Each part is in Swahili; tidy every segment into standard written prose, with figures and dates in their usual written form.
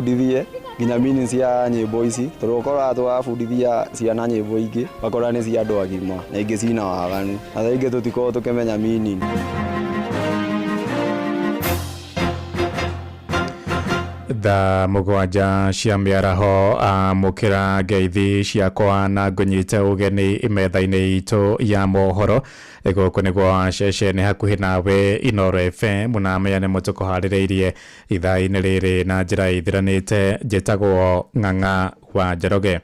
Fundithie nginya mini cia nyimbo ici turokora twabundithia ciana nyimbo ingi bakora ni cia andu agima na ingi cina waganu na ingi tutiko tukimenya mini da mugwanja cia miaraho mukira ngeithi ciakwa na ngunyite ugeni imetha-ini itu ya mohoro ego niguo ceceni hakuhi nawe Inooro FM munamenyane mutuko haririirie ithaa-ini riri na njira ithiranite njitagwo Ng'ang'a wa Njoroge.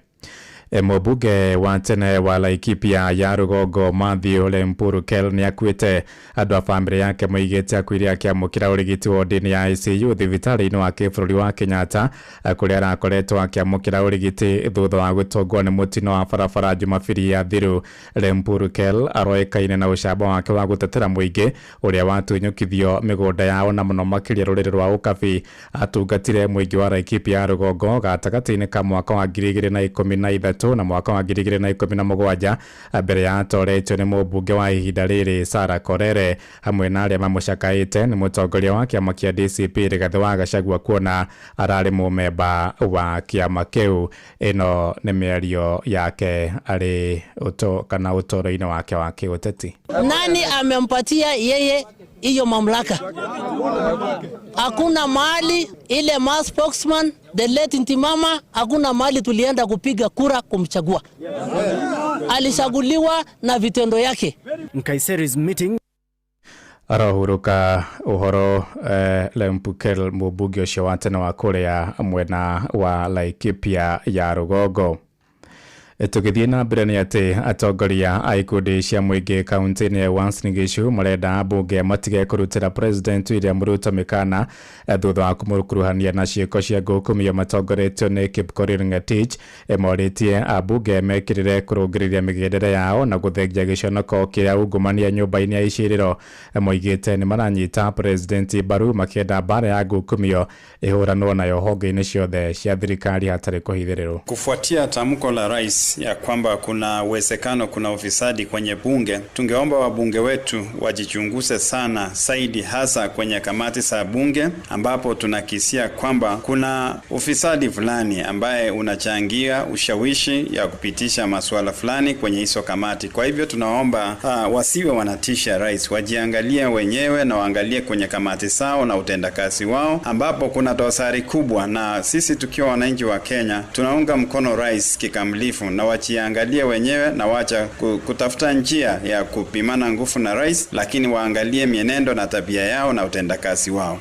Mũmbunge wa tene wa Laikipia ya Rugongo Matthew Lempurukel ni akuite andu a family yake moigite akuire akiamukira urigiti wodi-ini ya ICU thibitari-ini wa kibũrũri wa Kenyatta kuria arakoretwo akiamukira urigiti thutha wa gutongwo ni mutino wa barabara Jumapili ya thiru. Lempurukel aroekaine na ucamba wake wa gutetera muingi uria watunyukithio migunda yao na muno makiria ruriri rwa ukabi. Atungatire muingi wa Laikipia ya Rugongo gatagati-ini ka mwaka wa 2013 na mwaka wa 2017 mbere ya atoretwo ni mũmbunge wa ihinda rĩrĩ Sarah Korere hamwe na arĩa mamucakaĩte ni mũtongoria wa kĩama kĩa DCP Rigathĩ wa Gachagua kuona ararĩ mũmemba wa kĩama kĩu. Ĩno nĩ mĩario yake arĩ kana ũtũũro-inĩ wake wa kĩũteti. Nani amempatia yeye hiyo mamlaka? Hakuna mahali ile ma spokesman the late Ntimama, hakuna mahali tulienda kupiga kura kumchagua. Alichaguliwa na vitendo yake. Nkaiseri's meeting arohuruka uhoro Lempurukel mũmbunge ũcio wa tene wa kuria mwena wa Laikipia ya Rugongo. Tugithie na mbere ni ati atongoria a ikundi cia muingi kaunti-ini ya Uasin Gishu marenda ambunge matige kurutira President William Ruto mikana thutha wa kumurukuruhania na ciiko cia ngukumio matongoretio ni Kipkorir Ngetich. Moritie ambunge mekirire kurungiriria migendere yao na guthengia giconoko kiria ungumania nyumba-ini ya iciriro. Moigite ni maranyita President baru makienda mbara ya ngukumio ihuranwo nayo honge-ini ciothe cia thirikari hatari kuhithirirwo. Kufuatia tamko la rais ya kwamba kuna uwezekano kuna ufisadi kwenye bunge, tungeomba wabunge wetu wajichunguze sana zaidi, hasa kwenye kamati za bunge ambapo tunakisia kwamba kuna ufisadi fulani ambaye unachangia ushawishi ya kupitisha masuala fulani kwenye hizo kamati. Kwa hivyo tunaomba wasiwe wanatisha rais, wajiangalie wenyewe na waangalie kwenye kamati zao na utendakazi wao ambapo kuna dosari kubwa, na sisi tukiwa wananchi wa Kenya tunaunga mkono rais kikamilifu na wachiangalie wenyewe na wacha kutafuta njia ya kupimana nguvu na rais, lakini waangalie mienendo na tabia yao na utendakazi wao.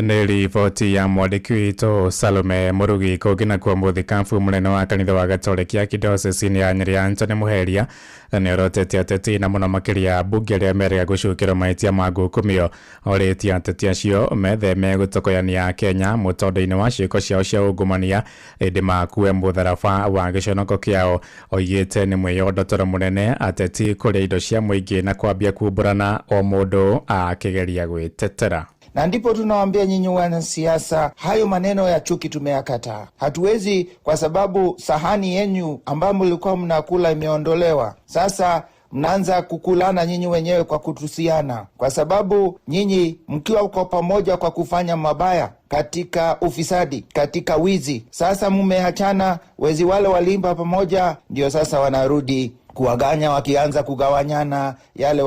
Ni riboti ya mwandiki witũ Salome Murugi kũngina kwa mũthikabu mũnene wa kanitha wa Gatoleki ya kidosesini ya Nyeri Anthony Muheria nĩ orotete ateti na mũno makĩria bunge arĩa merega gũcukĩrwo mahĩtia ma ngukumio. Orĩtie ateti acio metheme gũtokoyania Kenya mũtondo-inĩ wa ciĩko ciao cia ungumania ĩndĩ makue mũtharaba wa gĩconoko kĩao. Oigĩte nĩ mwĩyondotoro mũnene ateti kũrĩa indo cia mũingĩ na kwambia kumbũrana o mũndũ akĩgeria gwĩtetera. Na ndipo tunawaambia nyinyi wanasiasa, hayo maneno ya chuki tumeyakataa. Hatuwezi, kwa sababu sahani yenu ambayo mlikuwa mnakula imeondolewa. Sasa mnaanza kukulana nyinyi wenyewe kwa kutusiana, kwa sababu nyinyi mkiwa uko pamoja kwa kufanya mabaya katika ufisadi, katika wizi. Sasa mmeachana, wezi wale walimba pamoja ndio sasa wanarudi kuwaganya, wakianza kugawanyana yale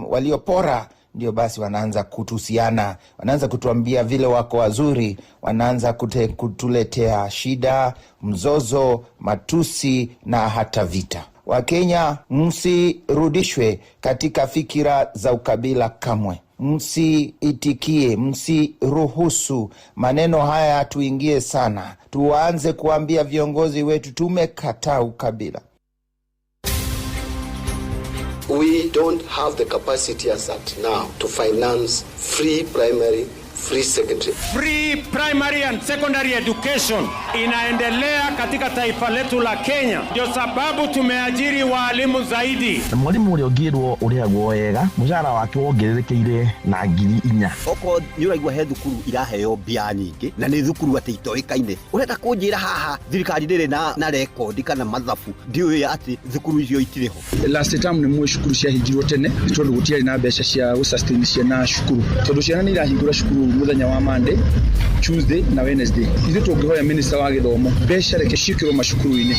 waliopora ndio basi wanaanza kutusiana, wanaanza kutuambia vile wako wazuri, wanaanza kutuletea shida, mzozo, matusi na hata vita. Wakenya, msirudishwe katika fikira za ukabila kamwe. Msiitikie, msiruhusu maneno haya tuingie sana. Tuanze kuambia viongozi wetu tumekataa ukabila. We don't have the capacity as at now to finance free primary, free secondary. Free primary and secondary education inaendelea katika taifa letu la Kenya. Ndio sababu tumeajiri walimu zaidi. Na mwalimu ule ogirwo uri agwoega mushara wake wongererekeire na 4,000. oko nyuraigwa he thukuru iraheo mbia nyingi na ni thukuru ati itoikaine. Urenda kunjira haha thirikari ndire na record kana mathabu ndiwe ati thukuru icio itiriho. Last time ni mwishukuru cia hingirwo tene tondu gutiari na mbeca cia gusustain ciana cukuru. Tondu ciana ni irahingura cukuru muthenya wa Monday, Tuesday na Wednesday. Ithu tungihoya minister wa githomo mbeca reke cikirwo macukuru-ini.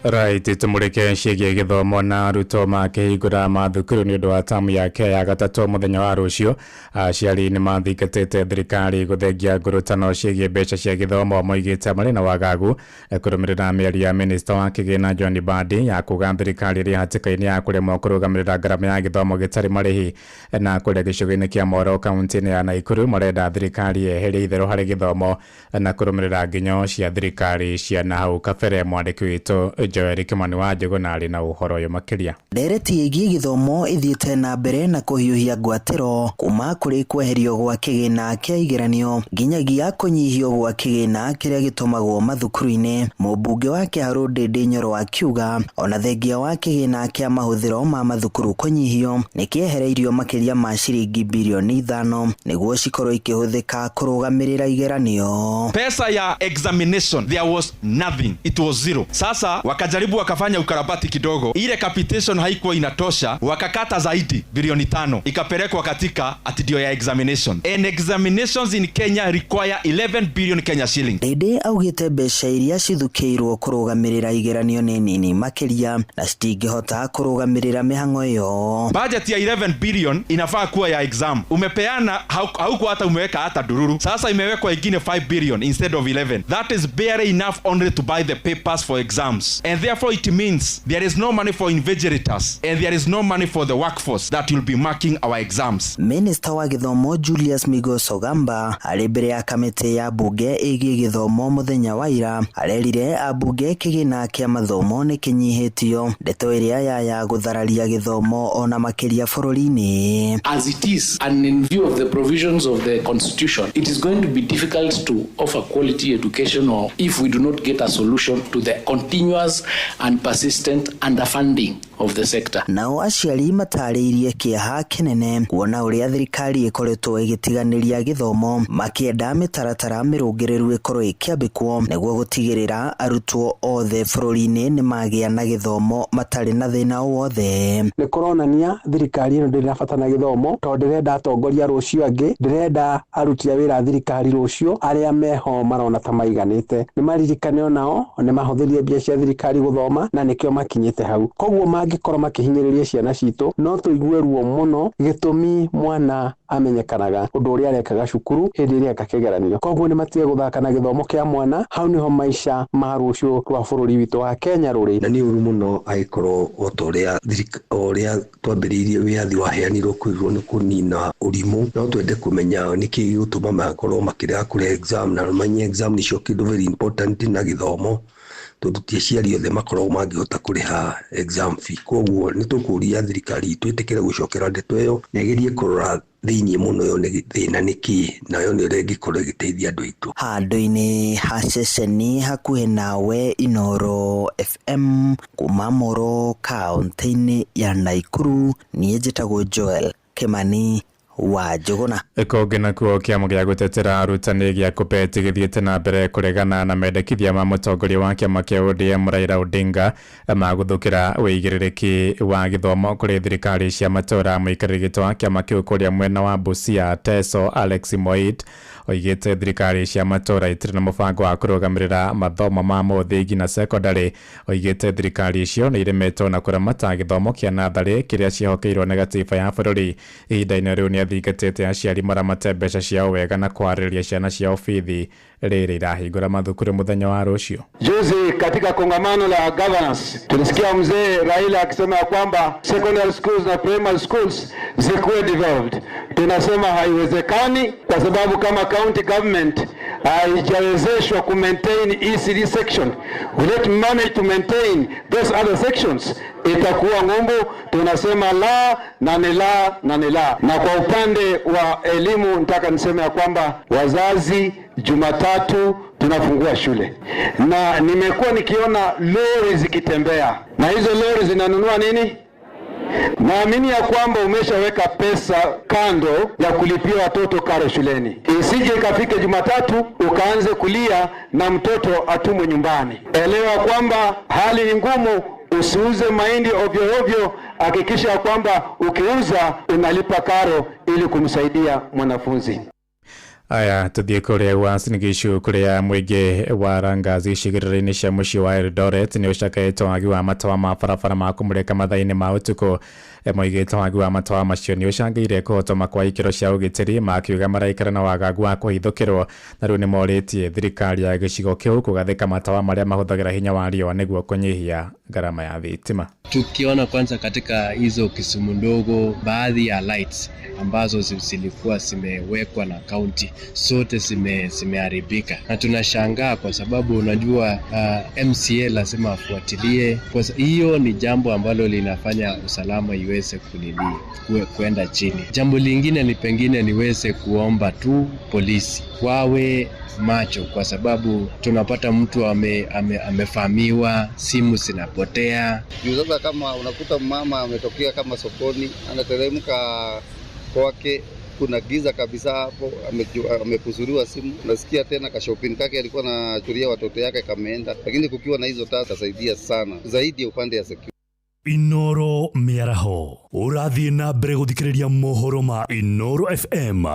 Right, tumurike ciĩgiĩ gĩthomo na arutwo makĩhingũra mathukuru nĩ ũndũ wa tamu yake ya gatatũ mũthenya wa rũciũ. Aciari nĩ mathingatĩte thirikari gũthengia ngũrũtano ciĩgiĩ mbeca cia gĩthomo moigĩte marĩ na wagagu kũrũmĩrĩra mĩario ya minista wa kĩgĩna John Mbadi ya kuga thirikari ĩrĩ hatĩka-inĩ ya kũremwo kũrũgamĩrĩra ngarama ya gĩthomo gĩtarĩ marĩhi. Na kũrĩa gĩcigo-inĩ kĩa Moro kaunti-inĩ ya Naikuru marenda thirikari yeherie itherũ harĩ gĩthomo na kũrũmĩrĩra nginyo cia thirikari cia nahau kabere. Mwandĩki witũ Joel Kimani wa Njũgũ na arĩ na ũhoro ũyũ makĩria. Ndereti ĩgiĩ gĩthomo ĩthiĩte na mbere na kũhiũhia ngwatĩro kuma kũrĩ kweherio gwa kĩgĩna kĩa igeranio nginyagia kũnyihio gwa kĩgĩna kĩrĩa gĩtũmagwo mathukuru-inĩ. Mũmbunge wa Kĩharũ Ndĩndĩ Nyoro akiuga ona thengia wa kĩgĩna kĩa mahũthĩro ma mathukuru kũnyihio nĩkĩehereirio makĩria ma ciringi bilioni 5 nĩguo cikorwo ikĩhũthĩka kũrũgamĩrĩra igeranio. Pesa ya examination there was nothing, it was zero. Sasa wakajaribu wakafanya ukarabati kidogo, ile capitation haikuwa inatosha, wakakata zaidi bilioni 5 ikapelekwa katika atidio ya examination. And examinations in Kenya require 11 billion Kenya shillings. Ndĩndĩ augĩte mbeca iria cithukĩirwo kũrũgamĩrĩra igeranio nĩ nini makĩria na citingĩhota kũrũgamĩrĩra mĩhang'o ĩyo. Budget ya 11 billion inafaa kuwa ya exam. Umepeana haukuwa hata umeweka hata dururu. Sasa imewekwa ingine 5 billion instead of 11. That is barely enough only to buy the papers for exams. And therefore it means there is no money for invigilators and there is no money for the workforce that will be marking our exams. Minister wa gĩthomo Julius Migos Ogamba arĩ mbere ya kamĩtĩ ya bunge ĩgiĩ gĩthomo mũthenya wa ira arerire abunge kĩgĩna kĩa mathomo nĩ kĩnyihĩtio, ndeto ĩrĩa ya gũthararia gĩthomo ona makĩria bũrũri-inĩ. As it is and in view of the provisions of the constitution, it is going to be difficult to offer quality education or if we do not get a solution to the continuous and persistent underfunding of the sector. Nao aciari matarĩirie kĩeha kĩnene kuona ũrĩa thirikari ĩkoretwo ĩgĩtiganĩria gĩthomo makĩenda mĩtaratara mĩrũngĩrĩru ĩkorwo ĩkĩambĩkwo nĩguo gũtigĩrĩra arutwo othe bũrũri-inĩ nĩ magĩa na gĩthomo matarĩ na thĩna wothe. Nĩ kũronania thirikari ĩno ndĩrabatana gĩthomo tondũ ndĩrenda atongoria rũciũ angĩ, ndĩrenda aruti a wĩra thirikari rũciũ arĩa meho marona ta maiganĩte. Nĩ maririkane onao nĩ mahũthĩrie mbia cia thirikari gũthoma na nĩkĩo makinyĩte hau. Koguo mangĩkorwo makĩhinyĩrĩria ciana citũ no tũigue ruo mũno gĩtũmi mwana amenyekanaga ũndũ ũrĩa arekaga cukuru hĩndĩ ĩrĩa akĩgeranio. Koguo nĩ matige gũthaka na gĩthomo kĩa mwana, hau nĩho maica ma rũciũ rwa bũrũri witũ wa Kenya rũrĩ. Na nĩ ũru mũno agĩkorwo ũrĩa twambĩrĩirie wĩyathi waheanirwo kwĩrwo nĩ kũnina ũrimũ, no twende kũmenya nĩkĩ gĩtũma magakorwo makĩrega kũrĩa exam na manye exam nĩcio kĩndũ very important na gĩthomo tondũ ti aciari othe makoragwo mangĩhota kũrĩha exam fee. Koguo nĩ tũkũria thirikari twĩtĩkĩre gũcokera ndeto ĩyo na ĩgerie kũrora thĩinĩ mũno yo nĩ thĩna nĩkĩ nayo nĩ ũrĩa ĩngĩkorwo ĩgĩteithia andũ aitũ. Handũ-inĩ ha ceceni hakuhĩ nawe Inooro FM kuma Moro kaunti-inĩ ya Naikuru, niĩ njĩtagwo Joel Kimani wa Njũgũ. Konge nakuo kĩama gĩa gũtetera arutani gĩa KUPPET gĩthiĩte na mbere kũregana na mendekithia ma mũtongoria wa kĩama kĩa ODM Raila Odinga ma gũthũkĩra wĩigĩrĩrĩki wa gĩthomo kũrĩ thirikari cia matũra. Mũikarĩri gĩtĩ wa kĩama kĩu kũrĩa mwena wa Busia Teso Alex Moit oigĩte thirikari cia matũra itirĩ na mũbango wa kũrũgamĩrĩra mathomo ma mũthingi na secondary. Oigĩte thirikari icio nĩ iremetwo na kũramata gĩthomo kĩa natharĩ kĩrĩa ciĩhokeirwo nĩ gatiba ya bũrũri. Ihinda-inĩ rĩu nĩ athingatĩte aciari maramate mbeca ciao wega na kwarĩrĩria ciana ciao bithi rĩrĩ irahingũra mathukuru mũthenya wa rũciũ. Juzi katika kongamano la governance tulisikia mzee Raila akisema kwamba secondary schools na primary schools zikuwe developed. Tunasema haiwezekani kwa sababu kama county government haijawezeshwa ku maintain ECD section, we let manage to maintain those other sections, itakuwa ngumbu. Tunasema la na ni la na ni la. Na kwa upande wa elimu nataka niseme ya kwamba wazazi Jumatatu tunafungua shule na nimekuwa nikiona lori zikitembea na hizo lori zinanunua nini? Naamini ya kwamba umeshaweka pesa kando ya kulipia watoto karo shuleni. Isije ikafike Jumatatu ukaanze kulia na mtoto atumwe nyumbani. Elewa kwamba hali ni ngumu. Usiuze mahindi ovyo ovyo, hakikisha kwamba ukiuza unalipa karo ili kumsaidia mwanafunzi. Aya, tuthie kuria Uasin Gishu kuria mwingi wa Rangazi cigirĩra-inĩ cia mũciĩ wa Eldoret nĩ ũcakaĩte wagi wa matawa ma barabara ma kũmũrĩka mathaa-inĩ ma ũtukũ. Moigĩte wagi wa matawa macio nĩ ũcangĩire kũhotoma kwa ikĩro cia ũgitĩri, makiuga maraikara na wagagu wa kũhithũkĩrwo, na rĩu nĩ morĩtie thirikari ya gĩcigo kĩu kũgathĩka matawa marĩa mahũthagĩra hinya wa riũa nĩguo kũnyihia gharama ya thitima. Tukiona kwanza katika hizo Kisumu ndogo, baadhi ya lights ambazo zilikuwa zimewekwa na county zote zimeharibika, na tunashangaa kwa sababu unajua MCA lazima afuatilie, kwa hiyo ni jambo ambalo linafanya usalama iweze kuenda chini. Jambo lingine ni pengine niweze kuomba tu polisi wawe macho, kwa sababu tunapata mtu amefahamiwa, simu zinapotea. Sasa kama unakuta mama ametokea kama sokoni, anateremka kwake, kuna giza kabisa hapo, amekuzuriwa simu, nasikia tena ka shopping kake alikuwa anachuria watoto yake kameenda, lakini kukiwa na hizo taa tasaidia sana zaidi upande ya security. Inoro miaraho urathie na mbere guthikiriria mohoro ma Inoro FM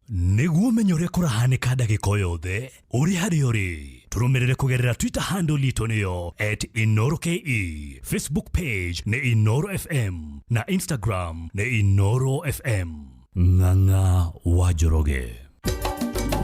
niguo menye uria kurahanika ndagika yothe uri hari uri turumirire kugerera Twitter handle itu niyo @InoroKE, Facebook page ni Inoro FM na Instagram ni Inoro FM. Ng'ang'a wa Njoroge,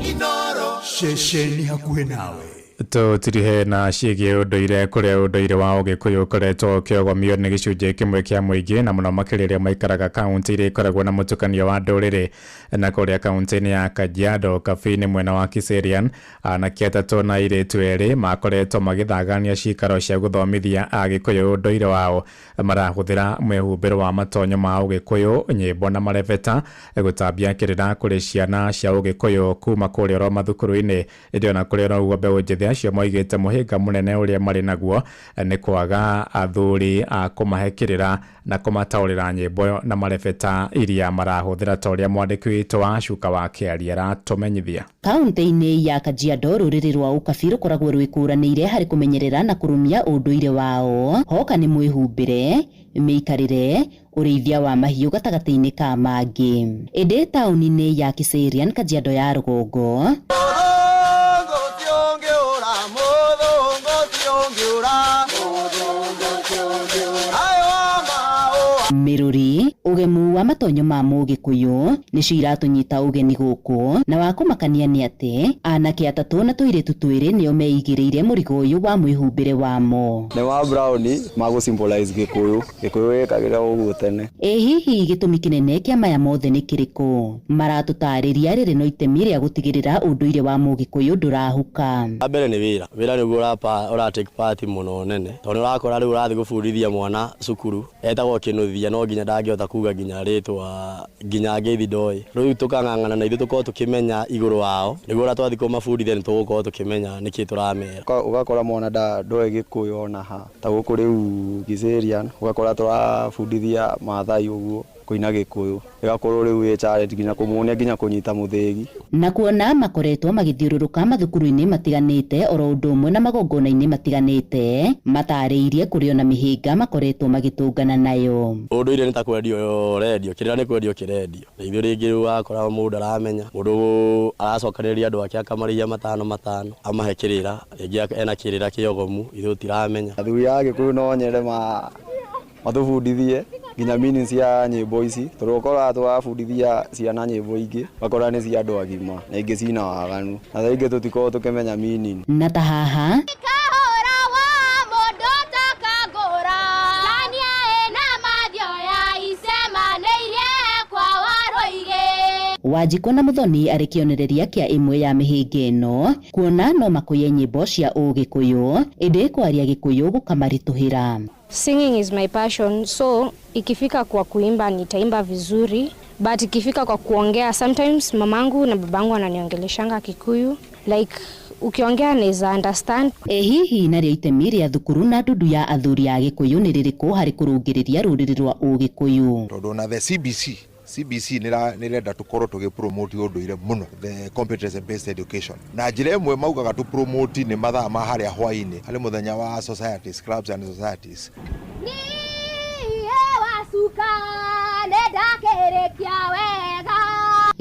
Inoro shesheni hakuhe nawe. Tũtirihe na ciĩgiĩ ũndũire kũrĩa ũndũire wa Ũgĩkũyũ ũkoretwo ũkĩogomio nĩ gĩcunjĩ kĩmwe kĩa mũingĩ, na mũno makĩria arĩa maikaraga kaunti iria ikoragwo na mũtukanio wa ndũrĩrĩ. Na kũrĩa kaunti-inĩ ya Kajiado, Kabini mwena wa Kiserian, anake atatũ na airĩtu erĩ makoretwo magĩthagania ciikaro cia gũthomithia Agĩkũyũ ũndũire wao, marahũthĩra mwĩhumbĩro wa matonyo ma Ũgĩkũyũ, nyĩmbo na marebeta gũtambia kĩrĩra kũrĩ ciana cia Ũgĩkũyũ kuma kũrĩa oro mathukuru-inĩ. Ĩndĩ ona kũrĩa no ugo mbeũ njĩthĩ acio moigĩte mũhĩnga mũnene ũrĩa marĩ naguo nĩ kwaga athuri a kũmahekĩrĩra na kũmataũrĩra nyĩmbo na marebeta iria marahũthĩra, ta ũrĩa mwandĩki witũ wa Cuka wa Kĩaria aratũmenyithia. Kaunti-inĩ ya Kajiado, rũrĩrĩ rwa Ũkabi rũkoragwo rwĩkũranĩire harĩ kũmenyerera na kũrũmia ũndũire wao, hoka nĩ mwĩhumbĩre, mĩikarĩre, ũrĩithia wa mahiũ gatagatĩ-inĩ ka mangĩ. Ĩndĩ taũni-inĩ ya Kiserian, Kajiado ya rũgongo, mĩrũri, ũgemu wa matonyo ma Mũgĩkũyũ nĩcio iratũnyita ũgeni gũkũ, na wa kũmakania nĩ atĩ anake atatũ na tũirĩtu twĩrĩ nĩo meigĩrĩire mũrigo ũyũ wa mwĩhumbĩre wamo. Nĩ wa brown magũ symbolize Gĩkũyũ gĩkagĩra ũguo tene. Hihi gĩtũmi kĩnene kĩa maya mothe nĩ kĩrĩkũ? Maratũtarĩria rĩrĩ no itemi rĩa gũtigĩrĩra ũndũire wa Mũgĩkũyũ ndũrahuka. Mbere nĩ wĩra nĩguo ũratake part mũno nene, tondũ ũrakora rĩu ũrathiĩ gũbundithia mwana cukuru etagwo Kĩnuthia, no nginya ndangĩhota kuga nginya rĩtwa nginya ngeithi ndoĩ. Rĩu tũkang'ang'ana na ithuĩ tũkorwo tũkĩmenya igũrũ wao, nĩguo ũrĩa twathiĩ kũmabundithia nĩtũgũkorwo tũkĩmenya nĩkĩ tũramera. Ũgakora mwana ndoĩ Gĩkũyũ ona ha, ta gũkũ rĩu Kiserian ũgakora tũrabundithia Maathai ũguo kũina Gĩkũyũ, ĩgakorwo rĩu ĩ challenge nginya kũmuonia nginya kũnyita mũthĩgi. Na kuona makoretwo magĩthiũrũrũka mathukuru-inĩ matiganĩte oro ũndũ ũmwe na magongona-inĩ matiganĩte, matarĩirie kũrĩ ona mĩhĩnga makoretwo magĩtũngana nayo. Ũndũire nĩ ta kwendio rendio, kĩrĩa nĩ kwendio kĩrendio. Ithuĩ rĩngĩ rĩu wakora mũndũ aramenya, mũndũ aracokanĩrĩria andũ ake akamarĩia matano amahe kĩrĩra, rĩngĩ ena kĩrĩra kĩogomu, ithuĩ tiramenya. Athuri a Gĩkũyũ no nyende matũbundithie nginya meaning cia nyĩmbo ici, tondũ ũkora tũrabundithia ciana nyĩmbo ingĩ bakora nĩ cia andũ agima na ingĩ cina waganu, na thaa ingĩ tũtikoragwo tũkĩmenya meaning. Na ta haha Wanjikũ na Muthoni arĩ kĩonereria kĩa imwe ya mĩhĩnga ĩno, kuona no makũye nyĩmbo cia Ũgĩkũyũ, ĩndĩ kwaria Gĩkũyũ gũkamaritũhĩra. Singing is my passion, so ikifika kwa kuimba nitaimba vizuri, but ikifika kwa kuongea, sometimes mamangu na babangu wananiongeleshanga Kikuyu, like ukiongea naweza understand. Hihi narĩo itemi rĩa thukuru na ndundu ya athuri a Gĩkũyũ nĩ rĩrĩkũ harĩ kũrũngĩrĩria rũrĩrĩ rwa Ũgĩkũyũ? Tondũ na the CBC nĩrenda tukorwo tũgĩpromote ũndũire mũno, the competence based education. Na njĩra ĩmwe maugaga tũpromote nĩ mathaa ma harĩa hwaĩ-inĩ, harĩ mũthenya wa societies, clubs and societies. Ni wa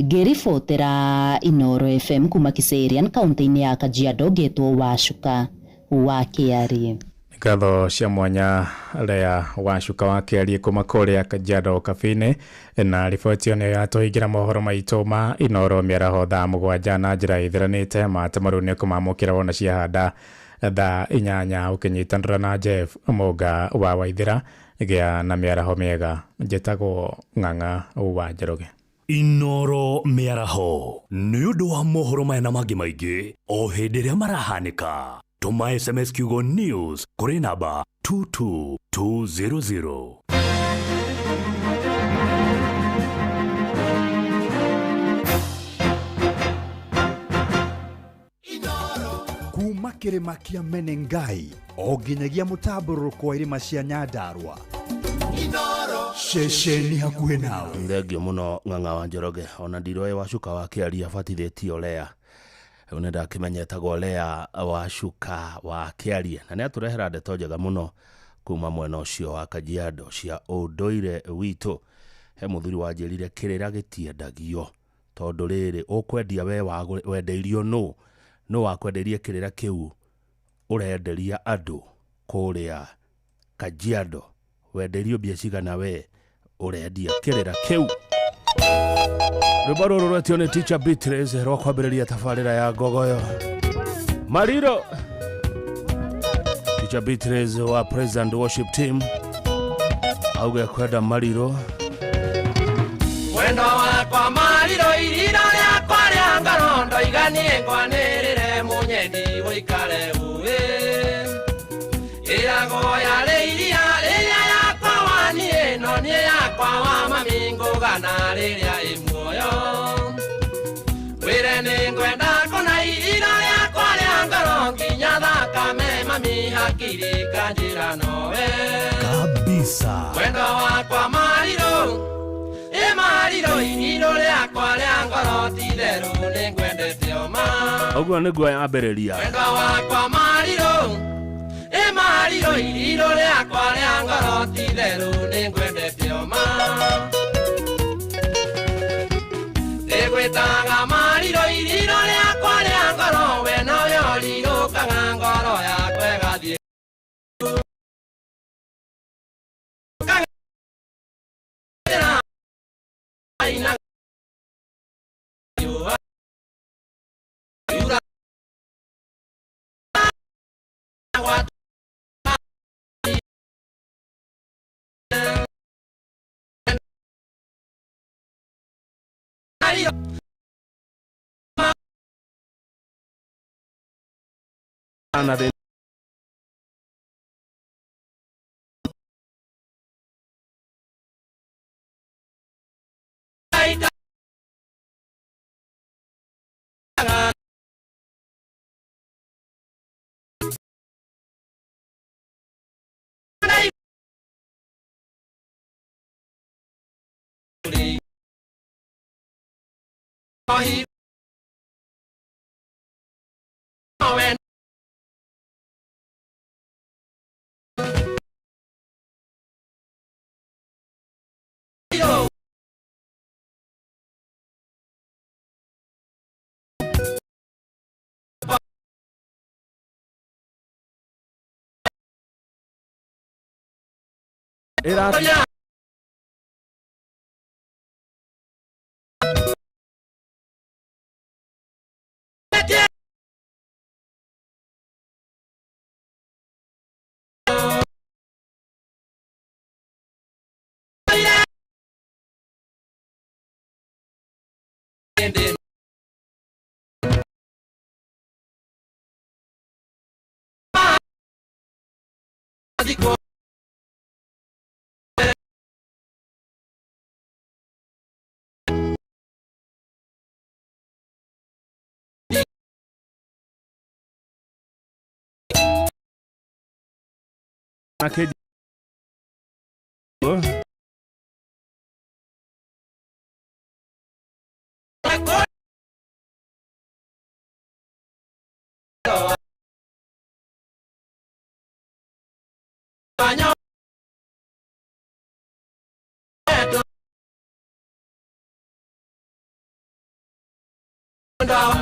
Ngĩribotera Inooro FM kuma Kiserian kaunti-inĩ ya Kajiado ngetwo Wacuka wa Kĩarĩ. Ngatho cia mwanya Lea Wacuka wa Kĩarĩ kuma kũrĩa Kajiado kabine na riboti ĩyo yatũhingĩra mohoro maitũ ma Inooro mĩaraho thaa 7 na njĩra ithiranĩte matemaru nĩ kũmamũkĩra wona ciahanda thaa 8 ũkĩnyitanĩra na Jeff Mũga wa Waithĩra gĩa na mĩaraho mĩega njĩtagwo Ng'ang'a wa Njoroge. Inooro mĩaraho nĩ ũndũ wa mohoro maya na mangĩ maingĩ o hĩndĩ ĩrĩa marahanĩka. Tuma SMS kiugo news kũrĩ namba 22200. Kuma kĩrĩma kĩa Menengai o nginyagia mũtambũrũko wa irĩma cia Nyandarua. Inooro ceceni hakuhĩ nawe. Thengio mũno Ng'ang'a wa Njoroge, ona ndiroe Wacuka wa Kĩarĩ abatithĩtio Lea. Une ndakĩmenyetagwo Lea Wacuka wa Kĩarĩ na nĩ atũrehera ndeto njega mũno kuma mwena ũcio wa Kajiado cia ũndũire witũ. He mũthuri wanjĩrire kĩrĩra gĩtiendagio tondũ rĩrĩ ũkwendia we wendeirio no wakwenderie kĩrĩra kĩu ũrenderia andũ kũrĩa Kajiado wenderio mbia cigana we ũrendia kĩrĩra kĩu. Rwĩmbo rũrũ rwetio nĩ Teacher Beatrice rwa kwambĩrĩria tabarĩra ya Ngogoyo Mariro. Teacher Beatrice wa President Worship Team auge kwenda Mariro. Wendo wakwa Mariro iriro rĩakwa rĩa ngoro ndoiganie ngwanĩrĩre mũnyendi ũikare uĩ. Ĩragoya rĩiria rĩrĩa yakwa waniĩ no niĩ yakwa wa mami ngũgana rĩrĩa ĩmuoyo. Wĩre nĩ ngwenda kũna iriro rĩakwa rĩa ngoro nginya thakame mami hakiri kanjĩra nowe. Kabisa. Wendo wakwa Mariro Mariro iriro rĩakwa rĩa ngoro ti therũ nĩ ngwendete oma. Ũguo nĩguo yambĩrĩria. Wendo wakwa Mariro Mariro iriro rĩakwa rĩa ngoro ti therũ nĩ ngwendete oma. Ndĩgwĩtaga Mariro iriro rĩakwa rĩa ngoro we nowe ũrirũkaga ngoro yakwa ĩgathiĩ. Era Aquele Yeah.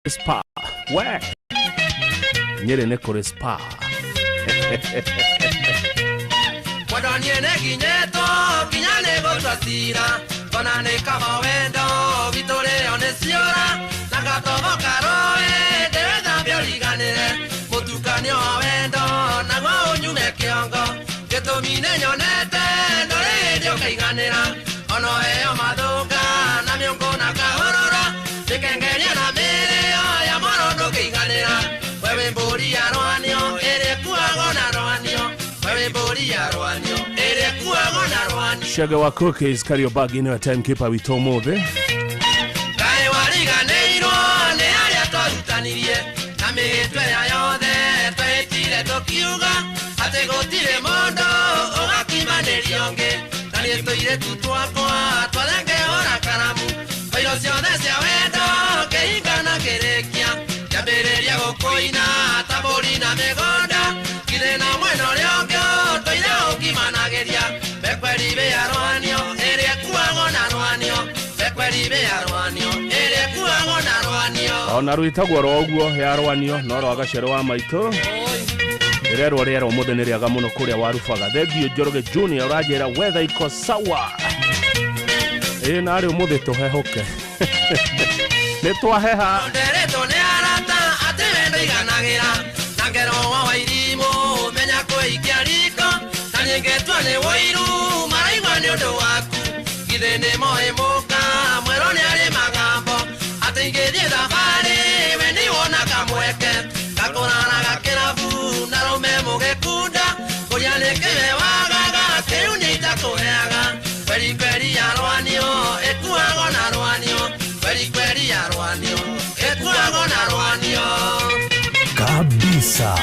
Spa. Where? Nyere ne kore spa. Wadanie ne gineto, ginyane go trasira. Banane kama wendo, vitore onesiora. Nagato vokaroe, deve da bioliganere. Motukanyo wendo, nagwa unyume kiongo. Geto mine nyonete, nore dio kaiganera. Ono eo madoka, na miongo na kahorora. Sikengeria na mereo, ya morondo kaiganera. Wewe mbori ya roanio, ere kuago na roanio. Wewe mbori ya roanio, ere kuago na roanio. Shaga wa cookies, Kariobangi no timekeeper witomo the. Kai wariganeiro, ne aria twarutanirie. Na mitwe ya yothe, twetire tokiuga. Ate gotire mondo, ogakimaneria onge. Na nitwire tutwakwa, twathenge ora karamu. Wairo ciothe cia wendo, kehinga na kerekia. Yambĩrĩria gũkũina, tabũri na mĩgũnda. Githĩ na mwena ũrĩa ũngĩ, tũire ũkimanagĩria. Bekweri bĩa rwanio, ĩrĩa ĩkuagwo na rwanio. Bekweri bĩa rwanio, ĩrĩa ĩkuagwo na rwanio. Ona rwĩtagwo rwa ũguo ya rwanio, no rwa gacerũ wa maitũ. Rĩrerwo rĩera ũmũthĩ nĩ rĩaga mũno kũrĩa warubaga. Thengiũ Njoroge Junior ũranjĩra weather iko sawa. Narĩ ũmũthĩ tũhehoke. Nĩ twaheha. Nderetwo nĩ arata, atĩ wendo iganagĩra. Na ngero wa Wairimu, menya kũikia riko. Na nyingĩtua nĩ wũiru, maraigua nĩ ũndũ waku. Githĩ nĩ moĩ mũka, mwerũ nĩ arĩ magambo. Atĩ ingĩthiĩ thabarĩ, we nĩ wona kamweke. Gakũraraga kĩrabu, na rũme mũgĩkunda. Kũria nĩ kĩwe wagaga, kĩu nĩ itakũheaga. Kweri kweri ya rwanio, ĩkuagwo na rwanio. Kweri kweri ya rwanio, ĩkuagwo na rwanio. Kabisa.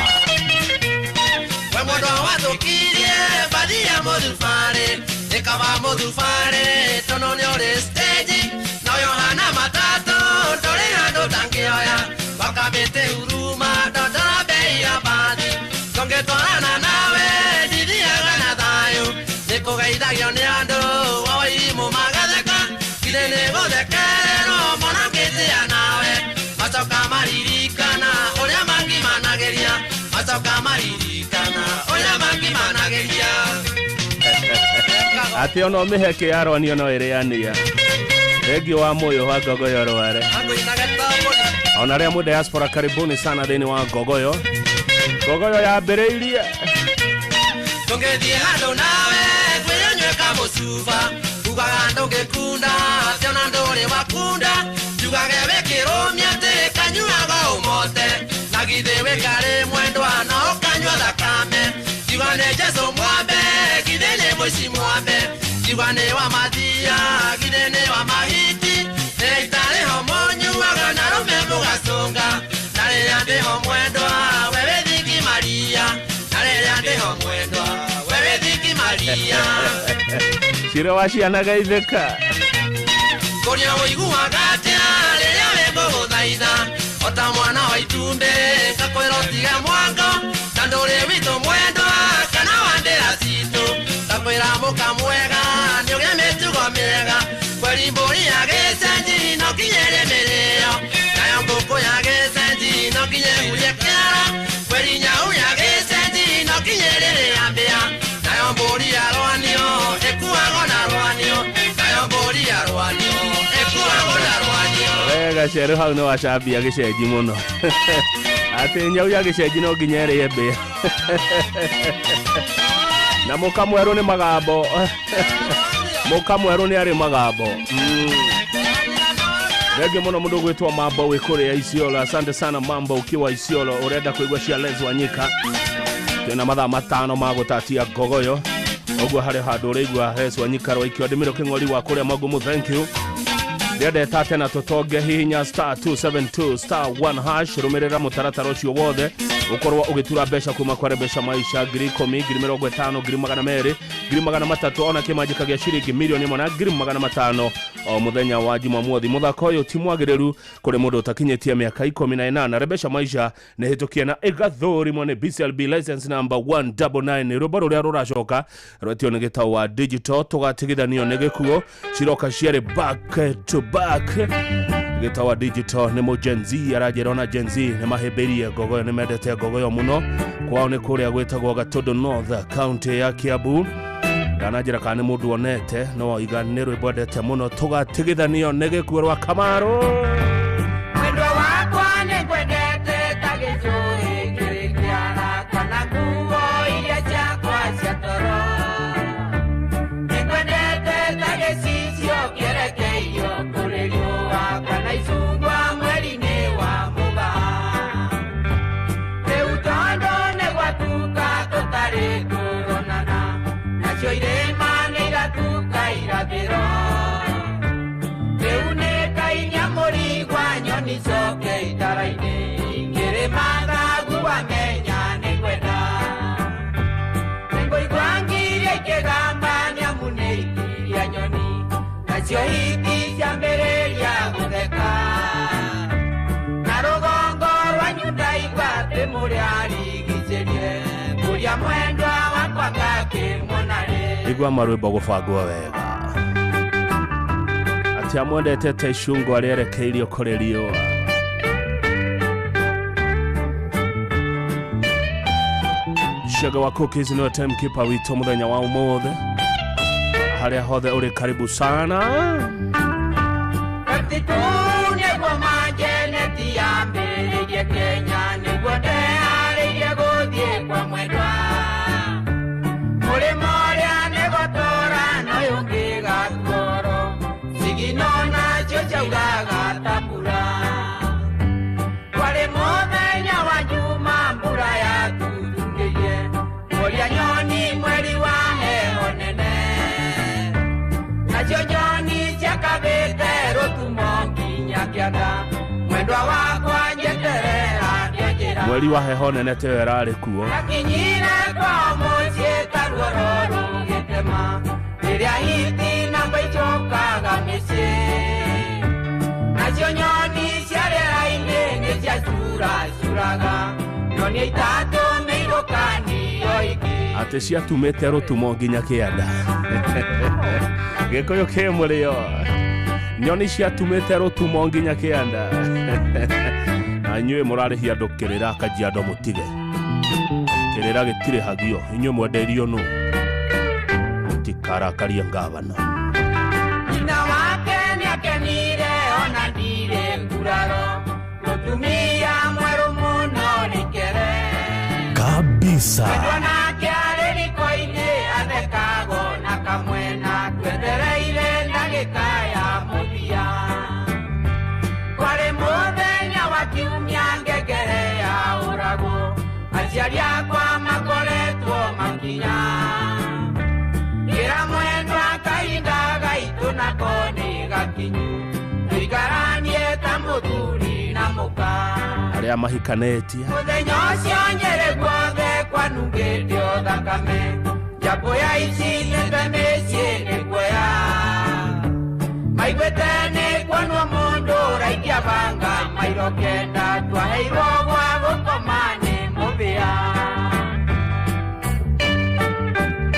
We mũndũ watũkirie, mbathi ya mũthubarĩ. Ĩkaba mũthubarĩ, tondũ nĩ ũrĩ stage. Na ũyũ hana matatũ, ndũrĩ handũ tangĩoya. Wakamĩte huruma, ndondora bei ya mbathi. Tũngĩtwarana nawe, ndithiaga na thayũ. Nĩkũgeithagio nĩ andũ, wa Wairimu magatheka. Githĩ nĩ gũthekererwo, monakĩtĩa nawe. Macoka maririkana, ũrĩa mangimanagĩria. Macoka maririkana, ũrĩa mangimanagĩria. Ati ono miheke ya rwanio no ĩrĩania. Thengiũ wa Mũyũ wa Ngogoyo Rware. Ona rĩa mu diaspora karibuni sana thĩinĩ wa Ngogoyo. Ngogoyo yambĩrĩirie. Tũngĩthiĩ handũ nawe, kwĩrĩa nyweka mũcuba. Ugaga ndũngĩkunda, tiona ndũrĩ wakunda. Njugage wĩkĩrũmia atĩ kanyuaga ũmote. Na githĩ wĩkarĩ mwendwa, no ũkanyua thakame. Njiuga nĩ Jesũ mwambe, githĩ nĩ mũici mwambe. Njiuga nĩ wa mathia, githĩ nĩ wa mahiti. Nĩ itarĩ ho mũnyuaga, na rũme mũgacũnga. Na rĩrĩa ndĩho mwendwa, we wĩthiki Maria. Na rĩrĩa ndĩho mwendwa, we wĩthiki Maria. Ciro wa ciana geithĩka. Kũrĩa ũiguaga atĩa, rĩrĩa wĩ ngũgũthaitha. Ota mwana wa itumbĩ, ngakwĩra ũtige mwango. Na ndũrĩ witũ mwendwa, kana wa ndĩra citũ. Ngakwĩra mũka mwega, nĩ ũgĩe mĩtugo mĩega. Kweri mbũri ya gĩcenji, no nginya ĩrĩmĩrĩo. Nayo ngũkũ ya gĩcenji, no nginya ĩhurie kĩara. Kweri nyau ya gĩcenji, no nginya ĩrĩrĩambĩa. Nayo mbũri ya rwanio, ĩkuagwo na rwanio. Nayo mbũri ya rwanio, ĩkuagwo na rwanio. Wega cerũ hau nĩ wacambia gĩcenji mũno. Atĩ nyau ya gĩcenji no nginya ĩrĩe mbĩa. Na mũka mwerũ nĩ magambo. Mũka mwerũ nĩ arĩ magambo. Ndege mwana mdogo wetu wa Mamba wekore ya Isiolo. Asante sana Mamba ukiwa Isiolo. Urenda kuigwa Cialezo Wanyika. Tena mathaa matano magutatia gogoyo. Ogwo hare handu reigwa Cialezo Wanyika roikio Ndimiro King'ori wa kuria Magumu. Thank you. Ndende tate na totoge hihinya *272 *1# rumirira mutaratara ucio wothe ukorwa ugitura besha kuma kwa Rebesha Maisha 10,000 50,000 200,000 300,000 ona kimajika gya shiringi milioni 1,500 o muthenya wa Jumamothi. Muthako uyu timwagiriru kuri mundu utakinyetie miaka 18. Rebesha Maisha nehitukia na Igathori mone BCLB license number 199. Rubaro ria ruracoka rwetio ni gitau wa digital tugatigithanio ni gikuo ciroka ciere back to back. Gitau wa digital ni mujenzi arajerona jenzi ni maheberie gogoyo ni medete gogoyo muno kwao ni kuria gwetagwo Gatodo North County ya Kiambu. Ganajira kane mundu onete no iganirwe bodete muno tugatigithanio ni gikuo rwa Kamaro. Mwendo wakwa ni kwendete tagicuri kirikiana kana nguo iria ciakwa cia toro. Ni kwendete tagicisio kierekeio kuri riũa kana icungwa mweri-inĩ wa Mũgaa. Rĩu tondũ nĩ gwatuka tũtarĩ kũronana, nacio irĩma nĩ iratuka irathĩro. Rĩu nĩ kainya mũrigwa nyoni coke itara-inĩ, ingĩrĩma thagu wamenya nĩ kwenda. Nĩngũigua ngiria ikĩgamba nĩamu nĩ ikiria nyoni, nacio hiti ciambĩrĩria gũtheka. Na rũgongo rwanyu ndaigua atĩ mũrĩ arigicĩrie, kũria mwendwa wakwa ngakĩmuona rĩ. Igua marwĩmbo gũbangwo wega. Atia mwendete te icungwa rĩerekeirio kũrĩ riũa. Sugar wa Cookies no timekeeper witũ muthenya wa ũmũthĩ. Harĩa hothe ũrĩ karibu sana. Nĩguo manjeneti yambĩrĩirie Kenya, nĩguo ndeharĩirie gũthiĩ kwa mwendwa. Mũrĩmo ũrĩa nĩ gũtũra na ũyũ ũngĩ gatũro, cigino nacio ciauraga ta mbura. Kwarĩ mũthenya wa Juma mbura yatuthungĩire, mũria nyoni mweri wa heho nene. Nacio nyoni ciakabĩte rũtumo nginya kĩanda, mwendwa wakwa njeterera ngĩnjĩra. Mweri wa heho nene tewe rarĩ kuo. Akinyire kwa mũciĩ ta ruoro rũgĩtema, rĩrĩa hiti namba icokaga mĩciĩ. Nacio nyoni cia rĩera-inĩ nĩ ciacuracuraga, nyoni itatũ nĩirũkanio ingĩ. Atĩ ciatumĩte rũtumo nginya kĩanda. Gĩkũyũ kĩ mũrĩo. Nyoni ciatumĩte rũtumo nginya kĩanda. Na inyuĩ mũrarĩhia andũ kĩrĩra Kajiado mũtige. Kĩrĩra gĩtirĩ hagio, inyuĩ mwendeirio nũ. Mũtikarakaria ngavana. Nyina wake nĩakenire ona ndirĩ nguraro, mũtumia mwerũ mũno rĩkere. Kabisa. Mwendwa nake arĩ riko-inĩ athekagwo na kamwena, twethereire ndagĩka ya mũthia. Kwarĩ mũthenya wa kiumia ngengere ya ũrago, aciari akwa makoretwo makinya. Ngĩra mwendwa kahinda gaitũ nako nĩ gakinyu, tũikaranie ta mũthuri na mũka. Arĩa mahikanĩtie. Mũthenya ũcio Nyeri guothe kwanungĩtio thakame, njapo ya ici nĩte mĩciĩ nĩ kuoya. Maiguĩte nĩ kwanwo mũndũ ũraikia banga mairo kenda, twaheirwo gwa gũkoma nĩ mũthĩa.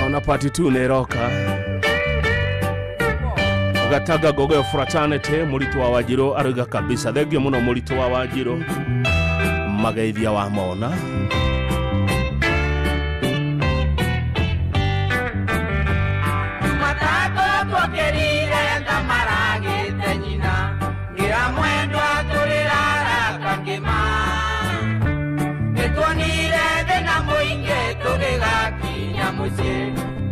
Ona part 2 nĩroka. Gataga Gogoyo Fraternity Mũritũ wa Wanjirũ aroiga kabisa. Thengio mũno Mũritũ wa Wanjirũ. Mageithia wa mona. Jumatatu twakerire ndamaragĩte nyina, ngira mwendwa tũrĩrara kangĩma. Nĩtuonire thĩna mũingĩ tũgĩgakinya mũciĩ,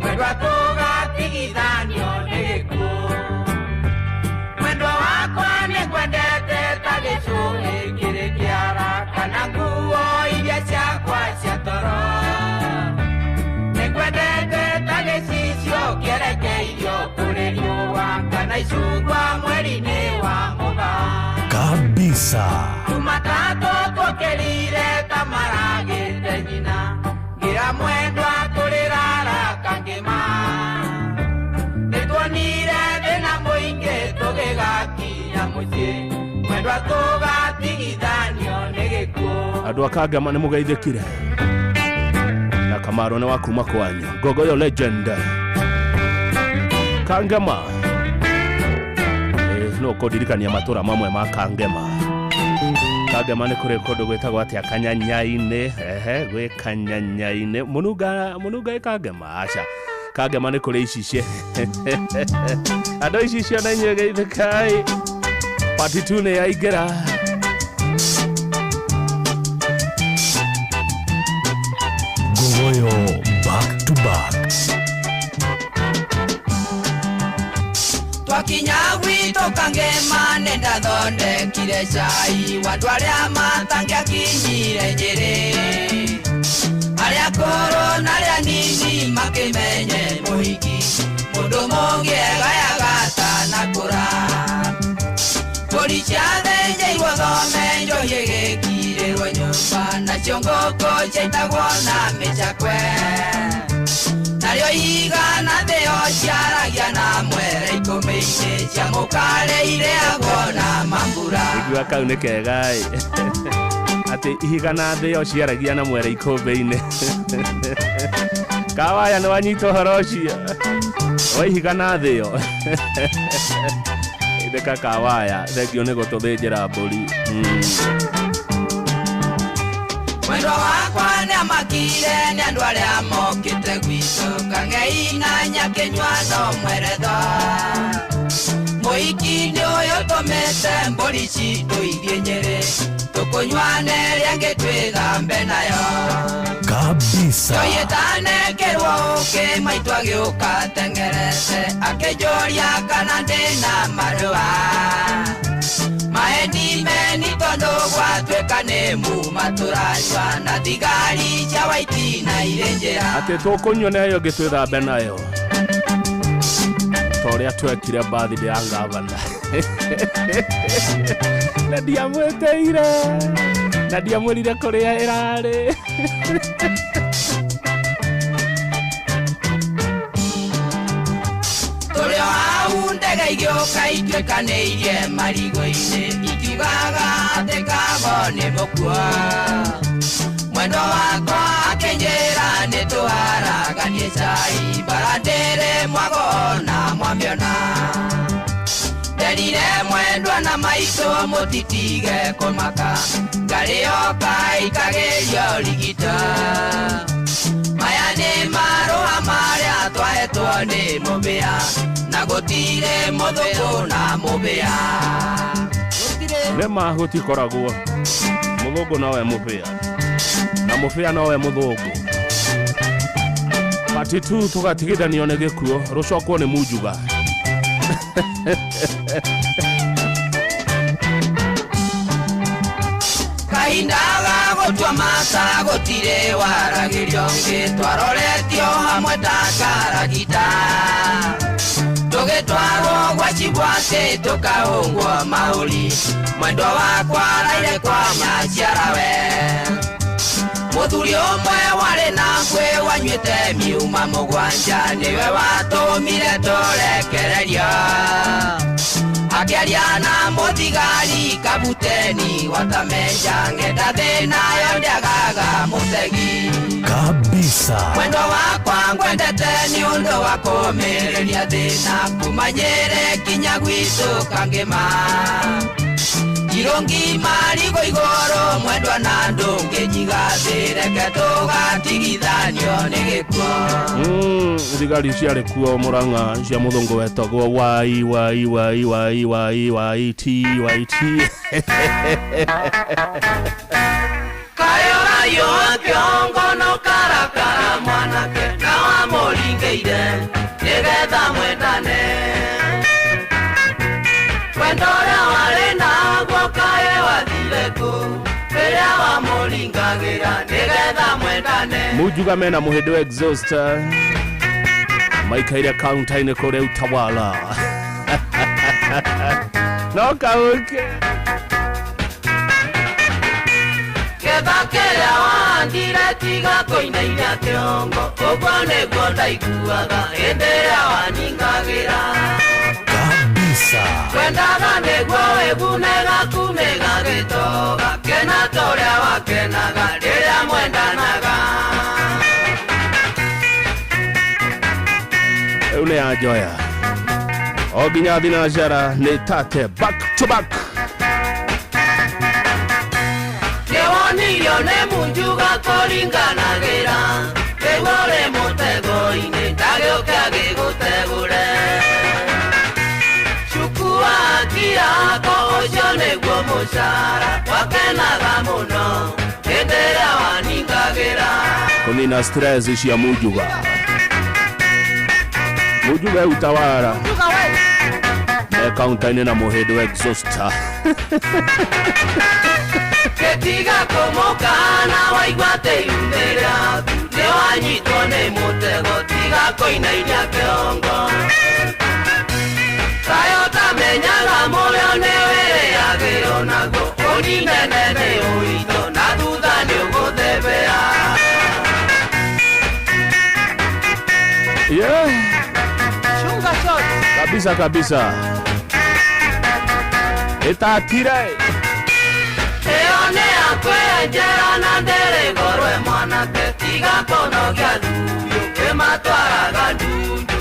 mwendwa tũgatigithanio nĩ gĩkuũ. Mwendwa wakwa nĩ ngwende icungwa mweri-inĩ wa Mũgaa kabisa. Jumatatu tũkĩrire tamaragĩte nyina ngira mwendwa tũrĩrara kangĩma nĩtuonire thĩna mũingĩ tũgĩgakinya mũciĩ mwendwa tũgatigithanio nĩ gĩkuũ. Andũ a Kangema nĩ mũgeithĩkire na Kamaro nĩ wa kuma kwanyu. Gogoyo legend Kangema no kũndirikania matũra mamwe ma Kangema. Kangema nĩ kũrĩ kũndũ gwĩtagwo atĩa Kanyanya-inĩ. Gwĩ Kanyanya-inĩ mũnunga ĩ Kangema. Aca Kangema nĩ kũrĩ icicie andũ icicio na inyuĩ geithĩkai. Part 2 nĩ yaingĩra. Gogoyo back to back. Twakinya gwitũ Kangema nĩndathondekire cai wa andũ arĩa matangĩakinyire Nyĩrĩ, arĩa akũrũ na arĩa nini makĩmenye mũhiki mũndũ mũngĩ egayaga atanakũra. Mbũri ciathĩnjĩirwo thome njohi ĩgĩkirĩrwo nyũmba nacio ngũkũ ciaitagwo na mĩcakwe, narĩo iga na thĩo ciaragia na mwere ikũmi-inĩ cia mũkare ireagwo na mambura. Igua kau nĩ kega atĩ ihiga na thĩo ciaragia na mwere ikũmbĩ-inĩ. Kawaya nĩ wanyita ũhoro ũcio wa ihiga na thĩo. Itheka Kawaya thengio nĩ gũtũthĩnjĩra mbũri. Mwendwa wakwa nĩamakire nĩ andũ arĩa mokĩte gwitũ Kang'ei na Nyakĩnyua no mweretho. Mũhiki nĩ ũyũ tũmĩte mbũri citũ ithiĩ Nyĩrĩ tũkũnyuane rĩangĩ twĩthambe nayo kabisa. Tũyĩtanekĩrwo ũkĩ maitũ agĩũka tengerete akĩnjũria kana ndĩna marũa. Maheni meni tondũ gwatuĩka nĩ muma tũranyua na thigari cia Waiti na irĩ njĩra. Atĩ tũkũnyua nayo ĩngĩ twĩthambe nayo ta ũrĩa twekire birthday ya ngavana. Na ndiamwĩtĩire na ndiamwĩrire kũrĩa ĩrarĩ. Tũrĩ o hau ndege igĩũka ituĩkanĩirie marigũ-inĩ ikiugaga atĩ Kabo nĩ mũkuo. Mwendwa wakwa akĩnjĩra nĩtũharaganie cai bara ndĩrĩ mwago na mwamĩona. Nderire mwendwa na maitũ mũtitige kũmaka ngarĩ yoka ikagĩrio rigito. Maya nĩ marũa marĩa twahetwo nĩ mũbĩa na gũtirĩ mũthũngũ na mũbĩa. Nĩma gũtikoragwo mũthũngũ nowe mũbĩa na mũbĩa nowe mũthũngũ. Part 2 tũgatigithanio nĩ gĩkuũ rũcokwo nĩ Munjuga. Kahinda ga gũtua mata gũtirĩ waragĩrio ngĩ twaroretio hamwe ta karagita. Tũgĩtwarwo gwa Chibwati tũkahũngwo mahũri mwendwa wakwa araire kwa Nyaciarawe. Mũthuri ũmwe warĩ na ngwĩ wanyuĩte miuma mũgwanja nĩwe watũmire tũrekererio. Akĩaria na mũthigari kabuteni watamenja ng'enda thĩna yo ndĩagaga mũtegi kabisa. Mwendwa wakwa ngwendete nĩ ũndũ wa kũmĩrĩria thĩna kuma Nyĩrĩ nginya gwitũ Kangema. Irũngi marigũ igũrũ mwendwa na ndũngĩ nyigathĩ reke tũgatigithanio nĩ gĩkuũ. Thigari ciarĩ kuo Mũrang'a cia mũthũngũ wetagwo Waiti. Kayo kĩongo no karakara mwanake na wamũringĩire nĩgetha mwendane. Wendo ũrĩa warĩ naguo kaĩ wathire kũ rĩrĩa wamũringagĩra nĩgetha mwendane. Munjuga mena mũhĩndĩ wa exhaust maikaire kaunta-inĩ kũrĩa Utawala. No kauke. Kebakera wandire tiga koinainia kiongo. Obone gonda ikuaga endera waningagira. Kabisa. Kwendaga negwa webunega kumega gitoga. Kena torea wakenaga rĩrĩa mwendanaga. Une ajoya. Oginya dinajara ne tate back to back. Newonirio ne munjuga koringanagira. Tegore motego ine tagioke agigutegure. Chukua kiako ocio nĩguo mũcara. Wakenaga mũno hĩndĩrĩa waningagira. Kunina stress cia munjuga. Munjuga utawara. Kauntaine na muhedo exhauster. Ketiga komokana waigwate yundera. Newanyitwo nĩ mũtego tiga koinainia kĩongo. Kayo tamenyaga mũrĩo nĩ wĩrĩagĩrwo naguo. Ũninene nĩ ũritũ na thutha nĩ ũgũthebea. Yeah. Kabisa kabisa. Etatire. Eone akwe njera na ndere gorwe mwanake. Tiga kono gya thuyo ematwaraga ndundu.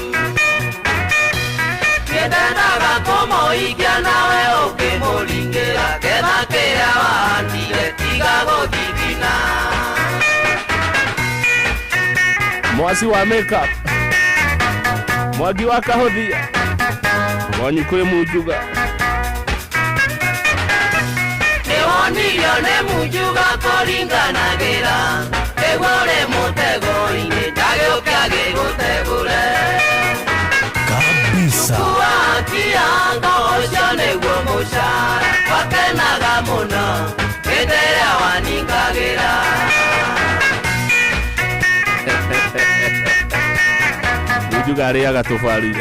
Nyendaga kũmũikia nawe ũkĩmũringĩra. Ketha kĩrĩa wahandire tiga gũthigina. Mwasi wa makeup. Mwagi wa kahothia. Wanyu kwe munjuga. Newonirio nĩ munjuga kũringanagira. Tegore mũtego-inĩ ndagĩũke agĩgũtegũre. Kabisa. Chukua kiango ũcio nĩguo mũcara. Wakenaga mũno hĩndĩrĩa waningagira. Munjuga arĩaga tũbari.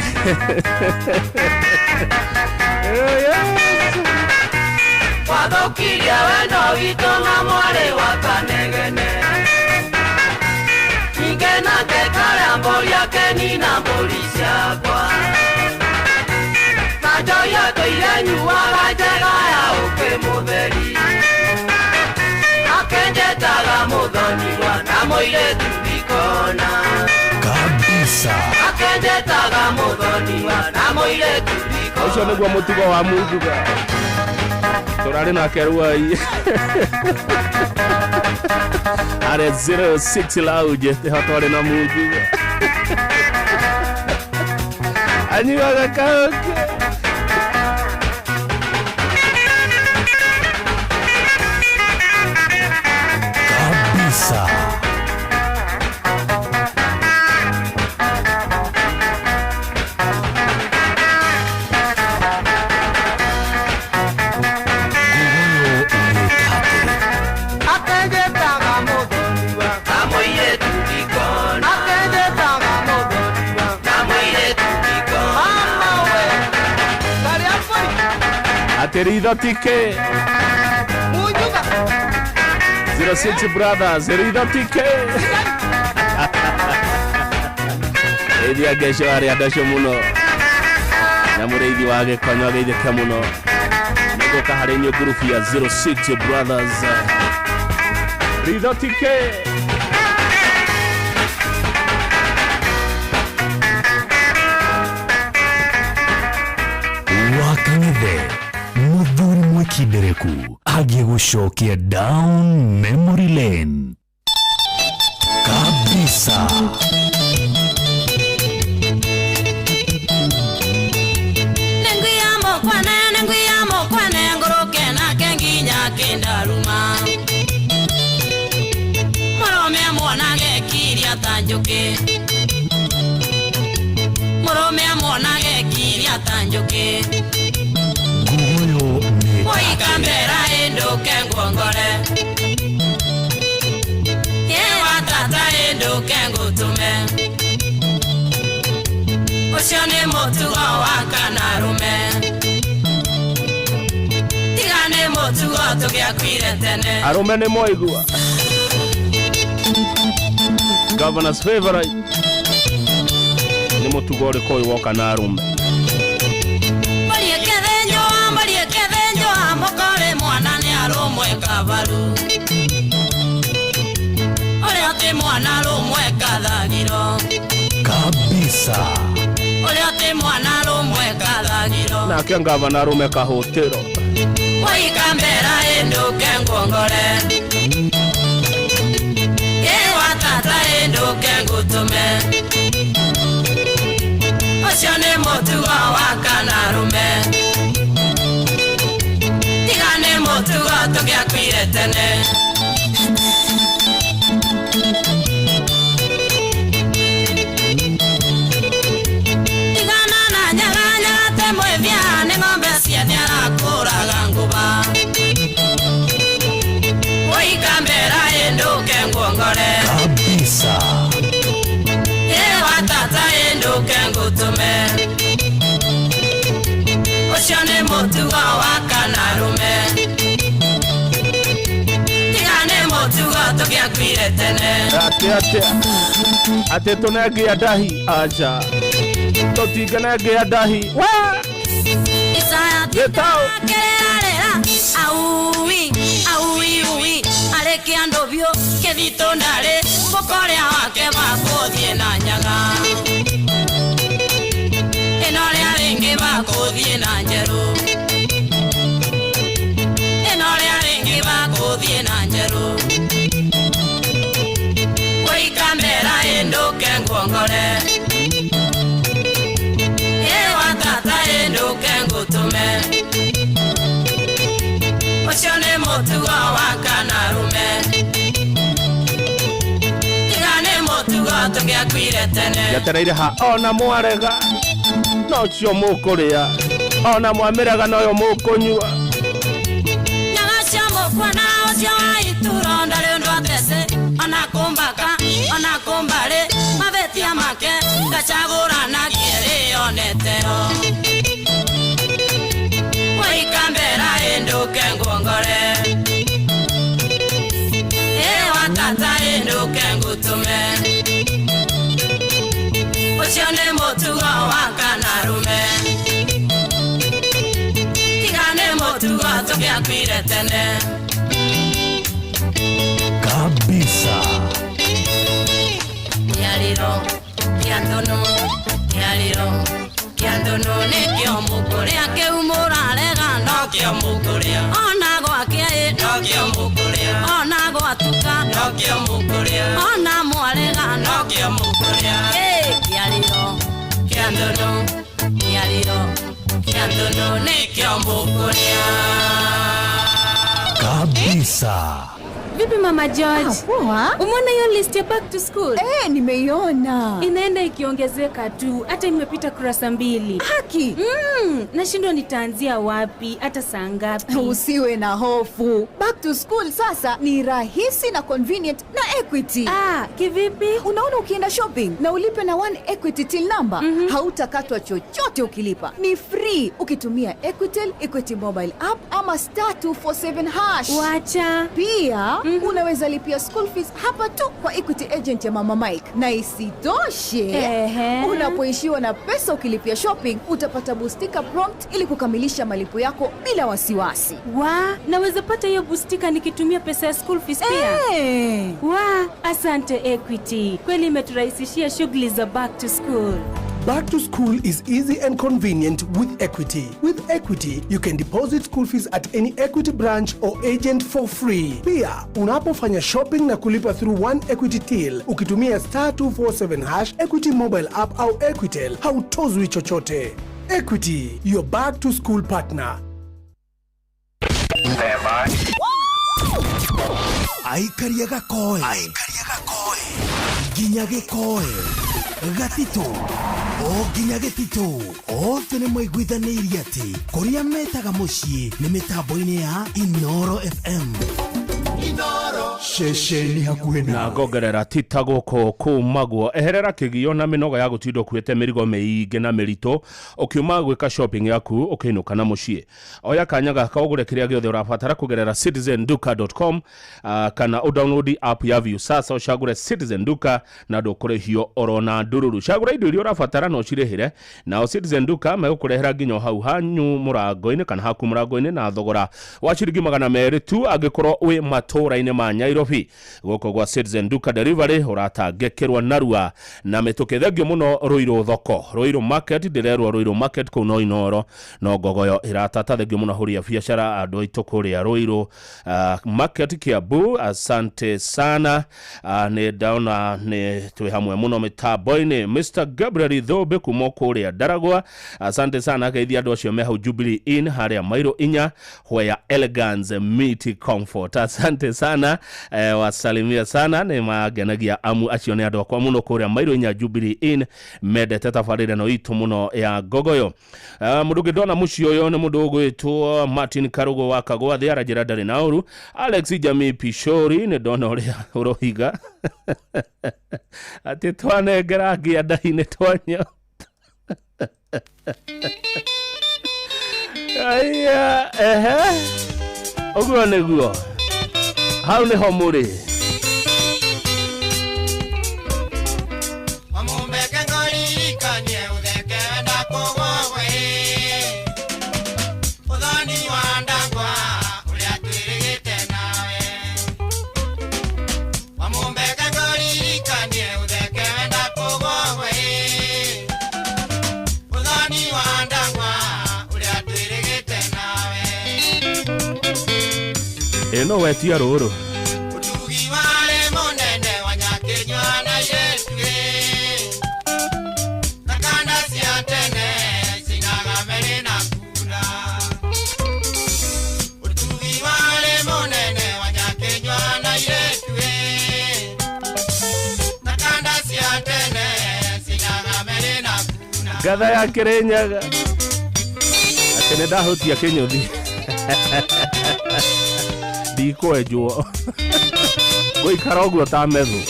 Wathukirie wendo witũ na mwarĩ wa Kanegene. Ningĩ nake karĩa mbũri yake nina mbũri ciakwa. Na njoya tũire nyuaga njega ya ũkĩmũtheri. Akenjetaga mũthoniwa na mũirĩtu bikona. Kabisa. Akenjetaga mũthoniwa na mũirĩtu bikona. Ũcio nĩguo mũtugo wa munjuga. Tũrarĩ nake ruai. Are 06 lounge tũrĩ na munjuga. Anyuaga kauke. Kabisa. Aterido tike. 06 brothers, erido tike. Edia gesho ari adasho muno. Namureidi wage konyo geide kemuno. Nego kaharenyo group ya 06 brothers. Rido tike. Wakangethe muthuri mwikindereku agie gucokia down memory lane. Kabisa. Nenguya mokwane ngoroke na kenginya kindaruma. Morome mwanage kiria tanjuke. Morome mwanage kiria tanjuke. Guyo ni Moikambera enduke ngongore. Yewa tata enduke ngutume. Ucio ni mutugo wa kanarume. arume nĩ mwaigua Governor's favorite nĩ mũtugo ũrĩkũ ũyũ woka na arume mokore mwana nĩ arũmwe kabaru ũrĩa atĩ mwana arũmwe kathagiro kabisa ũrĩa atĩ mwana arũmwe kathagiro nake ngavana arũme kahũtĩro waikambera ĩndũke ngwongore watata ĩndũke ngũtũme ũcio nĩ mũtugo wa kanarũme Motugo tũgĩakuire tene Tigana na nyaganya te mwĩvia nĩ ng'ombe cia nĩarakũraga ngũva Ũikambera ĩndũke ngwongore kabisa watata ĩndũke ngũtũme Ũcio nĩ mũtugo wa kanarũme Ate tunengia ndahi aja tutingenengia ndahi Getao Aui Alekia ndovyo Kevito ndare Bokorea wake bakothie na nyaga Enorea ringi bakothie na njeru Enorea ringi bakothie na njeru Waikambera ĩndũke ngwongore watata ĩndũke ngũtũme Ũcio nĩ mũtugo wa kanarũme Tiga nĩ mũtugo tũgĩakuire tene Ngetereire ha ona mwarega no cio mũkũrĩa ona mwamĩrega noyo mũkũnyua Nyaga cia mũkwana ũcio wa itũro ndarĩ ũndũ atece ona kumbare mabetia make gachagũrana kĩrĩonetero Waikambera ĩndũke ngwongore watata ĩndũke ngũtũme Ũcio nĩ mũtugo wa kanarũme Tiga nĩ mũtugo tũgĩakuire tene kabisa Kiandono nĩkĩo mũkũrĩa kĩu mũrarega nokĩo mũkũrĩa ona gwake nokĩo mũkũrĩa ona gwatuka nokĩo mũkũrĩa ona mwarega nokĩo mũkũrĩa Kiandono nĩkĩo mũkũrĩa kabisa Vipi Mama George? Poa. Umeona hiyo list ya back to school? Nimeiona. Inaenda ikiongezeka tu, hata imepita kurasa 2. Haki. Nashindwa nitaanzia wapi, hata saa ngapi? Usiwe na hofu. Back to school sasa ni rahisi na convenient na Equity. Kivipi? Unaona ukienda shopping na ulipe na 1 Equity till number, hautakatwa chochote ukilipa. Ni free ukitumia Equity mobile app ama *247#. Wacha. Pia unaweza lipia school fees hapa tu kwa Equity agent ya Mama Mike. Na isitoshe, unapoishiwa na pesa ukilipia shopping, utapata boostika prompt ili kukamilisha malipo yako bila wasiwasi. Naweza pata hiyo boostika nikitumia pesa ya school fees pia? Asante Equity. Kweli imeturahisishia shughuli za back to school. Back to school is easy and convenient with Equity. With Equity, you can deposit school fees at any Equity branch or agent for free. Pia, unapofanya shopping na kulipa through 1 Equity till, ukitumia *247# Equity mobile app au Equitel, hautozwi chochote. Equity, your back to school partner. Aikaria gakoe. Ginya gĩkoe. Gatito. Ginya gĩtito. Othe nĩ maiguithanĩirie atĩ kũrĩa metaga mũciĩ nĩ mĩtambo-inĩ ya Inoro FM. Shesheni hakuhe na ngogerera tita goko kumaguo eherera kigio na minoga ya gutindo kwete mirigo meingi na mirito ukiuma gwika shopping yaku ukiinuka na mucii oya kanyaga kaugure kiria giothe urabatara kugerera citizenduka.com kana udownload app ya View sasa ushagure Citizen Duka na ndukurihio orona ndururu shagura indo iria urabatara no cirihire na Citizen Duka megukurehera nginyo hau hanyu murango-ini kana haku murango-ini na thogora wa ciringi 200 tu angikorwo wi matura-ini ma Nairobi goko gwa Citizen Duka delivery uratangekirwa narua na mitukethegio muno Ruiru thoko Ruiru market direrwa Ruiru market kuno inoro no gogoyo iratatathegio muno huria biashara andu itukuria Ruiru market Kiambu. Asante sana ni dauna ni twi hamwe muno mitambo-ini Mr Gabriel Thobe kuma kuria Daragwa. Asante sana geithia andu acio meha Jubilee Inn haria Mairo 4 where elegance meet comfort. Asante sana wasalimia sana ni magenagia amu acio ni andu akwa muno kuria Mairo 4 Jubilee Inn medete tafarire no itu muno ya gogoyo. Mudugi dona mucio yo ni mundu gwitwo Martin Karugo wa Kagwa thia rajira ndari nauru Alex Jamii Pishori ni dona uria urohiga ati twanengera ngia ndai-ini twanyo aya oguo niguo hau ni ho muri eno wetia ruru utugi wale monene wanyakenywa na Yesu nakanda siatene sinaga mele na kuna utugi wale monene wanyakenywa na Yesu nakanda siatene sinaga mele na kuna gadha ya Kirenyaga atene dahutia Kinyothi diko ejuo goi karogu ta mezu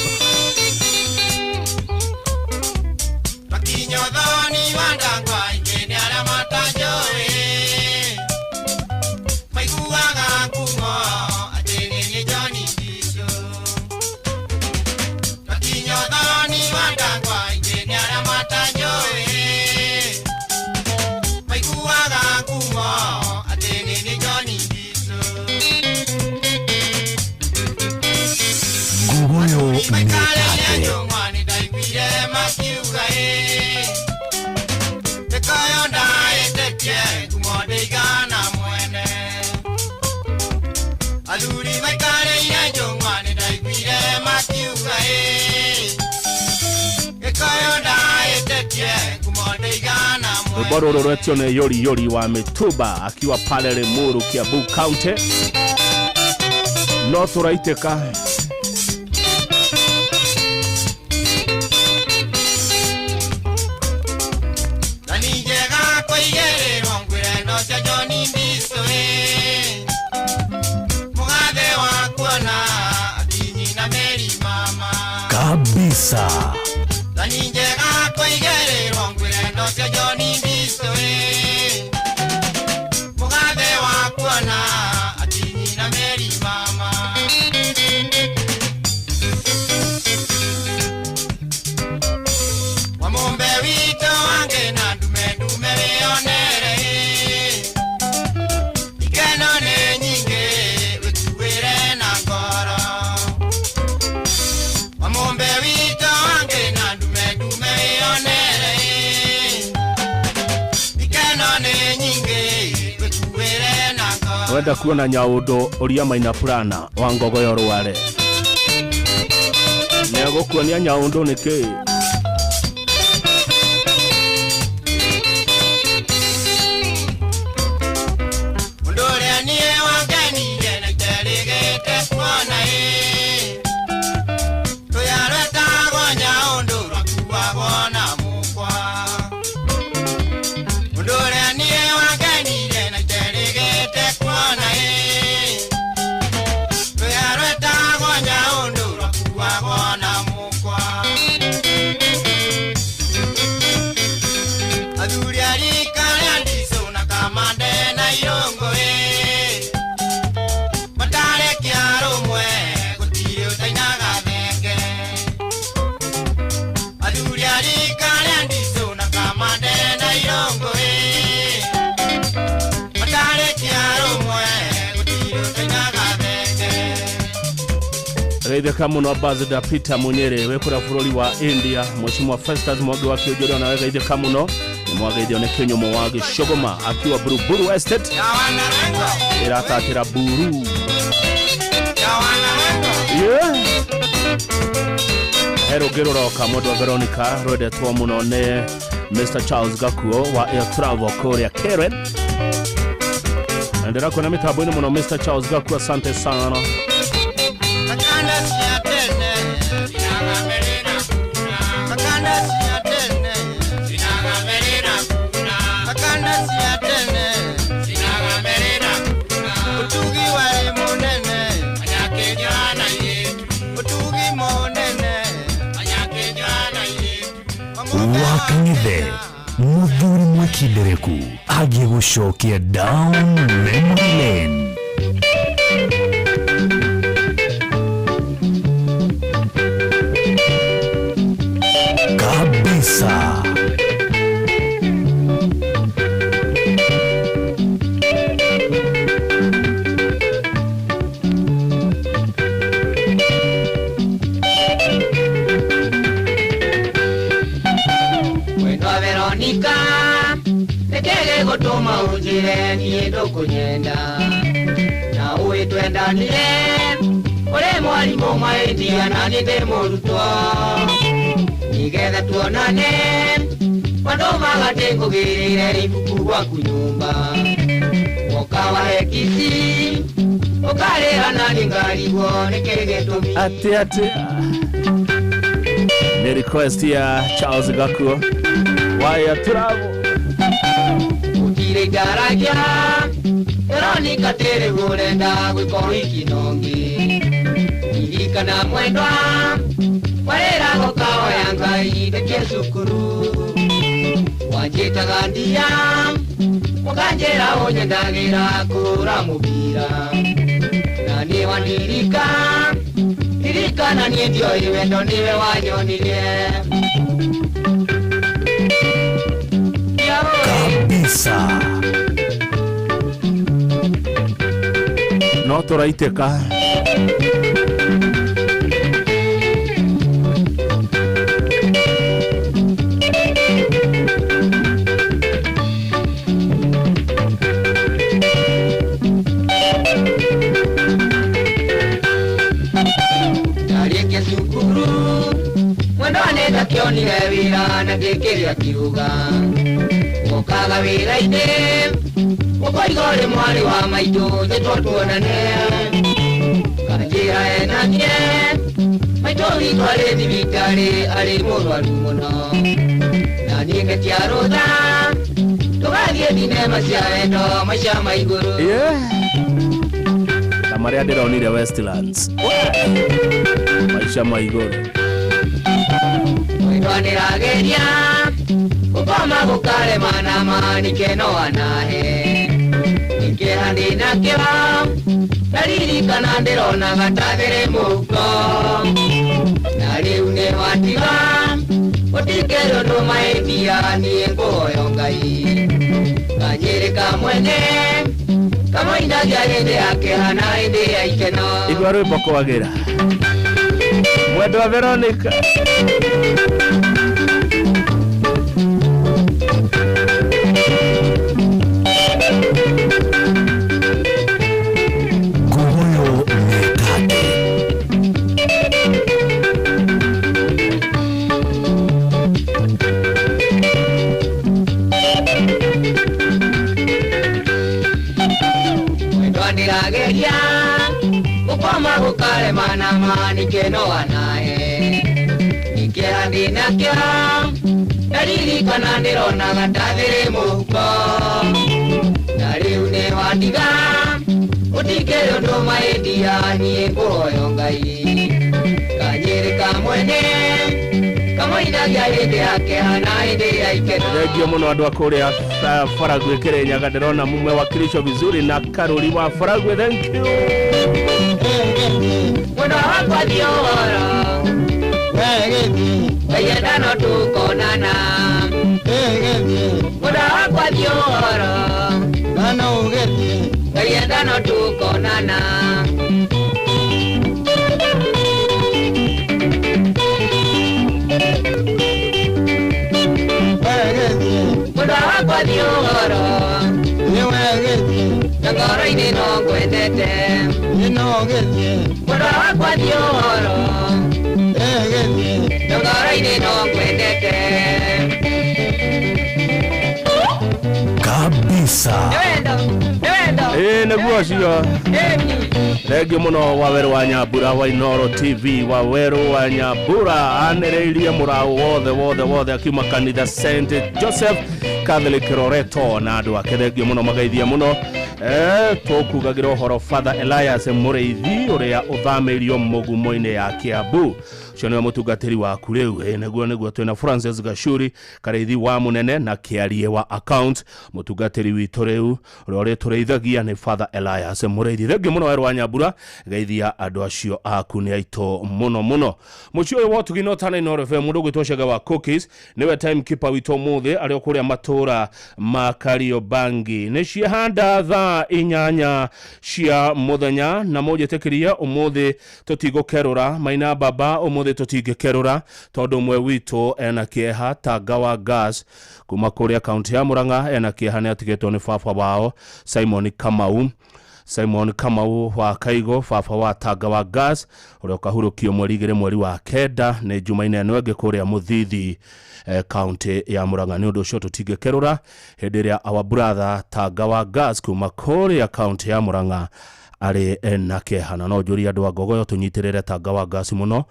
makinyo dhoni wandangwa ingeni ala matajoe maikuaga kumo atene ni Johnny Bisho makinyo dhoni wandangwa ingeni ala matajoe maikuaga kumo atene ni Johnny Bisho Gugoyo Mekate Boro Roretione Yori wa Mituba akiwa pale Limuru Kiambu County no turaiteka kabisa wenda kuona Nyaundo uria Maina Plana wa Ngogoyo Rware nego kuonia Nyaundo niki Ndore nie wageni na telegete kuona tuyareta go Nyaundo rakuwa bona mukwa Ndore nie wageni na telegete kuona tuyareta geitheka muno ambassador Peter Munyere wekura bururi wa India Mheshimiwa Festus Mwangi wa Kĩonjũrĩ na geitheka muno nimwageithio nĩ Kĩnyumo wa Gĩcogoma akiwa Buruburu Estate iratatĩra buru Erogero roka modo Veronica rwendetwo muno nĩ Mr. Charles Gakuo wa Air Travel Korea Karen Ndera kuna mitambo-inĩ muno Mr. Charles Gakuo, asante sana. Wakang'ethe Muthuri Mwekindereku agiye gũcokia down memory lane. Kabisa. Gotoma ujire ni dokunyenda na uwe twendanire ore mwalimu maidia na nide murutwa nigetha tuonane mandoma gatekugirire ibuku gwaku nyumba wokawa hekisi ukarera nani ngarigwo nikigetumi ati ni request ya Charles Gakuo wa Air Travel Garagia Veronica tere gurenda gwiko ikinongi Irikana mwendwa Warera gokawa ya Ngai deke cukuru Wanjĩtaga ndia Mũkanjĩra ũnyendagira kũra mũbira Na nĩ wandirika Ndirikana niĩ ndioi wendo niwe wanyonirie Kabisa. No tũraitĩka Ndarĩkia cukuru mwendwa nĩndakĩonire wĩra na ngĩkĩrĩa kiuga Okaga wĩra-inĩ Ũkoiga ũrĩ mwarĩ wa maitũ njĩtwo tuonane Kanjĩra enanie Maitũ witũ arĩ thibitarĩ arĩ mũrwaru mũno Na niĩ ngetia rũtha Tũgathiĩ thinema cia wendo maica ma igũrũ Ta marĩa ndĩronire Westlands maica ma igũrũ Mwendwa nĩrageria Ukoma gukare mana mani keno anahe Nikeha ndinakewa Dariri kana ndirona gatathere muko Na riu nĩ watiga Utikero no maĩtia niĩ ngũhoyo Ngai Kanjĩrĩka mwene Kamoindagia hĩndĩ ya kĩeha na hĩndĩ ya ikeno Igua rwĩmbo kwagĩra Mwendwa Veronica Nĩrageria gũkoma gũkare mana mani keno anahe Nĩkĩeha ndĩnakĩo ndaririkana ndĩrona gatathere mũhuko Na rĩu nĩ wandiga ũtikĩrĩ ũndũ mahĩndia niĩ ngũhoyo Ngai Kanjĩrĩka mwene kamoindagia hĩndĩ ya kĩeha na hĩndĩ ya ikeno Thengio mũno andũ a kũrĩa Faragwe Kĩrĩnyaga ndĩrona mumewakilishwa vizuri na Karoli wa Faragwe, thank you. Mwendwa wakwa thiora Kayenda no tukonana Mwendwa wakwa thiora Kayenda no tukonana kwendete inogetie kora kwa dioro egetie ndogara ine no kwendete kabisa naguo cio thengio muno Waweru wa Nyambura wa Inoro TV. Waweru wa Nyambura anereirie murao wothe akiuma kanitha St Joseph Catholic Loreto na andu ake thengio muno magaithia muno tukugagirwo horo Father Elias Mureithi uria uthameirio mugumo-ini ya Kiambu cio niwe mutungatiri waku riu naguo twina Francis Gashuri kareithi wa munene na kiarie wa account mutungatiri witu riu uria tureithagia ni Father Elias Mureithi. Thengio muno Waweru wa Nyambura gaithia andu acio aku ni aito muno mucio uyu wotugino tana Inoro FM mundu gwitoshaga wa cookies niwe timekeeper witu muthi ari kuria matura makario bangi ni cihanda thaa 8 cia muthenya na mojetekiria umuthi tutigokerura maina baba umuthi tutigekerura tondu mwe witu ena kieha Tagawa Gas kuma kuria county ya Murang'a ena kieha ni atigetwo ni baba wao Simon Kamau wa Kaigo baba wa Tagawa Gas uria kahurukio mweri wa kenda ni Jumaine eno ege kuria Muthithi county ya Murang'a. Ni undu ucio tutigekerura hindi ria our brother Tagawa Gas kuma kuria county ya Murang'a ari na kehana no njuri andu agogoyo tunyitirire Tagawa Gas muno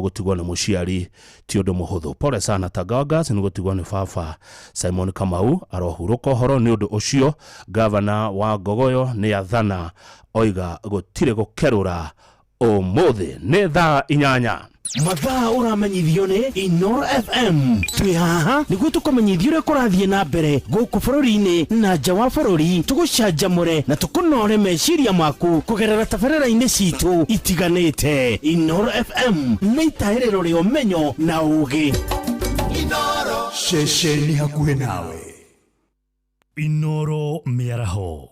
gutigwo ni muciari ti undu muhuthu. Pole sana Tagawa Gas ni gutigwo ni baba Simon Kamau arohuruka horo. Ni undu ucio governor wa Gogoyo ni athana oiga gutire gukerura umuthi ni thaa 8 mathaa uramenyithio ni Inoro FM. Twi haha niguo tukumenyithio uria kurathie na mbere guku bururi-ini na nja wa bururi, tugucanjamure na tukunore meciria maku kugerera tabarĩra-inĩ citu itiganĩte. Inoro FM nĩ itaĩrĩro rĩa ũmenyo na ũũgĩ. Inoro ceceni hakuhĩ nawe. Inoro mĩaraho.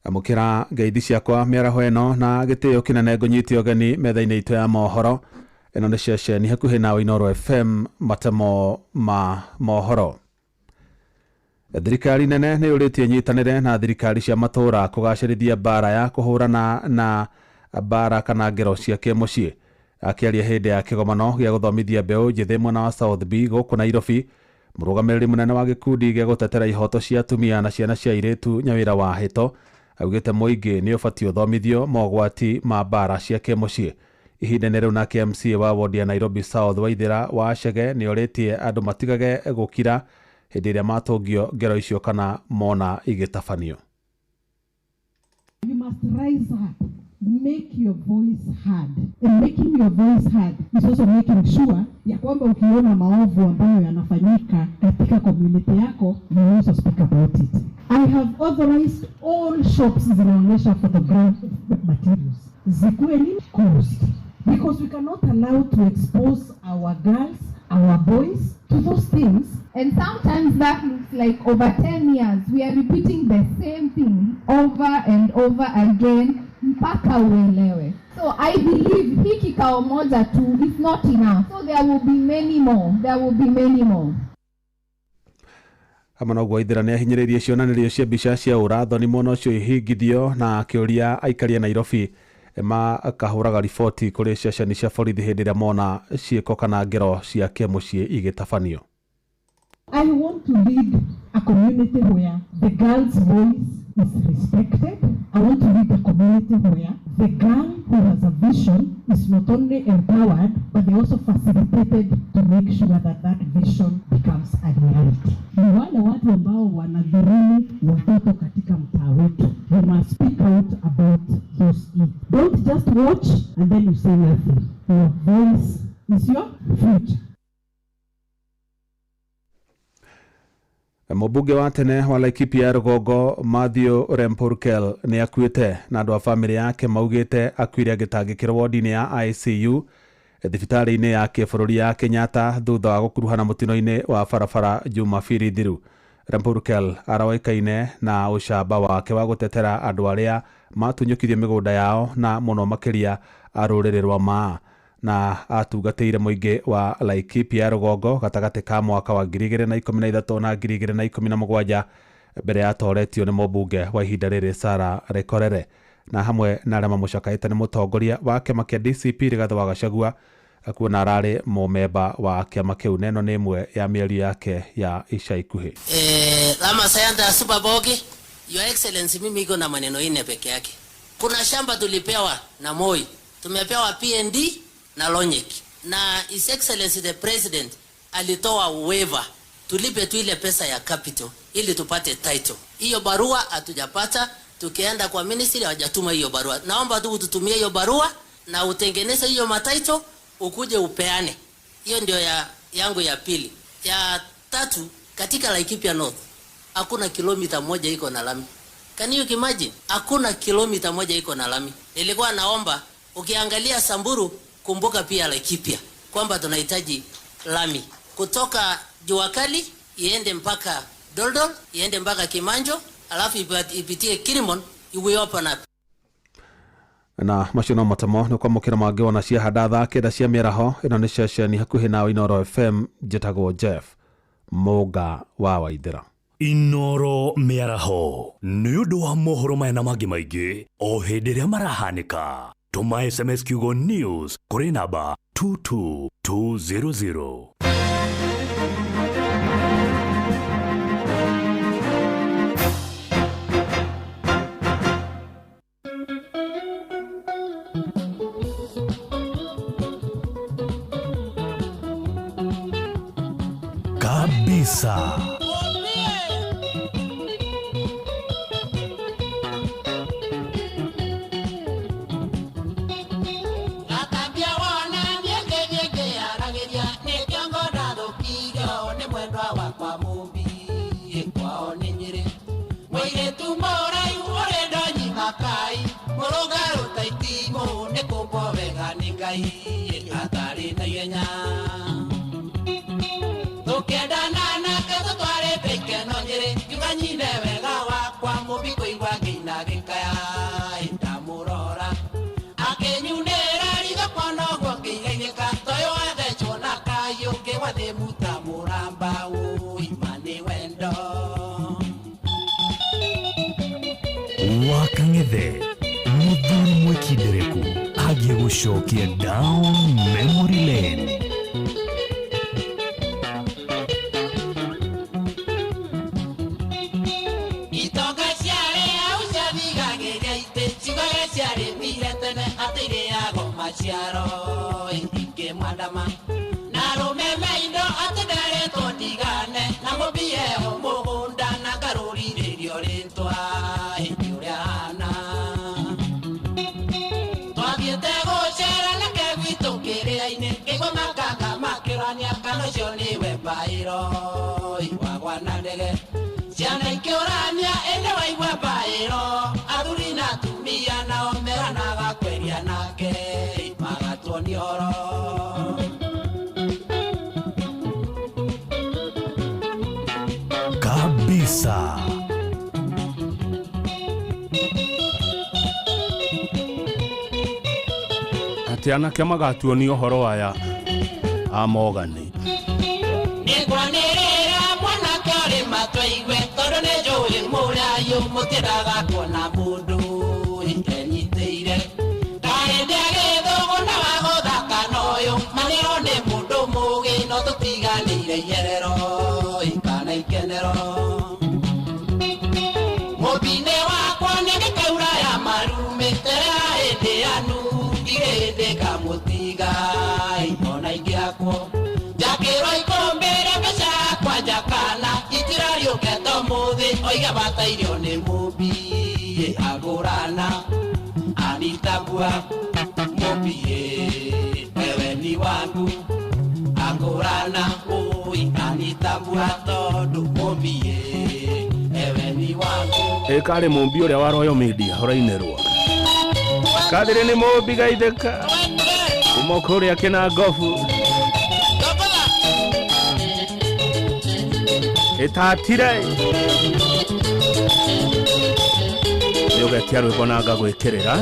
Amukira ngeithi ciakwa miaraho eno na gitio kinene ngunyitio gani metha-ini itu ya mohoro eno ni ceceni hakuhi nawe Inoro FM matemo ma mohoro. Thirikari nene ni uritie nyitanire na thirikari cia matura kugacirithia bara ya kuhurana na bara kana ngero cia kimucii. Akiaria hindi ya kigomano gia guthomithia mbeu njithi mwena wa South B guku Nairobi, murugamiriri munene wa gikundi gia gutetera ihoto cia atumia na ciana cia airitu nyawira wa hito augite muingi ni ubatio uthomithio mogwati ma bara cia kimucii. Ihinda riu nake MCA wa ward ya Nairobi South Waithira wa Chege ni uritie andu matigage gukira hindi ria matungio ngero icio kana mona igitafanio. You must rise up, make your voice heard. And making your voice heard is also making sure ya kwamba ukiona maovu ambayo yanafanyika katika community yako, you also speak about it. I have authorized all shops zinaonyesha photographic materials zikuwe ni closed, because we cannot allow to expose our girls, our boys to those things. And sometimes that looks like over 10 years we are repeating the same thing over and over again mpaka uelewe. So I believe hii kikao moja tu is not enough. So there will be many more. There will be many more. Hamana Waithira ni ahinyiririe cionanirio cia mbica cia urathoni mono cio ihingithio na akiuria aikari a Nairobi makahuraga riboti kuri ceceni cia borithi hindi ria mona ciiko kana ngero cia kimucii igitafanio. I want to lead a community where the girl's voice is respected. I want to lead a community where the girl who has a vision is not only empowered, but they also facilitated to make sure that that vision becomes a reality. Ni wale watu ambao wanadhulumu watoto katika mtaa wetu. You must speak out about those issues. Don't just watch and then you say nothing. Your voice is your future. Mubunge wa tene wa Laikipia ya Rugongo Matthew Rempurkel ni akuite na andu a family yake maugite akuire agitangikirwo wodi-ini ya ICU thibitari-ini ya kibururi ya Kenyatta thutha wa gukuruhana mutino-ini wa barabara Jumapili thiru. Rempurkel arawaikaine na ucamba wake wa gutetera andu aria matunyukithio migunda yao na muno makiria a ruriri rwa Maa. na atungatĩire mũingĩ wa Laikipia rũgongo gatagatĩ ka mwaka wa 2013 na 2017 mbere ya toretio nĩ mũmbunge wa ihinda rĩrĩ Sarah Rekorere, na hamwe na arĩa mamũcakaĩte nĩ mũtongoria wa kĩama kĩa DCP Rigathĩ wa Gachagua, kuona ararĩ mũmemba wa kĩama kĩu. Neno nĩ ĩmwe ya mĩario yake ya ica ikuhĩ. Lama Sayanta Superbogi, Your Excellency, mimi iko na maneno ine peke yake. Kuna shamba tulipewa na Moi, tumepewa PND na Lonyek, na His Excellency the President alitoa waiver tulipe tu ile pesa ya capital ili tupate title. Hiyo barua hatujapata, tukienda kwa ministry hawajatuma hiyo barua. Naomba tu ututumie hiyo barua na utengeneze hiyo matitle ukuje upeane. Hiyo ndio yangu ya pili. Ya tatu, katika Laikipia North hakuna kilomita moja iko na lami. Can you imagine? Hakuna kilomita moja iko na lami. Nilikuwa naomba ukiangalia Samburu, kumbuka pia Laikipia kwamba tunahitaji lami kutoka Juakali iende mpaka Doldol, iende mpaka Kimanjo, alafu ipitie Kirimon, iwe open up. Na macio matamo nĩ kwamũkĩra mangĩ wona cia handa thaa kenda cia mĩaraho. Ĩno nĩ ceceni hakuhĩ nao Inoro FM. Njĩtagwo Jeff Mũnga wa Waithĩra. Inoro mĩaraho nĩ ũndũ wa mohoro maya na mangĩ maingĩ o hĩndĩ ĩrĩa marahanĩka. Tũma SMS kiugo news kũrĩ namba 22200. Kabisa. Wakang'ethe Muthuri Mwekindereku agiye gũcokia down memory lane. Kabisa. Ati anake magatuonio horo aya amogani. Nĩkwanĩrĩra mwanake ũrĩ matũigwe tondũ nĩ njũĩ mũrĩayũ mũtĩraga kuona mũndũ enyitĩire kaĩndĩ agĩthũgũ na wagũthaka n'ũyũ manĩrwo nĩ mũndũ mũgĩ no tũtiganĩire iherero ikana ikenero mũbinĩ wakwa nĩ gĩkaura ya marume terera hĩndĩ yanu igĩhĩndĩ kamũtiga ona ingĩakwo jakĩrwo ikombere mbeca kwa jakana itirario keto mũthĩ oiga batairio nĩ mũmbi agũrana anitabua mũmbi wewe ni wangu agũrana anitabua tondũ mũmbi wewe ni wangu. Karĩ mũmbi ũrĩa wa Royal Media ũrainĩrwo kadĩrĩ nĩ mũmbi gaithĩka kuma kũrĩa Kĩnangobu etatire yogetia rwĩmbo na ngagwĩkĩrĩra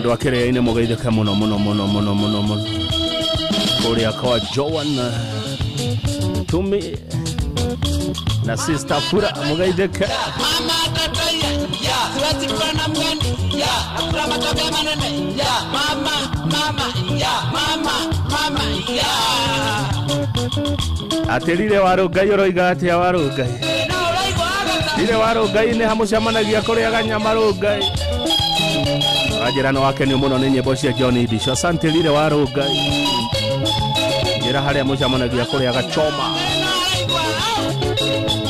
andu akere ine mugeithika muno kuria kwa Joan Tumi na sister Fura mugeithika mama tataya ya tuati kuna mgeni ya akura matoke manene ya mama ya mama ya atirire warugai oroiga atia warugai Dire warugai ne hamucamanagia kuria ganyama rugai Rajirano wake ni muno ni nyimbo cia John Idisho asante rire warugai Jira haria mucamanagia kuria gachoma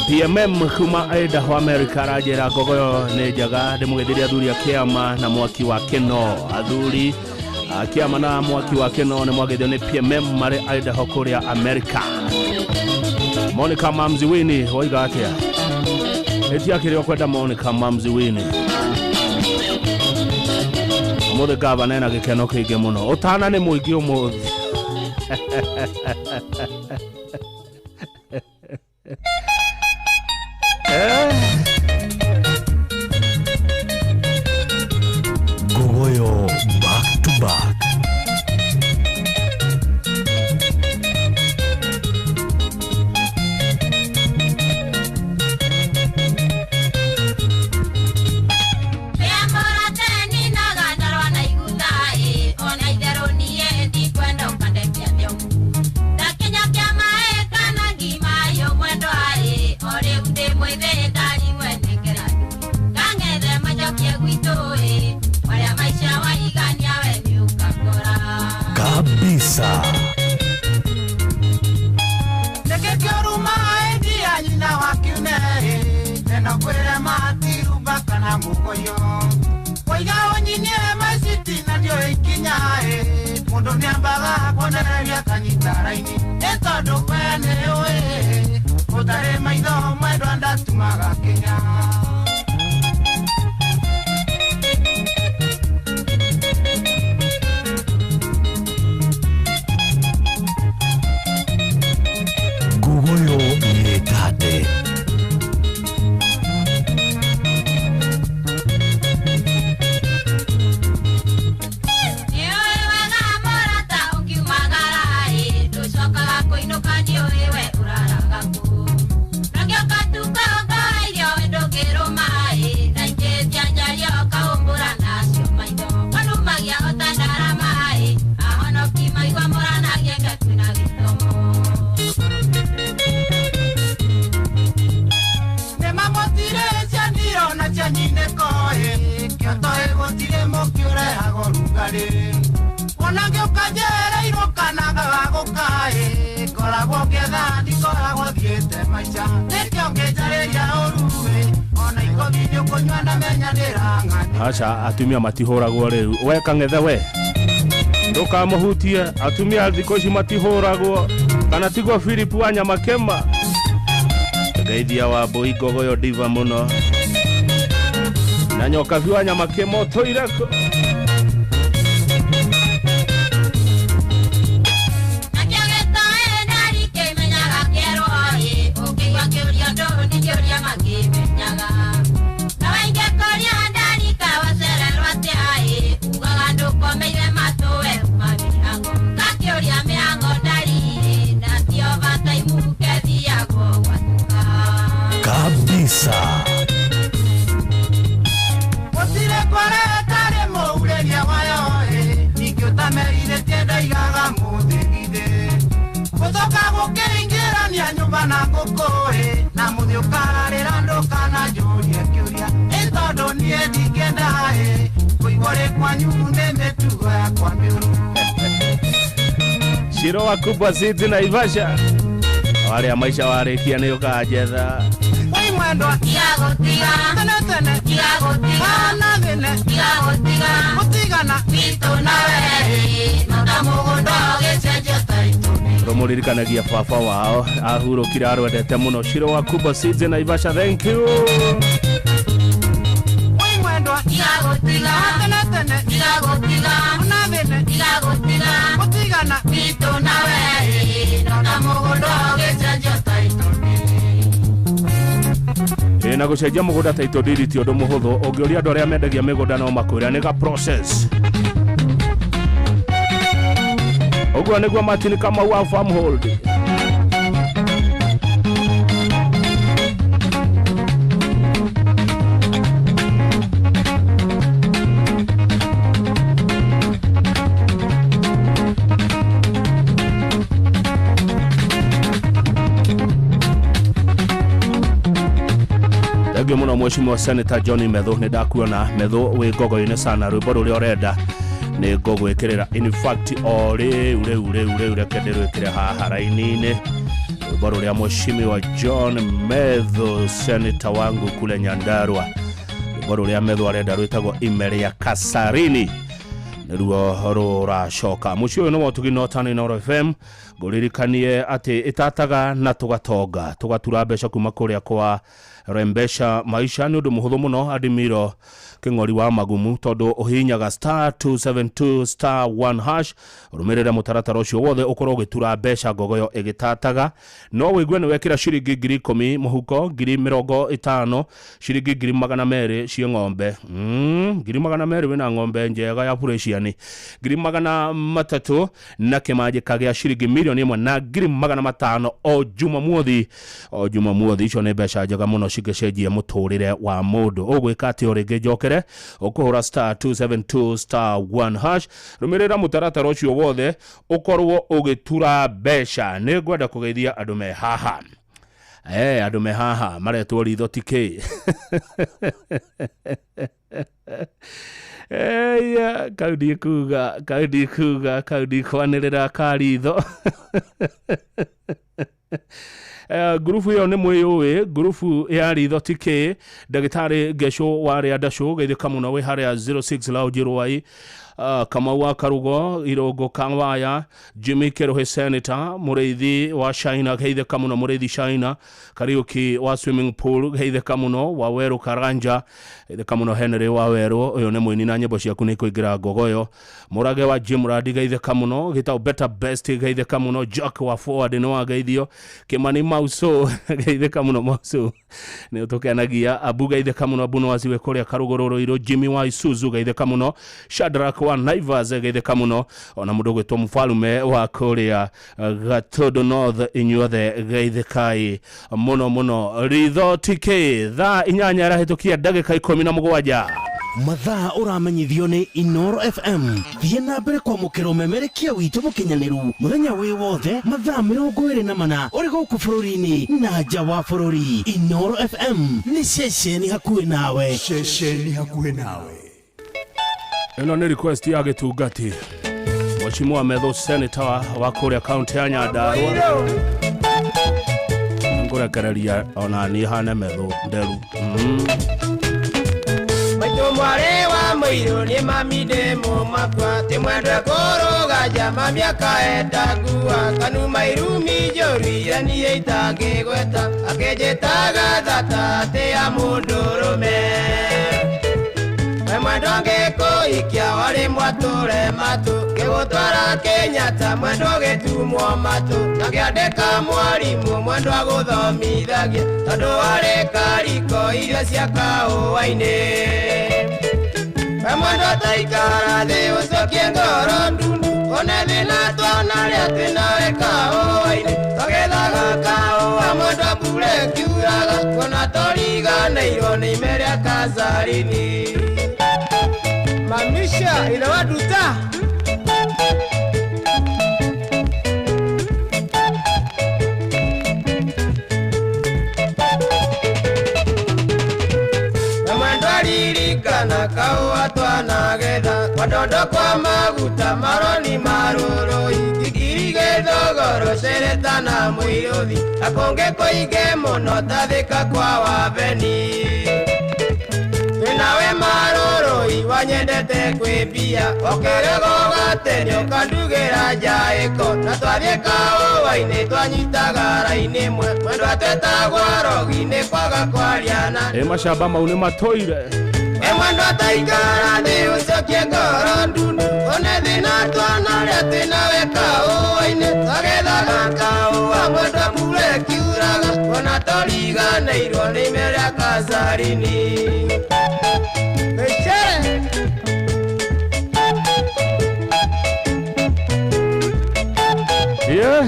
PMM kuma aida wa Amerika rajira gogoyo ne jaga de mugediria athuri akiama na mwaki wa keno athuri akiama na mwaki wa keno ne mwagedio ne PMM mare aida hokuria Amerika Monica Mamziwini oiga atia etia kirio kwenda Monica Mamziwini Mode gavana na gikeno kiige muno utana ne muigi umuthi Gogoyo back to back. Kabisa. Nekekioruma edia nyina wakiune Nena kwere matiru baka na mukoyo Waiga onyinye masiti na dio ikinya Mundo niambaga kuonereria kanyitaraini Etondo kwene oe Utare maitho mwendo andatumaga Kenya Gogoyo Nekate. Acha atumia matihoragwo riu we kangethe we ndukamuhutie atumia thikoci matihoragwo kana tigwo Philip Wanyamakema Geithia wa Boi Gogoyo diva muno na nyoka Wanyamakema toireko Kabisa. Otire kware kare moureria wayo nikiutamerire tienda igaga muthigide Kutoka gukingirania nyumba na nguku na muthi ukararira ndukana njurie kiuria Itondo nie ndingenda kuigore kwanyu ne metugo yakwa miuru Shiro wakubwa ziti na Ivasha wale ya maisha warikia ni ukajetha Wai mwendo Iagotiga Tene Iagotiga Navine Iagotiga Mutigana Vito nawe Matamugundo Gechejo taituni Romuririkanagia papa wao ahurukire arwendete muno Shiro wakubwa ziti na Ivasha thank you Wai mwendo Iagotiga Tene Iagotiga Navine Iagotiga Mutigana Vito nawe Matamugundo Gechejo taituni na gucenjia mugunda title deed ti undu muhuthu ungiuria andu aria mendagia migunda no makwira ni ga process ogwa niguo Martin kama wa farm hold Thank you muno mheshimiwa Senator John Medho ni ndakuona Medho wi gogo-ini sana rwimbo ruria urenda ni ngogwikirira in fact ure kenderu ikire haha raini-ini rwimbo ruria mheshimiwa John Medho Senator wangu kule Nyandarua rwimbo ruria Medho arenda rwitagwo Imeri ya Kasarini niruo ruracoka mucio uyu no motugi no tani no FM nguririkanie ati itataga na tugatonga tugatura mbeca kuma kuria kwa rembesha maisha ni undu muhuthu muno Adimiro King'ori wa Magumu tondu uhinyaga *272*1# rumirira mutaratara ucio wothe ukorwo ugitura mbeca ngogoyo igitataga no wigue ni wekira ciringi 10,000 muhuko 50,000 ciringi 200 cie ng'ombe 200 wina ng'ombe njega ya Furesiani 300 na kimaji kagia ciringi milioni 1 na 500 o Jumamothi icio ni mbeca njega muno cigecenjia muturire wa mundu ugwika ati oringi njokere ukuhura *272*1# rumirira mutaratara ucio wothe ukorwo ugitura mbeca ni ngwenda kugeithia andu me haha andu me haha maretwo ritho tike kaudi kwanirira karitho grupu yo ni mwiyuwe grupu ya ritho tike dagitari gesho wari adasho geithika muno we haria 06 laujirwai kama wa Karugo Irogo Kangwaya Jimmy Kerohe Senator Mureithi wa Shaina geithika muno Mureithi Shaina Kariuki wa swimming pool geithika muno wa Weru Karanja geithika muno Henry wa Weru uyo ni mwini na nyimbo ciaku ni kuigira ngogoyo Murage wa Jimradi geithika muno gitao Better Best geithika muno Jack wa Forward no wa geithio Kimani Mauso geithika muno Mauso ni utokeanagia Abu geithika muno Abuno waziwe kuria Karugororo iro Jimmy wa Isuzu geithika muno Shadrack wa Naivas geithika muno ona mundu gwitwo Mfalume wa kuria Gatodo North inyuothe geithikai muno ritho tike thaa 8 rahitukia ndagika 17 mathaa uramenyithio ni Inoro FM thie na mbere kwa mukiro memerekia witu mukinyaniru muthenya wi wothe mathaa 24 uri guku bururi-ini na nja wa bururi Inoro FM ni ceceni hakuhi nawe ino ni request ya gitungati Mheshimiwa Medho Senator wa kuria county ya Nyandarua ngurekereria ona ni hane Medho nderu Mware wa muiro ni mamide mu makwa timwendwe kuruga jama miaka etagua kanu mairumi jori yani itage gweta akejetaga thata te ya mundurume mwendonge ko ikia wale mwature matu kegutwara Kenyatta mwendonge tumwo matu nagiandika mwarimu mwendo aguthomithagia tondu wale kariko iria cia kauaine mwendo taikara thi ucokie ngoro ndundu one thina twana ria twinawe kauaine togethaga kaua mwendo mbure kiuraga kona toriganĩirwo nĩ Imeri ya Kasarini Mamisha inawaduta Namandwaririkana kaua twanagetha kwadondo kwa maguta maroni maruru igigirige thogoro ceretana muiruthi akonge koige muno tathika kwa wabeni nawe maroro iwanyendete kwibia okerego gatenyo kandugira jaiko na twathie kauaine twanyitaga raini mwendo atetagwa rogi-ini kwaga kwariana mashamba mau ni matoire mwendo ataikara thi ucokie ngoro ndundu one thina twana ria twinawe kauaine twagethaga kaua mwendo mbure kiuraga kona toriganĩirwo nĩ imeria kasarini. Yeah.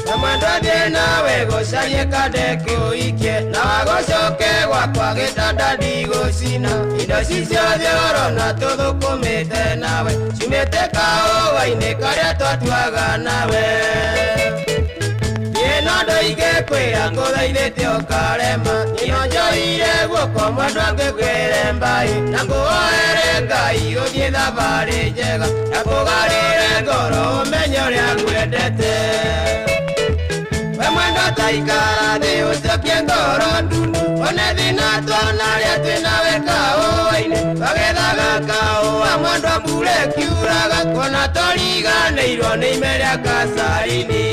Namandadie nawe gocarie kadeke uikie na wagocoke gwakwa gĩtanda ndigũcina indo ciothe oro na tũthũkũmĩte nawe ciumĩte kaũa-inĩ karĩa twatuaga nawe ĩno ndũingĩkwĩra ngũthaithĩte ũkarema nyonjoire guoko mwendwa ngĩkwĩre mbai na ngũhoere Ngai ũthiĩ thabarĩ njega na kũgarĩre ngoro ũmenye ũrĩa ngwendete we mwendwa taikara thĩ ũcokie ngoro ndunu one thĩna twanarĩa twĩnawe kaũa-inĩ twagethaga kaũa mwendwa mbura ĩkiuraga kuona tũriganĩirwo nĩ imeria kasarini.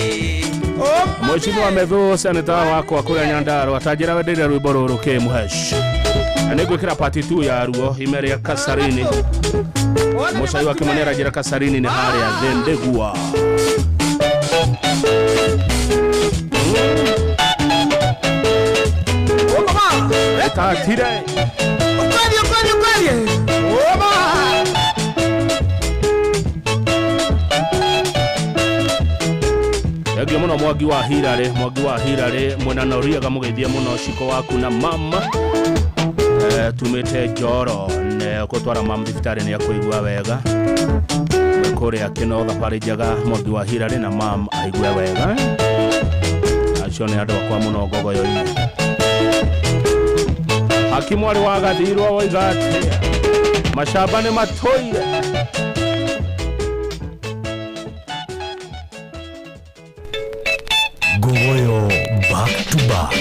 Mheshimiwa Medhu, seneta wakwa kũrĩa Nyandarua atanjĩra wendeire rwĩmbo rũrũ K-Mhesh na nĩngwĩkĩra pati 2 ya ruo imeria kasarini. Mũcai wa Kĩmani aranjĩra kasarini nĩ harĩa Thendegua. Tatire Yagio muno Mwangi wa Hirare mwena Noriega mũgeithie mũno ciko waku na mama tumĩte Njoro ne gũtwara mama thibitarĩ nĩ akũigua wega kũrĩa kĩno thabarĩ njega Mwangi wa Hirare na mama aigue wega acio nĩ andũ akwa mũno ngogoyo-inĩ Hakimu arĩ wa Gathirwo woiga atĩa mashamba nĩ matũire. Gogoyo back to back.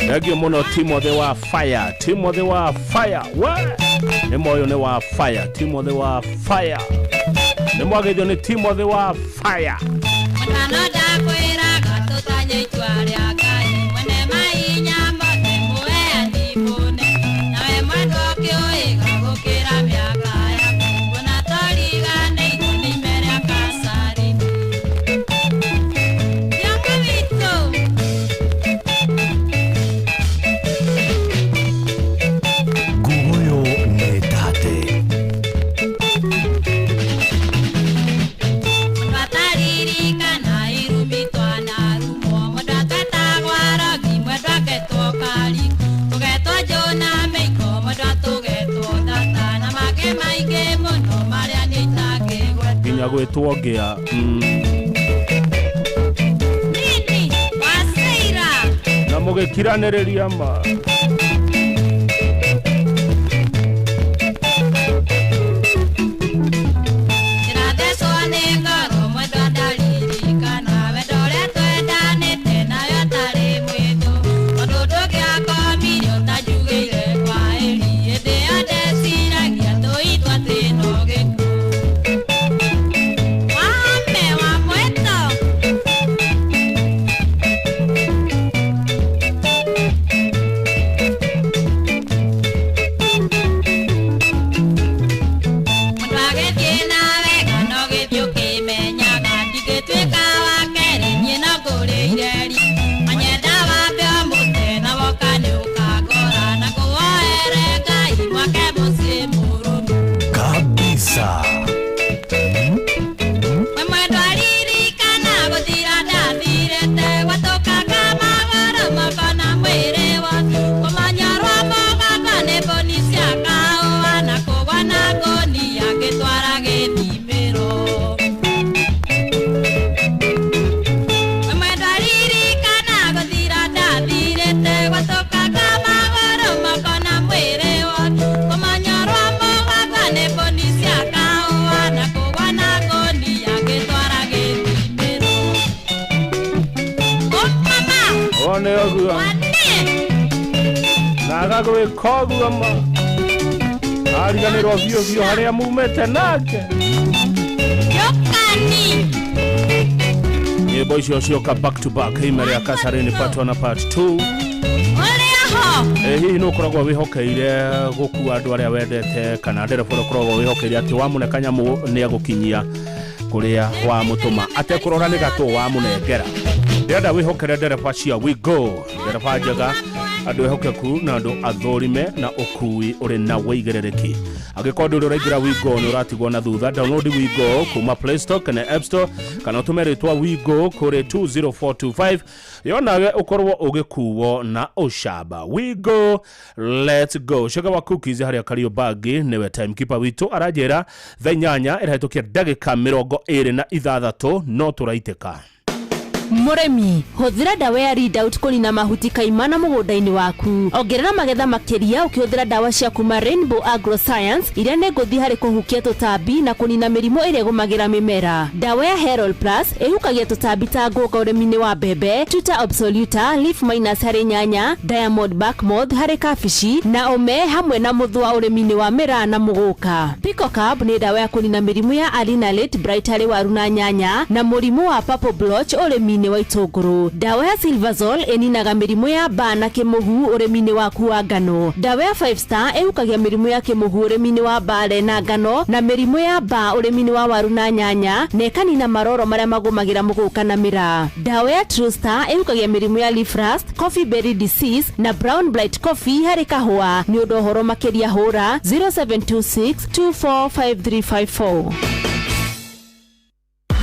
Yagio muno Timothy wa fire what nĩ moyo nĩ wa fire Timothy wa fire nĩ mwageithio nĩ Timothy wa fire Mwana ndakwĩra gatũtanye itua rĩa Ngai mwene mainya mothe muoya ndibone nawe mwendwa ũkĩũĩga gũkĩra mĩaka yaku mbona tũriganĩirwo nĩ imeria kasarini Yoko witũ Gogoyo metate Mataririkana irumitwa na rumo mwendwa twetagwa rogi mwendwa ngetwo kari tũgetwo Jona Meiko mwendwa tũgetwo Tata na mangĩ maingĩ mũno marĩa nĩ itangĩgweta nginya gwĩtwo ngĩa Nini waseira na mũgĩkiranĩrĩria ma Ndĩrathecwo nĩ ngoro mwendwa ndaririkana wendo ũrĩa twendanĩte nawe ũtarĩ mwĩtũ tondũ ndũngĩakomire ũtanjugĩire kwaheri hĩndĩ ĩyo ndeciragia tũitwa twĩna gĩkuũ Wahome wa mwĩto naga gwĩkogua ma ariganĩrwo biũ biũ harĩa mumĩte nake nyĩmbo icio cioka back to back Imere ya Kasarani part 1 na part 2 hihi no koragwo wihokeire gukua andu aria wendete kana ndereba koragwo wihokeire ati wa muneka nyamu ni agukinyia kuria wa mutuma ate kurora ni gato wa munengera ndenda wihokere ndereba cia we go ndereba njega andu ehokeku na andu athorime na ukui uri na weigerereki agikorwo ndu uraingira we go ni uratigwo na thutha download we go kuma Play Store kana App Store kana utumeretwa we go kuri 20425 yonawe ukorwo ugikuwo na ushaba we go let's go shaka wa cookies haria kario bagi newe timekeeper witu arajera thanyanya irahitukia dagika 26 no turaiteka Muremi, huthira dawa ya Readout kunina mahuti kaimana mugunda-ini waku. Ongerera magetha makiria ukihuthira dawa cia kuma Rainbow Agroscience iria ne nguthi hari kuhukia tutambi na kunina mirimo iria gumagira mimera. Dawa ya Herol Plus ihukagia tutambi ta ngũnga urimi-ini wa mbembe, Tuta Absoluta, Leaf Minus hari nyanya, Diamond Back Moth hari kabici na ome hamwe na muthwa urimi-ini wa mira na muguka. Pico Carb ni dawa ya kunina mirimo ya Alinalate Bright hari waru na nyanya na murimu wa Purple Blotch urimi wa itunguru. Dawa ya Silvazol eninaga mirimu ya baa na kimuhu urimi-ini waku wa ngano. Dawa ya 5 Star ehukagia mirimu ya kimuhu urimi-ini wa bale na ngano na mirimu ya baa urimi-ini wa waru na nyanya na ekanina maroro maria magumagira muguka na mira. Dawa ya True Star ehukagia mirimu ya leaf rust, coffee berry disease na brown blight coffee hari kahua. Ni undu horo makiria hura 0726245354.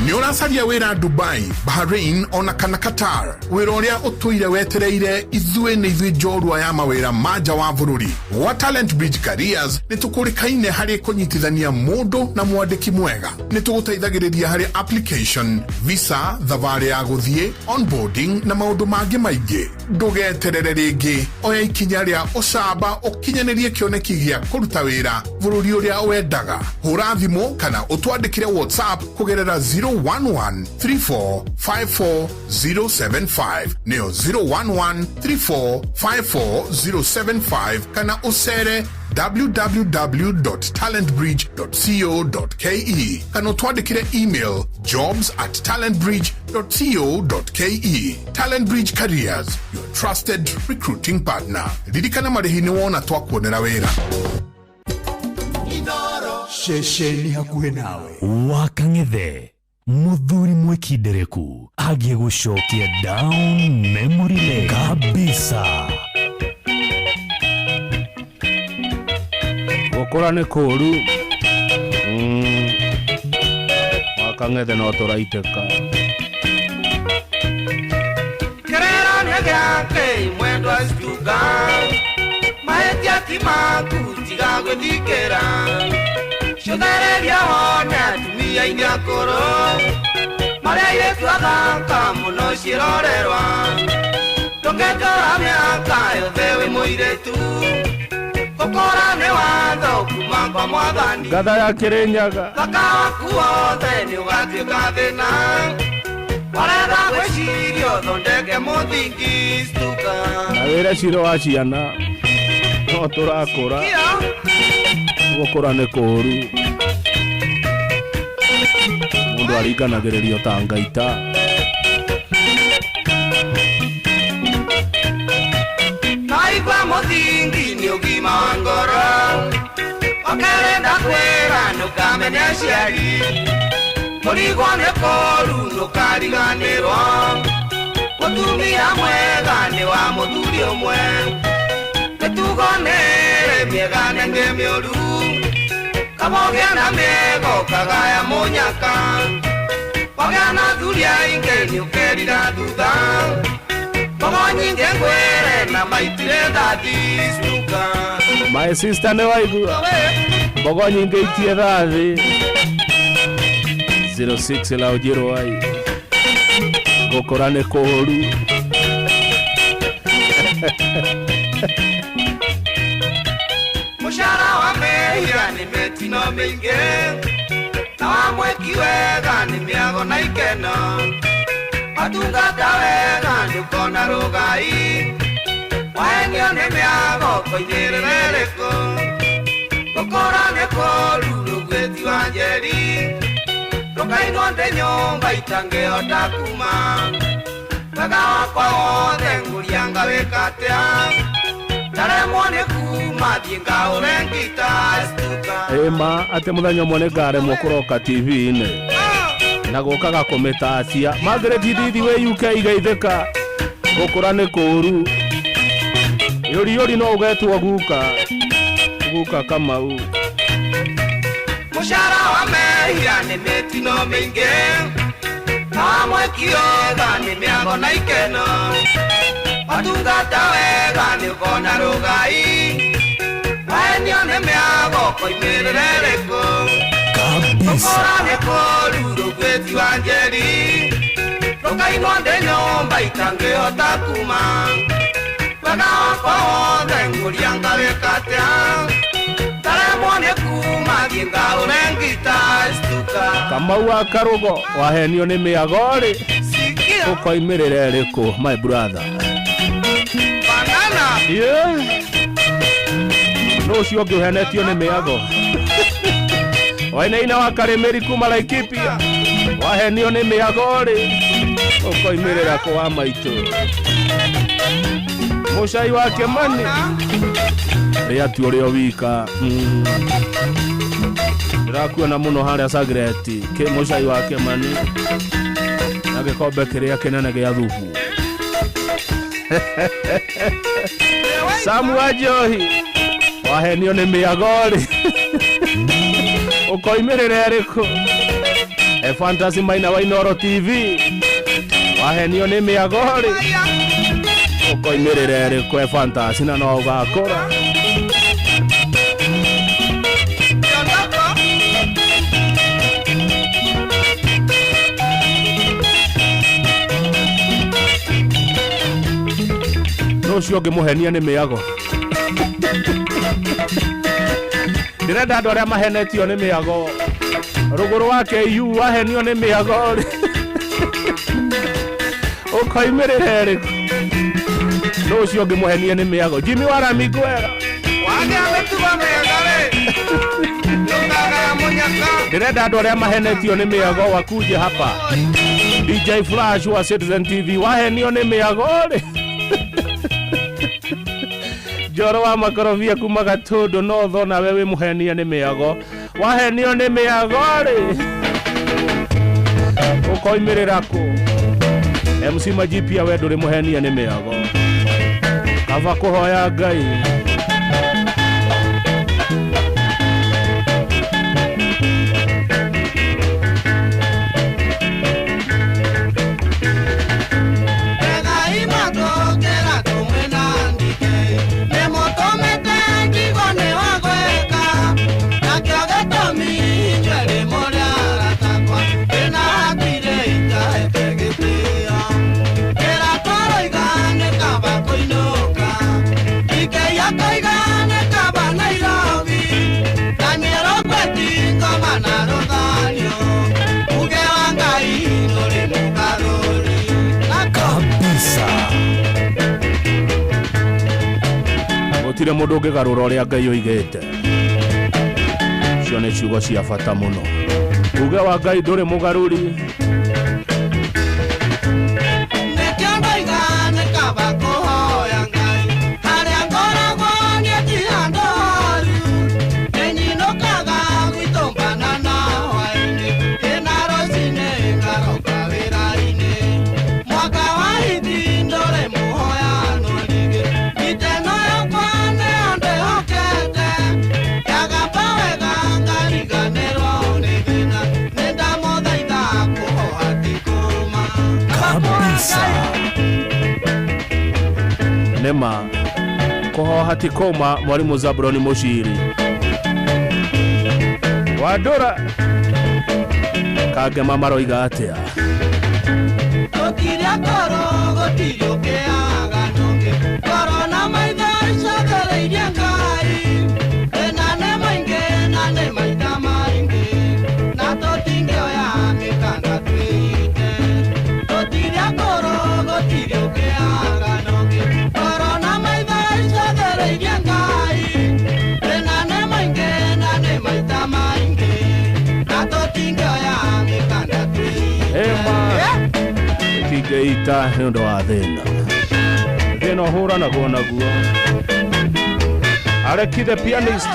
Ni uracaria wira Dubai, Bahrain ona kana Qatar. Wira uria utuire wetereire ithue ni ithue njorua ya mawira maja wa bururi. Wa Talent Bridge Careers ni tukurikaine hari kunyitithania mundu na mwandiki mwega. Ni tuguteithagiriria hari application, visa, thavari ya guthie, onboarding na maundu mangi maingi. Ndugeterere ringi, oya ikinya ria ucamba ukinyanirie kioneki gia kuruta wira bururi uria wendaga. Hura thimu kana utwandikire WhatsApp kugerera 011-3454-075 neo 011-3454-075 kana usere www.talentbridge.co.ke kana utwandikire email jobs@talentbridge.co.ke. Talent Bridge Careers, your trusted recruiting partner. Ririkana marihini wona twakuonera wira. Shesheni hakuhe nawe Wakang'ethe muthuri mwekindereku agie gucokia down memory lane kabisa. Gukura ni kuru Wakang'ethe no turaiteka Kerera nyagake mwendwa stuga Maetia timaku tiga gwithikira Shudareria honya tumia inya koro Maria yetu athaka muno cirorerwa Tũngĩtũra mĩaka yothe wĩ mũirĩtu Gũkora nĩ watho kuma kwa Mwathani Gatha ya Kĩrĩnyaga Thaka waku wothe nĩ ũgatuĩka thĩna Warenda gwĩciria ũthondeke mũthingi stuka Na wĩra ciro wa ciana no tũrakũra Gũkũra nĩ kũũru Mũndũ aringanagĩrĩrio ta ngaita Naigua mũthingi nĩ ũgima wa ngoro Ũkerenda kwĩra ndũkamenya aciari Mũrigwo nĩ kũũru ndũkariganĩrwo Mũtumia mwega nĩ wa mũthuri ũmwe Mĩtugo nĩrĩ mĩega na ĩngĩ mĩũru Kamogĩa na mĩego kagaya mũnyaka Wagĩa na athuri aingĩ nĩ ũkerira thutha Mbogo nyingĩ ngwĩre na maitire ndathi stuka My sister nĩ waigua Mbogo nyingĩ itie thathi 06 la ujiro wai Gũkũra nĩ kũũru Mũcara wa mehia nĩ mĩtino mĩingĩ Na wa mweki wega nĩ mĩago na ikeno Watungata wega ndũkona rũgai Wae waenio nĩ mĩago koinyĩrĩrĩrĩkũ gũkũra nĩ kũruru gwĩti wa njeri ndũkainwo ndĩ nyũmba itangĩhota kuma wega wakwa wothe ngũrianga wĩkatĩa ndaremwo nĩ kuma thiĩ ngaũre ngita stuka ĩma atĩ mũthenya ũmwe nĩ ngaremwo kũroka TV-inĩ na gũkaga kũmĩtacia Margaret Thithi wĩ UK igeithĩka gũkũra nĩ kũũru yũri no ũgetwo guka Kamau mũcara wa mehia nĩ mĩtino mĩingĩ amwe kĩoga nĩ mĩago na ikeno matungata wega nĩ ũkona rũgai waenio nĩ mĩago koimĩrĩrĩrĩkũ gũkũra nĩ kũruru gwĩti wa njeri ndũkainwo ndĩ nyũmba itangĩhota kuma wega wakwa wothe ngũrianga wĩkatĩa ndaremwo nĩ kuma thiĩ ngaũre ngita stuka Kamau wa Karũgo wahenio nĩ mĩago-rĩ ũkoimĩrĩra ĩrĩkũ my brother banana rũciũ ũngĩ ũhenetio nĩ mĩago Wainaina wa Karĩmĩri kuma Laikipia wahenio nĩ mĩago-rĩ ũkoimĩrĩra kwa maitũ Mũcai wa Kĩmani rĩa tu ũrĩa wika ndĩrakuona mũno harĩa Sagreti Mũcai wa Kĩmani na gĩkombe kĩrĩa kĩnene gĩa thubu Samu wa Njohi wahenio nĩ mĩago-rĩ ũkoimĩrĩra ĩrĩkũ Fantasy Maina wa Inoro TV wahenio nĩ mĩago-rĩ ũkoimĩrĩra ĩrĩkũ Fantasy na no ũgakũra rũciũ ũngĩmũhenia nĩ mĩago ndĩrenda andũ arĩa mahenetio nĩ mĩago rũgũrũ wa KU wahenio nĩ mĩago ũkoimĩrĩra ĩrĩkũ rũciũ ũngĩmũhenia nĩ mĩago Jimmy wa Ramigwera wagĩa mĩtugo mĩega-rĩ ndũkagaya mũnyaka ndĩrenda andũ arĩa mahenetio nĩ mĩago wakuje hapa DJ Flash wa Citizen TV wahenio nĩ mĩago-rĩ Joro wa Makorobia kuma Gatũndũ no thona we wĩ mũhenia nĩ mĩago wahenio nĩ mĩago-rĩ ũkoimĩrĩra kũ MC Majipia we ndũrĩ mũhenia nĩ mĩago kaba kũhoya Ngai gũtirĩ mũndũ ũngĩgarũra ũrĩa Ngai oigĩte cio nĩ ciugo cia bata mũno uge wa Ngai ndũrĩ mũgarũri nema kũhoha ti kũma Mwalimu Zabloni Mũciri Wandũra Kangema maroiga atĩa gũtirĩ koro gũtirĩ ũkĩaga nũngĩ korona maitho icothereirie Ngai ĩna nĩ maingĩ na nĩ maita maingĩ na tũtingĩoya mĩkana twĩite gũtirĩ koro gũtirĩ ũkĩaga nũngĩ korona maitho kũnyita nĩ ũndũ wa thĩna hũra naguo Areki the pianist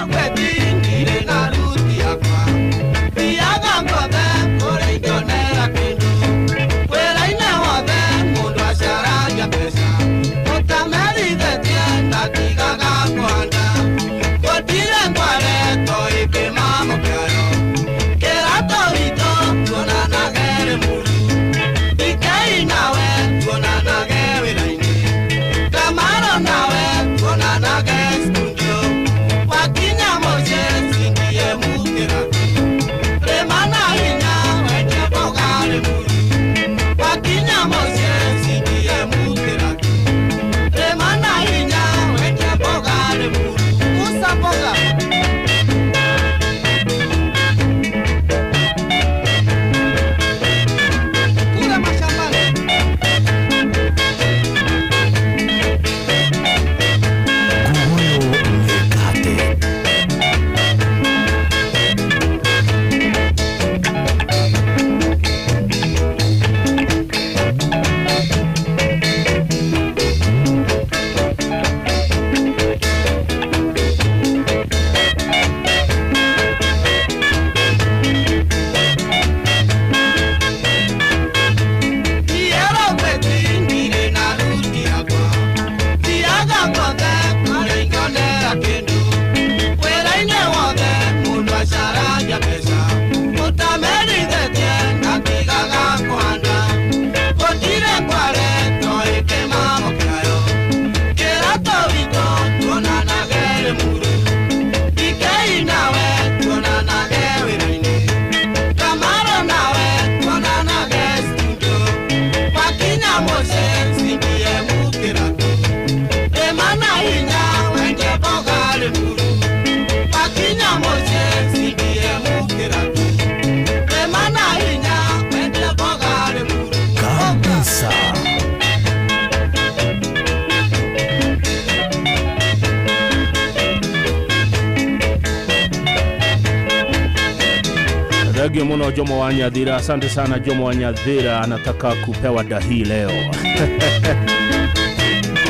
Thank muno Jomo wa Nyathira. Asante sana Jomo wa Nyathira, anataka kupewa dahi leo.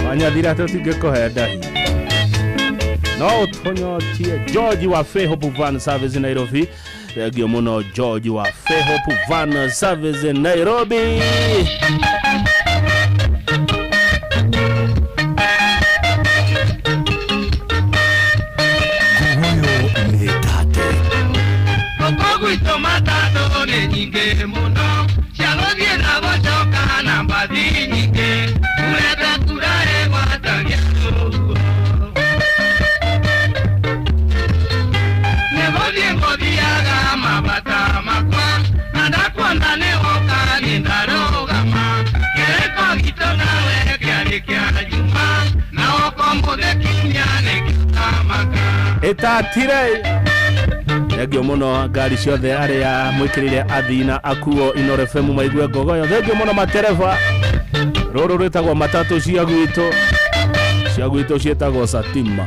Wa Nyathira tutingekuhe dahi. No tonyotie George wa Fairhope Van Service Nairobi. Thank muno George wa Fairhope Van Service Nairobi. Etatire Thegio muno ngari ciothe aria mwikirire athina akuo Inooro FM maigue ngogoyo. Thegio muno matereva roro rwetagwo matatu cia gwitũ cietagwo Satima.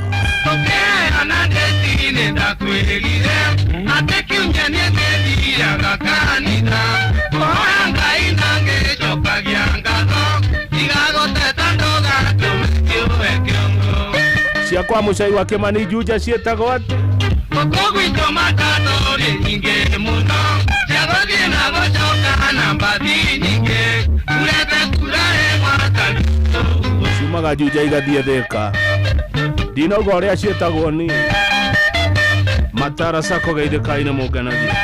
Cia kwa Muchai wa Kimani Juja cietagwo ati Shumaga Juja igathie Thika. Ndinoga uria cietagwo ni Matara Sako geithikaine mũngenagia.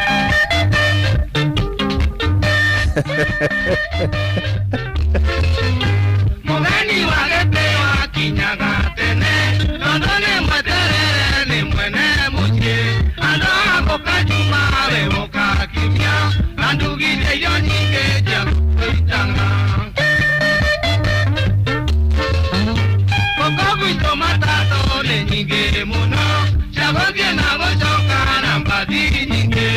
Mugeni wa Gĩthĩo akinyaga tene, Londoni mweterere ni mwene mũciĩ. Andũ a gũkajuma we mũkakimia, na ndugire irio nyingĩ cia gũitanga. Gũkũ gwitũ matatũ nĩ nyingĩ mũno, cia gũthiĩ na gũcoka na mbathi nyingĩ.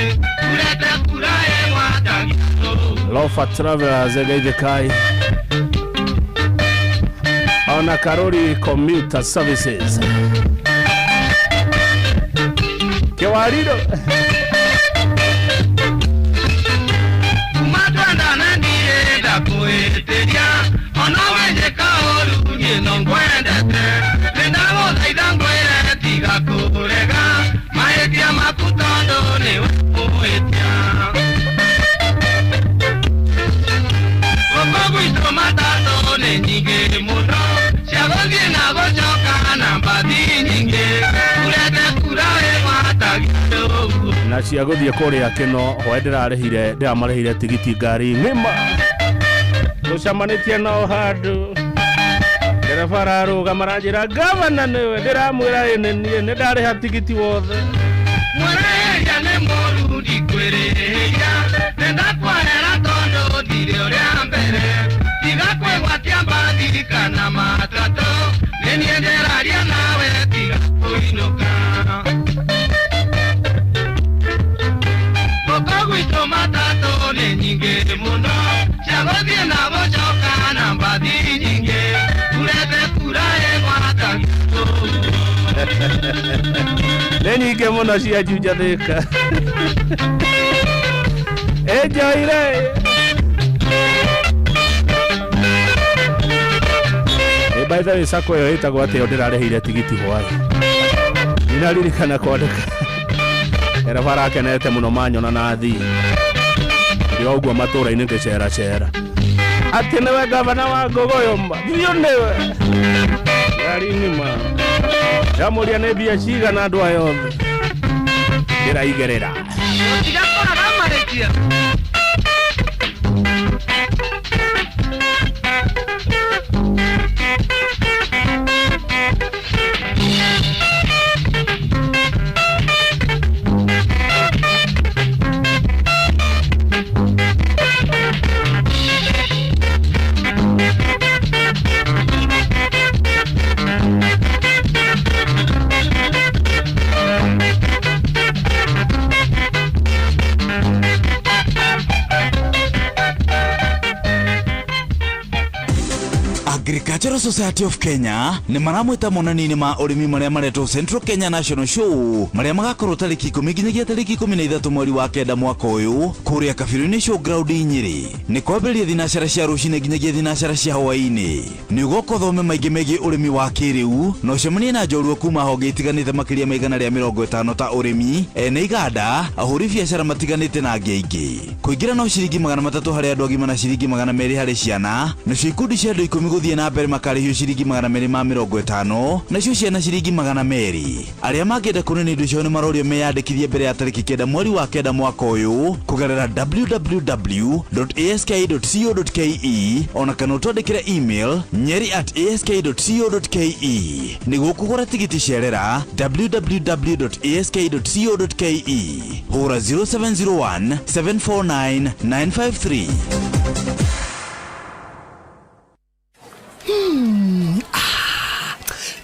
Urete kura ĩgwatagia Lofa Travelers geithĩkai. Ona Karori Commuter Services Kiwariro Kumatwanda na ndirenda kueteria na cia guthie kuria kino ho ndiramarehire tigiti ngari ngima tucamanitie no handu ndereba ruga maranjira gavana niwe ndiramwira nie ndariha tigiti wothe mwereria ni murundi kwiriria ndakwarera tondo thire uria mbere tiga kwigwatia mbathi kana matatu nenie nderaria nawe tiga kuinuka Kogwito matatu ni nyingi muno chagothie na bocoka na mbathi nyingi urete kurae gwata ni nyingi muno cia juja thika ejoire by the way sako yo itagwo ate ndirarehire tigiti hwai ninaririkana kwandika era barakenete muno manyona na thi ndio ugwa matura-ini ngicera ati niwe gavana wa Ngogoyomba thiyo niwe yarinima yamuria ni mbia cigana andu aya othe ndiraigerera tigakoraga marekia Agricultural Society of Kenya ni maramwita monani-ini ma urimi maria maretwo Central Kenya National Show maria magakorwo tariki 10 nginyagia tariki 13 mweri wa kenda mwaka uyu kuria Kabiru-ini Showground Nyeri ni kwambiria thinacara cia rucini nginyagia thinacara cia hwaini ni ugokothome maingi megie urimi wa kiriu no cemanie na njorua kuma honge itiganite makiria maigana ria 50 ta urimi ene iganda ahuri biacara matiganite na ngeingĩ kuingira no ciringi 300 hari andu agima na ciringi 200 hari ciana na ikundi cia andu 10 guthie na mbere makarihio ciringi 250 na cio ciana ciringi 200 aria mangenda kunena indo cio ni marorio meyandikithie mbere ya tariki 9 mweri wa kenda mwaka uyu kugerera www.ask.co.ke ona kana utwandikire email nyeri@ask.co.ke niguo kugura tigiti cerera www.ask.co.ke hura 0701 749 953.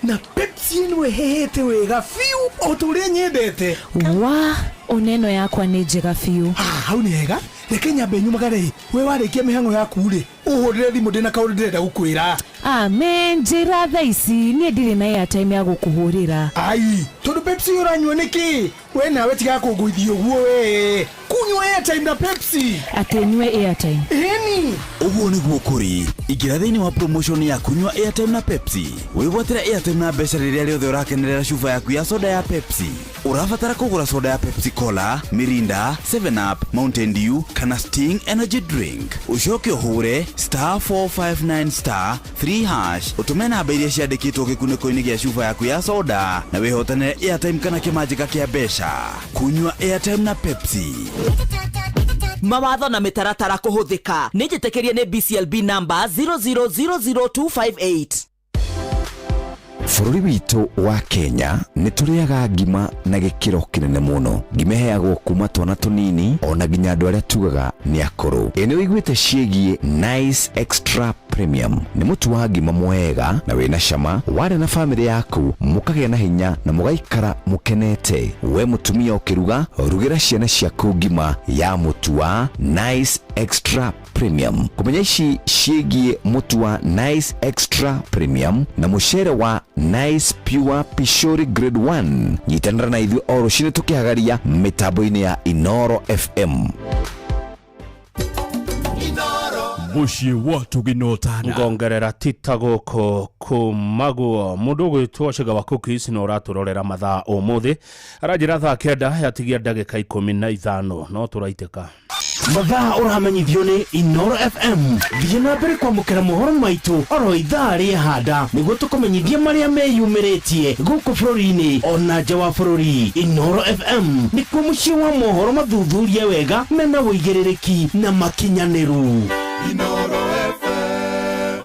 Na Pepsi nwe hete wega fiu oturia nyendete wa oneno yakwa ni njega fiu hau ni hega reke nyambe nyumagare we warikia mihango yaku ri uhurire thimu ndina kauri ndirenda gukwira amen njira tha ici nie ndiri na airtime ya gukuhurira ai tondu Pepsi uranywa niki we nawe tiga kunguithio guo we kunywa airtime na Pepsi atenywe airtime eni uguo niguo kuri igira thiini wa promotion ya kunywa airtime na Pepsi wigwatira airtime na mbeca riria riothe urakenerera cuba yaku ya soda ya Pepsi urabatara kugura soda ya Pepsi Cola, Mirinda, 7 Up, Mountain Dew kana Sting energy drink ucoke uhure *459*3# utume namba iria ciandikitwo gikuniko-ini gia cuba yaku ya soda na wihotane airtime kana kimanjika kia mbeca kunywa airtime na Pepsi. Mawatho na mitaratara kuhuthika ni njitikirie ni BCLB number 0000258. Bũrũri witũ wa Kenya nĩ tũrĩaga ngima na gĩkĩro kĩnene mũno. Ngima ĩheagwo kuma twana tũnini ona nginya andũ arĩa tugaga nĩ akũrũ. Nĩ ũiguĩte ciĩgiĩ Nice Extra Premium. Nĩ mũtu wa ngima mwega na wĩna cama. Warĩa na famĩlĩ yaku mũkagĩa na hinya na mũgaikara mũkenete. We mũtumia ũkĩruga rugĩra ciana ciaku ngima ya mũtu wa Nice Extra Premium. Kumenya ici ciĩgiĩ mũtu wa Nice Extra Premium na mũcere wa Nice Pure Pishori Grade 1. Nyitanĩra na ithuĩ o rũcinĩ tũkĩhagaria mitambo-inĩ ya Inoro FM. Mushi watu ginotana ngongerera tita goko kumaguo mundu gwitwo Shigawa Cookies no raturorera mathaa umuthi arajira thaa kenda yatigia ndagika 15 no turaiteka. mathaa ũramenyithio nĩ Inoro FM. Thiĩ na mbere kwamũkĩra mohoro maitũ oro ithaa rĩahanda nĩguo tũkũmenyithie marĩa meyumĩrĩtie gũkũ bũrũri-inĩ ona nja wa bũrũri. Inoro FM nĩkuo mũciĩ wa mohoro mathuthurie wega mena wũigĩrĩrĩki na makinyanĩru. Inoro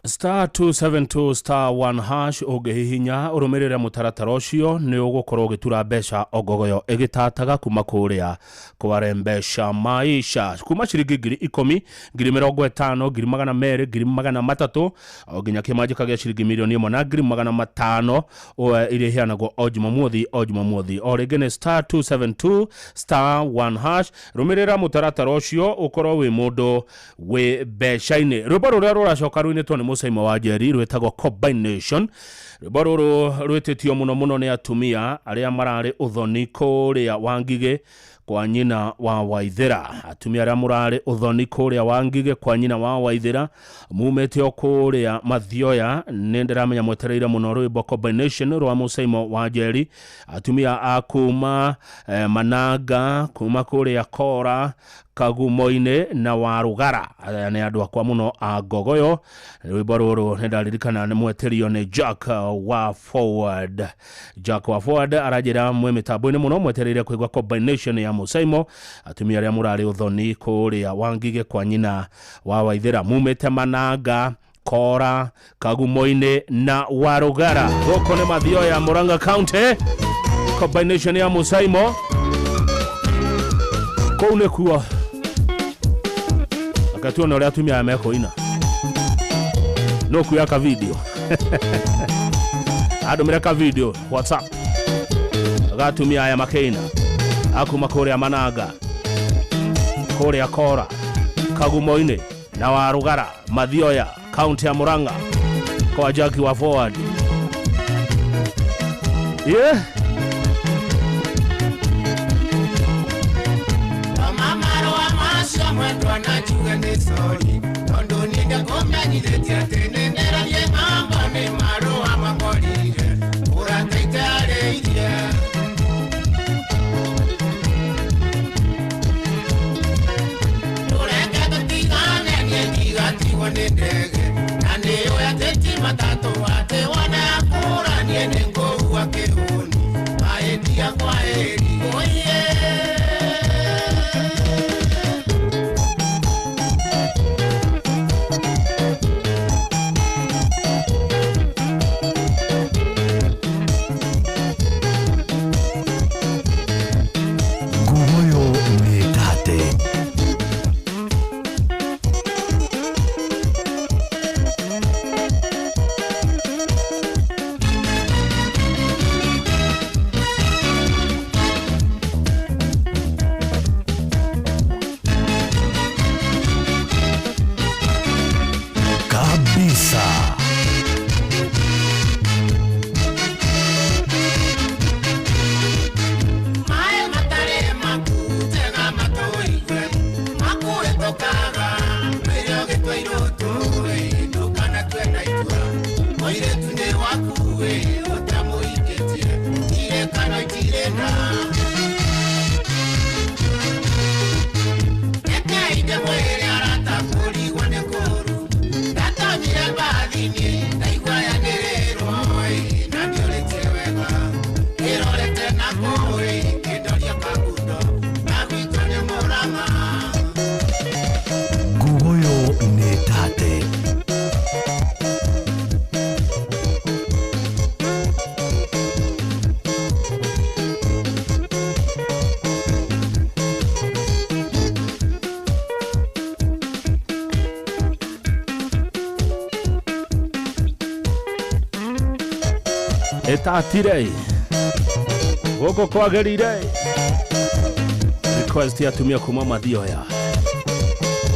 star 272 star 1 hash ũngĩhihinya ũrũmĩrĩre mũtaratara ũcio nĩ ũgũkorwo ũgĩtura mbeca ogogoyo ĩgĩtataga kuma kũrĩa kwa mbeca maisha kuma ciringi 10,000, 50,000, 200,000, 300,000 o nginya kĩmanjĩka gĩa ciringi milioni 1 na 500,000 iria iheanagwo o Jumamothi o rĩngĩ nĩ star 272 star 1 hash. Rũmĩrĩra mũtaratara ũcio ũkorwo wĩ mũndũ wĩ mbeca-inĩ. Rwĩmbo rũrĩa rũracoka rũinĩtwo nĩ Musaimo wa Njeri rwĩtagwo Combination. Rwĩmbo rũrũ rwĩtĩtio mũno nĩ atumia arĩa mararĩ ũthoni kũrĩa Wangige kwa nyina wa Waithĩra. Atumia arĩa mũrarĩ ũthoni kũrĩa Wangige kwa nyina wa Waithĩra mumĩte o kũrĩa Mathioya nĩ ndĩramenya mwetereire mũno rwĩmbo Combination rwa Musaimo wa Njeri. Atumia a kuma Mananga, kuma kũrĩa Kora, Kagumo-inĩ na Warugara nĩ andũ akwa mũno a Gogoyo. Rwĩmbo rũrũ nĩ ndaririkana nĩ mweterio nĩ Jack wa Forward. Jack wa Forward arajĩra mwe mĩtambo-inĩ mũno mwetereire kũigua Combination ya Musaimo. Atumia arĩa mũrarĩ ũthoni kũrĩa Wangige kwa nyina wa Waithĩra mumĩte Mananga, Kora, Kagumo-inĩ na Warugara. Gũkũ nĩ Mathioya, Murang'a County. Combination ya Musaimo kũu nĩ kuo akatuona ũrĩa atumia mekũina no kuya ka video adũmĩra ka video WhatsApp agatumia aya makeina akuma kũrĩa Mananga, kũrĩa Kora, Kagumo-inĩ na Warugara, Mathioya, County ya Murang'a kwa Jack wa Forward. Mwendo anachuga ni sori Tondo ninga komya nileti atene Neralie mamba ni maro ama korire Urata itare ilie Ureka kutigane nye digatiwa ni ndege Nane oya teti matatu wate wana akura Nye nengo wake huni Maedia kwa heri Oye etatire gũkũ kwagĩrĩire request ya atumia kuma Mathioya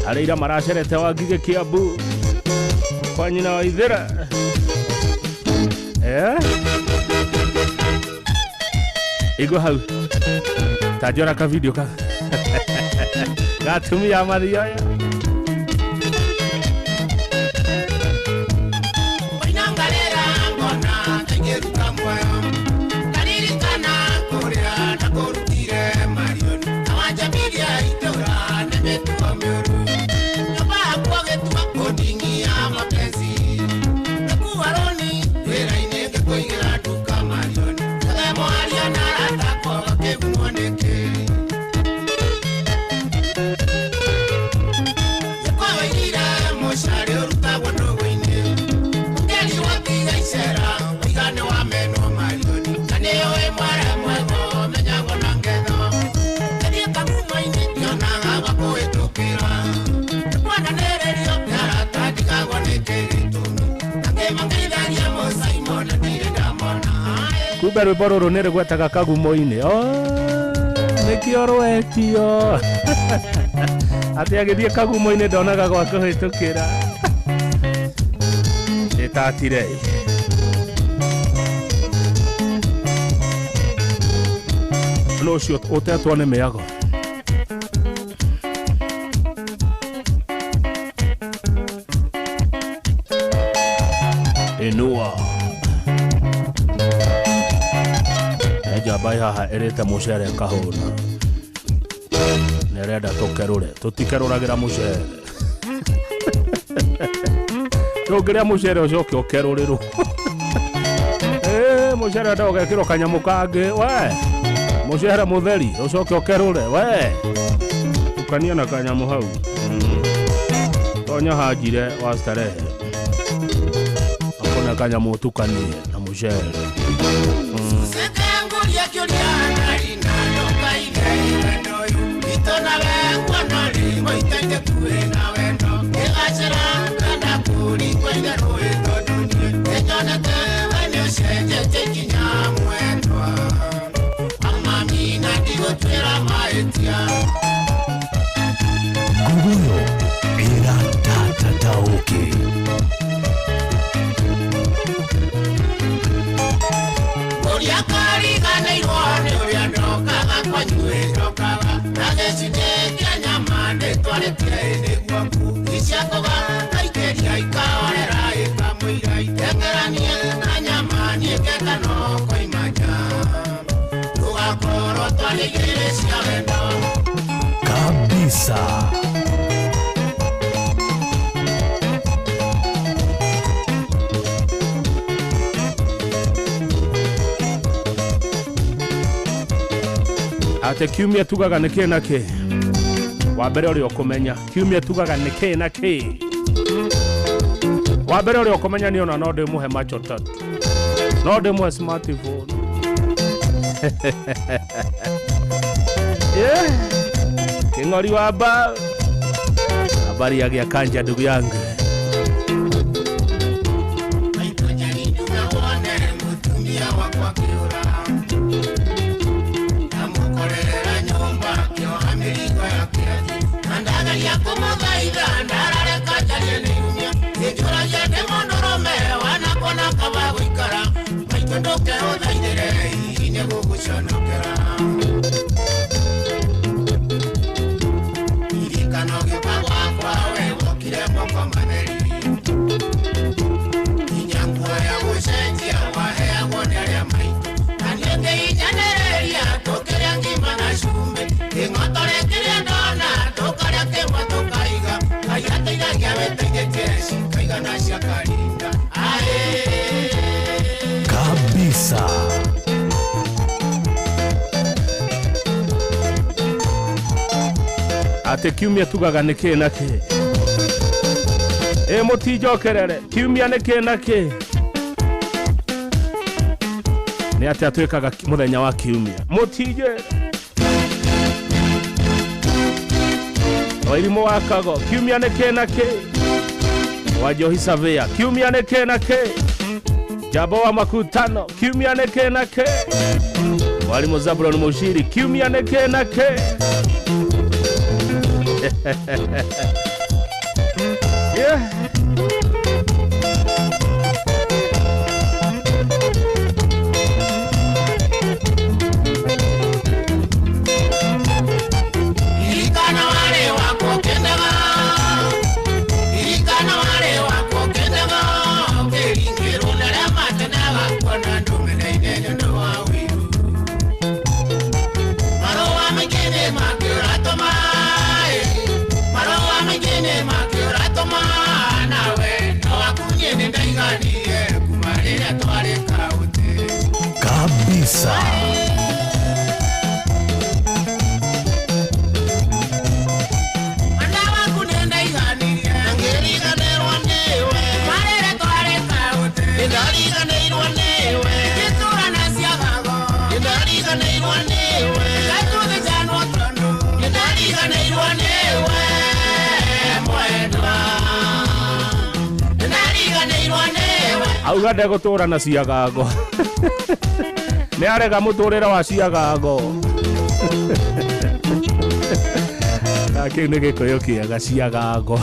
arĩa ira maracerete Wangige Kiambu kwa nyina wa Waithĩra igũ hau tajora ka video ka gatumia Mathioya Mario, I want to be the kumbe rwimbo rũrũ nĩ rũgwetaga kagumo-inĩ. Nĩkĩo rwetio atĩ agĩthiĩ kagumo-inĩ ndonaga gwa kũhĩtũkĩra ĩtatire. No ũcio ũtetwo nĩ mĩago. Inua njamba haha ĩrĩte mũcere kahũna nĩrenda tũkerũre, tũtikerũragĩra mũcere. Tũngĩrĩa mũcere ũcoke ũkerũrĩrwo. Mũcere ndũgekĩrwo kanyamũ kangĩ we, mũcere mũtheri ũcoke ũkerũre we, tukania na kanyamũ hau. Tonya Hanjire wa starehe akona kanyamũ ũtukanie na mũcere. Guguyo iratatataũke. Ũrĩa kariganĩirwo nĩ ũrĩa ndokaga kwanyu ndokaga na gĩcunjĩ kĩa nyama ndĩtwarĩtire hĩndĩ gwaku iciakoga kaikĩria ikaorera ĩkamũira itengeranie na nyama niĩ ngenda no koimanya ndũgakorwo twarĩgĩrĩre cia wendo kabisa. Ate kiumia tugaga nĩ kĩ na kĩ. Wa mbere ũrĩa ũkũmenya kiumia tugaga nĩ kĩ na kĩ. Wa mbere ũrĩa ũkũmenya nĩ ona no ndĩmũhe macho tatu, no ndĩmũhe smartphone. King'ori wa mbao, habari ya Kanja ndugu yangu. Kabisa. Ate kiumia tugaga nĩ kĩ na kĩ. Mũtinjokerere kiumia nĩ kĩ na kĩ. Nĩ atĩ atwĩkaga mũthenya wa kiumia mũtinjere. Wairimũ wa Kago kiumia nĩ kĩ na kĩ. Wajohi Savea kiumia nĩ kĩ na kĩ. Jabo wa Makutano kiumia nĩ kĩ na kĩ. Walimu Zabulon Mushiri kiumia nĩ kĩ na kĩ. Yeah. Kabisa. Auga ndegũtũra na ciagago. nĩ arega mũtũrĩre wa ciagago kĩu nĩ gĩkũyũ kĩega ciagago.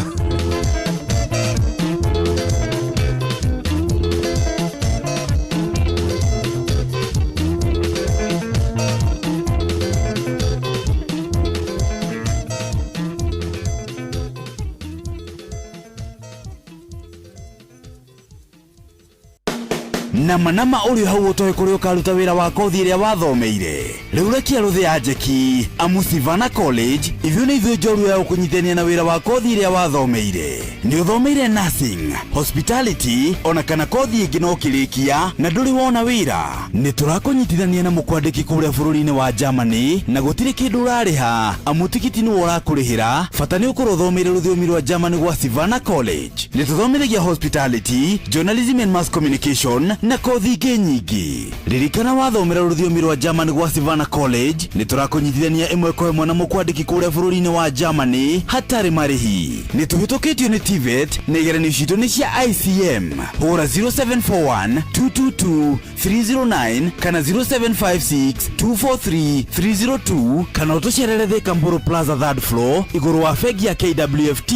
Nama uri hau utoe kuri ukaruta wira wa kothi iria wathomeire. Riu rekia ruthi ya njeki amu Savannah College ithio ni ithio njoru ya ukunyithania na wira wa kothi iria wathomeire. Ni uthomeire nursing, hospitality ona kana kothi ingi no kirikia na nduri wona wira. Ni turakunyithania na mukwandiki kuria bururi-ini wa Germany na gutiri kindu urariha amu tikiti ni urakurihira bata ni ukorwo uthomeire rũthiomi rwa Germany gwa Savannah College. Ni tuthomithagia hospitality, journalism and mass communication na kothi ingĩ nyingĩ. Ririkana wathomera rũthiomi rwa Germany gwa Savannah College ni turakunyithania ĩmwe kwa ĩmwe na mũkwandĩki kũrĩa bũrũri-inĩ wa Germany hatarĩ marĩhi. Ni tũhĩtũkĩtio nĩ TVET na igeranio citũ nĩ cia ICM. Hũra 0741 222 309 kana 0756 243 302 kana ũtũcerere Thika Mburu Plaza 3rd floor igũrũ wa bengi ya KWFT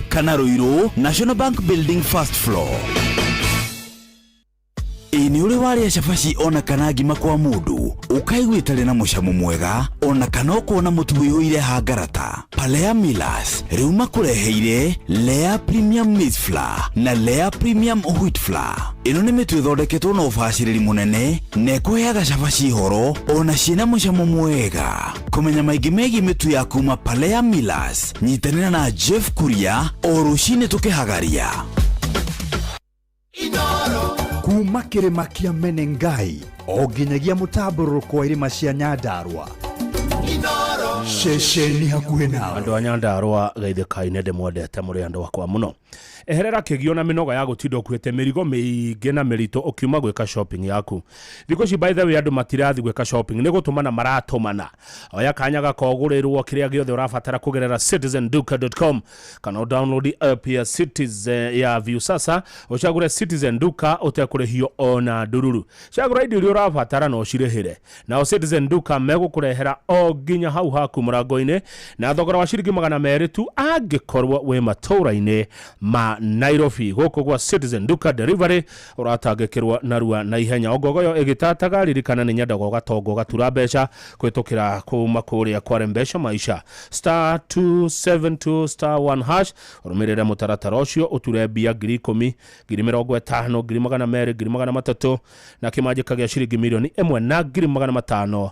kana Ruiru National Bank Building 1st floor. Ini uri waria shafashi ona kana ngima kwa mundu ukaiguitare na mucamo mwega ona kana kuona mutu wihũire hangarata. Palea Millers riu makureheire Lea Premium Maize Flour na Lea Premium Wheat Flour. Ino nĩ mĩtu ĩthondeketwo na ũbacĩrĩri mũnene na ĩkũheaga shafashi horo ona ciĩna mucamo mwega. Kũmenya maingĩ megiĩ mĩtu ya kuma Palea Millers, nyitanĩra na Jeff Kuria o rũcinĩ tũkĩhagaria. Kuma kĩrĩma kĩa Menengai o nginyagia mũtambũrũko wa irĩma cia Nyandarua. Ceceni hakuhĩ nawe. Andũ a Nyandarua geithĩkai ndĩmwendete mũrĩ andũ akwa mũno. Eherera kĩgio na mĩnoga ya gũtinda ũkuĩte mĩrigo mĩingĩ na mĩritũ ũkiuma gwĩka shopping yaku. Thikũ ici by the way andũ matirathi gwĩka shopping nĩ gũtũmana maratũmana. Oya kanya gakogũrĩrwo kĩrĩa gĩothe ũrabatara kũgerera citizenduka.com kana download app ya Citizen ya View sasa ũcagũre Citizen Duka ũtekũrĩhio ona ndururu. Cagũra indo iria ũrabatara no cirĩhĩre. Nao Citizen Duka megũkũrehera o nginya hau haku mũrango-inĩ na thogora wa ciringi 200 tu angĩkorwo wĩ matũũra-inĩ ma Nairobi. Gũkũ gwa Citizen Duka delivery ũratangĩkĩrwo narua na ihenya. Ogogoyo ĩgĩtataga ririkana nĩ nyendaga ũgatongo gatura mbeca kwĩtũkĩra kuma kũrĩa kwa mbeca maisha *272 *1 hash ũrũmĩrĩre mũtaratara ũcio ũture mbia 10,000 50,000 200,000 na kĩmanjĩka gĩa ciringi milioni 1,500,000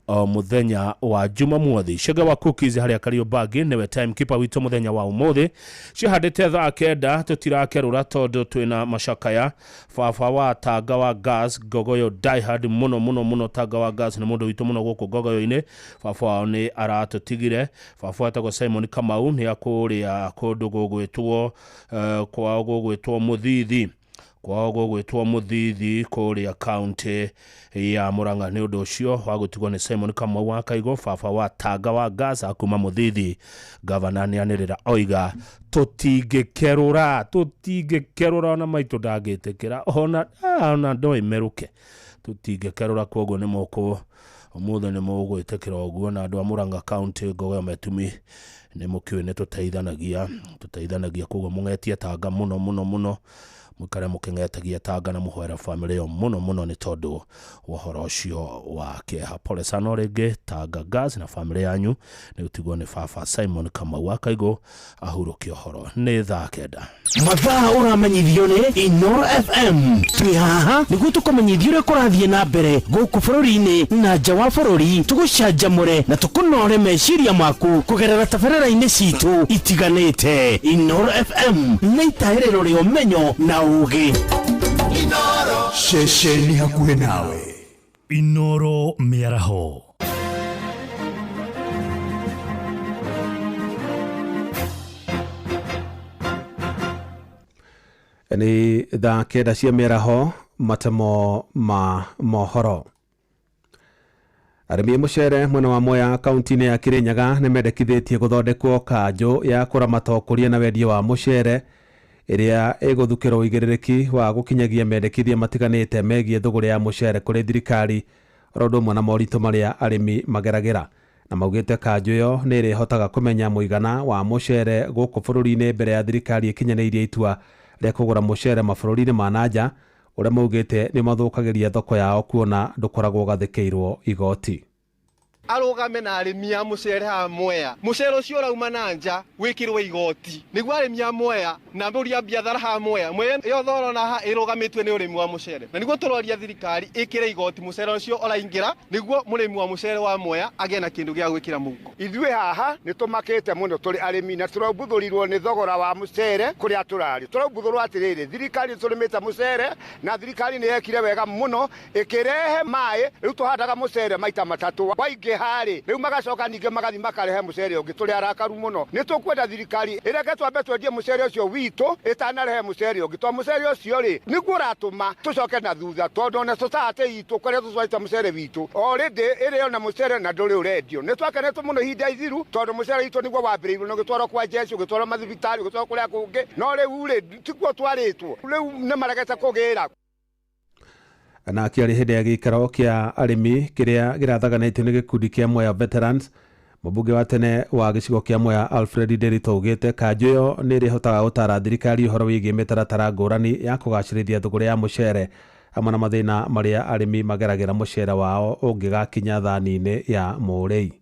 o muthenya wa Jumamothi. Shega wa cookies haria Kariobangi newe timekeeper wito muthenya wa umuthi cihandite thaa 9 tutirakerura tondu twina mashakaya fafa wa tanga wa gas gogoyo diehard muno tanga wa gas na mundu wito muno guku gogoyo-ini fafa ni aratutigire fafa atago Simon Kamau ni akuria kundu gugwitwo kwa gugwitwo Muthithi gwĩtwo Muthithi kũrĩa kaunti ya Murang'a. Nĩ ũndũ ũcio wa gũtigwo nĩ Simon Kamau wa Kaigo baba wa tanga wa gas akuma Muthithi. Gavana nĩanĩrĩra oiga tũtingĩkerũra ona maitũ ndangĩtĩkĩra ona ndoimerũke tũtingĩkerũra koguo nĩ moko ũmũthĩ nĩ mũgwĩtĩkĩra ũguo na andũ a Murang'a kaunti Ngogoyo Metumi nĩ mũkĩũĩ nĩ tũteithanagia koguo mũngetie tanga mũno mukare mukengetagia tanga na muhwera family yo muno nĩ tondu wohoro ũcio wa kĩeha. Pole sana rĩngĩ tanga gas na family yanyu nĩ utigwo nĩ baba Simon Kamau wa Kaigo ahurũkio horo nĩ thaa 9. Mathaa ũramenyithio nĩ Inoro FM. Twĩ haha nĩguo tũkũmenyithia ũrĩa kũrathiĩ na mbere gũkũ bũrũri-inĩ na nja wa bũrũri, tũgũcanjamũre na tũkũnore meciria maku kũgerera tabarĩra-inĩ citũ itiganĩte. Inoro FM nĩ itaĩrĩro rĩa ũmenyo na ugi. Inoro ceceni hakuhĩ nawe. Inoro mĩaraho. Ni thaa 9 cia mĩaraho matemo ma mohoro. Arĩmi mũcere mwena wa Mwea kaunti-inĩ ya Kirinyaga nĩ mendekithĩtie gũthondekwo kanjũ ya kũramata ũkũria na wendia wa mũcere ĩrĩa ĩgũthukĩrwo ũigĩrĩrĩki wa gũkinyagia mendekithia matiganĩte megiĩ thũgũrĩ ya mũcere kũrĩ thirikari rodo mwana morito maria arimi mageragera na maugite kanjo yo nere hotaga kumenya muigana wa mucere guku bururi-ini mbere ya thirikari ikinyanirie itua ria kugura mucere mabũrũri-inĩ ma nanja uria maugite ni mathukagiria thoko yao kuona ndukoragwo gathikeirwo igoti. arugame na arimi a mucere ha Mwea mucere ucio urauma nanja wikirwe igoti niguo arimi a Mwea na mburi ya biathara ha Mwea yo thoro na ha irugamitwe ni urimi wa mucere na niguo turoria thirikari ikire igoti mucere ucio uraingira niguo murimi wa mucere wa Mwea agie na kindu gia gwikira muko. Ithue haha ni tumakite muno turi arimi na turabuthurirwo ni thogora wa mucere kuria turari turabuthurwo atiriri thirikari turimite mucere na thirikari ni yekire wega muno ikirehe mai riu tuhandaga mucere maita matatu waingi hari riu magacoka ninge magathi makarehe mucere ungi turi arakaru muno ni tukwenda thirikari ireke twambe twendie mucere ucio witu itanarehe mucere ungi to mucere ucio ri niguo ratuma tucoke na thutha tondu na society itu kuria tucwaita mucere witu already iri ona mucere na nduri urendio ni twakenete muno hinda ithiru tondu mucere itu niguo wambiriirwo no gitwaro kwa jeshi gitwaro mathibitari gitwaro kuria kungi no riu ri tikuo twaritwo riu ni maregete kugira na kiari hindi ya gikaro kia arimi kiria girathaganitio ni gikundi kia Mwea Veterans. Mubunge wa tene wa gicigo kia Mwea Alfred Derito ugite kanjo yo ni rihotaga gutara thirikari uhoro wigie mitaratara ngurani ya kugacirithia thogora ya mucere hamwe na mathina maria arimi mageragera mucere wao ungigakinya thani-ini ya murei.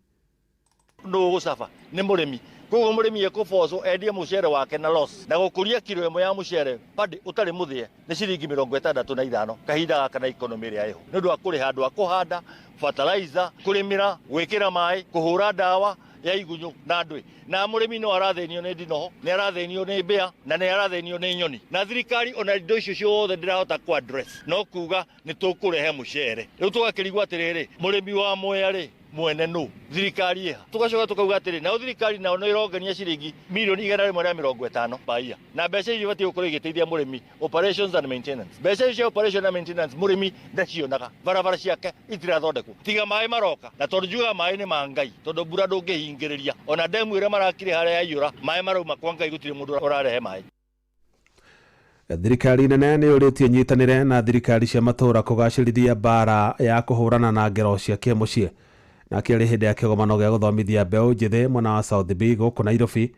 Ndu gucafa ni murimi koguo murimi ekuboco endie mucere wake na loss na gukuria kilo imwe ya mucere padi utari muthie ni ciringi 65 kahinda gaka na economy ria iho ni ndu akuriha andu akuhanda fertilizer kurimira gwikira mai kuhura dawa ya igunyu na ndwi na murimi no arathenio ni ndinoho ni arathenio ni mbea na ni arathenio ni nyoni na thirikari ona indo icio ciothe ndirahota ku address no kuga ni tukurehe mucere riu tugakirigwa atiriri murimi wa Mwea ri mwene nu thirikari iha tugacoka tukauga atiri na thirikari nao no irongania ciringi milioni 150 baia na mbeca icio batie gukorwo igiteithia murimi operations and maintenance mbeca icio operation and maintenance murimi ndacionaga barabara ciake itirathondekwo tiga mai maroka na tondu juga mai ni mangai tondu mbura ndungihingiriria ona demu ire marakire haria yaiyura mai marauma kwa ngai gutire mundu urarehe mai. Thirikari nene ni uritie nyitanire na thirikari cia matura kugacirithia bara ya kuhurana na ngero cia kimucie na kiari hindi ya kigomano gia guthomithia mbeu njithi mwena wa South B guku Nairobi.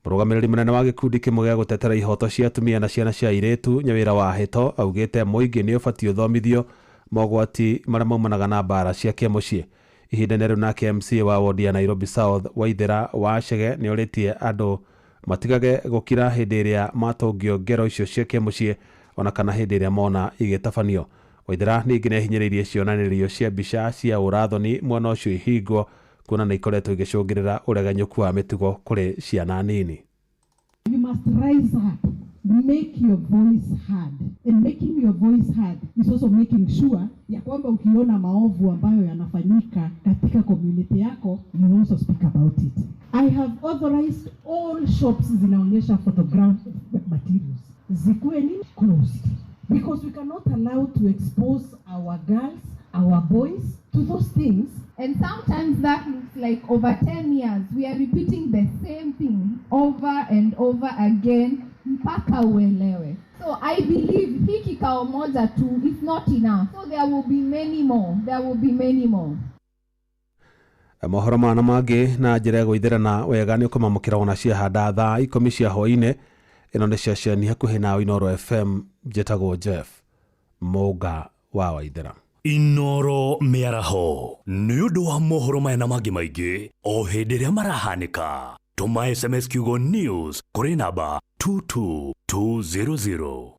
Murugamiriri munene wa gikundi kimwe gia gutetera ihoto cia atumia na ciana cia airitu nyawira wa hito augite muingi ni ubatie uthomithio mogwati maria maumanaga na bara cia kimucie. Ihinda riu nake MC wa wodi ya Nairobi South Waithera wa Chege ni uritie andu matigage gukira hindi iria matongio ngero icio cia kimucie ona kana hindi iria mona igitabanio. Waithera ningi ni hinyiririe cionanirio cia mbica cia urathoni mwena ucio ihingo kuona na ikoretwo igicungirira ureganyuku wa mitugo kuri ciana nini. You must rise up, make your voice heard, and making your voice heard is also making sure ya kwamba ukiona maovu ambayo yanafanyika katika community yako, you also speak about it. I have authorized all shops zinaonyesha photographic materials zikuwe ni closed because we cannot allow to expose our girls, our boys to those things. And sometimes that looks like over 10 years we are repeating the same thing over and over again mpaka uelewe. So I believe hii kikao moja tu is not enough. So there will be many more. There will be many more. Mohoro mana mangi na njira ya guithirana wega ni ukumamukira ona cia handa thaa 10 cia hwaini. Ino ni ceceni hakuhi na Inoro FM. Njĩtagwo Jeff Mũnga wa Waithera. Inoro miaraho nĩ ũndũ wa mohoro maya na mangĩ maingĩ o hĩndĩ ĩrĩa marahanĩka. Tũma SMS kiugo news kũrĩ namba 22200.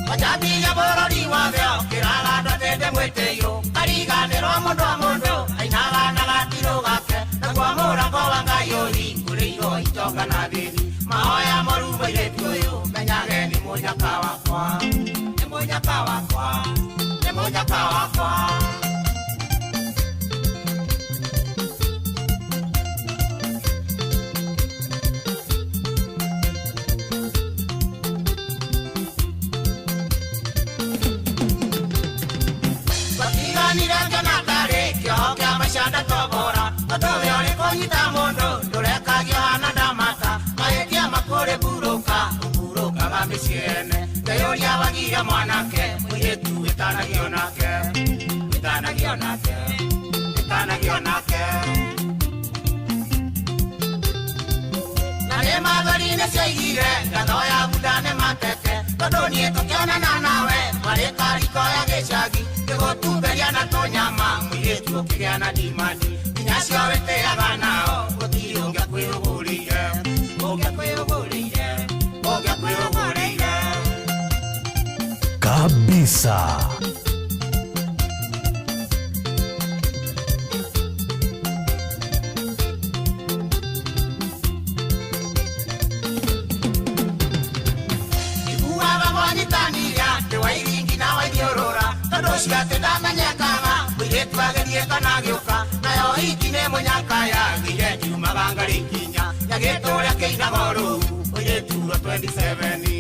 Majabi ya borori wa veo, kirala da de mueteyo. ndoka na thiri mahoya moru mwiretu uyu menyage ni munyaka wakwa ni munyaka wakwa ni munyaka wakwa nirenge na kare kyo kya mashanda tobora otobe ole konyita mondo ndoreka gihana ndamata maetia makore buroka bamisiene teyoria bagira mwanake muyetu etanagiyo nake nare magarine seigire gadoya budane mateke todonie tokionana nawe marekariko ya geshagi gegotumberia na tonyama muyetu okigana dimani inyasio wete abanao gotiri ongia kwirugurire kabisa. Shigate ndamenyekaga mwiretu agerie kana gĩũka nayo hiki nĩ mũnyaka ya gire juma bangarikinya yagĩtũrĩa kĩinago rũu mwiretu wa 27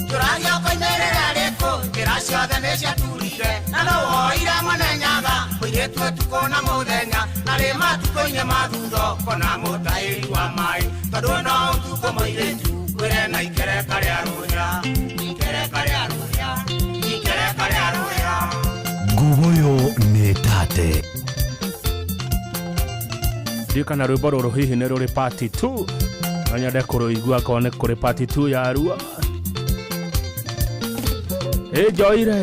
tũragia koimerera rĩkũ njĩra ciothe nĩ ciaturire na no woire mũnenyaga mwiretu ũtukũ na mũthenya na rĩ matukũ-inĩ ma thutho kona mũtaĩri wa maĩ tondũ no ũtukũ mũirĩtu kwĩre na ikereka rĩa rũhĩa nguguyo nĩ tate ndikana rwĩmbo rũrũ hihi nĩ rũrĩ part 2 no nyende kũrũigua korwo nĩ kũrĩ part 2 ya Arua ĩnjoire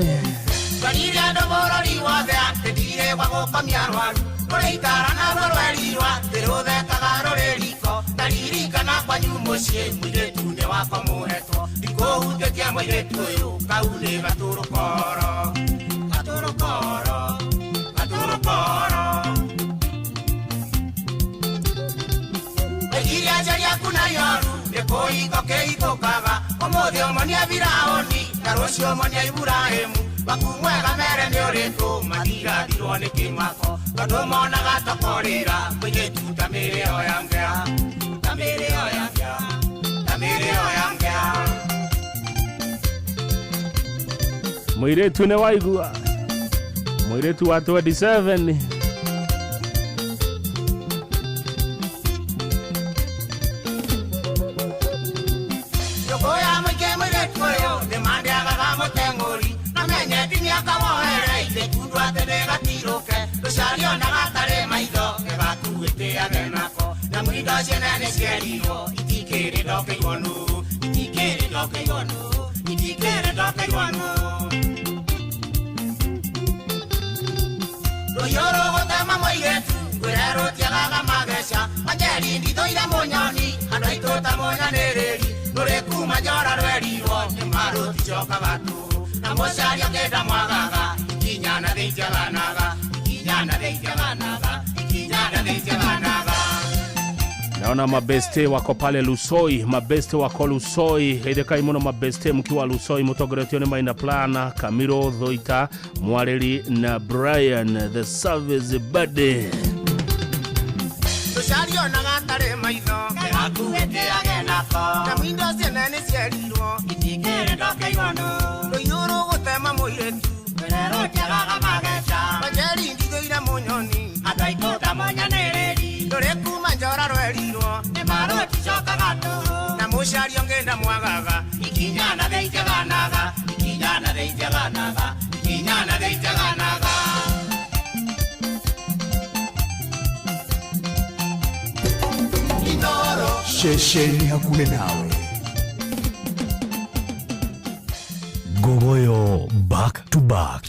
Barire andũ bũrũri wothe atĩ ndirĩgwa gũkomia arwaru rũrĩ itara na rũrwerirwa ndĩrũthekaga rũrĩ riko ndaririkana kwanyu mũciĩ mũirĩtu nĩ wakwa mũhetwo ndikũhutĩtie mũirĩtu ũyũ kau nĩ gatũrũkoro Egiria njeria kuna yoru nĩkũhingo kĩhithũkaga ũmũthĩ ũmonia Firaũni na rũciũ ũmonia Iburahĩmu bakumwega mere nĩ ũrĩtũ matirathirwo nĩ kĩmako tondũ monaga tokorĩra mũirĩtu tamĩrĩ ĩyo yangea mũirĩtu nĩ waigua mũirĩtu wa 27 Yokoya mwike mũirĩtu ũyũ nĩmandeagaga mũteng'ũri namenye ndiniaka wohere ithe kundu atĩ nĩgatirũke rũcario na gatarĩ maitho gĩgatuĩtĩage nako na mwindo ciene nĩ cierirwo itikĩrĩ ndokĩirwo nũ rũiyũrũ gũtema mũirĩtu ngwĩrerũtiagaga mageca manjeri ndithũire mũnyoni andũ aitũ ta mũnyanĩrĩri rũrĩ kuma njora rwerirwo nĩ marũticokaga tu na mũcario kĩnda mwagaga ikinya na thĩitiaganaga naona mabeste wako pale Lusoi, mabeste wako Lusoi, heidekai muno mabeste mkiwa Lusoi, mutogeretio ni Maina Plana, Kamiro Dhoita, Mwareli na Brian, the service buddy. Tushario na gatare maitho, gĩgakuĩtĩage nako, na mwindo ciene nĩ cierirwo, itikĩrĩ ndokĩirwo nũ, rũiyũrũ gũtema mũirĩtu, ngwĩrerũtiagaga mageca, manjeri ndithũire mũnyoni, andũ aitũ ta mũnyanĩrĩri, rũrĩ kuma njora rwerirwo, nĩ marũticokaga tu, na mũcario ngĩnda mwagaga, ikinya na thĩitiaganaga, Shesheni hakune nawe. Gogoyo back to back.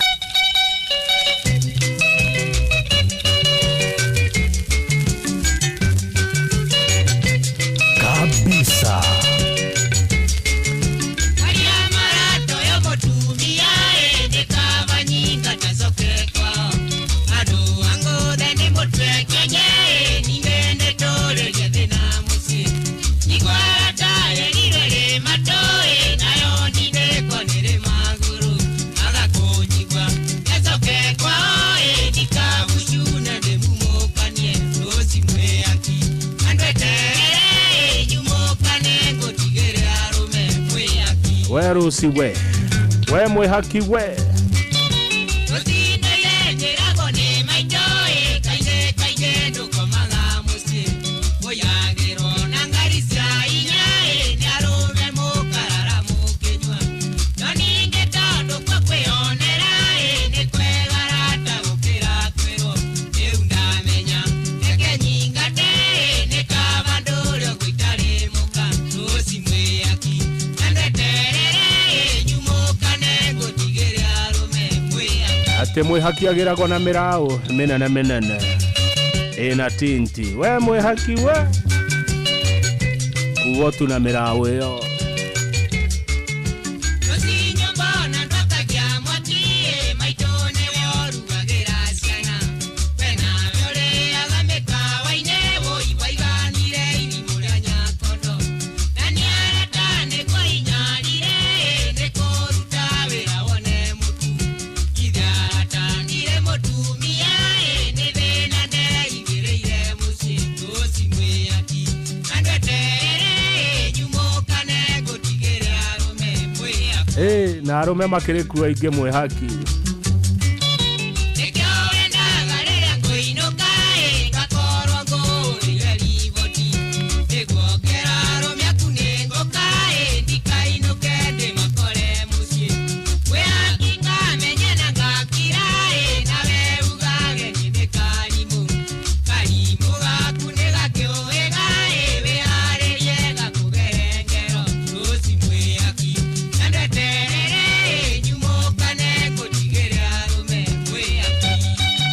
Kabisa. Maria marato yo motumia ende kavanyinga tasoke kwa we Rusi we mwihaki we mwihaki agiragwo na mirao minene ina tinti we mwihaki we kugotu na mirao yo na arume makiriku aige mwihaki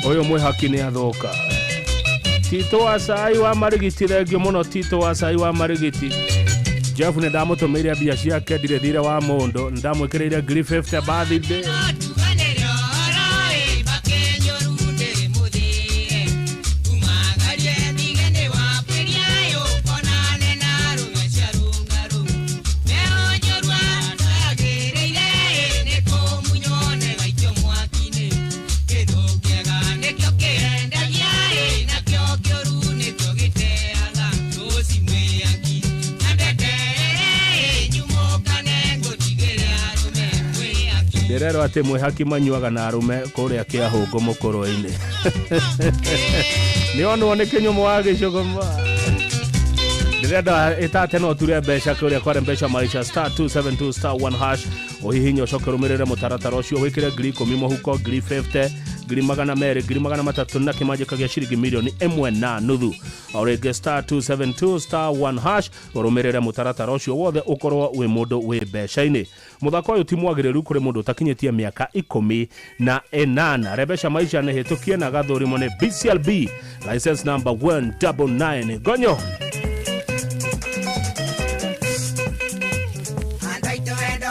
oyo mwihaki ni athoka Tito wa sai wa marigiti regio muno Tito wa sai wa marigiti Jeff ne ndamutumiire bia ciake ndire wa mondo ndamwikireire ngiri 50 birthday Rero ate mwihaki manyuaga na arume kuria kia hungo mukoro-ini ni onu oneke nyumo wa gicogoma ndirenda itate no turia mbeca kuria kware mbeca maisha *272 *1# ohihinyo ucoke rumirire mutaratara ucio wikire ngiri 10 muhuko ngiri 50 ngiri 200 ngiri 300 na kimajika gia shiringi milioni 1.5 orege *272 *1# urumirire mutaratara ucio wothe ukorwo wi mundu wi mbeca-ini muthako uyu timwagiriru kuri mundu takinyitie miaka 18 rebesha maisha ne hitukie na gathurimo ne BCLB license number 199 gonyo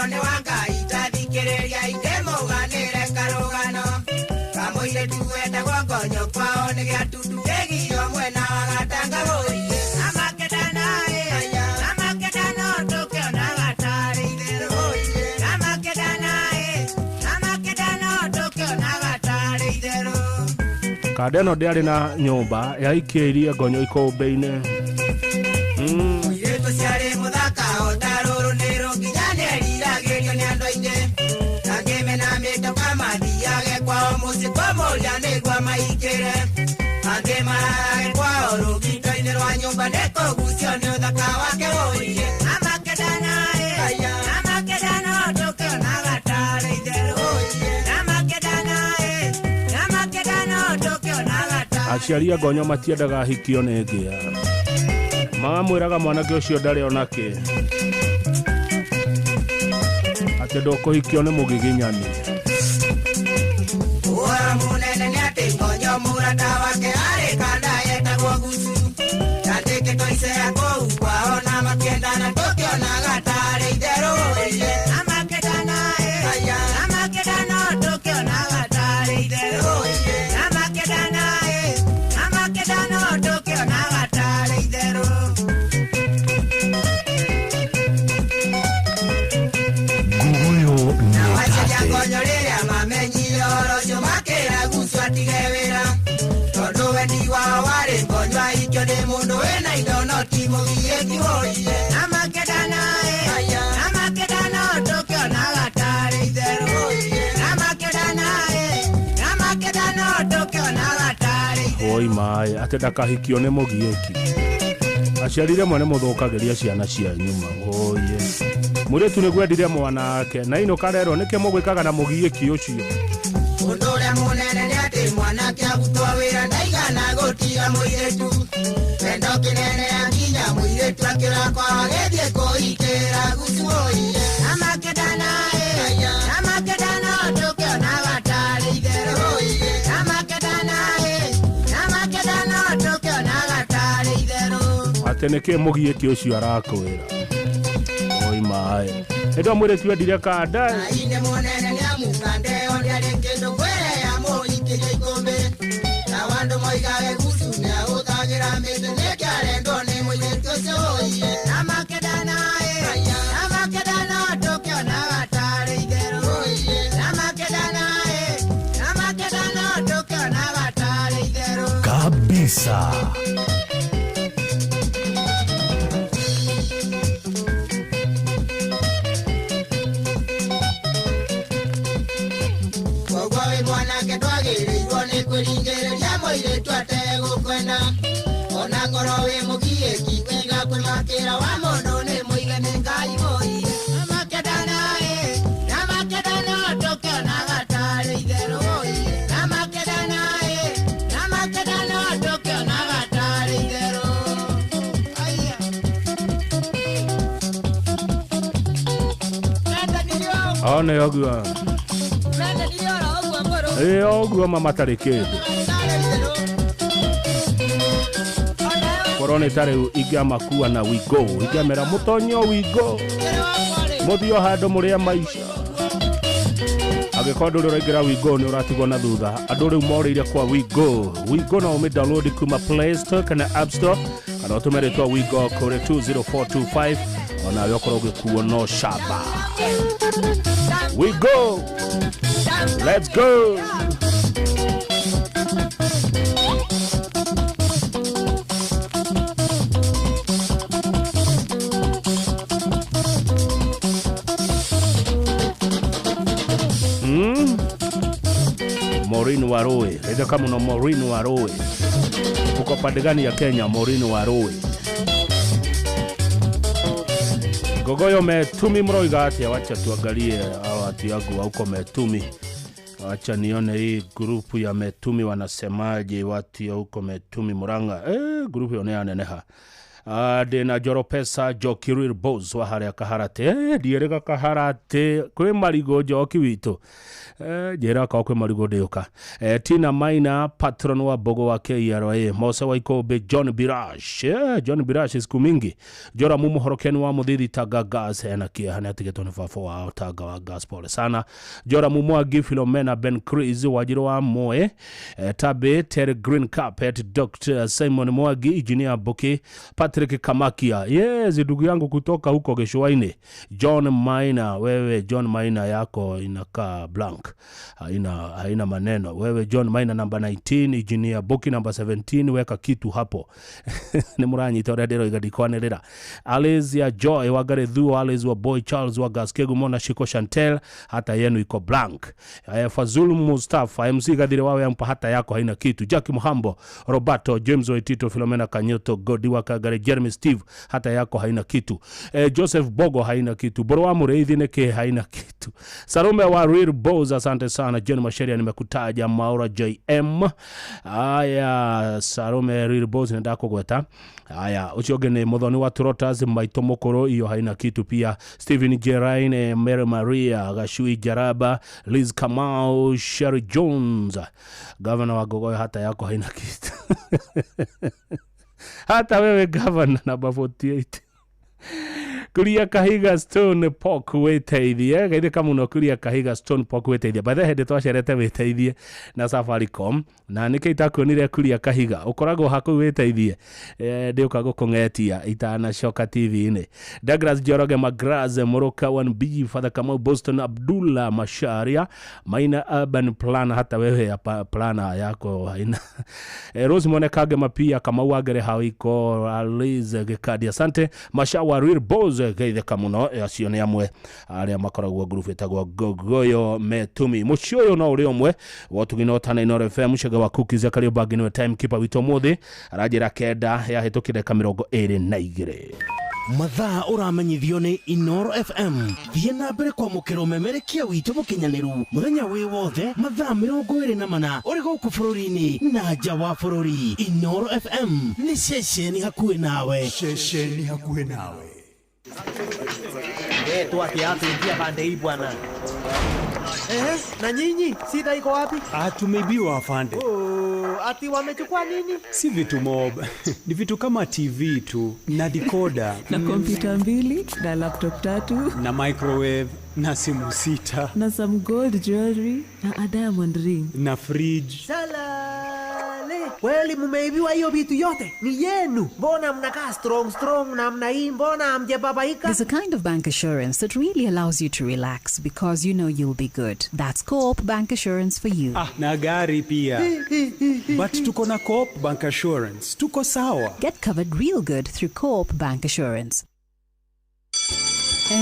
Ni wanga itathikiriria itemuganire karugano kamuire tuwenda gwagonyo kwao ni giatutu egio mwena wa gatanga borie amaketana amaketano tukiona gatari itherũ amaketano tukiona gatari itherũ kadeno ndiari na nyumba yaikirie gonyo ikombe-ini yetu ciarĩ muthaka otaruru ni runginyane ni andu aingi angimena mitoka mathiage kwao muciĩ kũmũria nĩguo maingĩre angĩmarage kwao rũthingo-inĩ rwa nyũmba nĩkũgucio nĩ ũthaka wake ũirie amakendana tũkĩona gatarĩ itherũ amakendana tũkĩona gatarĩ aciari gonyo matiendaga hikio nĩ ngĩa mamwĩraga mwanake ũcio ndarĩ onake ndokuhikio nĩ mũgiginyani ũhoro mũnene nĩ atĩ gonyo mũrata wake arĩ kanda yetagwo gucu atĩkĩtwo icera kũu kwao na makĩendana tũkĩona gatarĩ itherũ amakendana tũkĩona gatarĩ itherũ amakendana tũkĩona gatarĩ itherũ gonyo rĩrĩa mamenyire ũhoro ũcio makĩra gucu atige wĩra tondũ wendi wao warĩ gonyo aikio nĩ mũndũ wĩna indo no ti mũgiĩki woire amakendana Oima atenda kahikio ne mogieki. Aciarire mwana muthukagiria ciana cia nyuma. Oye. Muretu ne gwendire mwana ake na ino karero nike mugwikaga na mugieki ucio. Undore munene ni ati mwana kia gutwa wira ndaigana gutiga muiretu. Wendo kinene anginya muiretu akira kwa agethie kuikira gutuoire. Amakedana tukiona gatari itherũ. Amakedana tukiona gatari itherũ. Ate nike mugieki ucio arakwira. Oima endo muretu endire kada. Ine munene ni amukande ondia kendo kwere ya moikire ikombe. Na wandu moigage gutu ne utagira mete ne kalendo ne muiretu ucio. Amakedana tukiona gatari itherũ. Amakedana tukiona gatari itherũ. Kabisa. Ogwawe mwanake twagĩrĩirwo nĩ kwĩringĩrĩria mũirĩtu ategũkwenda. Ona ngoro wĩ mũgiĩki wĩga kwĩmakĩra wa mũndũ nĩ mũigane Ngai mũi. Namakendana tũkĩona gatari itherũ. Namakendana tũkĩona gatari itherũ. One ogua. Ogua mama tari kindu. Korone tari igamakua na wigo. Igamera mutonyo wigo. Muthio hando muria maisha. Agĩkorwo ndũrĩ ũraingĩra Wigo nĩ ũratigwo na thutha. Andũ rĩu morĩire kwa Wigo. Wigo no ũmĩ-download kuma Play Store kana App Store kana ũtũme rĩtwa Wigo kũrĩ 20425 ona we ũkorwo ũgĩkuo no shaba. Wigo. Let's go. Maureen Waroe. Ede kama no Maureen Waroe. Uko pande gani ya Kenya Maureen Waroe? Gogoyo metumi mroiga atia, wacha tuangalie hawa ati yangu huko metumi. Wacha nione hii grupu ya metumi wanasemaje watu ya huko metumi Muranga. Grupu yone aneneha. Dena Joro Pesa Jokirir Boz wa haria kaharate. Dierega kaharate kwe marigo joki wito. Jera ka kwe marigo deoka. Tina Maina patron wa bogo wa KRA. Mosa wa ikobe John Birash. John Birash is kumingi. Jora mumu horokeni wa mudhidi taga gas. Ena kia haneti getone fafo wa taga wa gas pole sana. Jora mumu wa Gifilomena Ben Chris wajiro wa moe. Tabe Terry Green Carpet Dr. Simon Mwagi Engineer Boki Patrick Kamakia. Yes, ndugu yangu kutoka huko Geshuaine. John Maina, wewe John Maina yako inakaa blank. Haina maneno. Wewe John Maina number 19, Engineer Boki number 17, weka kitu hapo. Ni muranyi toredero igadikwanerera. Alezia Joy wagare dhuo, Alez wa Boy Charles wa Gaskegu Mona Shiko Chantel, hata yenu iko blank. Fazulu Mustafa, MC Gadire wawe mpa hata yako haina kitu. Jackie Muhambo, Roberto, James Waitito, Filomena Kanyoto, Godi Wakagare, Jeremy Steve, hata yako haina kitu. Joseph Bogo haina kitu. Borowa Mureithi neke haina kitu. Sarume wa Real Boz, asante sana. John Masheria nimekutaja. Maura JM. Aya, Sarume Real Boz nendako gweta. Aya, uchogene Modhoni wa Trotas, Maito Mokoro, iyo haina kitu pia. Steven Geraine, Mary Maria, Gashui Jaraba, Liz Kamau, Sherry Jones. Governor wa Gogoyo hata yako haina kitu. Hata wewe governor number 48. Kuria Kahiga Stone Pork weteithie. Gaithe kama uno Kuria Kahiga Stone Pork weteithie. Bathe hende twacerete weteithie na Safaricom. Na nikita kuonire Kuria Kahiga. Ukorago haku weteithie. Ndeuka gukongetia itana Shoka TV ine. Douglas Joroge Magraze Moroka 1B Father Kamau Boston Abdullah Masharia Maina Urban Plan hata wewe ya plana yako haina. Rose Monekage mapia kama wagere hawiko Alize Gekadi asante. Mashawa Real Boz geitheka muno acio nĩ amwe arĩa makoragwo group etagwo Gogoyo Metumi. Mũciĩ ũyũ no ũrĩ ũmwe wotugino tana Inooro FM Shega wa Cookies Kariobangi nĩwe timekeeper witũ mũthĩ aranjĩra kenda yahĩtũkire 22 mathaa ũramenyithio nĩ Inooro FM. Thiĩ na mbere kwamũkĩra ũmemerekia witũ mũkinyanĩru mũthenya wĩ wothe mathaa 24 ũrĩ gũkũ bũrũri-inĩ na nja wa bũrũri. Inooro FM nĩ ceceni hakuhĩ nawe. Ceceni hakuhĩ nawe. Tuakiatia pande hii bwana. Na nyinyi shida iko wapi? Tumeibiwa afande. Ati wamechukua nini? Si vitu mob. Ni vitu kama TV tu na decoder na kompyuta 2 na laptop 3 na microwave na simu 6 na some gold jewelry na a diamond ring na fridge. Salale. Kweli mumeibiwa hiyo vitu yote? Ni yenu. Mbona mnakaa strong namna hii? Mbona hamjababaika? There's a kind of bank assurance that really allows you to relax because you know you'll be good. That's Coop Bank Assurance for you. Na gari pia. But tuko na Coop Bank Assurance. Tuko sawa. Get covered real good through Coop Bank Assurance.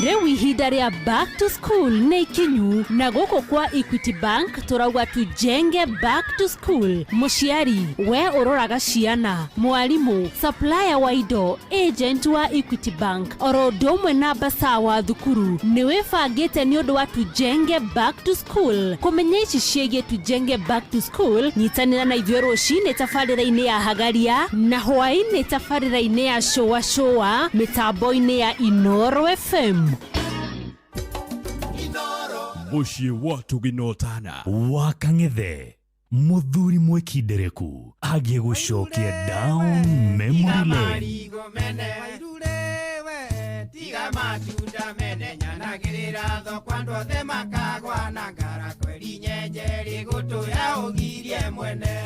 Rĩu ihinda rĩa back to school nĩ ikinyu na gũkũ kwa Equity Bank tũrauga tujenge back to school. Mũciari we ũroraga ciana, mwarimũ, supplier wa indo, agent wa Equity Bank, oro ũndũ ũmwe na mbasa wa thukuru nĩ wĩbangĩte nĩ ũndũ wa tujenge back to school. Kũmenya ici ciĩgiĩ tujenge back to school, nyitanĩra na ithuĩ rũcinĩ tabarĩra-inĩ ya Hagaria na hwaĩ-inĩ tabarĩra-inĩ ya Showa mĩtambo-inĩ ya Inooro FM. Mũciĩ wa Tuginotana wa Kang'ethe Mũthuri Mwĩkindereku agiĩ gũcokia down memory lane. Tiga matunda mene nyanagĩrĩra thoko andũ othe makagwa na ngara kweri nyenjeri gũtũ ya ũgirie mwene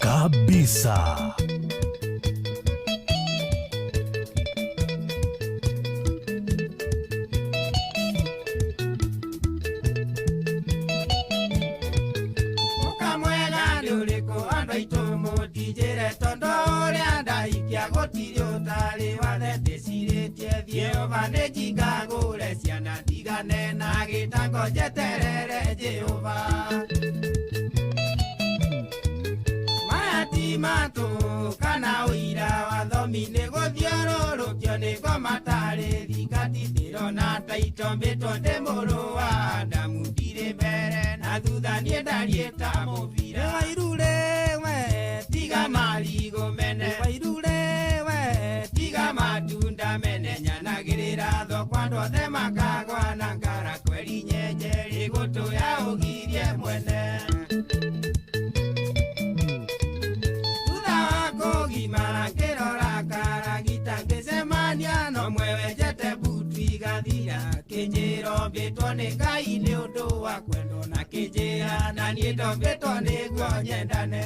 kabisa. Tijere tondo ũrĩa ndaikia gũtirĩ ũtarĩ wathecirĩtie thiĩ ũbane njingagũre ciana ndigane na gĩtango njeterere Jehova. Maya ti matũ kana ũira wa thomi nĩ gũthiũrũrũkio nĩguo matarĩ thingati ndĩrona taito mbĩtwo ndĩ mũrũ wa Adamu ndirĩ mbere na thutha niĩ ndariĩ ta mũbira. Wairure we tiga marigo mene, wairure we tiga matunda mene nyanagĩrĩra thoko andũ othe makagwa na ngara kweri nyenjeri gũtũ ya ũgirie mwene. Thutha wa kũgima ngĩrora karagita ngĩcemania na ũmwe wenjete butu igathira kĩnjĩro mbĩtwo nĩ Ngai nĩ ũndũ wa kwendwo na kĩnjĩra na niĩ ndombĩtwo nĩguo nyendane.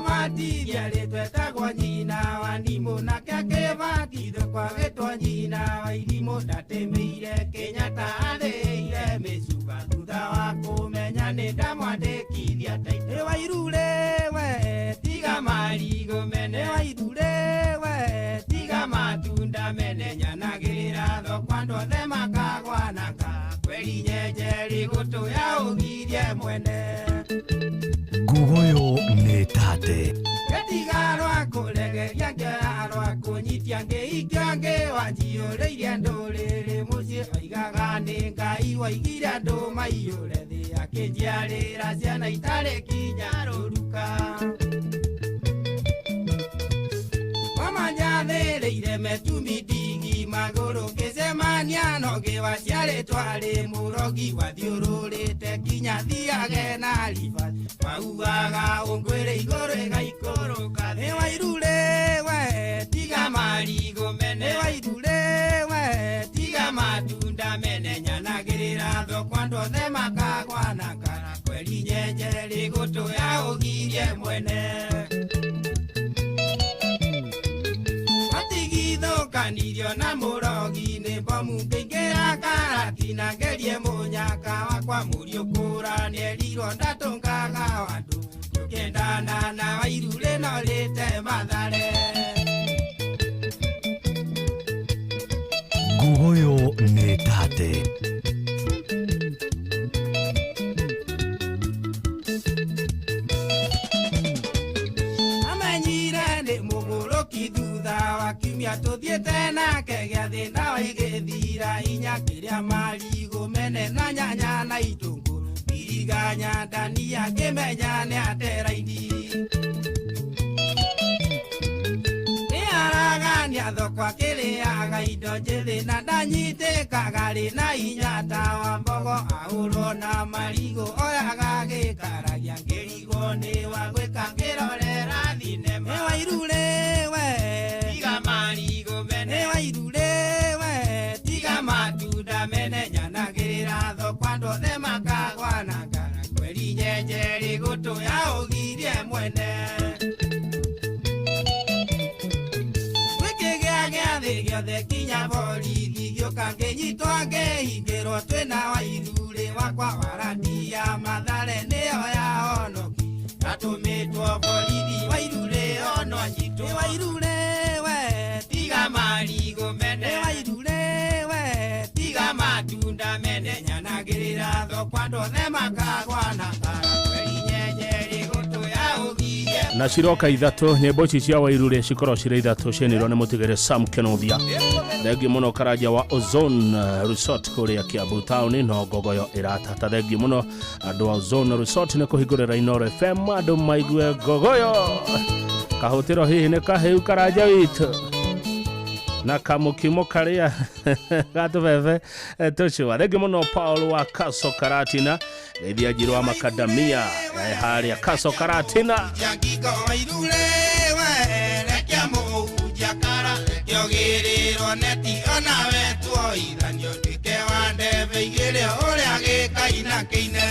Matiria rĩtwetagwo nyina wa ndimũ nake akĩbatithio kwa gĩtwo nyina wa irimũ ndatĩmĩire Kenyatta athĩire mĩcuba thutha wa kũmenya nĩ ndamwandĩkithia taitĩ. Wairure we tiga marigũ mene, wairure we tiga matunda mene nyanagĩrĩra thoko andũ othe makagwa na ngara kweri nyenjeri gũtũ ya ũgirie mwene. Guoyo nĩ tate Getigarwa kũregeria ngĩarwa kũnyitia ngĩikia ngĩwanjiũrĩire ndũrĩrĩ mũciĩ oigaga nĩ Ngai waigire andũ maiyũre thĩ akĩnjiarĩra ciana itarĩ kinya rũruka. Wamanyathĩrĩire metumi ndigi magũrũ ngĩcemania no ngĩwaciarĩ twarĩ mũrogi wathiũrũrĩte kinya thiage na ribati maugaga ũngwĩrĩ igũrũ ĩgaikũrũka thĩ. Wairure we tiga marigũ mene, wairure we tiga matunda mene nyanagĩrĩra thoko andũ othe makagwa na ngara kweri nyenjeri gũtũ ya ũgirie mwene. Watigithũkanirio na mũrogi nĩ mbomu ngĩingĩra karati na ngerie mũnyaka wakwa mũriũkũra nĩerirwo ndatũngaga wandũ tũkĩendana na Wairure no rĩte Mathare. Mũgũyũ nĩ tate. Amenyire nĩ mũgũrũki thutha wa kiumia tũthiĩte nake gĩathĩ na igĩthira inya kĩrĩa marigũ mene na nyanya na itũngũrũ biriganya ndania ngĩmenya nĩ ateraini. Nĩ aragania thoko akĩrĩaga indo njĩthĩ na ndanyitĩkaga rĩ na inya ta wa mbogo ahũrwo na marigũ oyaga gĩkaragia ngĩrigwo nĩ wa gwĩka ngĩrorera thinema. Nĩ wairure we tiga marigũ mene. Nĩ wairure we tiga matunda mene nyanagĩrĩra thoko andũ othe makagwa na ngara kweri nyenjeri gũtũ ya ũgirie mwene. Gĩothe kinya borithi gĩũka ngĩnyitwo ngĩhingĩrwo twĩna wairure wakwa waradia Mathare nĩyo yahonoki gatũmĩtwo borithi. Wairure ono anyitwo. Nĩ wairure we tiga marigũ mene. Nĩ wairure we tiga matunda mene nyanagĩrĩra thoko andũ othe makagwa na ngara kweri nyenjeri gũtũ ya ũgirie. Na ciroka ithatũ nyĩmbo ici cia Wairure cikorwo cirĩ ithatũ cienirwo nĩ mũtigĩre Sam Kenothia. Thengiũ mũno Karanja wa Ozone Resort kũrĩa Kiambu Town no ngogoyo ĩratata. Thengiũ mũno andũ wa Ozone Resort nĩ kũhingũrĩra Inooro FM andũ maigue ngogoyo. Kahũtĩro hihi nĩ kahĩu Karanja witũ na kamũkimo karĩa gatũbebe tũcũa. Thengiũ mũno Paul wa Kaso Karatina Geithia Njirũ wa Makadamia harĩa Kaso Karatina. Wairure we rekia mũhunjia kara kĩogĩrĩrwo neti onawe tuoithanio nduĩke wa ndebe igĩrĩ ũrĩa gĩkaina kĩine.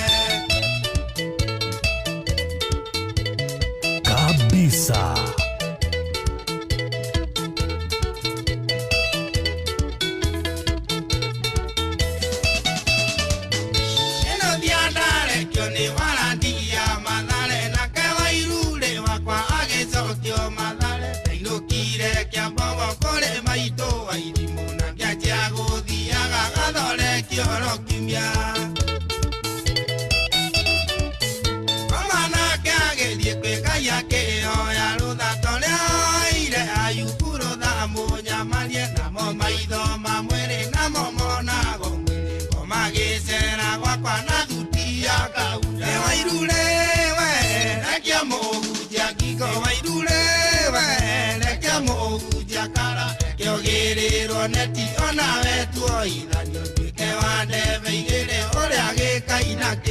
Kabisa.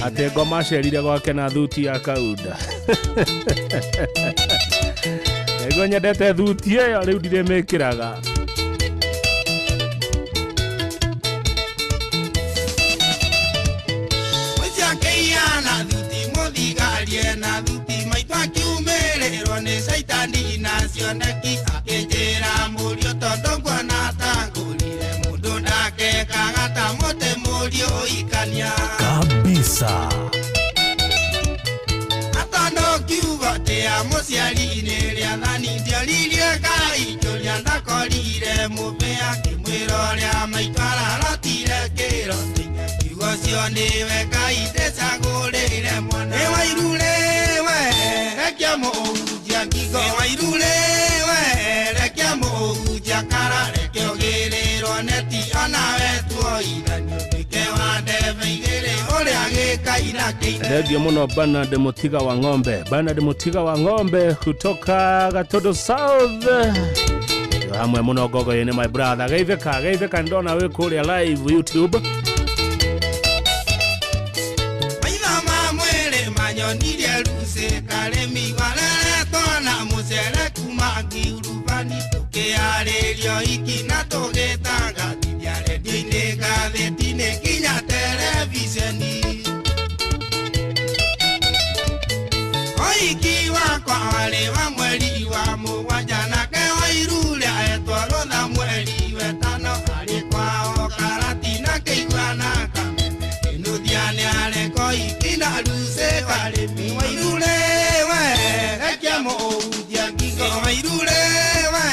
Ate ngoma cerire gwake na thuti ya Kaunda. Ego nyendete thuti ĩyo rĩu ndirĩmĩkĩraga. Mũciakĩiana thuti mũthigarie na thuti maitũ akiumĩrĩrwo nĩ caitani na cioneki akĩnjĩra mũriũ tondũ nguona ta ngũrire mũndũ ndakekaga ta mũtĩ mũriũ ikania. Kabisa. Atondo kiugo tia mũciari-inĩ rĩa thani ndioririe Ngai njũria ndakorire mũbĩa kĩmwĩra ũrĩa maitũ ararotire kĩroti kiugo cio nĩwe Ngai ndĩcagũrĩire mwana. Nĩ Wairure we rekia mũhunjia ngingo. Nĩ Wairure we rekia mũhunjia kara reke ũgĩrĩrwo neti onawe tuoithanio nduĩke wa ndebe igĩrĩ ũrĩa gĩkaina kĩine. Thengiũ mũno Bernard Mutiga wa Ng'ombe. Bernard Mutiga wa Ng'ombe kutoka Gatodo South. Hamwe mũno ngogoyo-inĩ my brother. Geithĩka ndona wĩ kũrĩa live YouTube. Nyonirie ruse karemi wareretwo na mũcere kuma Ngĩurubani tũkĩarĩrio iki na tũgĩtangathithia redio-inĩ ngathĩti-inĩ kinya terebiceni. Ũhiki wakwa warĩ wa mweri wa mũgwanja nake Wairure etwo rũtha mweri wetano arĩ kwao Karati na Kĩigua Kameme Kĩnuthia nĩareko iki na ruse karemi. Wairure we rekia mũhunjia ngingo. Wairure we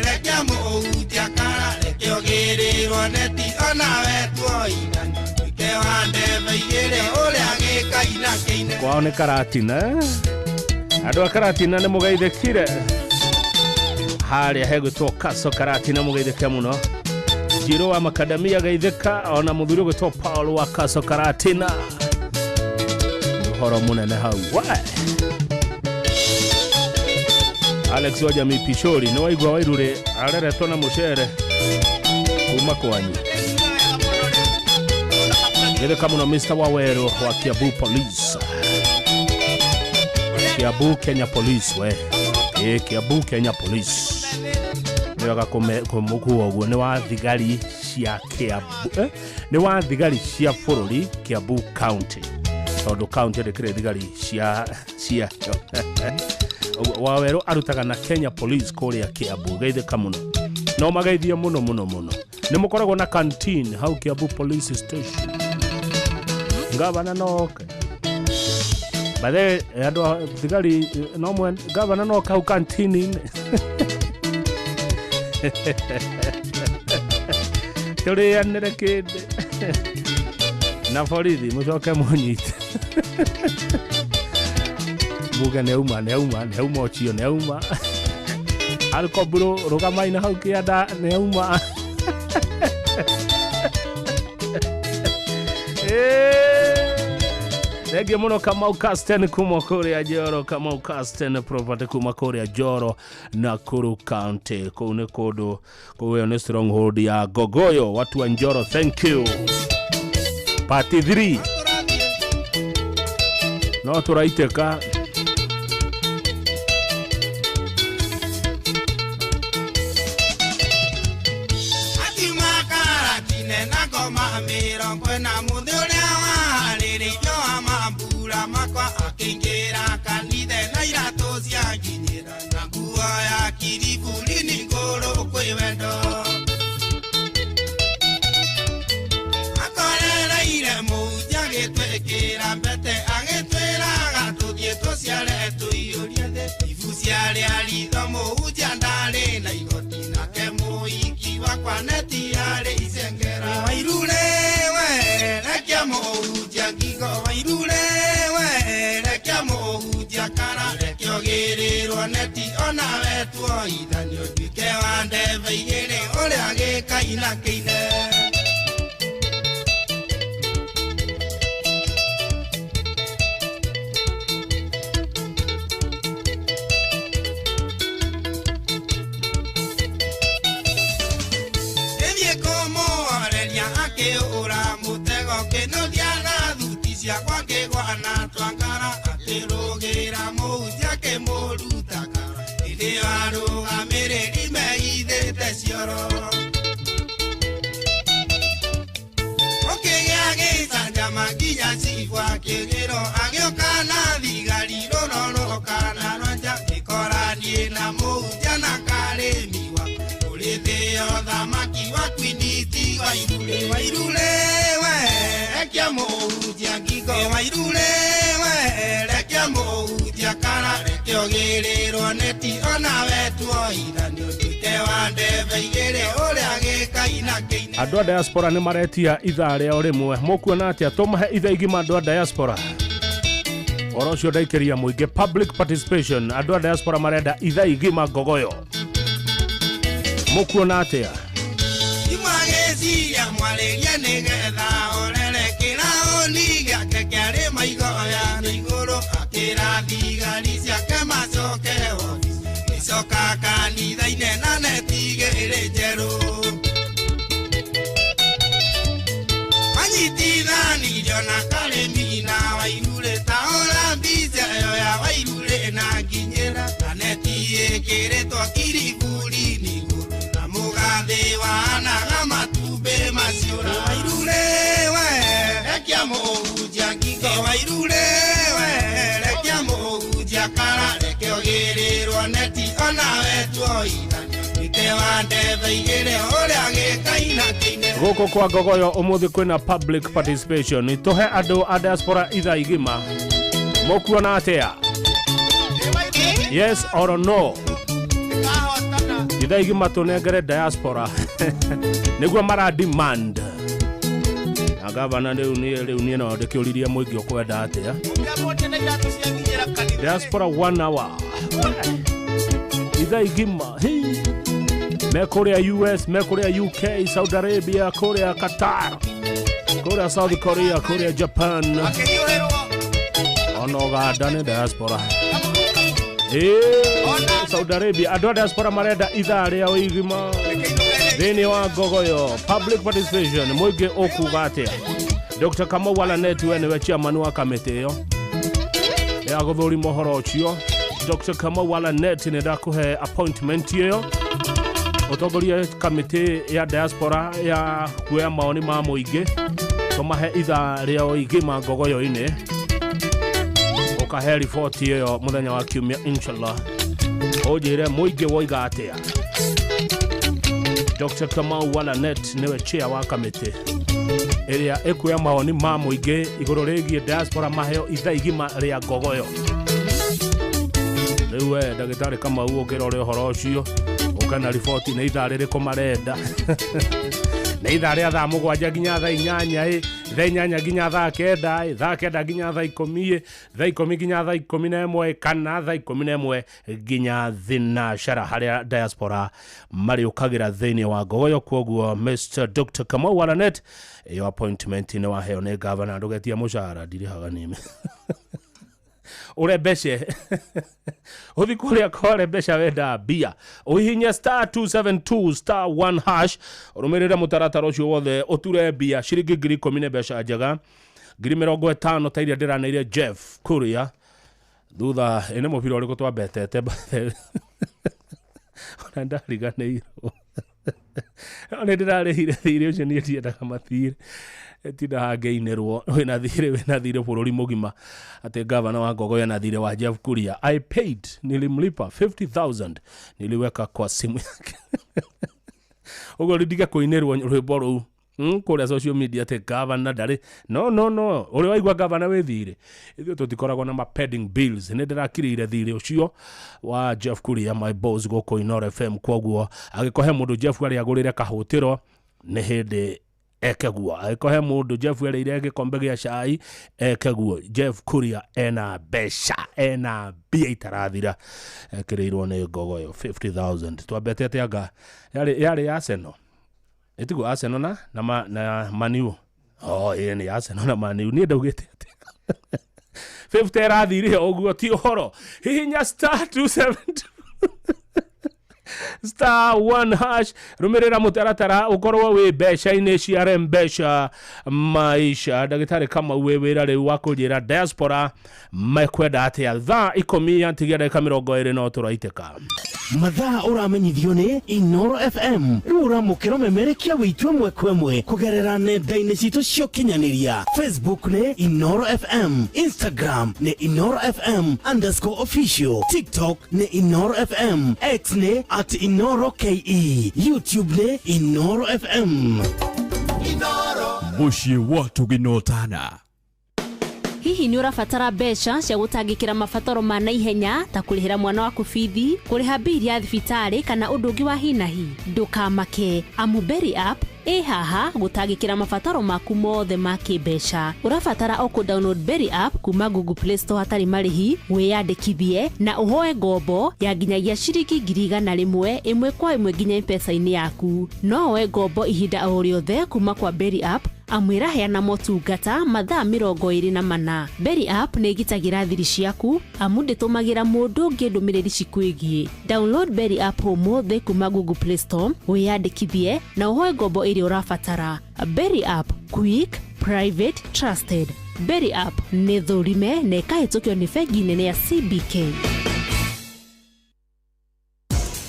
rekia mũhunjia kara reke ũgĩrĩrwo kiogĩrĩrwo neti ona wetwo ithani tuĩke wa ndebe igĩrĩ ũrĩa gĩkaina kĩine kwao nĩ Karatina andũ a Karatina nĩ mũgeithĩkire harĩa hegwĩtwo Kaso Karatina mũgeithĩke mũno Njirũ wa Makadamia geithĩka ona mũthuri ũgwĩtwo Paul wa Kaso Karatina ũhoro mũnene hau Alex wa Jamii Pishori nĩ waigua Wairure areretwo na mũcere kuma kwanyu geithĩka mũno Mr. Waweru wa Kiambu Police Kiambu Kenya Police Kiambu Kenya Police nĩ waga kũmũkua ũguo nĩ wa thigari cia Kiambu nĩ wa thigari cia bũrũri Kiambu County tondũ county ndĩkĩrĩ thigari cia Waweru arutaga na Kenya Police kũrĩa Kiambu geithĩka mũno no mageithie mũno nĩ mũkoragwo na canteen hau Kiambu Police Station gavana noke Bade andũ thigari no mwe gavana noke hau canteen tũrĩanĩre kĩndĩ na borithi mũcoke mũnyite muge neuma ochio neuma alkobro rogamaina hau kĩanda neuma Regi mũno Kamau Casten kuma kũrĩa Joro Kamau Casten property kuma kũrĩa Joro Nakuru County kũu nĩ kũndũ kũu nĩ stronghold ya Gogoyo watu wa Njoro thank you party 3 no tũraitĩka kwena muthi uria warĩrĩirio wa mambura makwa akĩingĩra kanitha na iratũ cia nginyĩra na nguo ya kiriburi nĩ ngũrũ kwĩ wendo akorereire mũhunjia agĩtwĩkĩra mbete agĩtwĩraga tũthiĩ tũciare tũiyũrie thĩ ibu ciarĩa ritho mũhunjia ndarĩ na igoti nake mũhiki wakwa neti yarĩ icengera Wairure rekia mũhunjia ngigo Wairure rekia mũhunjia kara rekiogĩrĩrwo neti ona wetwo ithani ũtuĩke wa ndebe igĩrĩ ũrĩa gĩkaina kĩine Kwa kegwana twangara akĩrũgĩra mũhunjia kĩmũrutaga hĩndĩ arũgamĩrĩri meithĩte cioro ũkĩgĩa gĩcanjama nginya cigwa kĩgĩro agĩũka na thigari rũroro kana rwanja gĩkoranie na mũhunjia na karĩmi wa ũrĩ thĩo thamaki wa kwiniti Wairure rekia mũhunjia ngigo Wairure rekia mũhunjia kara rekiogĩrĩrwo neti ona wetwo ithani ũtuĩke wa ndebe igĩrĩ ũrĩa gĩkaina kĩine andũ a diaspora nĩ maretia ithaa rĩao rĩmwe mũkuona atĩa tũmahe ithaa igima andũ a diaspora oro ũcio ndaikĩria mũingĩ public participation andũ a diaspora marenda ithaa igima Gogoyo mũkuona atĩa imagĩciria mwarĩria nĩgetha orerekĩra ũni gĩake kĩarĩ maigoya na igũrũ akĩra thigari ciake macoke ofici gĩcoka kanitha-inĩ na neti igĩrĩ njerũ anyitithanirio na karĩmi na Wairure taũra mbica ĩyo ya Wairure na nginyĩra na neti ĩkĩrĩtwo kiriburi igũrũ na mũgathĩ wanaga matumbĩ maciũra Wairure rekia mũhunjia ngigo Wairure rekia mũhunjia kara rekiogĩrĩrwo neti ona wetwo ithani ũtuĩke wa ndebe igĩrĩ ũrĩa gĩkaina kĩine gũkũ kwa Gogoyo ũmũthĩ kwĩna public participation tũhe andũ a diaspora ithaa igima mũkuona atĩa yes or no ithaa igima tũnengere diaspora niguo mara demand na gavana rĩu niĩ no ndĩkĩũririe mũingĩ ũkwenda atĩa diaspora 1 hour itha igima me kũrĩa US me kũrĩa UK Saudi Arabia kũrĩa Qatar kũrĩa South Korea kũrĩa Japan ono Uganda nĩ diaspora Saudi Arabia andũ a diaspora marenda ithaa rĩa ũigima thĩinĩ wa Ngogoyo public participation mũingĩ ũkuga atĩa Dr. Kamau Walanet we nĩwe chairman wa kamĩtĩ ĩyo ya gũthũrima ũhoro ũcio Dr. Kamau Walanet nĩ ndakũhe appointment ĩyo ũtongoria kamĩtĩ ya diaspora ya kuoya maoni ma mũingĩ tũmahe ithaa rĩa ũigima Ngogoyo-inĩ ukahe report ĩyo mũthenya wa kiumia inshallah ũnjĩre mũingĩ woiga atĩa Dr. Kamau Walanet niwe chair wa kamĩtĩ ĩrĩa ĩkuoya maoni ma mũingĩ igũrũ rĩgiĩ diaspora maheo ithaa igima rĩa Ngogoyo rĩu ndagĩtarĩ Kamau ũngĩrora ũhoro ũcio ũkana report nĩ ithaa rĩrĩkũ marenda nĩ ithaa rĩa thaa 7 nginya thaa 8 thaa 8 nginya thaa 9 thaa 9 nginya thaa 10 thaa 10 nginya thaa 11 kana thaa 11 nginya thinacara harĩa diaspora mariũkagĩra thĩinĩ wa Ngogoyo kwoguo Mr. Dr. Kamau Walanet your appointment nĩ waheo nĩ governor ndũgetie mũcara ndirĩhaga nĩme urebeshe uthi kuria kore besha wenda bia uhihinya *272*1# urumirire mutaratara ucio wothe uture bia shiringi 10,000 besha njega 50 ta iria ndiraneire Jeff Kuria thutha ene mubira uri gutwambetete ona ndariganĩirwo ona ndirarĩhire thirĩ ucio niĩ ndiendaga mathirĩ tidahangeinirwo wena thirĩ bũrũri mũgima ati governor wa Ngogoyo na thirĩ wa Jeff Kuria I paid nilimlipa 50,000 niliweka kwa simu yake ugo ndiga kuinirwo rwĩmbo rũu kũrĩa social media te governor ndari no uri waigua governor we thirĩ ithuĩ tũtikoragwo na pending bills nĩ ndirakirĩire thirĩ ũcio wa Jeff Kuria my boss gũkũ Inoro FM kwoguo agĩkohe mũndũ Jeff arĩa agũrĩre kahũtĩro nĩ hĩndĩ ekeguo agĩkohe mũndũ Jeff erĩire gĩkombe gĩa cai ekeguo Jeff Kuria ena besha ena bia itarathira ekĩrĩirwo nĩ Ngogoyo 50,000 twambete anga yarĩ Arsenal etigo Arsenal na Manu ni Arsenal na Manu ni ndaugĩte 50 rathire ũguo ti ũhoro hihinya *272 *1# rumirira mutaratara ukorwo wi besha-inĩ cia mbesha maisha ndagĩtarĩ Kamau we wĩra rĩu wa kũnjĩra diaspora mekwenda atĩa thaa 10 ya ntigia ndagĩka 20 no tũraitĩka mathaa ũramenyithio nĩ Inoro FM rĩu ũramũkĩra memerekia wĩtue mwekwe kũgerera nenda-inĩ citũ cia ũkinyanĩria Facebook nĩ Inoro FM Instagram nĩ Inoro FM_official TikTok nĩ Inoro FM X nĩ @InoroKE YouTube nĩ Inoro FM Muciĩ watu ginotana Hihi ni ũrabatara mbeca cia gũtangĩkĩra mabataro ma naihenya ta kũrĩhĩra mwana waku bithi, kũrĩha bili ya thibitarĩ kana ũndũ ũngĩ wa hinahi? Ndũkamake, Amuberi app haha gũtangĩkĩra mabataro maku mothe ma kĩmbeca. Ũrabatara o download Berry app kuma Google Play Store hatarĩ marĩhi, wĩyandĩkithie na ũhoe ngombo ya nginyagia ciringi 100 ĩmwe kwa ĩmwe nginya M-Pesa-inĩ yaku. No woe ngombo ihinda o rĩothe kuma kwa Berry app amwĩra heana motungata mathaa 24. Berry app nĩ ĩgitagĩra thiri ciaku amu ndĩtũmagĩra mũndũ ũngĩ ndũmĩrĩri cikwĩgiĩ. Download Berry app ũmũthĩ kuma Google Play Store, wĩyandĩkithie na ũhoe ngombo ĩrĩa ũrabatara. Berry app, quick, private, trusted. Berry app nĩ thũrime na ĩkahĩtũkio nĩ bengi nene ya CBK.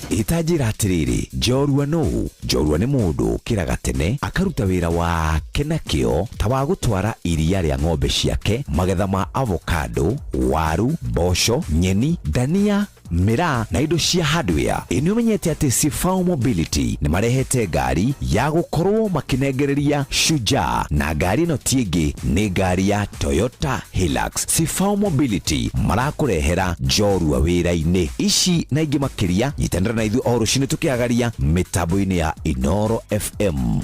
Itajira atiriri njorua nũ njorua nĩ mũndũ kĩraga tene akaruta wĩra wake na kĩo ta wa gũtwara iria rĩa ng'ombe ciake, magetha ma avocado, waru, mboco, nyeni, dania mĩraa na indo cia hardware. Nĩ ũmenyete atĩ Sifao Mobility nĩ marehete ngari ya gũkorwo makinengereria Shujaa, na ngari ĩno ti ĩngĩ nĩ ngari ya Toyota Hilux. Sifao Mobility marakũrehera njorua wĩra-inĩ ici na ingĩ makĩria. Nyitanĩra na ithuĩ o rũciinĩ tũkĩagaria mĩtambo-inĩ ya Inoro FM.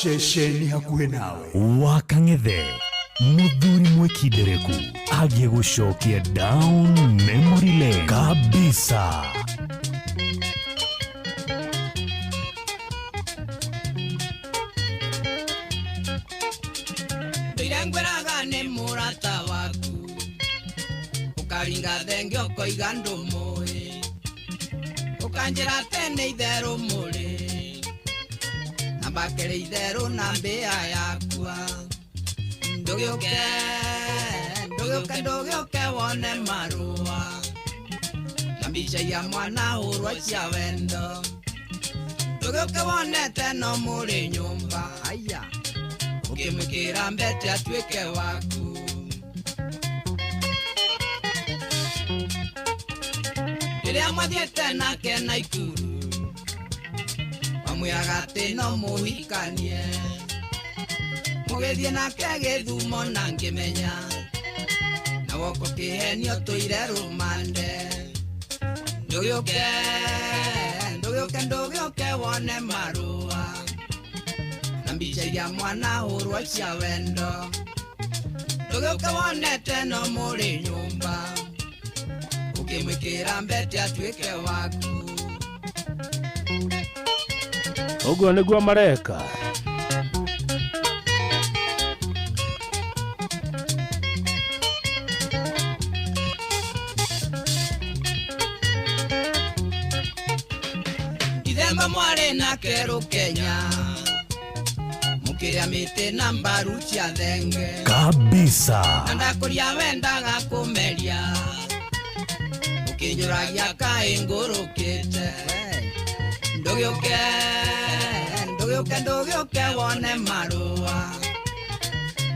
Shesheni hakuhĩ nawe. Wakang'ethe muthuri mwekindereku agie gũcokia down memory lane kabisa. Ndĩrengweraga nĩ mũrata waku ũkaringa thenge ũkoiga ndũmũĩ ũkanjĩra tene itherũ mũrĩ na mbakĩrĩ itherũ na mbĩa yakwa. Ndũgĩũke wone marũa na mbica ya mwana hũrwa cia wendo. Ndũgĩũke wonete no mũrĩ nyũmba ũkĩmwĩkĩra mbete atuĩke waku. Rĩrĩa mwathiĩte nake Naikuru wamwĩraga atĩ no mũhikanie, mũgĩthiĩ nake Gĩthumo na ngĩmenya na woko kĩhenio tũire rũmande. Ndũgĩũke wone marũa na mbica ya mwana hũrwa cia wendo. Ndũgĩũke wonete no mũrĩ nyũmba ũkĩmwĩkĩra mbete atuĩke waku. Ũguo nĩguo mareka. Ithemba mwarĩ nake Rũkenya mũkĩrĩa mĩtĩ na mbaru cia thenge kabisa. Na ndakũria wendaga kũmeria ũkĩnjũragia kaĩ ngũrũkĩte. Ndũgĩũke wone marũa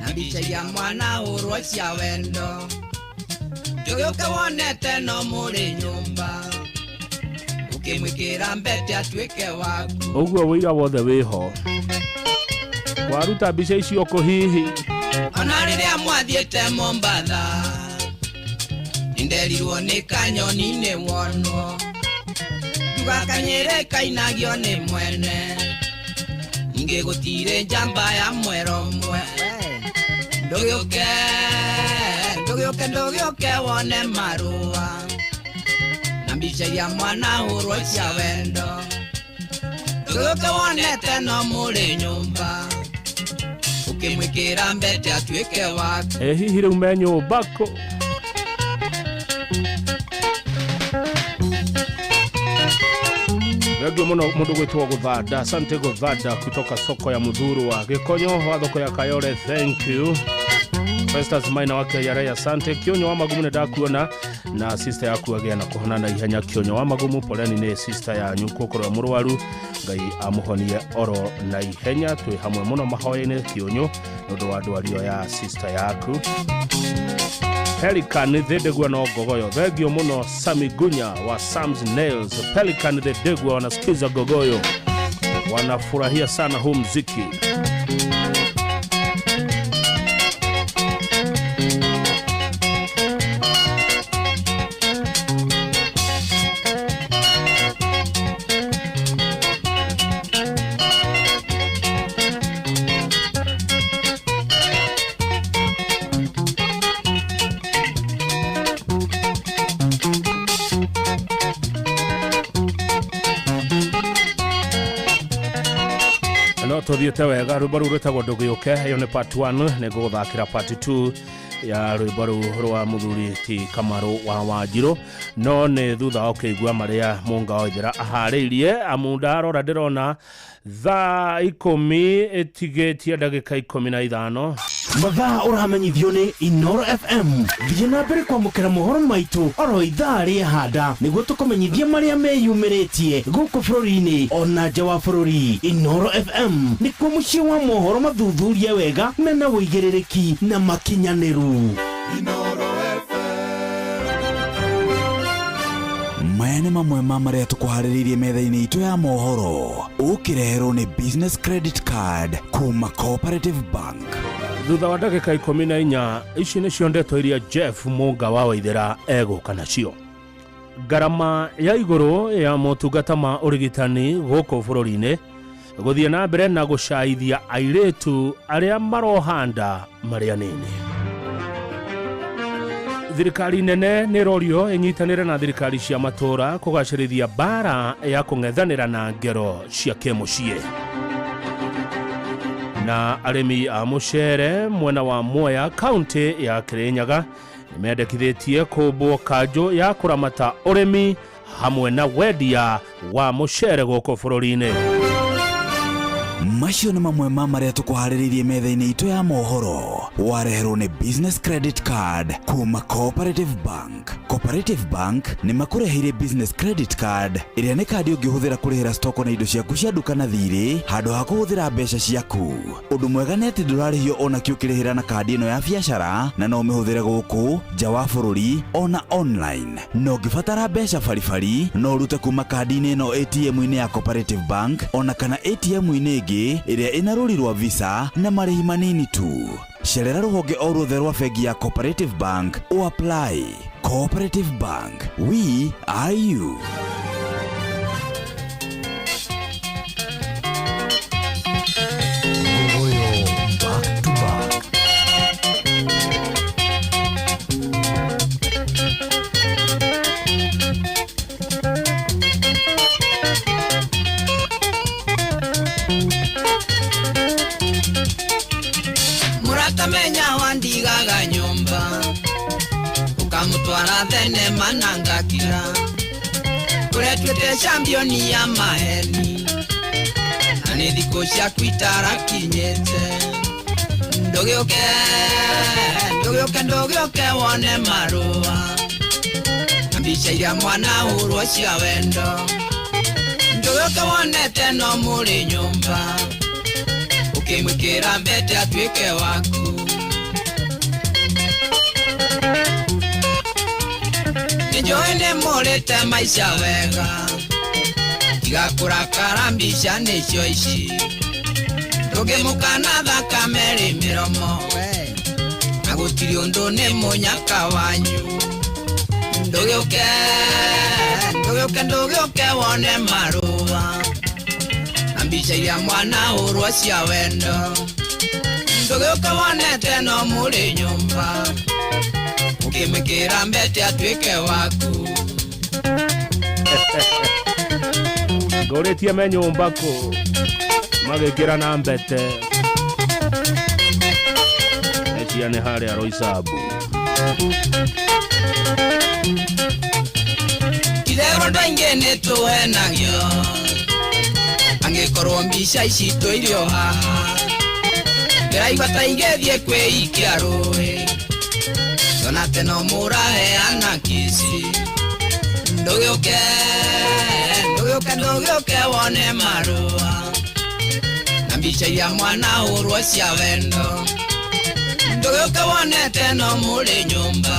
na mbica ya mwana hũrwa cia wendo. Ndũgĩũke wonete no mũrĩ nyũmba ũkĩmwĩkĩra mbete atuĩke waku. Ũguo wĩira wothe wĩho. Waruta mbica icio kũhihi. Ona rĩrĩa mwathiĩte Mombatha nĩnderirwo nĩ kanyoni nĩ wonwo. Ndugakanyĩre kainagio nĩ mwene ingĩ gũtirĩ njamba ya mwero mwe. Ndũgĩũke wone marũa na mbica ya mwana hũrwa cia wendo. Ndũgĩũke wonete no mũrĩ nyũmba ũkĩmwĩkĩra mbete atuĩke waku. Hihi rĩu me nyũmba kũ? Thengio mũno mũndũ gwĩtwo Gũthanda. Asante Gũthanda kutoka soko ya Mudhuru wa Gĩkonyo wa thoko ya Kayole. Thank you. Festus Maina wake Yare, asante. Kionyo wa Magumu ndakuona na sister yaku agĩa na kũhona na ihenya. Kionyo wa Magumu, poleni nĩ sister ya nyuko korwa mũrwaru, Ngai amuhonie oro na ihenya. Twĩ hamwe mũno mahoya-inĩ Kionyo nũndũ wa ndwario ya sister yaku. Pelican the Degwa no Gogoyo. Thengio mũno Sami Gunya wa Sam's Nails. Pelican the Degwa wanasikiza Gogoyo, wanafurahia sana huu mziki. Tuthiĩte wega. Rwĩmbo rũu rwĩtagwo Ndũgĩũke. Ĩyo nĩ part 1, nĩngũgũthakĩra part 2 ya rwĩmbo rũu rwa mũthuri ti Kamaru wa Wanjirũ, no nĩ thutha wa kũigua marĩa Mũngaoithĩra aharĩirie. Amundaro ndĩrona thaa 10 ĩtigĩtie ndagĩka 15. Mathaa ũramenyithio nĩ Inoro FM. Thiĩ na mbere kwamũkĩra mohoro maitũ oro ithaa rĩahanda nĩguo tũkũmenyithie marĩa meyumĩrĩtie gũkũ bũrũri-inĩ ona nja wa bũrũri. Inoro FM nĩkuo mũciĩ wa mohoro mathuthurie wega mena wũigĩrĩrĩki na makinyanĩru. Inoro FM. nĩ mamwe ma marĩa tũkũharĩrĩirie metha-inĩ itũ ya mohoro ũkĩreherwo nĩ business credit card kuma Cooperative Bank. Thutha wa ndagĩka 14 ici nĩcio ndeto iria Jeff Mũnga wa Waithera egũka nacio. Ngarama ya igũrũ ya motungata ma ũrigitani gũkũ bũrũri-inĩ gũthiĩ na mbere na gũcaithia airĩtu arĩa marohanda marĩ anini. Thirikari nene nĩrorio ĩnyitanĩre na thirikari cia matũra kũgacĩrithia bara ya kũng'ethanĩra na ngero cia kĩmũciĩ. Na arĩmi a mũcere mwena wa Mwea kaunti ya Kirinyaga nĩmendekithĩtie kũmbwo kanjũ ya kũramata ũrĩmi hamwe na wendia wa mũcere gũkũ bũrũri-inĩ. Macio nĩ mamwe ma marĩa tũkũharĩrĩirie metha-inĩ itũ ya mohoro wareherwo nĩ business credit card kuma Cooperative Bank. Cooperative Bank nĩ makũreheire business credit card ĩrĩa nĩ kandi ũngĩhũthĩra kũrĩhĩra stoko na indo ciaku cia duka na thirĩ handũ ha kũhũthĩra mbeca ciaku. Ũndũ mwega nĩ atĩ ndũrarĩhio ona kĩ ũkĩrĩhĩra na kandi ĩno ya biacara na no mĩhũthĩre gũkũ nja wa bũrũri ona online. No ũngĩbatara mbeca baribari no ũrute kuma kandi-inĩ ĩno ATM-inĩ ya Cooperative Bank ona kana ATM-inĩ ĩngĩ ĩrĩa ĩna rũri rwa visa na marĩhi manini tu. Cerera rũhonge o ruothe rwa bengi ya Cooperative Bank o apply. Cooperative Bank, we are you. Muratamenya wandigaga nyumba ukamutwara thenema na ngakira kuria twite championi ya maheni na nĩ thikũ ciaku itarakinyĩte. Ndũgĩũke wone marũa na mbica iria mwana hũrwo cia wendo. Ndũgĩũke wonete no mũrĩ nyũmba ukimwĩkĩra mbete atuĩke waku. Nĩnjũĩ nĩmũrĩte maica wega tiga kũrakara mbica nĩcio ici. Ndũngĩmũkana thakame rĩ mĩromo na gũtirĩ ũndũ nĩ mũnyaka wanyu. Ndũgĩũke wone marũa na mbica iria mwana hũrwo cia wendo. Ndũgĩũke wonete no mũrĩ nyũmba ukimwĩkĩra mbete atuĩke waku. Ngũrĩtie me nyũmba kũ magĩkĩra na mbete ecia nĩ harĩa Roysambu. Itherũ andũ aingĩ nĩtũhenagio angĩkorwo mbica ici tũirio haha. Ndĩraigua ta ingĩthiĩ kwĩikia rũĩ tonate no mũraheana kisi. Ndũgĩũke wone marũa na mbica iria mwana hũrwo cia wendo. Ndũgĩũke wonete no mũrĩ nyũmba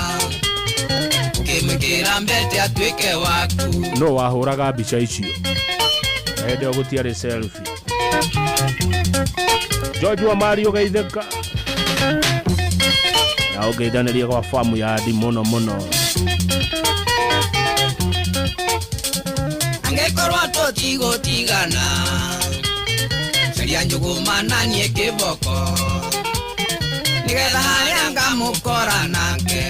ukimwĩkĩra mbete atuĩke waku. No wahũraga mbica icio hĩndĩ ĩyo gũtiarĩ selfie. George wa Mari ũgeithĩka na ũgeithanĩria gwa famu ya Adi mũno mũno. Angĩkorwo tũtigũtigana caria Njũgũma na niĩ kĩboko nĩgetha harĩa ngamũkora nake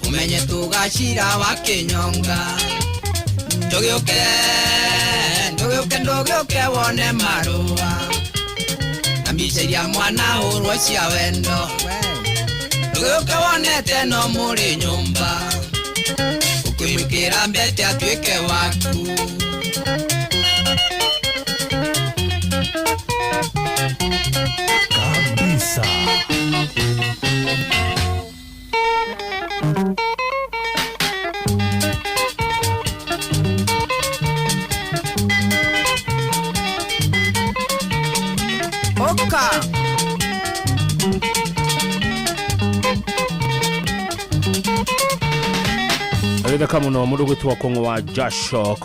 ũmenye tũgacira wa kĩnyonga. Ndũgĩũke wone marũa na mbica iria mwana hũrwo cia wendo. Ndũgĩũke wonete no mũrĩ nyũmba ukimwĩkĩra mbete atuĩke waku. Kabisa. Oka Ndagitheka muno mundu gwitwa Kongo wa Jasho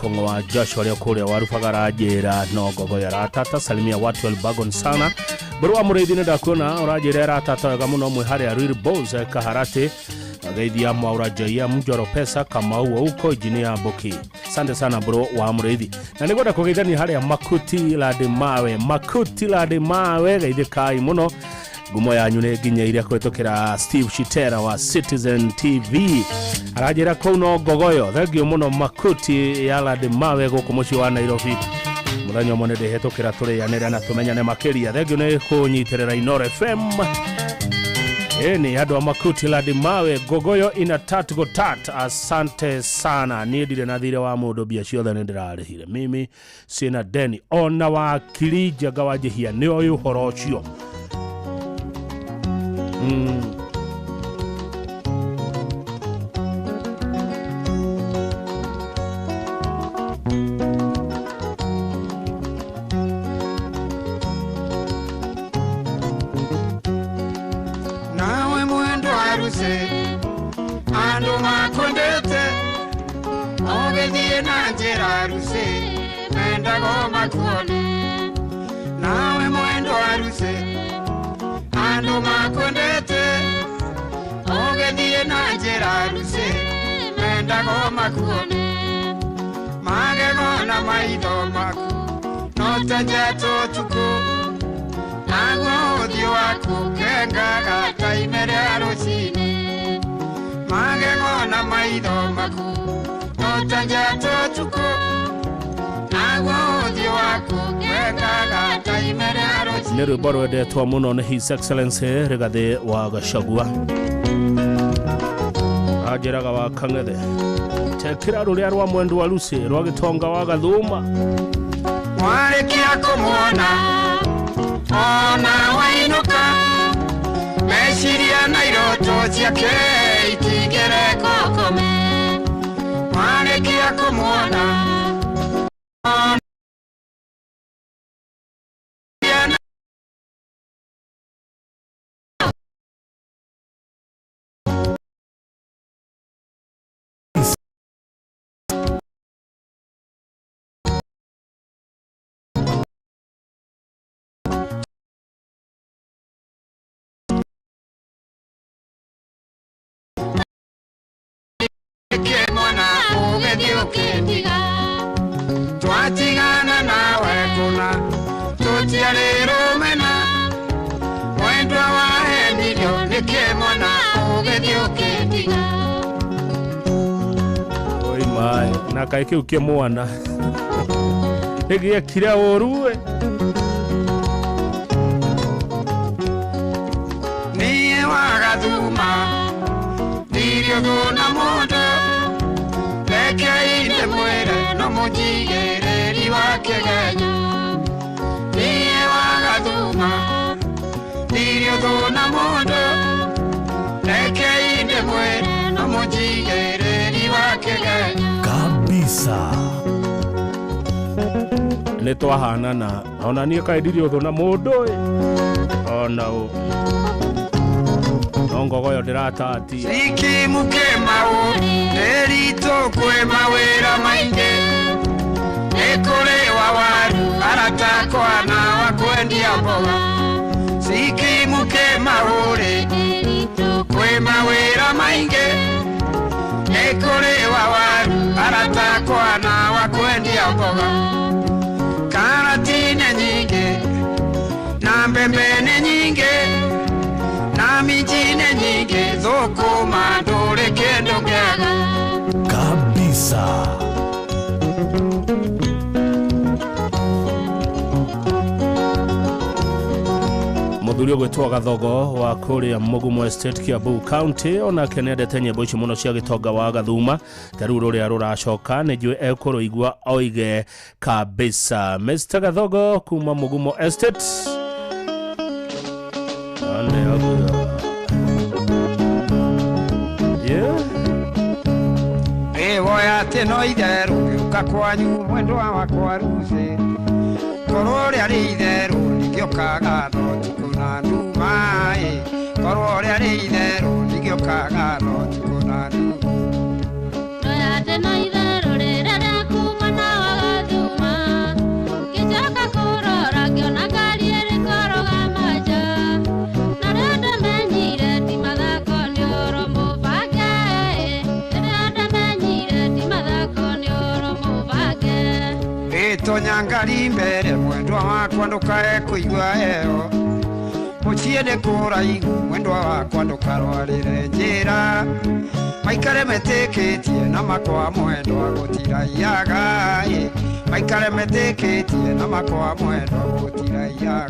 aria kuria warufagara njira no gogo ya ratata salimia watu elbagon sana buru wa mureithi nda kuona urajira ratata wega muno mwihari ya Real Boys kaharate agaithia mwaura jaya mjoro pesa kama huko engineer Boki. Asante sana bro wa mureithi na nigoda kugeithania hari ya Makuti la de mawe gaithikai muno gumo yanyu ne ginya iria kwetokera Steve Shitera wa Citizen TV arajira kuno gogoyo thegio muno Makuti yala de mawe goko muci wa Nairobi muranyo mone de hetokera tore yanera na tumenyane makeria thegio ne kunyiterera Inoro FM ni hado wa Makuti la de mawe gogoyo ina go tat. Asante sana nidire na dhire wa mudo biashio da nendera hile mimi sina deni ona wa kilija gawaje hia ni oyu horochio nawe mwendo aruse ando makondete ogedie na njera aruse menda goma kuone nawe mwendo aruse ando makondete ogedie na njera aruse menda goma kuone magegona maitho maku notanja totuku Agudio waku kengaga taimere arusine magegona maitho maku notanja totuku Agudio waku kengaga taimere arusine Neru boro de to muno ne His Excellency Rigathi wa Gachagua ajiraga wa kangede tekira ruria rwa mwendo wa Lucy rwa gitonga wa Gathuma warekia kumuona ona wainuka meshiria na iroto ciake itigere kokome warekia kumuona Twatigana nawe kuna tutiarero mena mwendwa wa Emilio nikemona ugedio ketiga oi mai na kaike ukemwana egia kira oruwe niye wa Gathuma nirio gona mondo Inde mwere no mujigere wake ganya niye wa Gathuma nirio dona mondo inde mwere no mujigere wake ganya kabisa ne twahana na ona nie kaidirio dona mondo ona o ngogoyo ndiratati siki mukemao derito kwe mawera mainge ekole wa waru aratakwa na wakwendia mboga siki mukemao derito kwe mawera mainge ekole wa waru aratakwa na wakwendia mboga karatine nyinge na mbembene nyinge na mijine nyingi zoko mandore kendo gega kabisa Muthurio gwetwa Gathogo wa kuria Mugumo Estate Kiambu County ona kenede tenye boici muno cia gitonga wa Gathuma taruru ria ruracoka nijwe ekuroigwa oige kabisa Mr. Gathogo kuma Mugumo Estate Ewoya teno ideru yuka kwanyu mwendo wa kwaruze korore ari ideru nikiokaga no tukuna ndumae korore ari ideru nikiokaga no tukuna ndu ngari mbere mwendwa wakwa ndukae kuigua heo muciĩ nĩ kũraihu mwendwa wakwa ndũkarwarĩre njĩra maikare metĩkĩtie na makwa mwendwa gũtiraiyaga maikare metĩkĩtie na makwa mwendwa gũtiraiyaga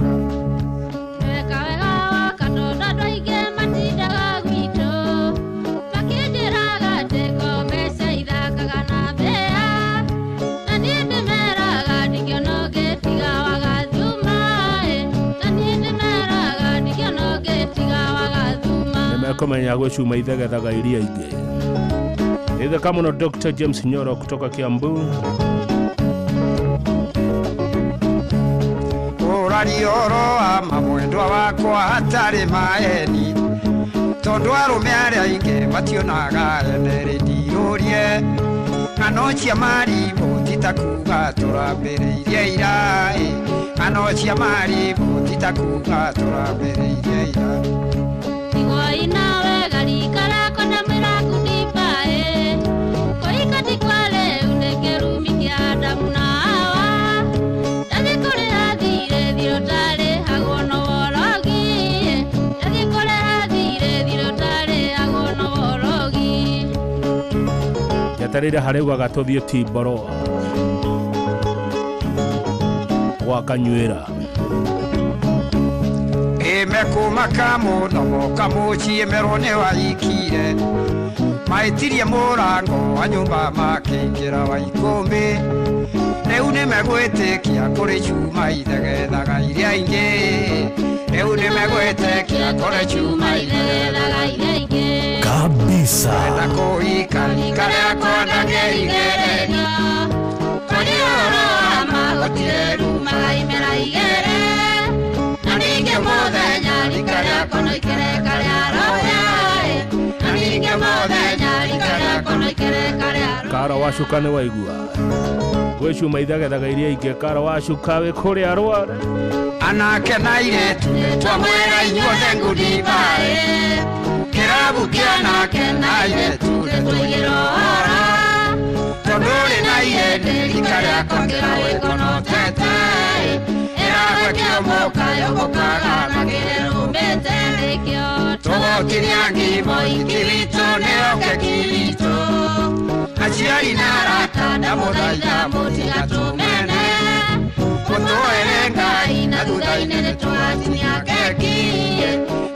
Komenya gwicuma ithegethaga iria ingĩ. Ithe kamuno Dr. James Nyoro kutoka Kiambu. Ũrarioro wa mwendwa wakwa hatarĩ maeni tondũ arũme arĩa aingĩ mationaga ene rĩndirũrie ng'ano cia maribũ titakuga tũrambĩrĩirie ira ng'ano cia maribũ titakuga tũrambĩrĩirie ira Yatarire haregwaga tũthiĩ Tiboroa gwa Kanyuĩra mekuma kamuno moka mũciĩ merwo nĩ waikire maĩtirie mũrango wa nyũmba makĩingĩra wa ikũmbĩ rĩu nĩ megwĩtĩkia kũrĩ cuma ithegethaga iria ingĩ rĩu nĩ megwĩtĩkia kũrĩ cuma ithegethaga iria ingĩ kabisa na kũhika rĩakwa ndangĩigererio kũrĩ ũhoro wa magũtirĩ rumaga imera igere na ningĩ mũthenya rika rĩakwa no ikereka rĩa roya na ningĩ mũthenya rika rĩakwa no ikereka rĩa Kara wacuka nĩ waigua gwĩcuma ithegethaga iria ingĩ Kara wacuka wĩ kũrĩa Rware anake na airĩtu twamwĩra inyuothe ngundi mbaĩ kĩrabu kĩa anake na airĩtu nĩtũigĩra ũhoro tondũ ũrĩ na irĩndĩ rika rĩakwa kĩrawĩkonotete ĩragwe kĩomoka yogokaga na kĩrũmĩte nĩkĩo tũgokiria ngimo ingĩ witũ nĩoke kĩritũ aciari na arata ndamũthaitha mũtiga tũmene mũtũere Ngai na thutha-inĩ nĩtwatinia keki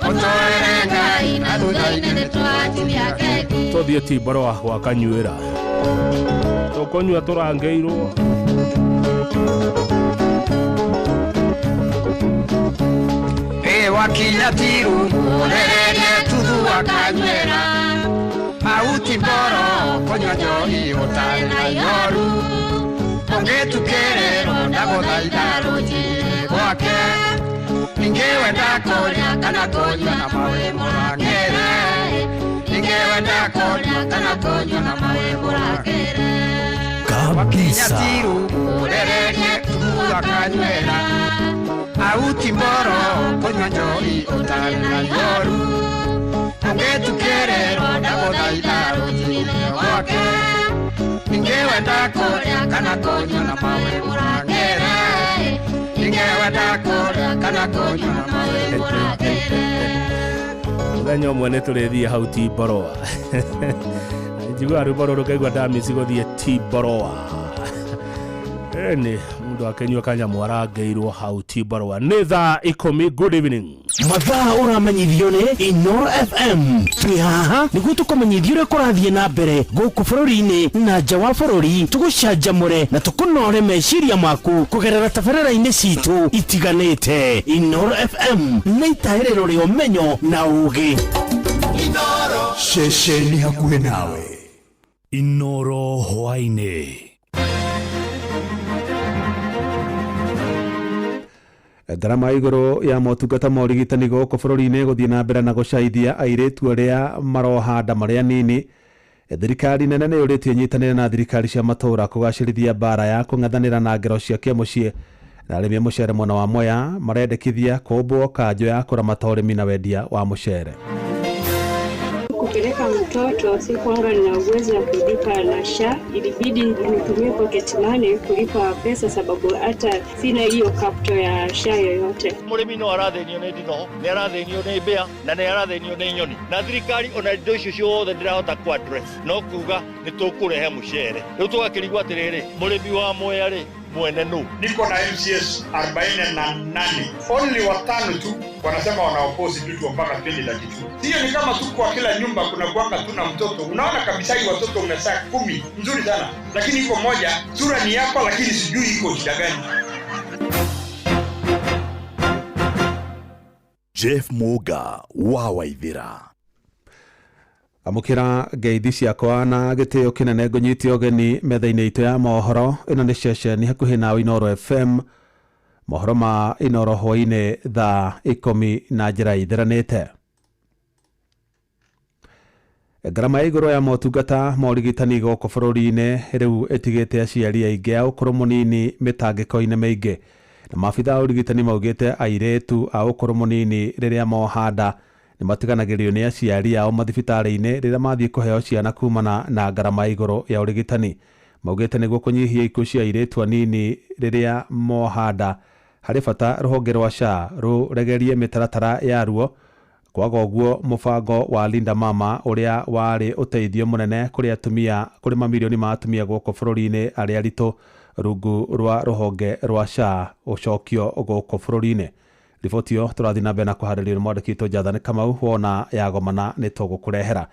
mũtũere Ngai na thutha-inĩ nĩtwatinia keki tũthiĩ Tiboroa gwa Kanyuĩra tũkũnyua tũrangĩirwo wakinya tiru mũrererie tuthu wa Kanyuĩra au Timboro kũnyua njohi ũtarĩ na ihoru ũngĩtukĩrĩrwo ndagũthaitha rũnjinĩ gwake ningĩ wenda kũrĩa kana kũnyua na mawe mũrangĩre ningĩ wenda kũrĩa kana kũnyua na mawe mũrangĩre wakinya tiru mũrererie tuthu wa Kanyuĩra au Timboro kũnyua njohi ũtarĩ na ihoru ũngĩtukĩrĩrwo ndagũthaitha rũnjinĩ gwake ningĩ wenda kũrĩa kana kũnyua na mawe mũrangĩre ningĩ wenda kũrĩa kana kũnyua na mawe mũrangĩre mũthenya ũmwe nĩtũrĩthiĩ hau Tiboroa njiguaga rwĩmbo rũrũ ngaigua ndamĩci gũthiĩ Tiboroa ĩnĩ mũndũ akenyua kanyamũ arangĩirwo hau Tiboroa nĩ thaa 10 good evening mathaa ũramenyithio nĩ Inoro FM twĩ haha nĩguo tũkũmenyithia ũrĩa kũrathiĩ na mbere gũkũ bũrũri-inĩ na nja wa bũrũri tũgũcanjamũre na tũkũnore meciria maku kũgerera tabarĩra-inĩ citũ itiganĩte Inoro FM nĩ itaĩrĩro rĩa ũmenyo na ũũgĩ Inoro ceceni hakuhĩ nawe Inoro hwainĩ ngarama igũrũ ya motungata ma ũrigitani gũkũ bũrũri-inĩ gũthiĩ na mbere na gũcaithia airĩtu arĩa marohanda marĩa nini thirikari nene nĩ yũrĩtie nyitanĩre na thirikari cia matũũra kũgacĩrithia mbara ya kũng'ethanĩra na ngero cia kĩmũciĩ na arĩmi a mũcere mwena wa Mwea marendekithia kũmbwo kanjũ ya kũramata ũrĩmi na wendia wa mũcere kupeleka mtoto sikuanga na uwezo wa kulipa na SHA, ilibidi nitumie pocket money kulipa pesa sababu hata sina hiyo capital ya SHA yoyote. Murimi no arathenio ni ndino, ni arathenio ni mbea, na ni arathenio ni nyoni. Na thirikari ona indo icio ciothe ndirahota ku address. No kuga ni tukurehe mucere. Riu tugakirigwa atiriri, murimi wa Mwea ri mwene nu. Niko na MCS 48, only 5 tu wanasema wanaopozi tu mpaka 2032. Hiyo ni kama tu kwa kila nyumba kuna kuanga tuna mtoto. Unaona kabisa hii watoto umesaa 10 nzuri sana, lakini iko moja sura ni hapa, lakini sijui iko shida gani. Jeff Muga wa Waithira. Amukira ngeithi ciakwa na gitio kinene ngunyiti ogeni metha-ini itu ya mohoro. Ino ni ceceni hakuhi na Inoro FM, mohoro ma Inoro hwaine thaa 10 na njira ithiranite. Ngarama ya iguru ya motungata ma urigitani goko bururi-ini riu itigite aciari aingi a ukuru munini mitangiko-ini maingi, na maabitha urigitani maugite airetu a ukuru munini riria mohanda ni matiganagirio ni aciari ao mathibitari-ini riria mathii kuheo ciana kumana na ngarama iguru ya urigitani. Maugite niguo kunyihia ikuũ cia airetu anini riria mohanda hari bata ruhonge rwa SHA ruregerie mitaratara ya ruo. Kwaga ũguo mubango wa Linda Mama uria wari uteithio munene kuri atumia kuri mamilioni ma atumia goko bururi-ini aria aritu rungu rwa ruhonge rwa SHA ucokio goko bururi-ini. Riboti yo turathi na mbere na kuharĩrĩrio mwandĩkĩtwo Jathani Kamau wona yagomana nĩ tũgũkũrehera.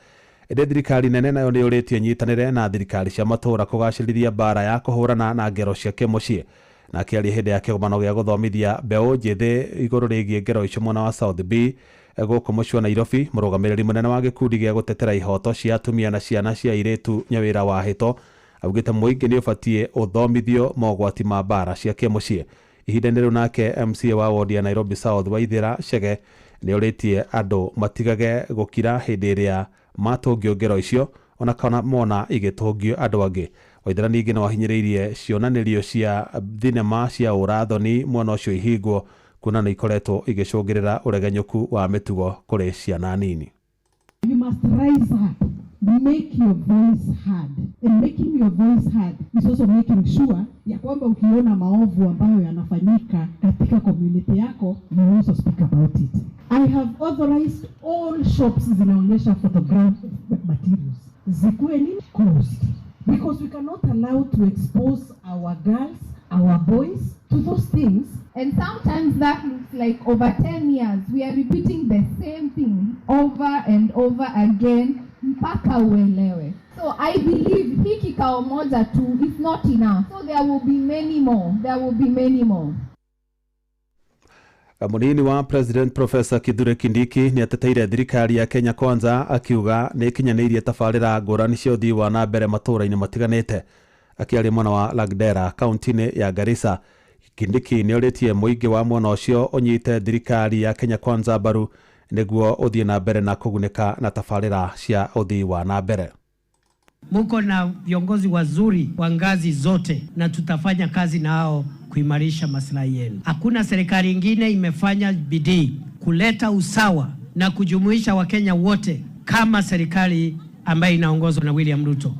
Ĩndĩ thirikari nene nayo nĩ ũrĩtie nyitanĩre na thirikari cia matũũra kũgacĩrithia mbara ya kũhũrana na ngero cia kĩmũciĩ. Na akĩaria hĩndĩ ya kĩgomano gĩa gũthomithia mbeũ njĩthĩ igũrũ rĩgiĩ ngero icio mwena wa South B gũkũ mũciĩ wa Nairobi, mũrũgamĩrĩri mũnene wa gĩkundi gĩa gũtetera ihoto cia atumia na ciana cia airĩtu Nyawĩra Wahĩto augĩte mũingĩ nĩ ũbatiĩ ũthomithio mogwati ma mbara cia kĩmũciĩ. Ihinda-inĩ rĩu nake MCA wa wodi ya Nairobi South Waithira Chege nĩ ũrĩtie andũ matigage gũkira hĩndĩ ĩrĩa matũngio ngero icio ona kana mona igĩtũngio andũ angĩ. Waithira ningĩ no ahinyĩrĩirie cionanĩrio cia thinema cia ũrathoni mwena ũcio ihingwo kuna nĩ ikoretwo igĩcũngĩrĩra ũregenyũku wa mĩtugo kũrĩ ciana nini. You must rise up, make your voice heard. And making your voice heard is also making sure ya kwamba ukiona maovu ambayo yanafanyika katika community yako, you also speak about it. I have authorized all shops zinaonyesha photographic materials zikuwe ni closed, because we cannot allow to expose our girls, our boys to those things. And sometimes that looks like over 10 years we are repeating the same thing over and over again mpaka uelewe. So I believe hii kikao moja tu is not enough. So there will be many more. There will be many more. Munini wa President Professor Kithure Kindiki ni ateteire thirikari ya Kenya Kwanza akiuga ni ikinyanĩirie tabarĩra ngũrani cia ũthii wa na mbere matũũra-inĩ matiganĩte. Akiaria mwena wa Lagdera kaunti-inĩ ya Garissa, Kindiki ni ũrĩtie mũingĩ wa mwena ũcio ũnyite thirikari ya Kenya Kwanza mbaru nĩguo ũthii na mbere na kũgunĩka na tabarĩra cia ũthii wa na mbere. Muko na viongozi wazuri wa ngazi zote na tutafanya kazi na hao kuimarisha maslahi yenu. Hakuna serikali nyingine imefanya bidii kuleta usawa na kujumuisha Wakenya wote kama serikali ambayo inaongozwa na William Ruto.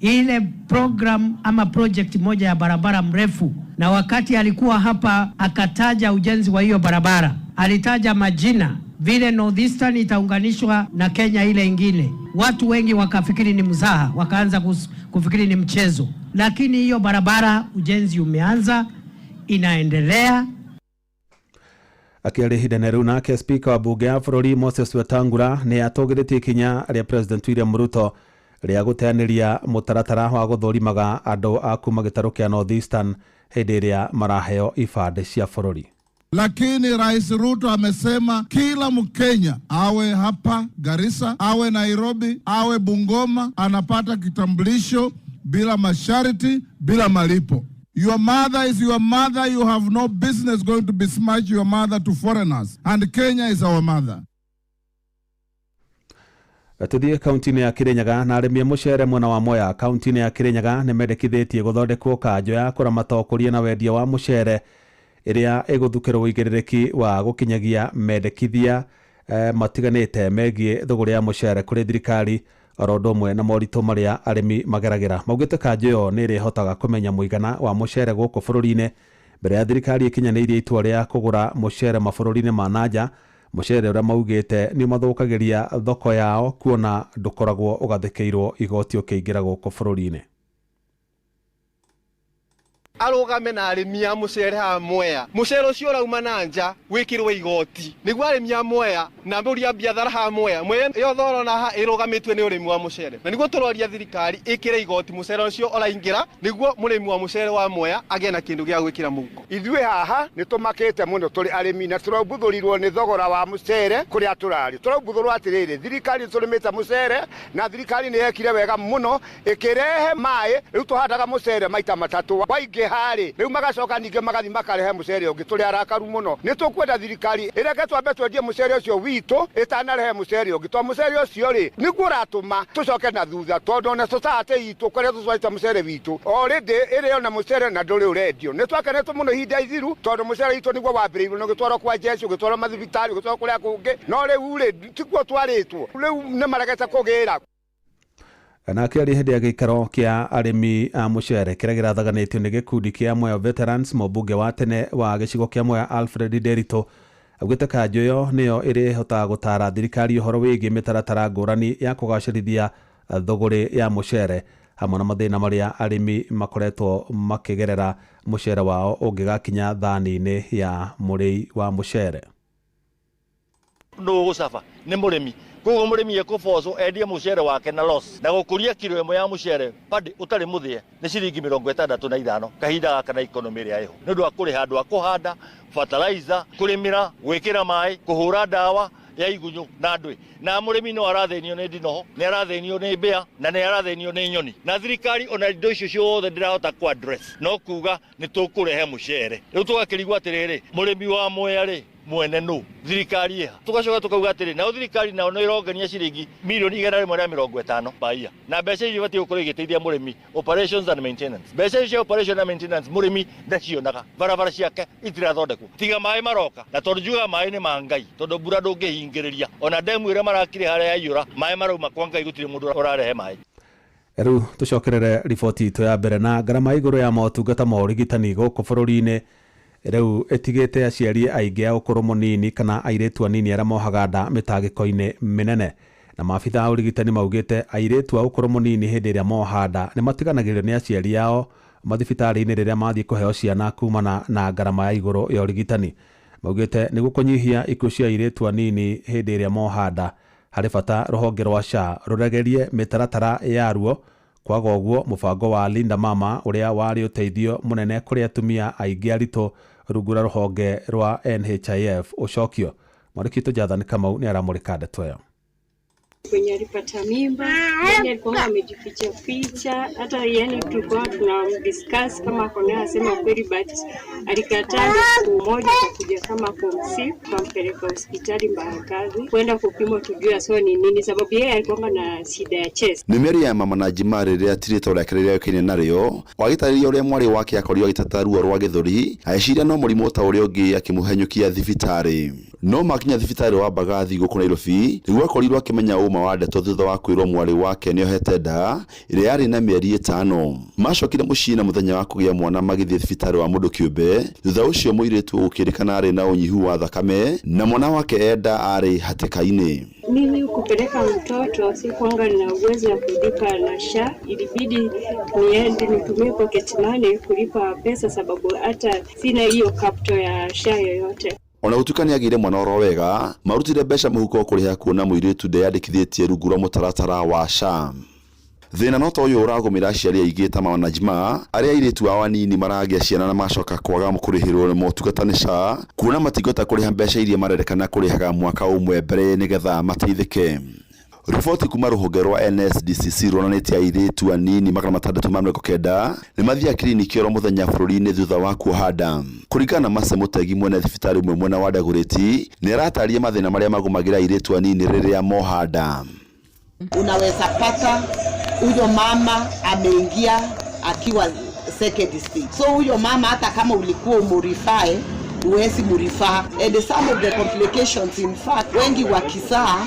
Ile program ama project moja ya barabara mrefu, na wakati alikuwa hapa akataja ujenzi wa hiyo barabara, alitaja majina vile Northeastern itaunganishwa na Kenya ile ingine. Watu wengi wakafikiri ni mzaha, wakaanza kufikiri ni mchezo. Lakini hiyo barabara ujenzi umeanza, inaendelea. Akiaria ihinda-inĩ rĩu nake spika wa bunge ya bũrũri Moses Wetangula nĩ atũgĩrĩtie ikinya rĩa President William Ruto rĩa gũteanĩria mũtaratara wa gũthũrimaga andũ a kuma gĩtarũ kĩa Northeastern hĩndĩ ĩrĩa maraheo ibandĩ cia bũrũri. Lakini Rais Ruto amesema kila Mkenya awe hapa Garissa, awe Nairobi, awe Bungoma, anapata kitambulisho bila masharti, bila malipo. Your mother is your mother. You have no business going to besmirch your mother to foreigners. And Kenya is our mother. Tuthie kaunti-inĩ ya Kirinyaga na arĩmi a mũcere mwena wa Mwea kaunti-inĩ ya Kirinyaga nĩ mendekithĩtie gũthondekwo kanjũ ya kũramata ũkũria na wendia wa mũcere ĩrĩa ĩgũthukĩrwo ũigĩrĩrĩki wa gũkinyagia mendekithia matiganite megie thogora ya mucere kuri thirikari orodomwe na morito maria arimi mageragira. Maugite kanjo yo ni ri hotaga kumenya muigana wa mucere guku bururi-ini mbere ya thirikari ikinyanirie itua ria kugura mucere mabururi-ini ma nanja. Mucere uria maugite ni mathukagiria thoko yao kuona ndukoragwo ugathikeirwo igoti ukiingira guku bururi-ini. Arugame na arimi a mucere ha Mwea. Mucere ucio rauma nanja wikirwe igoti. Niguo arimi a Mwea na mburi ya biathara ha Mwea. Mwea yo thoro na ha irugamitwe ni urimi wa mucere. Na niguo turoria thirikari ikire igoti mucere ucio oraingira niguo murimi wa mucere wa Mwea agie na kindu gia gwikira muko. Ithue haha ni tumakete muno turi arimi na turabuthurirwo ni thogora wa mucere kuri aturari. Turabuthurwo atiriri thirikari turimite mucere na thirikari ni yekire wega muno ikirehe mai riu tuhandaga mucere maita matatu waingi hari riu magacoka ninge magathi makarehe mucere ungi turi arakaru muno ni tukwenda thirikari ireke twambe twendie mucere ucio witu itanarehe mucere ungi to mucere ucio ri niguo ratuma tucoke na thutha tondu na society itu kuria tucwaita mucere witu already iri ona mucere na nduri urendio ni twakenete muno hinda ithiru tondu mucere itu niguo wambiriirwo no gitwaro kwa jeshi gitwaro mathibitari gitwaro kuria kungi no riu ri tikuo twaritwo riu ni maregete kugira na kiari hindi ya gikaro kia arimi a mucere kiria girathaganitio ni gikundi kia Mwea Veterans. Mubunge wa tene wa gicigo kia Mwea Alfred Derito augite kanjo yo niyo iri hota gutara thirikari uhoro wigi mitaratara ngurani ya kugacirithia thogori ya mucere hamwe na mathina maria arimi makoretwo makigerera mucere wao ungigakinya thani-ini ya murei wa mucere. No gucafa ni murimi koguo murimi ekuboco endie mucere wake na loss na gukuria kilo imwe ya mucere padi utari muthie ni ciringi 65 kahinda gaka na economy ria iho ni ndu akuri handu akuhanda fertilizer kurimira gwikira mai kuhura dawa ya igunyu na ndwi na murimi no arathenio ni ndinoho ni arathenio ni mbea na ni arathenio ni nyoni na thirikari ona indo icio ciothe ndirahota ku address no kuga ni tukurehe mucere riu tugakirigwa atiriri murimi wa Mwea ri mwene nu thirikari iha tugacoka tukauga atiri na thirikari nao no irongania ciringi milioni 150 baia na mbeca icio batie gukorwo igiteithia murimi operations and maintenance. Mbeca icio operation and maintenance murimi ndacionaga barabara ciake itirathondekwo tiga mai maroka na tondu juga mai ni mangai tondu mbura ndungihingiriria ona demu ire marakire haria yura mai marauma kwa ngai gutire mundu urarehe mai. Riu tucokerere riboti itu ya mbere na ngarama iguru ya motungata ma urigitani guku bururi-ini riu etigite aciari aingi a ukuru munini kana airetu anini aria mohaga nda mitagiko-ini minene na maabitha a urigitani maugite airetu a ukuru munini hindi iria moha nda ni matiganagirio ni aciari ao mathibitari-ini riria mathie kuheo ciana kumana na ngarama ya iguru ya urigitani. Maugite niguo kunyihia ikuo cia airetu anini hindi iria moha nda hari bata ruhonge rwa SHA ruregerie mitaratara yaruo. Kwaga uguo mubango wa Linda Mama uria wari uteithio munene kuri atumia aingi arito rugura ruhonge rwa NHIF ucokio. Mwarikito Jathani Kamau ni aramurika ndeto yo. Kwenye alipata mimba, yani alikuwa amejificha ficha, hata yani tulikuwa tunadiscuss kama kona asema kweli but alikataa. Siku moja akakuja kama komsi kampeleka hospitali Mbagathi kwenda kupimwa tujue so ni nini sababu yeye alikuwa na shida ya chest. Ni Miriam mama na Jimari ria tirito la kireria kine nario wagitariria uria mwari wake akorio agitataruo rwa githuri aiciria no murimo ta uria ungi akimuhenyukia thibitari no makinya thibitari wa Mbagathi guku Nairobi niguo akorirwo akimenya uma wa ndeto thutha wa kwirwo mwari wake ni ohete nda iria yari na mieri 5 macokire mucina muthenya wa kugia mwana magithie thibitari wa mundu kiumbe thutha ucio muiretu ukirikana ari na unyihu wa thakame na mwana wake enda ari hatikaini. Mimi kupeleka mtoto sikuanga na uwezo wa kulipa na SHA, ilibidi niende nitumie pocket money kulipa pesa sababu hata sina hiyo capital ya SHA yoyote. Ona utukani agire mwana oro wega marutire mbeca muhuko kuriha kuona muiretu ndeyandikithitie rungu rwa mutaratara wa SHA. Thina no to uyu uragumira aciari aingi ta mama Najma aria airetu ao anini maragia ciana na macoka kwaga kurihirwo ni motungata ni SHA kuona matigota kuriha mbeca iria marerekana kurihaga mwaka umwe mbere nigetha mateithike. Riboti kuma ruhonge rwa NSDCC ruonanĩtie airetu anini 669 ni mathia kliniki oro muthenya bururi-ini thutha wa kuoha nda. Kuringana na Mase Mutegi mwene thibitari umwe mwena wa Dagoretti ni arataria mathina maria magumagira airetu anini riria moha nda. Unaweza pata huyo mama ameingia akiwa second stage. So huyo mama hata kama ulikuwa umurify huwezi murifaa, and some of the complications in fact wengi wakizaa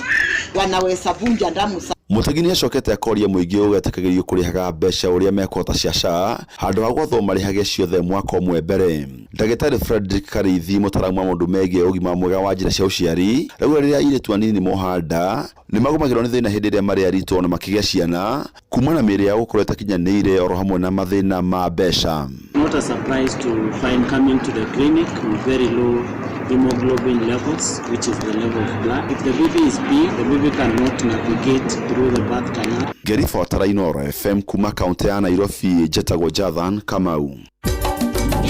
wanaweza vunja damu. Mutegi ni acokete akoria muingi ugetĩkagĩrio kũrĩhaga mbeca ũrĩa mekota cia SHA handũ ha gwathwo marĩhage ciothe mwaka ũmwe mbere. Ndagĩtarĩ Frederick Karithi, mũtaaramu wa maũndũ megiĩ ũgima mwega wa njĩra cia ũciari, rĩu rĩrĩa airĩtu anini moha nda nĩ magũmagĩrwo nĩ thĩna hĩndĩ ĩrĩa marĩ aritũ na makĩgĩa ciana kuma na mĩĩrĩ yao gũkorwo ĩtakinyanĩire oro hamwe na mathĩna ma mbeca. Not a surprise to find coming to the clinic with very low hemoglobin levels, which is the level of blood. If the baby is big, the baby cannot navigate through the birth canal. Geri Fotara, Inoro FM kuma kaunti ya Nairobi, Njĩtagwo Jathan Kamau.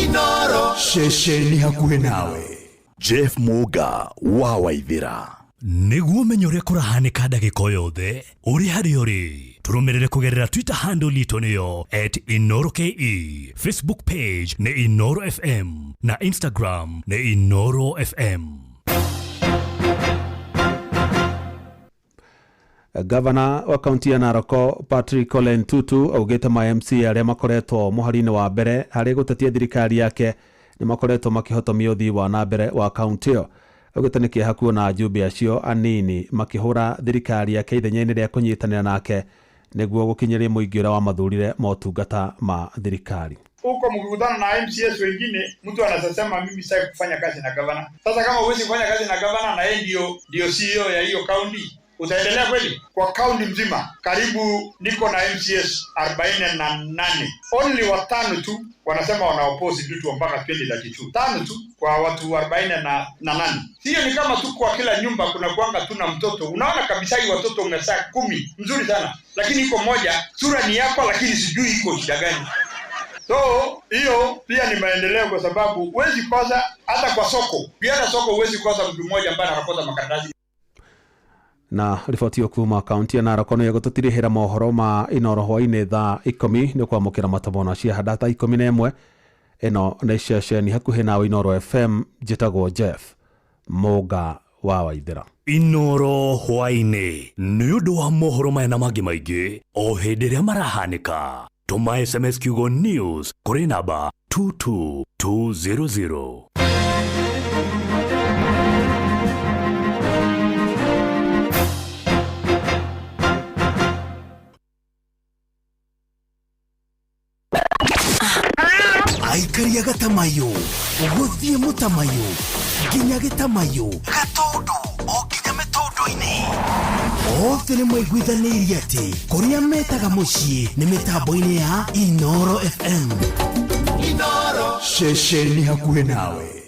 Inoro shesheni hakuhĩ nawe. Jeff Muga wa Waithĩra. Nĩguo menye ũrĩa kũrahanĩka ndagĩka yothe ũrĩ harĩa ũrĩ, tũrũmĩrĩre kũgerera Twitter handle itũ nĩyo @InoroKE, Facebook page nĩ Inoro FM na Instagram nĩ Inoro FM. Gavana wa kaunti ya Narok Patrick Ole Ntutu augĩte ma MC arĩa makoretwo mũhari-inĩ wa mbere harĩ gũtetia thirikari yake nĩ makoretwo makĩhotomia ũthii wa na mbere wa kaunti ĩyo. Augĩte nĩ kĩeha kuona ajumbe acio anini makĩhũra thirikari yake ithenya-inĩ rĩa kũnyitanĩra nake nĩguo gũkinyĩria mũingĩ ũrĩa wamathurire motungata ma thirikari. Huko mkikutana na MCS wengine mtu anasema mimi sasa kufanya kazi na gavana. Sasa kama huwezi kufanya kazi na gavana na yeye ndio CEO ya hiyo kaunti, utaendelea kweli? Kwa kaunti mzima karibu niko na MCS 48, only watano tu wanasema wana oppose due mpaka 2032. Tano tu kwa watu 48. Hiyo ni kama tu kwa kila nyumba kuna kuanga tu na mtoto. Unaona kabisa hii watoto umesaa 10, mzuri sana. Lakini iko moja, sura ni yako lakini sijui iko shida gani. So, hiyo pia ni maendeleo kwa sababu huwezi kosa hata kwa soko. Ukienda soko huwezi kosa mtu mmoja ambaye anapata makaratasi. Na riboti yo kuma kaunti ya Narok no yagũtũtirĩhĩra mohoro ma Inoro hwainĩ thaa 10 nĩ kwamũkĩra matabona cia handa thaa 11. Ĩno nĩ ceceni hakuhĩ nawe Inoro FM. Njĩtagwo Jeff Muga wa Waithĩra. Inoro hwainĩ nĩ ũndũ wa mohoro maya na mangĩ maingĩ o hĩndĩ ĩrĩa marahanĩka. Tuma SMS kiugo news kũrĩ namba 22200. Aikaria gatamayo gũthiĩ mũtamayo nginya gĩtamayo gatondo o nginya mĩtondo-inĩ othe nĩ maiguithanĩirie atĩ kũrĩa metaga mũciĩ nĩ mĩtambo-inĩ ya Inoro FM. Inoro shesheni hakuhĩ nawe.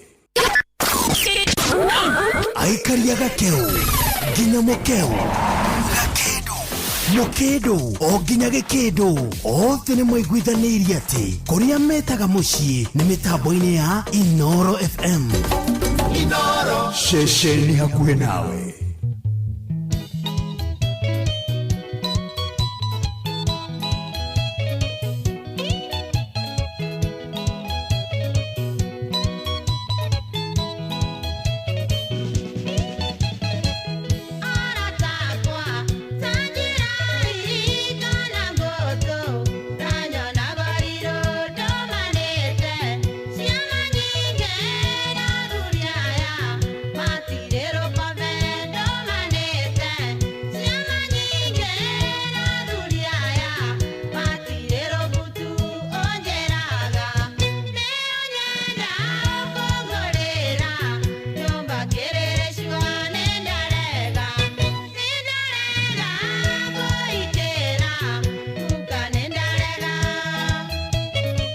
Aikaria gakeo nginya mũkeo Mokedo o nginya gĩkĩndũ othe nĩ maiguithanĩirie atĩ kũrĩa metaga mũciĩ nĩ mĩtambo-inĩ ya Inoro FM. Inoro shesheni hakuhĩ nawe.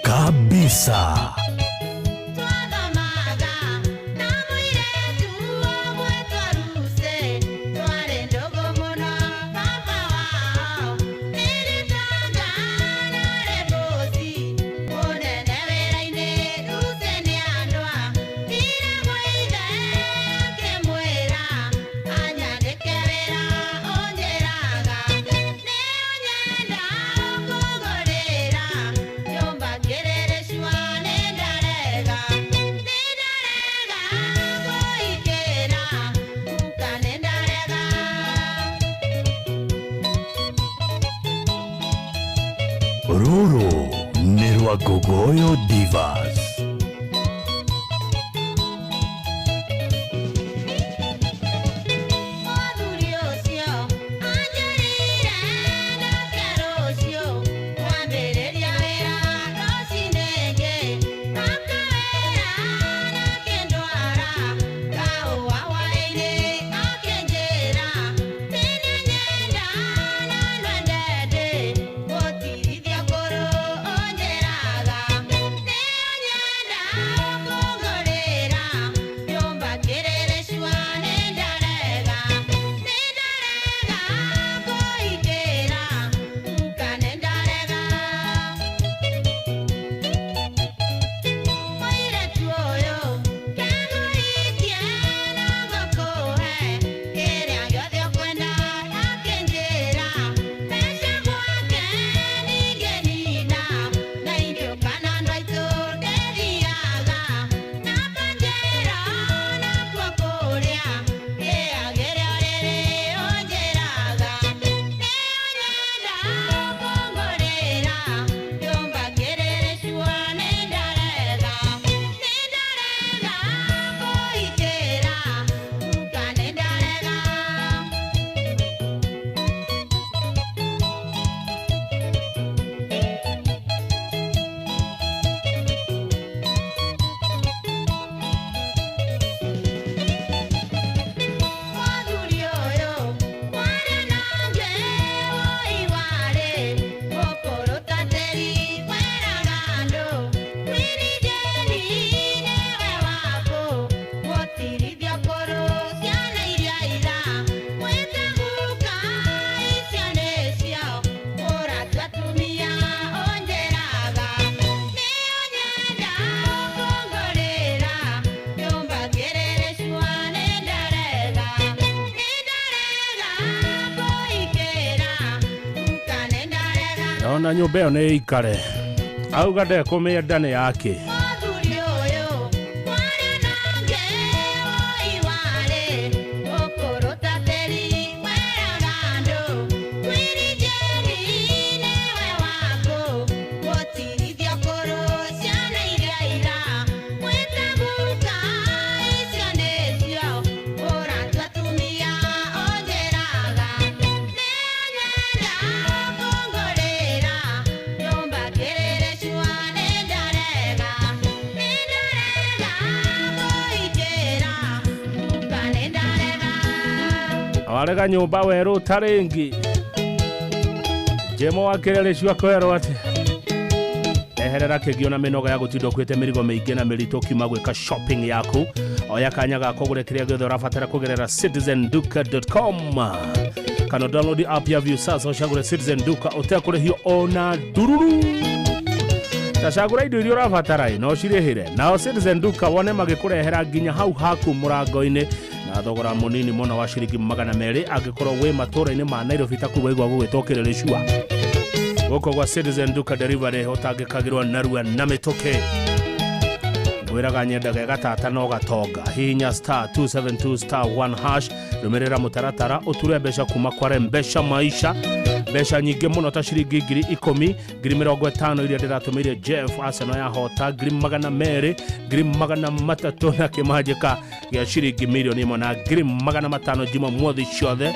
Kabisa. Ruru ni rwa Gogoyo Divas. ona nyumba ĩyo nĩ ikare auga ndekũmĩenda nĩ yake. Warega nyumba weru taringi Jemo wakirere shua kwero ati eherera kigio na minoga ya gutindo kwite mirigo meige na mirito kiuma gwika shopping yaku oya kanya gako gure kiria githe urafatara kugerera citizenduka.com kana download the app ya view sasa ushagure Citizen Duka utekure hiyo ona dururu tashagura indo iria urafatara no cirihire nao Citizen Duka wone magikurehera nginya hau haku murango-ini na thogora munini muno wa ciringi 200 angikorwo we matura-ini ma Nairobi takuwa igwa gugitokirira shua goko gwa Citizen Duka delivery utangikagirwa narua na mitoke gwiraga nyendaga gatata no gatonga hinya star 272 star 1 hash rumirira mutaratara uture besha kuma kwa Mbesha Maisha besha nyingi muno ta ciringi 10,000 50 iria ndiratumire Jeff Arsenal ya hota 200 300 na kimajika ya ciringi milioni 1 na 500 jima mwezi ciothe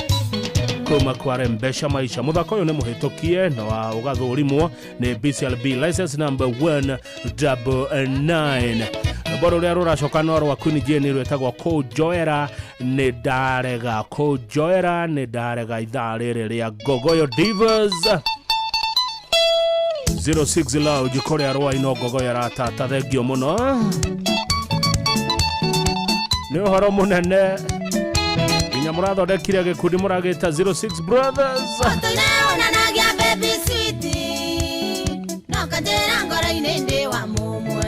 kuma kwa Mbesha Maisha muthako uyu ni muhitukie na wa ugathurimwo ni BCLB license number 199 boro ria ruracoka no rwa Queen Jane rwetagwo Kojoera ni darega Kojoera ni darega ithaa riri ria Gogoyo Divas 06 lao jikoria rwa ino Gogoyo tata thengio muno ni uhoro munene inya murathondekire gikundi muragita 06 Brothers otoinaonanagia baby sweet no kajera ngoro-ini ndi wa mumwe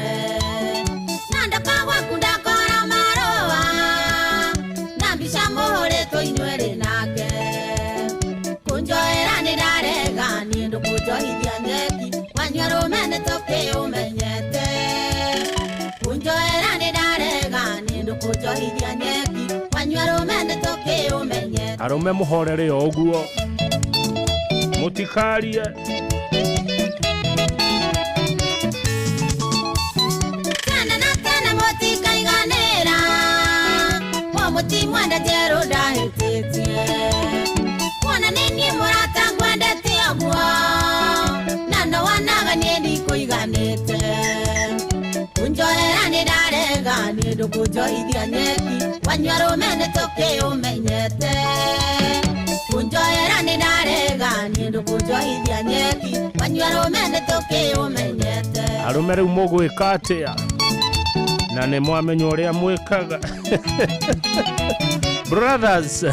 nandakagwa kundakora maroa na mbica muhuritwo inyueri nake kunjoera ni ndarega ni ndukunjohithia nyeki wanyua rumene tukiumenyete kunjoera ni ndarega ni ndukunjohithia nyeki wanyua rumene tukiumenyete arume muhorere oguo mutikarie mutimwenda jero dahetitie wana nini murata ngwendete agwo nando wanaga niedi kuiganite kunjoera ni ndarega ni ndukunjohithia nyeki wanyua rumene tukiumenyete kunjoera ni ndarega ni ndukunjohithia nyeki wanyua rumene tukiumenyete arume riu mugwika atia na ne mwamenya uria mwikaga Brothers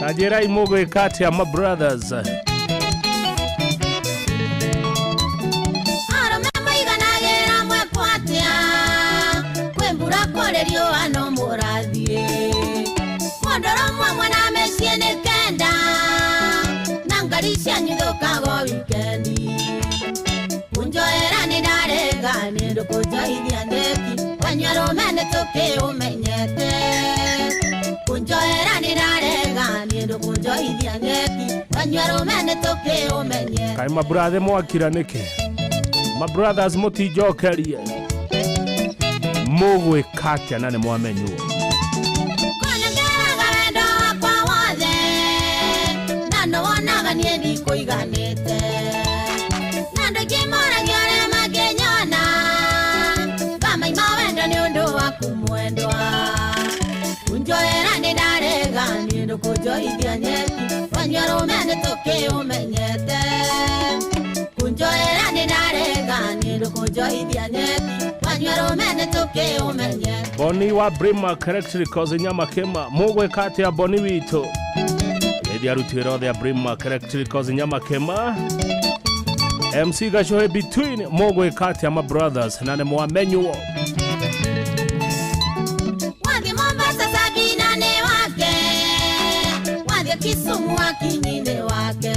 Tajirai mugwika atia ma brothers arume maiganagĩra mwekwatia kwĩmbura kũrĩrio ano mũrathie mwondoro mwamwe na mĩciĩ nĩ kenda na ngari cianyu thũkago wikendi kunjoera ni ndarega ni ndukunjohithia nyeki wanyua rumene tukiumenyete kunjoera ni ndarega ni ndukunjohithia nyeki wanyua rumene tukiumenyete kai ma brother mwakira niki ma brothers mutijokerie mugwika atia na ne mwamenywo kunengeraga wendo wakwa wothe na no wonaga niedi kuiganite kumwendwa kunjoera ni ndarega ni ndukunjohithia nyeki wanyua rumene tukiumenyete kunjoera ni ndarega ni ndukunjohithia nyeki wanyua rumene tukiumenyete Boni wa Brima Electricals nyama kema mugwika atia Boni wito Lady arutire othe ya Brima Electricals nyama kema MC Gashohe between mugwika atia ma brothers na ne mwamenywo Kisumu wakinyine wake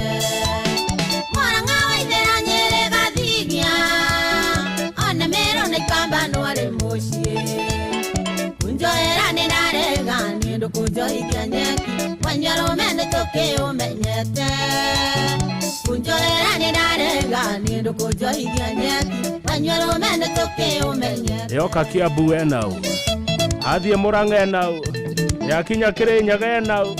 umenyete kunjorera ni narenga ni ndukujoithia nyeki wanyoro mene toke umenyete yoka Kiambu enau athie Murang'a enau yakinya Kirinyaga enau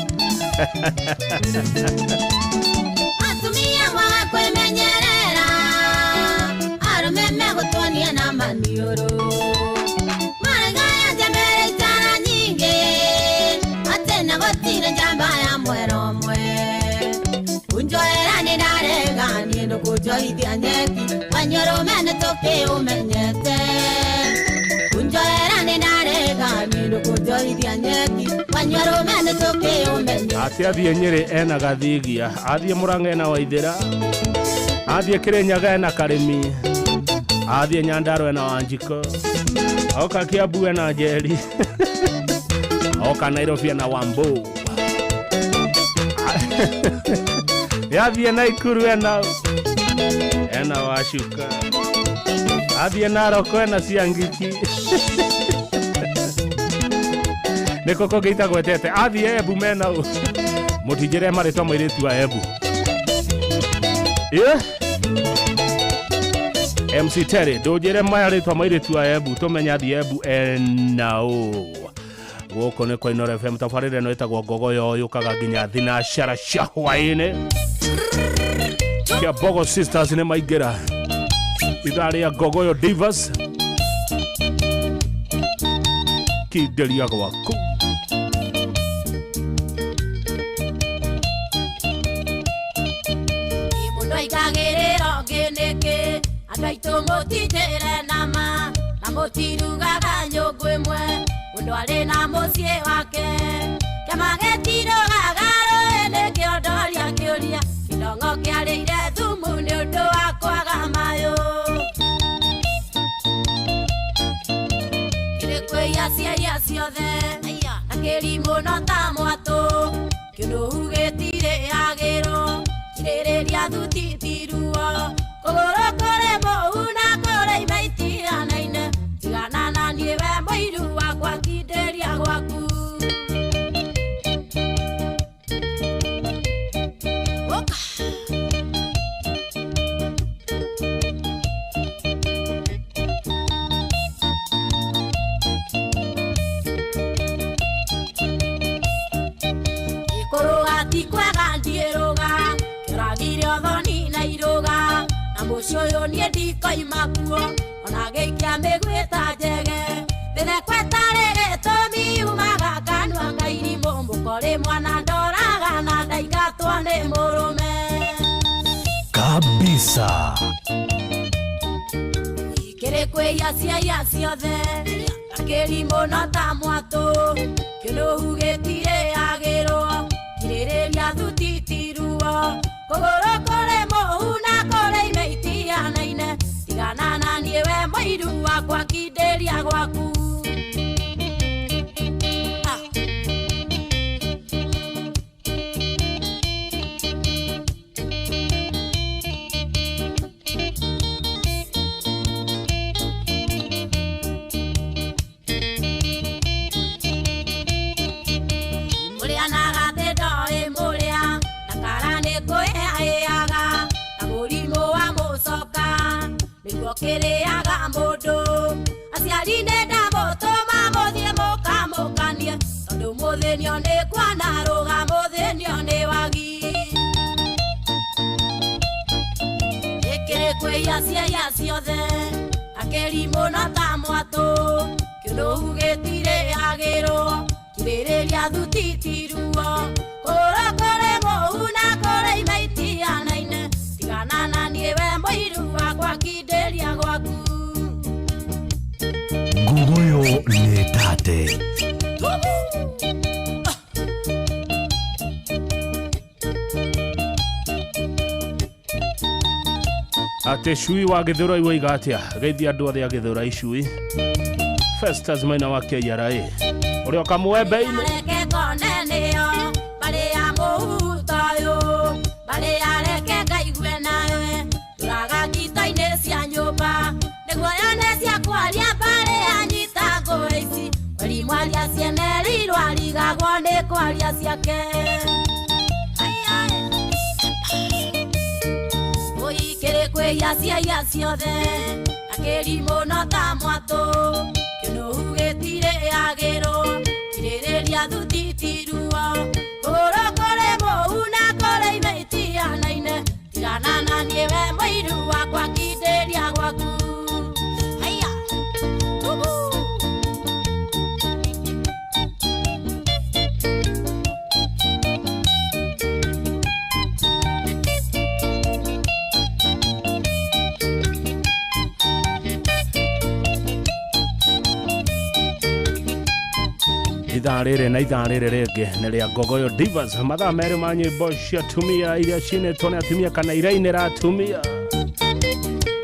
atumia mwa kwemenyerera arume megutonia na manioro marigaya jemere itara nyingi atena gotire njamba ya mweromwe kunjoera ni ndarega ni ndukujoithia nyeki wanyoro mene toke umenyete kunjoera ni ndarega ni ndukujoithia nyeki wanyoro mene toke umenyete ati athie Nyeri ena Gathigia athie Murang'a ena Waithira athie Kirinyaga ena Karimi athie Nyandarua ena Wanjiko oka Kiambu ena Njeri oka Nairobi ena Wambu yathie Naikuru ena Wacuka athie Narok ena Ciangiki niko kogeita gwetete athie Embu mena mutijere maritwa mairitu wa Embu MC Terry ndujire maritwa mairitu wa Embu tumenya athie Embu enao goko ne kwa Inoro FM tafarire no itagwo Gogoyo yukaga nginya thinacara cia hwaini kia Bogo Sisters ne maigira idari ya Gogoyo Divas kidelia gwaku imundo ikagiriro nginiki andaito mutijire nama na mutirugaga nyungu imwe mundu ari na mucie wake kemagetirogaga rũĩ kĩondoria kĩũria kĩndongo kĩarĩire thumu nĩ ũndũ wa kwaga mayũ kĩrĩkwĩia ciaia ciothe na kĩrimũ no ta mwatũ kĩndũ gĩtirĩagĩrwo kirĩrĩria thutitiruo kũgũrũ kũrĩ mũhu na kũrĩ imaitianaine tigana na niĩ we mũiru wakwa kindĩria gwaku Mucio ni ndikoima kuo ona geikia migwita njege ndĩrekwetare gĩtũmi umaga kanua ngairimũ mũkori mwana ndoraga na ndaigatwo nĩ mũrũme kabisa kĩrĩkwĩia ciaia ciothe na kĩrimũ no ta mwatũ kĩnũhu gĩtirĩagĩrwo kirĩrĩria thutitiruo kũgũrũ kũrĩ mũhu na kũrĩ imeitianaine tigana na niĩ we mũiru wakwa kindĩria gwaku mũrĩa na gathĩ ndoĩ mũrĩa na kara nĩ kwĩhaiaga na mũrimũ wa mũcoka nĩguo kĩrĩaga mũndũ aciari nĩ ndamũtũma mũthiĩ mũkamũkanie tondũ mũthĩnio nĩ kwanarũga mũthĩnio nĩ wagi gĩkĩrĩkwĩia ciaia ciothe na kĩrimũ no ta mwatũ kĩnũhu gĩtirĩagĩrwo kirĩrĩria thutitiruo kũgũrũ kũrĩ mũhu na kũrĩ imaitianaine tigana na niĩ we mũiru wakwa kindĩria gwaku Gogoyo nĩ tate ate Cui wa Gĩthũrai woiga atĩa geithia andũ othe a Gĩthũrai Cui Festus Maina wa KRA ũrĩa ũkamwembe-inĩ areke konenĩo barĩ ya mũhu toyũ barĩ areke ngaigue nawe tũraga ngito-inĩ cia nyũmba nĩguo yone cia kwaria barĩ anyita ngũĩ ici weri mwaria ciene rirwa rigagwo nĩ kwaria ciake cia ciothe akĩrimũ no ta mwatũ kĩnũhu gĩtirĩ agĩrwo kirĩrĩria thutitiruo kũrũ kũrĩ mũhu na kũrĩ imĩtianaine tigana na niĩ we mũiru wakwa kindĩria gwaku haiya tubu ithaa rĩrĩ na ithaa rĩrĩ rĩngĩ nĩ rĩa Ngogoyo Divas, mathaa merĩ ma nyĩmbo cia atumia iria cinĩtwo nĩ atumia kana irainĩra atumia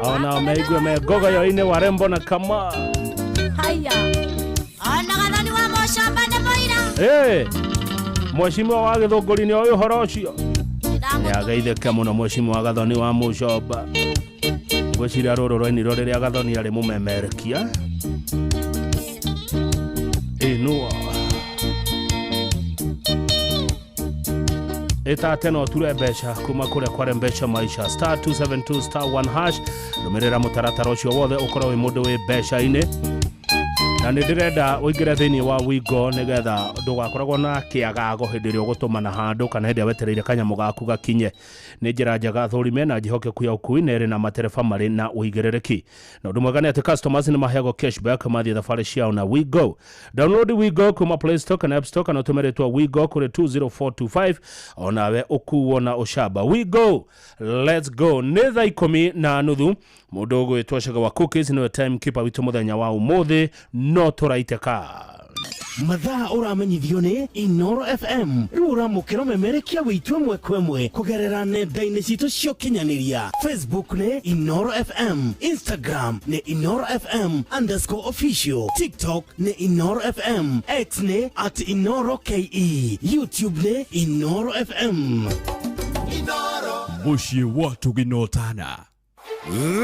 ona meigue me Ngogoyo-inĩ Warembo na Kama. haya ona gathoni wa Mũcomba nĩ mũira mheshimiwa wa Gĩthũngũri nĩ ũyũ ũhoro ũcio nĩ ageithĩke mũno mheshimiwa wa Gathoni wa Mũcomba. Ngwĩciria rũrũ rwainirwo rĩrĩa Gathoni arĩ mũmemerekia inua Eta no ture mbeca kuma kũrĩa kware mbeca maisha *272*1# nũmĩrĩra mũtaratara ũcio wothe ũkorwo wĩ mũndũ wĩ mbeca-inĩ na nĩ ndĩrenda ũingĩre thĩinĩ wa Wigo nĩgetha ndũgakoragwo na kĩagago hĩndĩ ĩrĩa ũgũtũmana handũ kana hĩndĩ ĩrĩa wetereire kanyamũ gaku gakinye. Nĩ njĩra njega thũrime na njihokeku ya ũkui na ĩrĩ na matereba marĩ na ũigĩrĩrĩki. Na ũndũ mwega nĩ atĩ customers nĩ maheagwo cashback mathiĩ thabarĩ ciao na Wigo. Download Wigo kuma Play Store kana App Store kana ũtũme rĩtwa Wigo kũrĩ 20425 onawe ũkuo na ũcamba. Wigo, let's go. Nĩ thaa 10:30 mũndũ ũgwĩtwo Cega wa Cookies nĩwe timekeeper witũ mũthenya wa ũmũthĩ no tũraitĩka. Mathaa ũramenyithio nĩ Inoro FM. Rĩu ũramũkĩra ũmemerekia wĩtũ ĩmwe kwa ĩmwe kũgerera nenda-inĩ citũ cia ũkinyanĩria. Facebook nĩ Inoro FM, Instagram nĩ Inoro FM_official, TikTok nĩ Inoro FM, X nĩ @InoroKE, YouTube nĩ Inoro FM. Mũciĩ wa tũginotana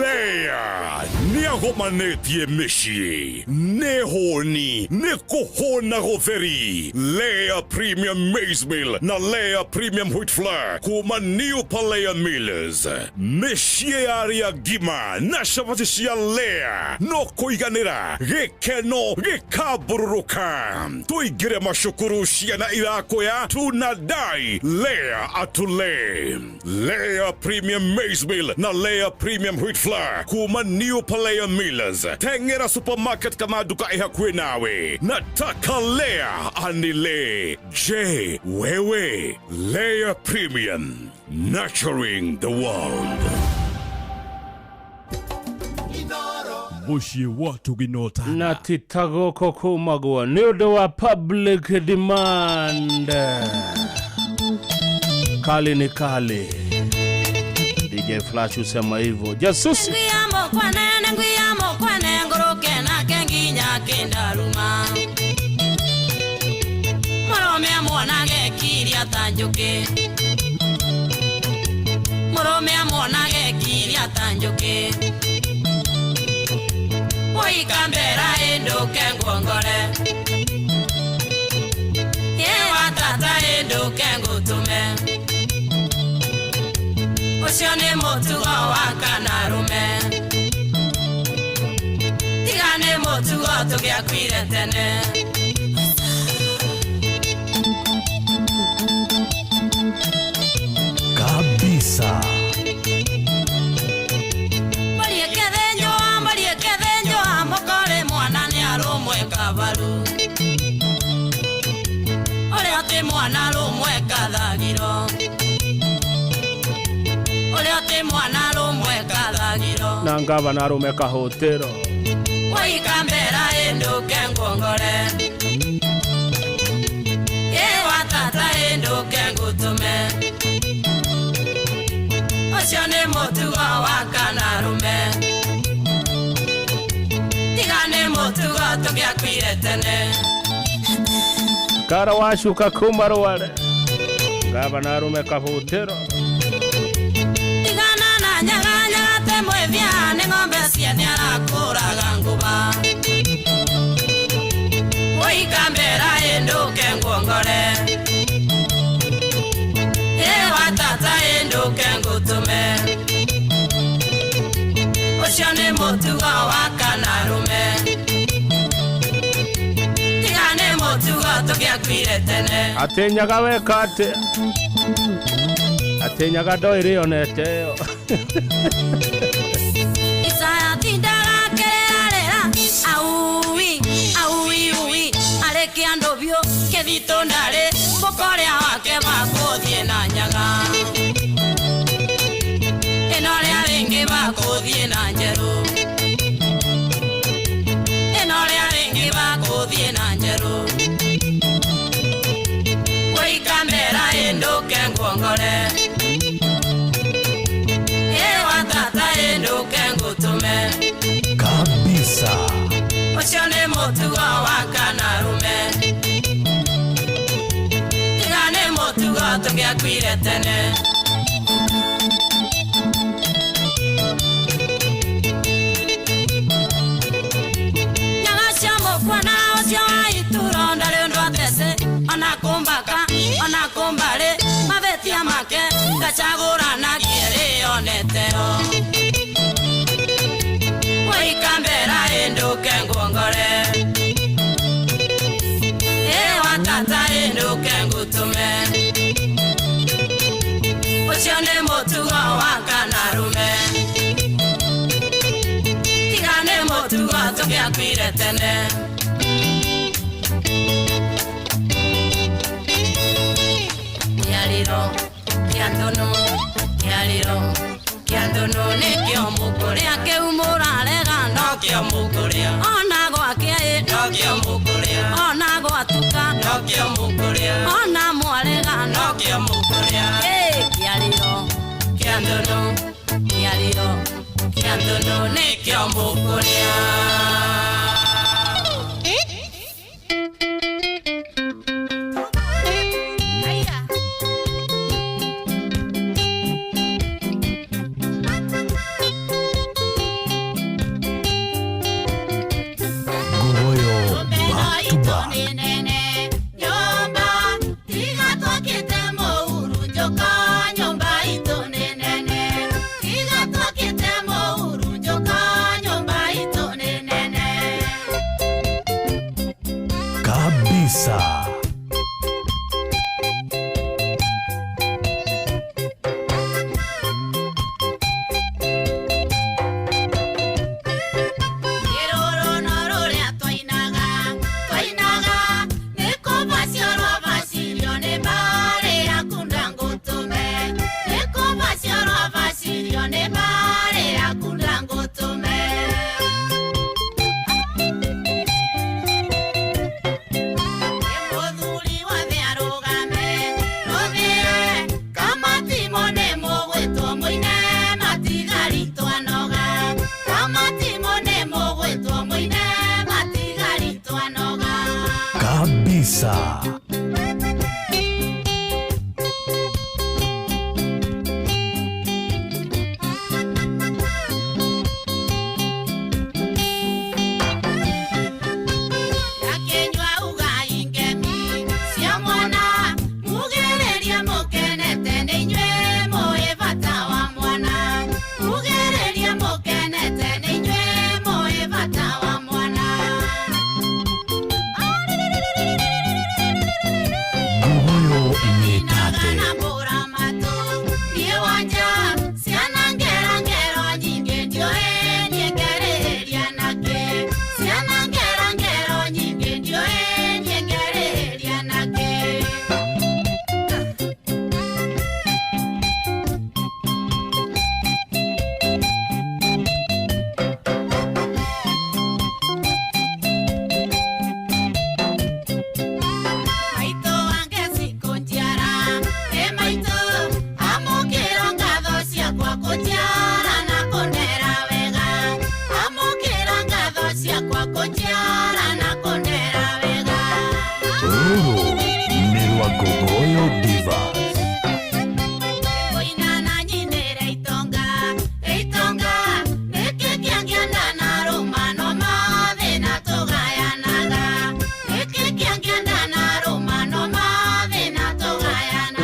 Lea niagomanetie mĩciĩ nĩ hũni nĩ kũhũna gũtheri. Lea Premium Maize Meal na Lea Premium Wheat Flour kuma New Palea Millers. Mĩciĩ yarĩa ngima na cabaci cia Lea no kũiganĩra gĩkeno gĩkambũrũrũka. Tũingĩre macukuru ciana irakũya tunadai Lea atule. Lea Premium Maize Meal na Lea Premium Wheat Flour kuma New Palea Millers. Tengera supermarket kama duka ihakuwe nawe. Nataka Lea anile. Je, wewe Lea Premium, nurturing the world. Mũciĩ wa tũginotana na titagoko kumagwa nĩ ũndũ wa public demand. Kali ni kali. DJ Flash usema hivyo. Jasusi Nguyamo kwane ngoroke na kenginya kendaruma. Morome amonage kiria tanjuke. Morome amonage kiria tanjuke. Oi kambera endo kengongore. Yewa tata endo kengutume. Ucio nĩ mũtugo wa kanarume. Tiga nĩ mũtugo tũgĩakuire tene. Kabisa Mũriĩke thĩnjũa mũkore mwana nĩ arũmwe kabaru. Ũrĩa tĩ mwana arũmwe kathagiro. Mwana rumwe kathagiro na ngavana rume kahotero. Wai kambera endo kengongore. Yewa tata endo kengutume. Ucio nĩ mũtugo wa kanarume. Tiga nĩ mũtugo tũgĩakuire tene. Kara washuka kumarware ngavana rume kahotero. Nyaga temwe vya ne ng'ombe cia nĩ arakũraga nguba. Oi kambera enduke ngongore. Ewa tata enduke ngutume. mũtugo wa kanarume tigane mũtugo tũgĩakuire tene atenyaga weka ate atenyaga ndoĩrĩonete ĩyo Isaya tindaga kĩrĩarĩra auwi auwi uwi arĩkia ndũbiũ kĩthitũ ndarĩ mũkorĩa wake bakũthiĩ na nyaga ĩno rĩa rĩngĩ bakũthiĩ na njerũ ĩno rĩa rĩngĩ bakũthiĩ na njerũ wĩikamera ĩndũke nguongore ĩwatata ĩndũke ngũtũme kabisa ũcio nĩ mũtugo wa kanarume tiga nĩ mũtugo tũgĩakuire tene nyaga cia mũkwana ũcio wa ituro ndarĩ ũndũ atece ona kũmbaka ona kũmbarĩ mabetia make ngacagũrana kĩrĩonetero wĩikambera ĩndũke nguongore ĩwatata ĩndũke ngũtũme ũcio nĩ mũtugo wa kanarume tiga nĩ mũtugo tũgĩakuire tene kĩarĩro kĩa ndũnũ kĩarĩro kĩa ndũnũ nĩkĩo mũkũrĩa kĩu mũrarega no kĩo mũkũrĩa ona gwake no kĩo mũkũrĩa ona gwatuka no kĩo mũkũrĩa ona mwarega no kĩo mũkũrĩa kĩarĩro kĩa ndũnũ kĩarĩro kĩa ndũnũ nĩkĩo mũkũrĩa kabisa kabisa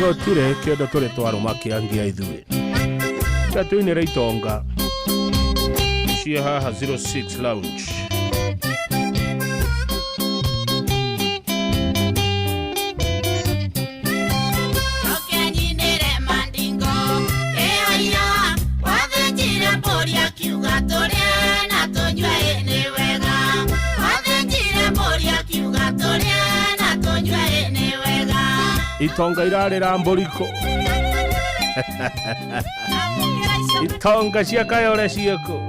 gotire kĩondo tũrĩ twarũma kĩangia ithuĩ tatuinĩre itonga cia haha 06 Lounge. Itonga irarira mboriko. Itonga cia Kayole cieko.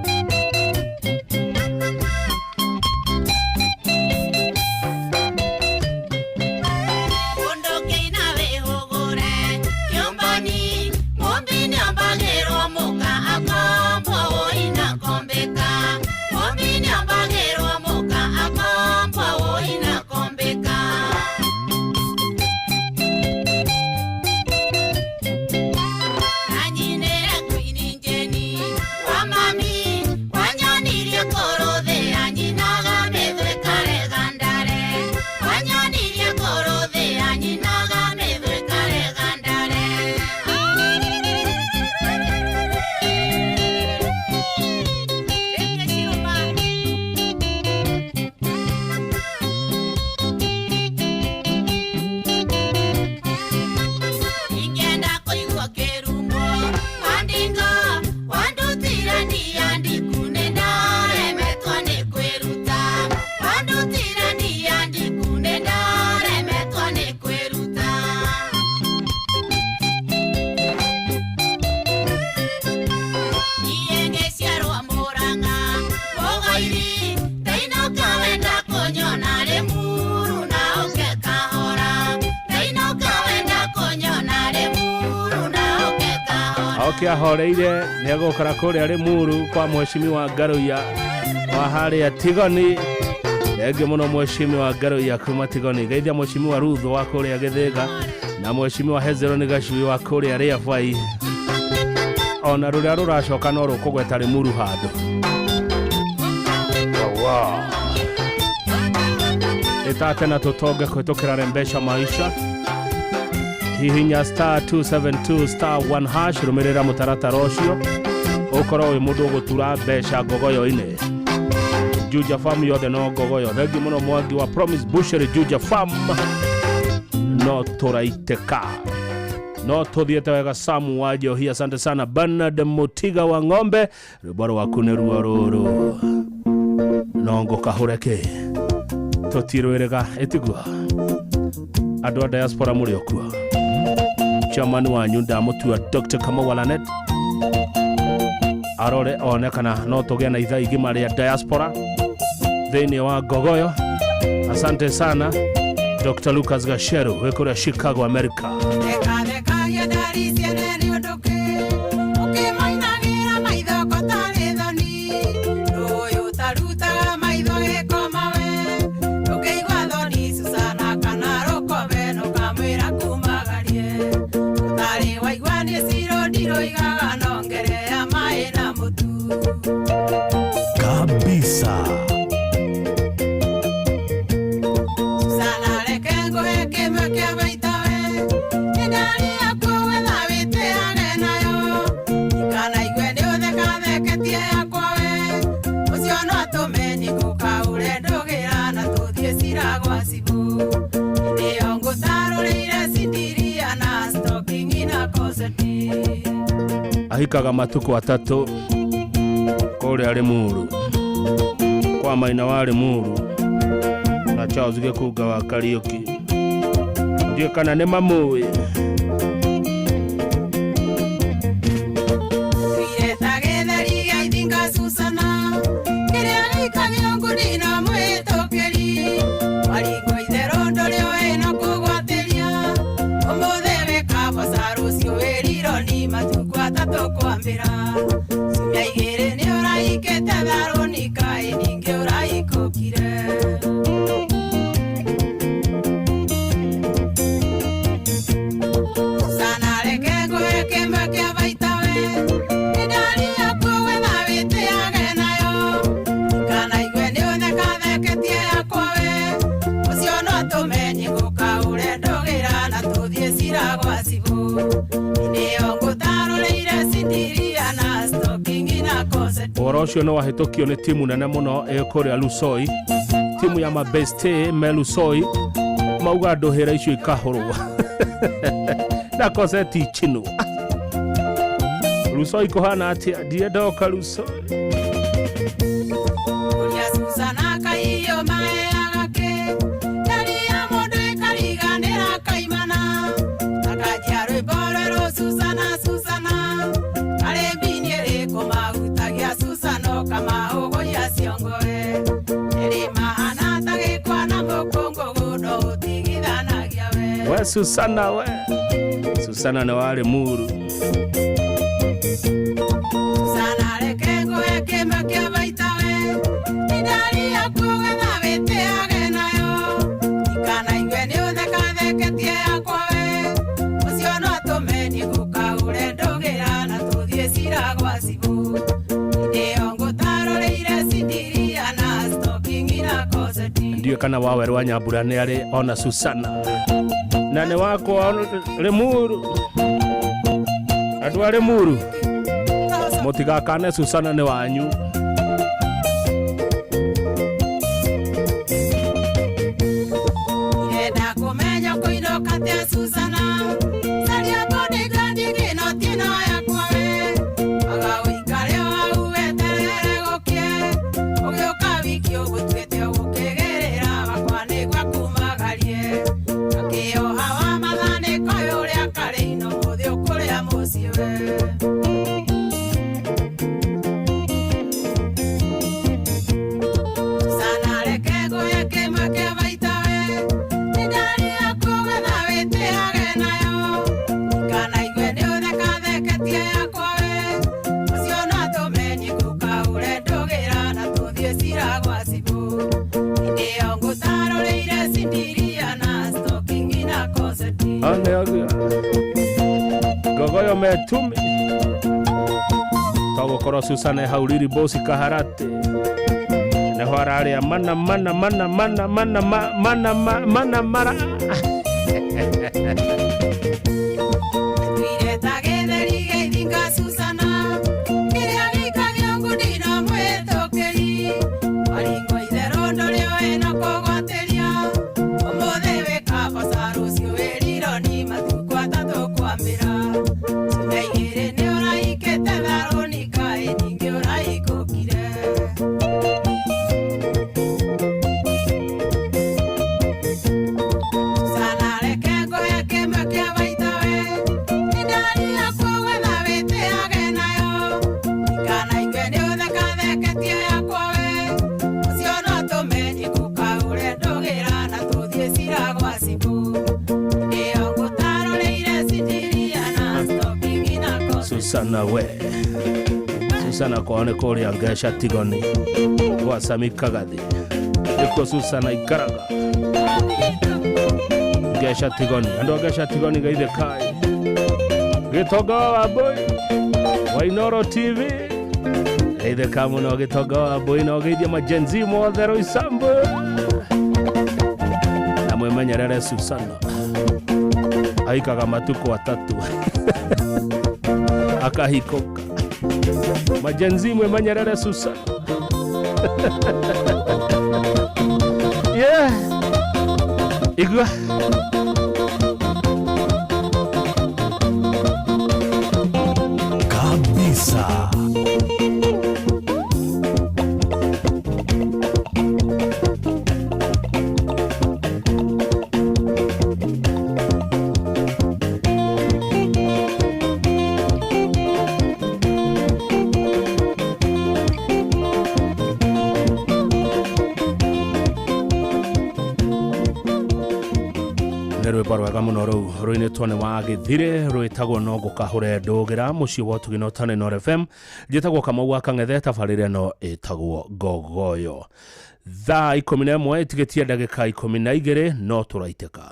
Horeire negokara kuri ari muru kwa mheshimiwa Garuya wa haria Tigoni ege muno mheshimiwa Garuya kuma Tigoni geithia mheshimiwa Rutho wa kuri Githega na mheshimiwa Hezron Gachui wa kuri ari Afai ona ruria ruracoka no rukugweta ri muru handu wow etate na tutonge kwitukira rembesha maisha hihinya star 272 star 1 hash rumirira mutaratara ucio ukoro wi mundu gutura besha gogoyo ine Juja Farm yothe no gogoyo thegi muno mwangi wa Promise Butchery Juja Farm no turaiteka no tuthiete wega Samu wajo hi asante sana Bernard Mutiga wa Ng'ombe rubaro wa kunerua ruru nongo kahureke totirwerega etigwa andu a diaspora muri okua chairman wanyu ndamutua Dr. Kamawalanet arore onekana no tugia na itha ingi mari ya diaspora thini wa gogoyo asante sana Dr. Lucas Gashero wekora Chicago America kabisa ahikaga matuko atatu kore ari muru kwa maina wale muru na Charles Gekuga wa Karaoke ndiye kana ne mamuwe Horo ucio no wahetũkio nĩ timu nene mũno kũrĩa Lusoi, timu ya Mabeste me Lusoi mauga ndũhĩra icio ikahũrwo na koseti chino Lusoi kũhana atĩa ndiendoka Lusoi Uria Susana kaiyo mae agake Daria mũndũ ikariganĩra kaimana Akajia rwĩmbo Susana Susana Karĩmbi nĩrĩkũ mahutagia Susana kamahũgũria ciongoe Nĩrĩmahana ta gĩkwa na mũkũngũ no ũtigithanagia we Susana we Susana nĩ warĩ muru Susana reke ngũhe kĩmwe kĩa baita we Nĩndaria kũgetha wĩtĩage nayo Ikanaigue nĩũthekatheketie yakwa we Ũcio no atũme nĩgũkaũre ndũgĩra na tũthiĩ cira gwa cibũ Nĩyo ngũtarũrĩire Cindiria na Stocking na Coseti Ndiyo kana wawe rwa Nyambura nĩ arĩ ona Susana na nĩ wakwa Lemuru andũ a Lemuru mũtigakane Susana nĩ wanyu Irenda kũmenya kũinũka atĩa Susana Caria bodyguard gĩnoti no yakwa we Agagũikare o hau weterere gũkĩe Ũgĩũka wiki ũgũtuĩte ũgũkĩgĩrĩra Bakwa nĩgua kumagarie Akĩoha wa mathanĩko ũrĩa karĩ ino mũthĩ ũkũrĩa mũciĩ we Susana reke ngũhe kĩmwe kĩa baita we Nĩndaria kũgetha wĩtĩage nayo Ikanaigue nĩũthekatheketie yakwa we Ũcio no atũme nĩgũkaũre ndũgĩra na tũthiĩ cira gwa cibũ Nĩyo ngũtarũrĩire Cindiria na Stocking na Coseti Gogoyo metumi Togũkorwo Susana hau Lili Bosi Kaharate Neho ararĩa mana mara Tuireta gĩtheri gĩithinga Susana Kĩrĩa gĩikagio ngundi no mwĩtũkĩri Maringo itherũ ndũrĩoĩ na kũgwatĩria Ũmũthĩ wĩkaboca rũciũ wĩrironi matukũ atatũ kwambĩra Ciumia igĩrĩ nĩ ũrahikĩte tharũni kaĩ ningĩ ũrahikũkire Susana reke ngũhe kĩmwe kĩa baita we Nĩndaria kũgetha wĩtĩage nayo Ikanaigue nĩũthekatheketie yakwa we Ũcio no atũme nĩgũkaũre ndũgĩra na tũthiĩ cira gwa cibũ Nĩyo ngũtarũrĩire Cindiria na Stocking na Coseti Susana we Susana kwane kũrĩa Ngeca Tigoni gwa Sami Kagathi nĩkuo Susana ikaraga Ngeca Tigoni andũ a Ngeca Tigoni gaithe kai Gĩtonga wa Wambũi wa Inoro TV gaithe ka mũno Gĩtonga wa Wambũi na ũgeithia majenzi mothe Roysambu na mwĩmenyerere Susana aikaga matuko atatu akahikoka majenzi mwĩmenyerere Susana yeah igua kabisa rwĩmbo rwega mũno rũu rũinĩtwo nĩ wa Gĩthire rwĩtagwo no ngũkahũre ndũgĩra mũciĩ wa ũtugino tane Nord FM njĩtagwo Kamau wa Kang'ethe tabarĩra ĩno ĩtagwo Gogoyo thaa 11 ĩtigĩtie ndagĩka 12 no tũraitĩka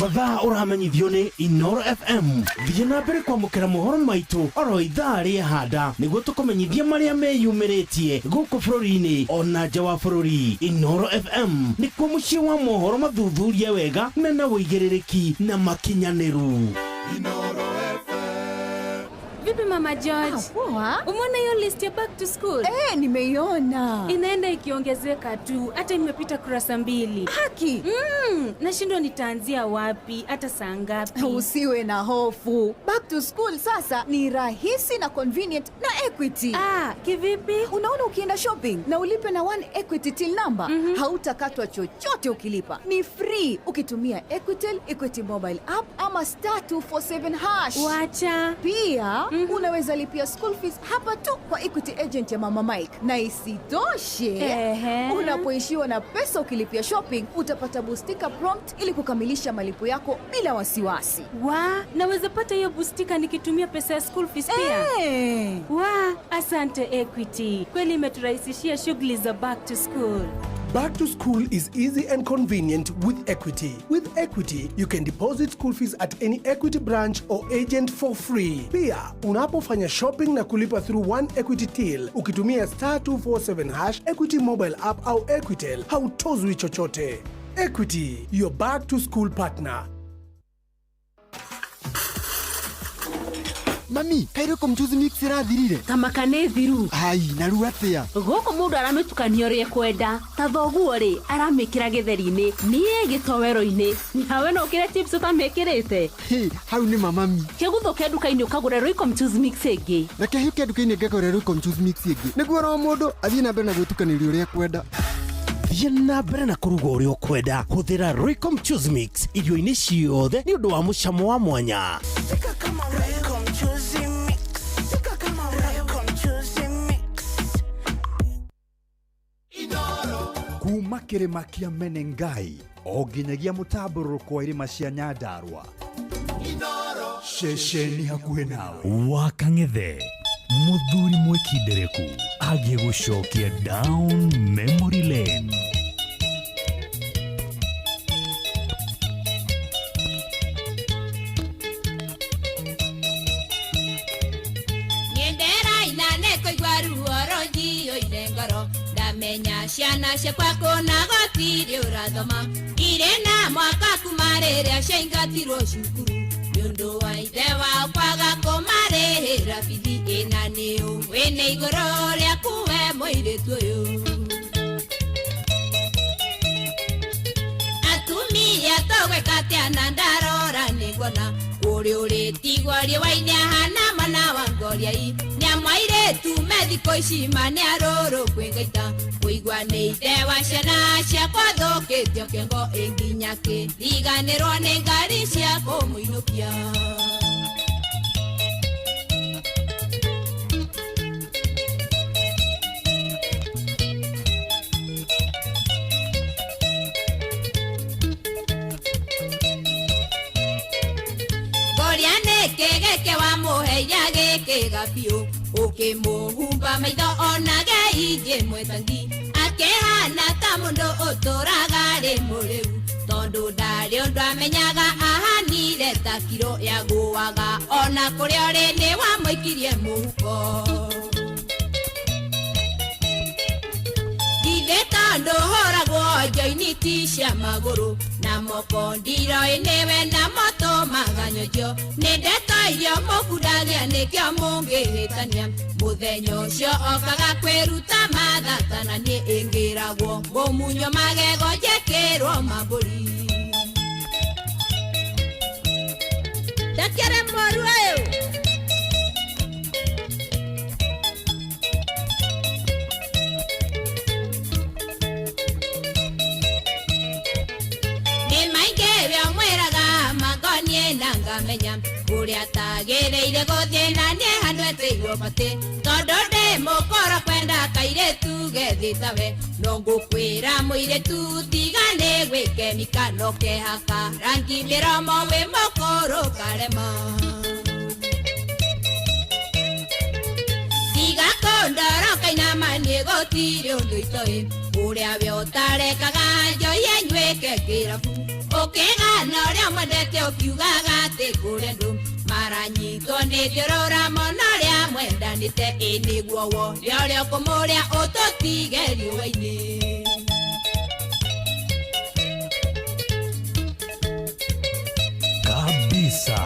mathaa ũramenyithio nĩ Inoro FM thiĩ na mbere kwamũkĩra mohoro maitũ oro ithaa rĩehanda nĩguo tũkũmenyithia marĩa meyumĩrĩtie gũkũ bũrũri-inĩ ona nja wa bũrũri. Inoro FM nĩkuo mũciĩ wa mohoro mathuthurie wega mena wũigĩrĩrĩki na makinyanĩru. Vipi Mama George? Poa. Umeona hiyo list ya back to school? Nimeiona. Inaenda ikiongezeka tu, hata imepita kurasa 2. Haki. Nashindwa nitaanzia wapi, hata saa ngapi. Usiwe na hofu. Back to school sasa ni rahisi na convenient na Equity. Kivipi? Unaona ukienda shopping na ulipe na 1 Equity till number, hautakatwa chochote ukilipa. Ni free ukitumia Equitel, Equity mobile app ama *247#. Wacha. Pia unaweza lipia school fees hapa tu kwa Equity agent ya Mama Mike. Na isitoshe, unapoishiwa na pesa ukilipia shopping, utapata boostika prompt ili kukamilisha malipo yako bila wasiwasi. Naweza pata hiyo boostika nikitumia pesa ya school fees pia? Asante Equity. Kweli imeturahisishia shughuli za back to school. Back to school is easy and convenient with Equity. With Equity, you can deposit school fees at any Equity branch or agent for free. Pia, unapofanya shopping na kulipa through 1 Equity till, ukitumia *247#, Equity mobile app au Equitel, hautozwi chochote. Equity, your back to school partner. Mami, kairo komchuzi mix irathirire. Kamakane thiru. Ai, naru atia. Goko mundu arametukania uri kwenda. Ta thoguo ri aramekira githeri-ini, nie gitowero-ini. Nawe no kire chips utamekirite. Hau ni mami. Keguthoke nduka-ini ukagura Royco Mchuzi mix ingi. Na kehuke nduka-ini ngagura Royco Mchuzi mix ingi. Niguo ro mundu athie na mbere na gwitukaniria uria kwenda. Thie na mbere na kuruga uria ukwenda. Huthira Royco Mchuzi mix irio-ini ciothe ni undu wa mucamo wa mwanya. Kuma kĩrĩma kĩa Menengai o nginyagia mũtambũrũko wa irĩma cia Nyandarua. Ceceni hakuhĩ nawe. Wakang'ethe muthuri mwekindereku agie gucokia down memory lane. Nyendera inane koigwa ruoro njio irengoro. Ndamenya ciana ciakwa kũna gotiri ũrathoma. Irĩ na mwaka kuma rĩrĩa ciaingatirwo cukuru. Nĩũndũ wa ithe wao kwaga kũmarĩhĩra bithi. Ĩna nĩũ wĩna igũrũ rĩaku we mũirĩtu ũyũ. Atumia tũgwĩka atĩa na ndarora nĩngona. Ũrĩ ũrĩtigwo riũa-inĩ ahana mwana wa Ngoriai. Nĩamwairĩtu me thikũ ici maniarũrũ kwĩngaita. Kũigua nĩ ithe wa ciana ciakwa thũkĩtio kĩongo ĩnginya kĩriganĩrwo nĩ ngari cia kũmũinũkia. Ngoria nĩ kĩgeke wa mũheia gĩkĩga biũ. Ũkĩmũhumba maitho onage ingĩmwetangi. Akĩhana ta mũndũ ũtũraga rĩ mũrĩu. Tondũ ndarĩ ũndũ amenyaga ahanire ta kiro yagũaga. Ona kũrĩa ũrĩ nĩ wamũikirie mũhuko. Githĩ tondũ hũragwo njoini ti cia magũrũ. Na moko ndiro-inĩ we na moto maganyonjio. Nĩ ndeto irio mũbundagĩa nĩkĩo mũngĩhĩtania. Mũthenya ũcio okaga kwĩruta mathata na niĩ ĩngĩragwo. Mũmunyo magego njĩkĩrwo mambũri. Ndakĩre mũru ũyũ. Na ngamenya ũrĩa tagĩrĩire gũthiĩ na niĩ handũ eteirwo batĩ. Tondũ ndĩ mũkoro kwenda kairĩtu gethĩtawe. No ngũkwĩra mũirĩtu tiga nĩ gwĩkemika no kehaka rangi mĩromo wĩ mũkũrũ karema. Tiga kũndoroka inama niĩ gũtirĩ ũndũ itoĩ. Ũrĩa we ũtarekaga njoi enyuĩke kĩrabu. Ũkĩgana ũrĩa mwendete ũkiugaga atĩ kũrĩ ndũ. Maranyitwo nĩ thiũrũra mũno ũrĩa mwendanĩte. Ĩ nĩguo wothe ũrĩa ũkũmũrĩa ũtũtige riũa-inĩ. Kabisa.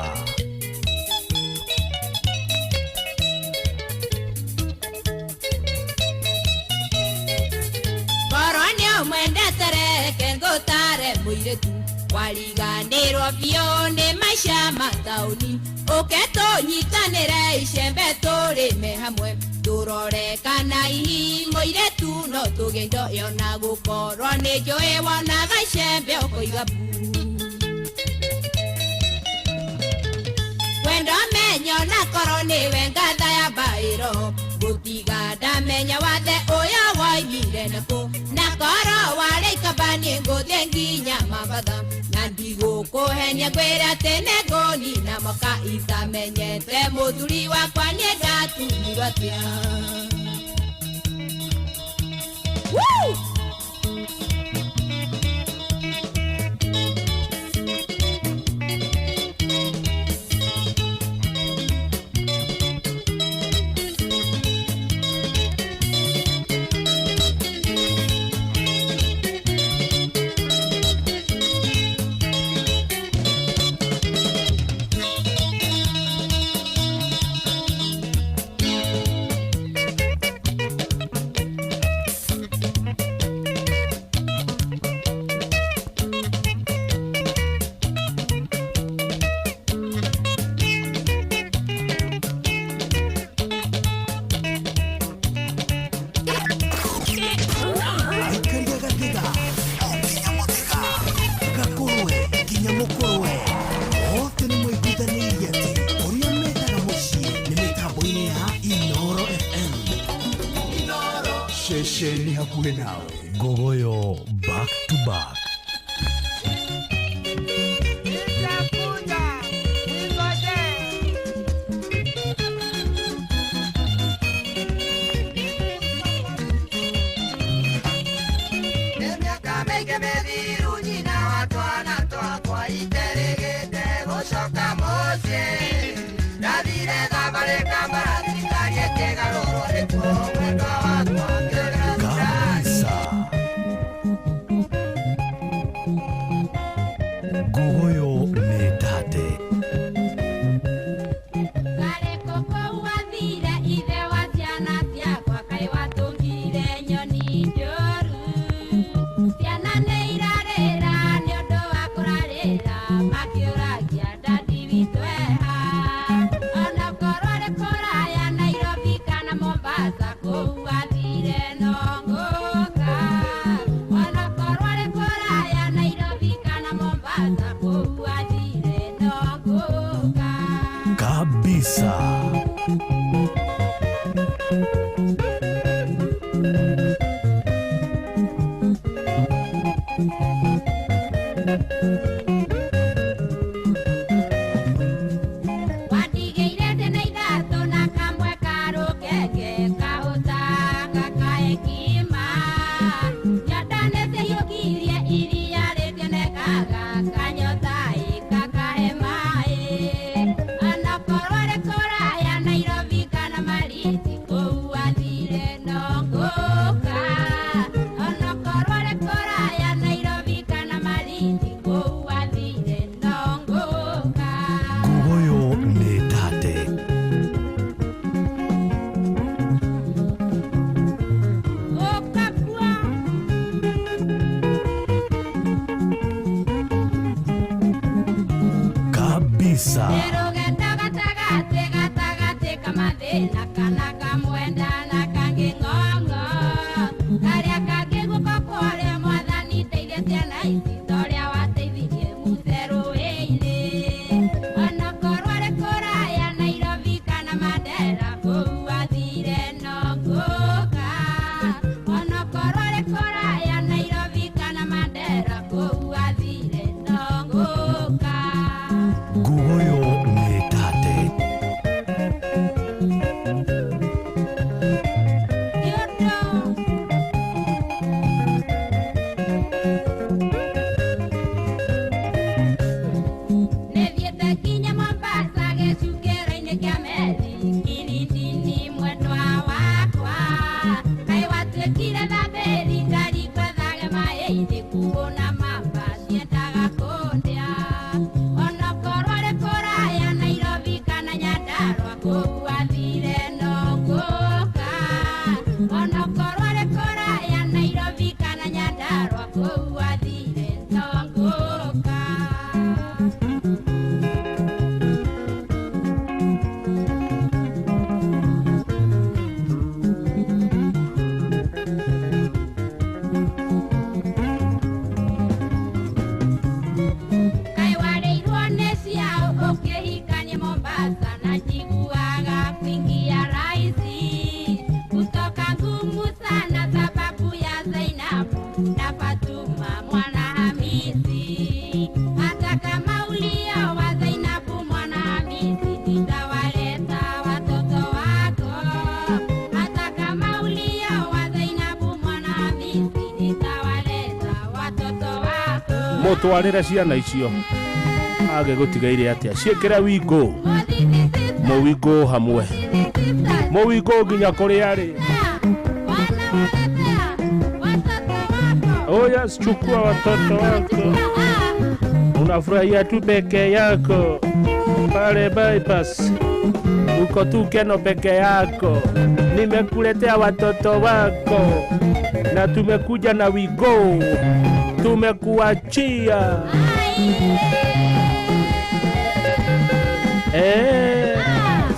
we muiretu wariganirwo biũ nĩ maica mataũni ũketũnyitanĩre icembe tũrĩme hamwe tũrore kana ihi muiretu no tũgĩe indo yona gũkorwo nĩ njũĩ wonaga icembe ũkũiga wendo menyo na korwo nĩwe ngatha ya mbaĩro gũtiga ndamenya wathe ũyũ woimire nakũ na korwo warĩ ikambani ngũthiĩ nginya Mambatha na ndigũkũhenia ngwĩre atĩ nĩ ngũnina moka itamenyete mũthuri wakwa nĩ ngatumirwo atĩa. Shesheni hakuhe nawe Gogoyo back to back. Gogoyo Mutwarire ciana icio age gutigaire atia ciekera wingo muwingo hamwe muwingo nginya kuri ari. Oya, chukua watoto wako, unafurahia tu peke yako pale bypass, uko tu Keno peke yako. Nimekuletea watoto wako na tumekuja na wigo, tumekuachia.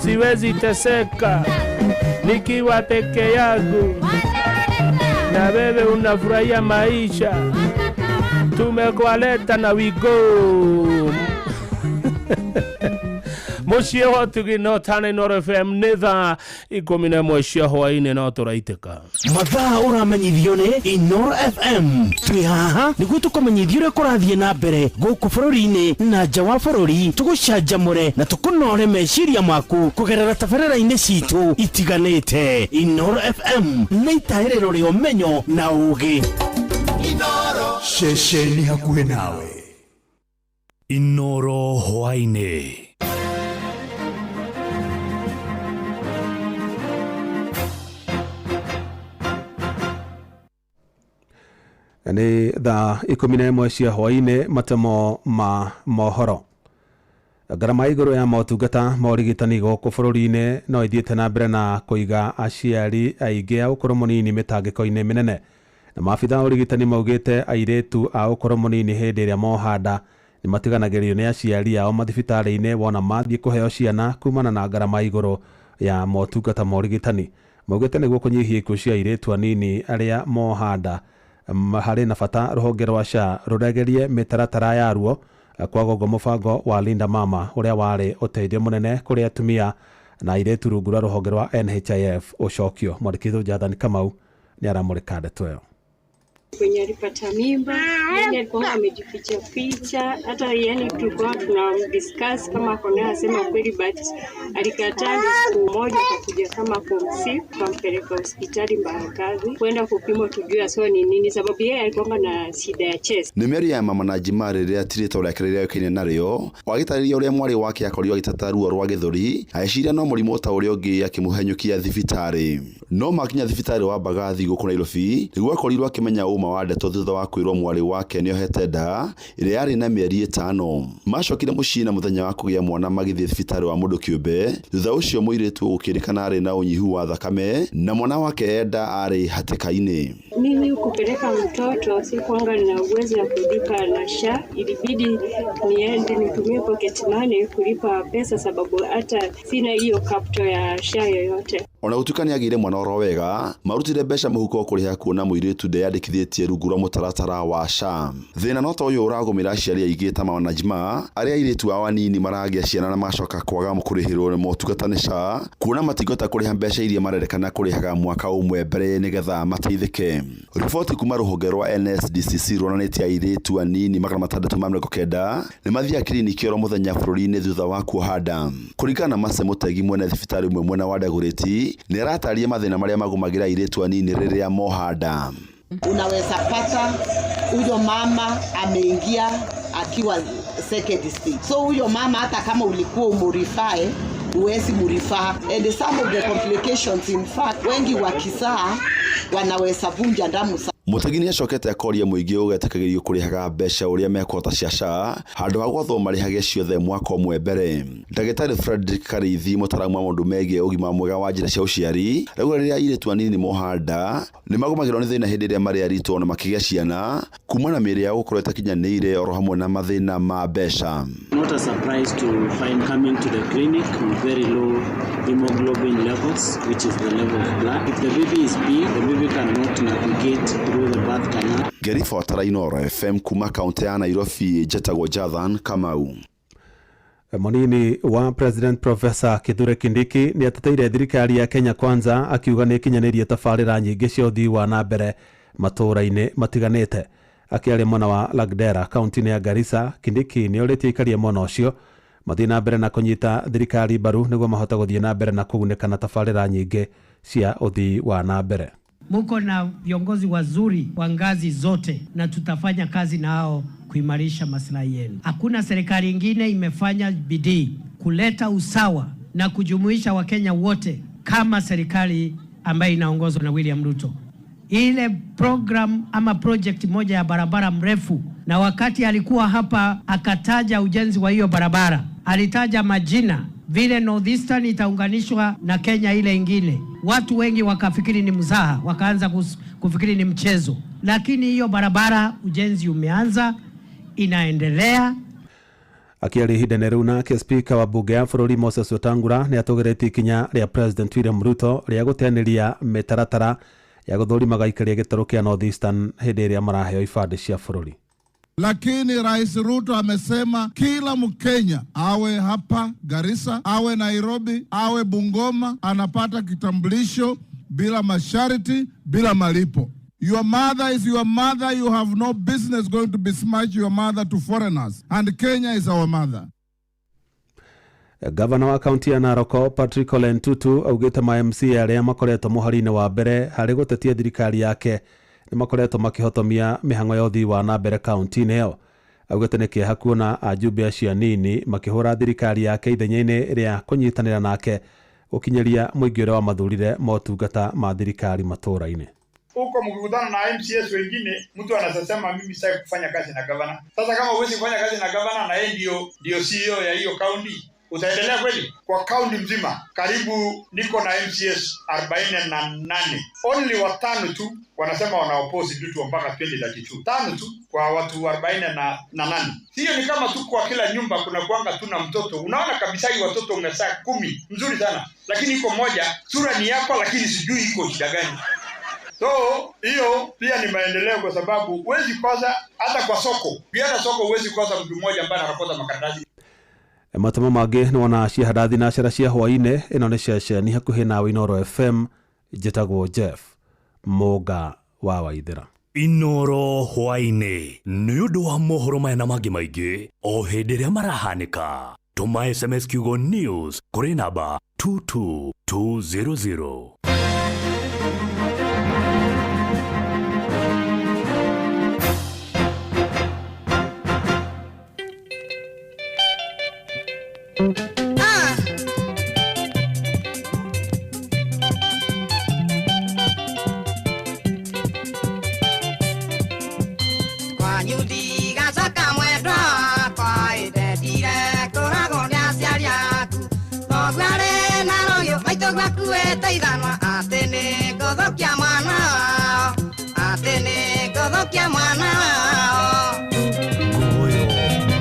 Siwezi teseka nikiwa peke yangu, na wewe unafurahia maisha. Tumekualeta na wigo. Mucie hotugino tane Noro FM netha ikomine mweshia hwaine no turaiteka. Mathaa uramenyithio ni Inoro FM. Twi haha niguo tukumenyithio ria kurathie na mbere guku bururi-ini na nja wa bururi, tugucanjamure na tukunore meciria maku kugerera tabarĩra-inĩ citu itiganĩte. Inoro FM nĩ itaĩrĩro rĩa ũmenyo na ũũgĩ. Inoro ceceni hakuhĩ nawe. Inoro hwaine. Ni thaa 11 cia hwaine, matemo ma mohoro. Garama iguru ya motungata ma urigitani guku bururi-ini no ithiete na mbere na kuiga aciari aingi a ukuru munini mitangiko-ini minene. Na maabitha urigitani maugite airetu a ukuru munini hindi iria mohanda ni matiganagirio ni aciari ao mathibitari-ini wona mathie kuheo ciana kumana na garama iguru ya motungata ma urigitani. Maugite niguo kunyihia ikuũ cia airetu anini aria mohanda hari na bata ruhonge rwa SHA ruregerie mitaratara ya ruo kwagogo mubango wa Linda Mama uria wari uteithio munene kuri atumia na airetu rungu rwa ruhonge rwa NHIF ucokio. Mwandĩkithũ Jathani Kamau ni aramurika ndeto ĩyo. Kwenye alipata mimba, yani alikuwa amejificha ficha, hata yani tulikuwa tunamdiscuss kama akona asema kweli, but alikataa. Siku moja akakuja kama form 6 kampeleka hospitali Mbagathi kwenda kupimwa tujue aswa ni nini, sababu yeye alikuwa na shida ya chest. Ni meri ya mama na Jimari ria tirito rekereria kine nario wagitariria uria mwari wake akorio agitata ruo rwa githuri aiciria no murimo ta uria ungi akimuhenyukia thibitari. No makinya thibitari wa Mbagathi guku Nairobi niguo akorirwo akimenya wa ndeto thutha wa kwirwo mwari wake ni ohete nda ire yari na mieri 5. Macokire muciĩ na muthenya wa kugia mwana magithie thibitari wa mundu kiumbe. Thutha ucio muiritu gukirikana ari na unyihu wa thakame na mwana wake enda ari hatĩka-inĩ. Mimi kupeleka mtoto sikuanga na uwezo wa kulipa na SHA, ilibidi niende nitumie pocket money kulipa pesa, sababu hata sina hiyo capital ya SHA yoyote. Ona gutukania agire mwana oro wega marutire mbeca muhuko kuriha kuona muiritu ndeyandikithĩtie rungu rwa mutaratara wa SHA. Thĩna no ta ũyũ ũragũmĩra aciari aingĩ ta Mama Najma arĩa airĩtu ao anini maragĩa ciana na macoka kwaga kũrĩhĩrwo nĩ motungata nĩ SHA kuona matingĩhota kũrĩha mbeca iria marerĩkana kũrĩhaga mwaka ũmwe mbere nĩgetha mateithĩke. Riboti kuma rũhonge rwa NSDCC ruonanĩtie airĩtu anini 679 nĩ mathiaga kiriniki oro mũthenya bũrũri-inĩ thutha wa kuoha nda. Kũringana na Mase Mũtegi mwene thibitarĩ ũmwe mwena wa Dagoretti ni arataria mathĩna marĩa magumagira airetu anini rĩrĩa mohanda. Unaweza pata huyo mama ameingia akiwa second stage, so huyo mama hata kama ulikuwa umurifae uwezi murifaa, and some of the complications in fact wengi wakizaa wanaweza vunja damu. Mũtegi acokete akoria muingi ugetĩkagĩrio kũrĩhaga mbeca ũrĩa mekota cia SHA handũ ha gwathwo marĩhage ciothe mwaka ũmwe mbere. Ndagĩtarĩ Frederick Karithi mũtaramu wa maũndũ megiĩ ũgima mwega wa njĩra cia ũciari rĩu rĩrĩa airĩtu anini mohanda nĩ magũmagĩrwo nĩ thĩna hĩndĩ ĩrĩa marĩ aritũ na makĩgĩa ciana kumana na mĩĩrĩ yao gũkorwo ĩtakinyanĩire oro hamwe na mathĩna ma mbeca. not a surprise to find coming to the clinic with very low hemoglobin levels, which is the level of blood. If the baby is big, the baby cannot navigate through the birth canal. Ngĩribotera Inooro FM kuma kaunti ya Nairobi, njĩtagwo Jathan Kamau. Munini wa President Professor Kithure Kindiki nĩ ateteire thirikari ya Kenya Kwanza akiuga nĩ ikinyanĩrie tabarĩra nyingĩ cia ũthii wa na mbere matũũra-inĩ matiganĩte. Akiaria mwena wa Lagdera kaunti ya Garissa, Kindiki nĩ orĩtie ikaria mwena ũcio mathiĩ na mbere na kũnyita thirikari mbaru nĩguo mahote gũthiĩ na mbere na kũgunĩka na tabarĩra nyingĩ cia ũthii wa na mbere. Muko na viongozi wazuri wa ngazi zote na tutafanya kazi na hao kuimarisha maslahi yenu. Hakuna serikali nyingine imefanya bidii kuleta usawa na kujumuisha Wakenya wote kama serikali ambayo inaongozwa na William Ruto. Ile program ama project moja ya barabara mrefu, na wakati alikuwa hapa akataja ujenzi wa hiyo barabara, alitaja majina vile Northeastern itaunganishwa na Kenya ile ingine. Watu wengi wakafikiri ni mzaha, wakaanza kufikiri ni mchezo. Lakini hiyo barabara ujenzi umeanza, inaendelea. Akiaria ihinda-inĩ rĩu nake spika wa bunge ya bũrũri Moses Wetangula nĩ atũgĩrĩtie ikinya rĩa President William Ruto rĩa gũteanĩria mĩtaratara ya gũthũrima gaikaria gĩtarũ kĩa Northeastern hĩndĩ ĩrĩa maraheo ibandĩ cia bũrũri. Lakini Rais Ruto amesema kila Mkenya awe hapa Garissa, awe Nairobi, awe Bungoma, anapata kitambulisho bila masharti, bila malipo. Your mother is your mother. You have no business going to besmirch your mother to foreigners. And Kenya is our mother. Gavana wa kaunti ya Narok Patrick Ole Ntutu augĩte ma-MCA arĩa makoretwo mũhari-inĩ wa mbere harĩ gũtetia thirikari yake nĩ makoretwo makĩhotomia mĩhang'o ya ũthii wa na mbere kaunti-inĩ ĩyo. Augĩte nĩ kĩeha kuona ajumbe acio anini makĩhũra thirikari yake ithenya-inĩ rĩa kũnyitanĩra nake gũkinyĩria mũingĩ ũrĩa wamathurire motungata ma thirikari matũũra-inĩ. Huko mkikutana na MCS wengine, mtu anasema mimi sitaki kufanya kazi na gavana. Sasa kama huwezi kufanya kazi na gavana na yeye ndio CEO ya hiyo kaunti, utaendelea kweli? Kwa kaunti mzima karibu niko na MCS 48. Only watano tu wanasema wanaoppose due mpaka 2032. Tano tu kwa watu 48. Hiyo ni kama tu kwa kila nyumba kuna kuanga tu na mtoto. Unaona kabisa hii watoto umezaa 10. Mzuri sana. Lakini iko moja, sura ni yako lakini sijui iko shida gani. So, hiyo pia ni maendeleo kwa sababu huwezi kosa hata kwa soko. Ukienda soko huwezi kosa mtu mmoja ambaye anakosa makaratasi. Matamo mangĩ nĩ wona ciĩharathi na cera cia hwaĩ-inĩ. Ĩno nĩ ceceni hakuhĩ nawe Inooro FM. Njĩtagwo Jeff Mũnga wa Waithĩra. Inooro hwaĩ-inĩ nĩ ũndũ wa mohoro maya na mangĩ maingĩ o hĩndĩ ĩrĩa marahanĩka. Tũma SMS kiugo news kũrĩ namba 22200.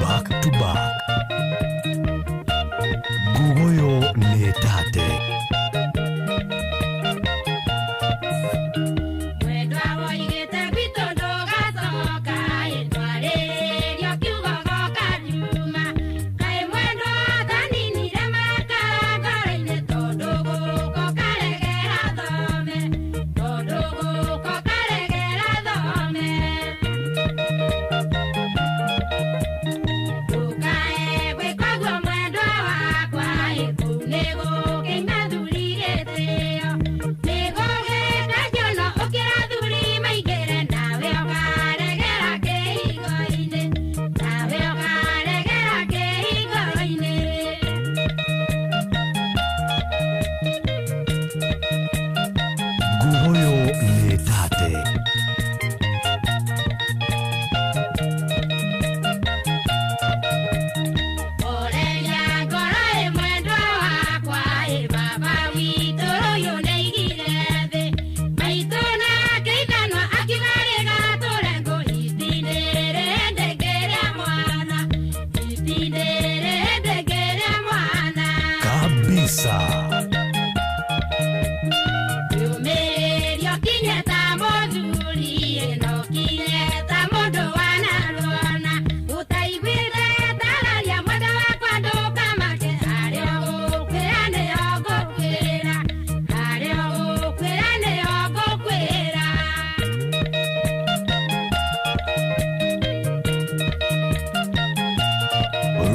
Back to back. Gugoyo netate.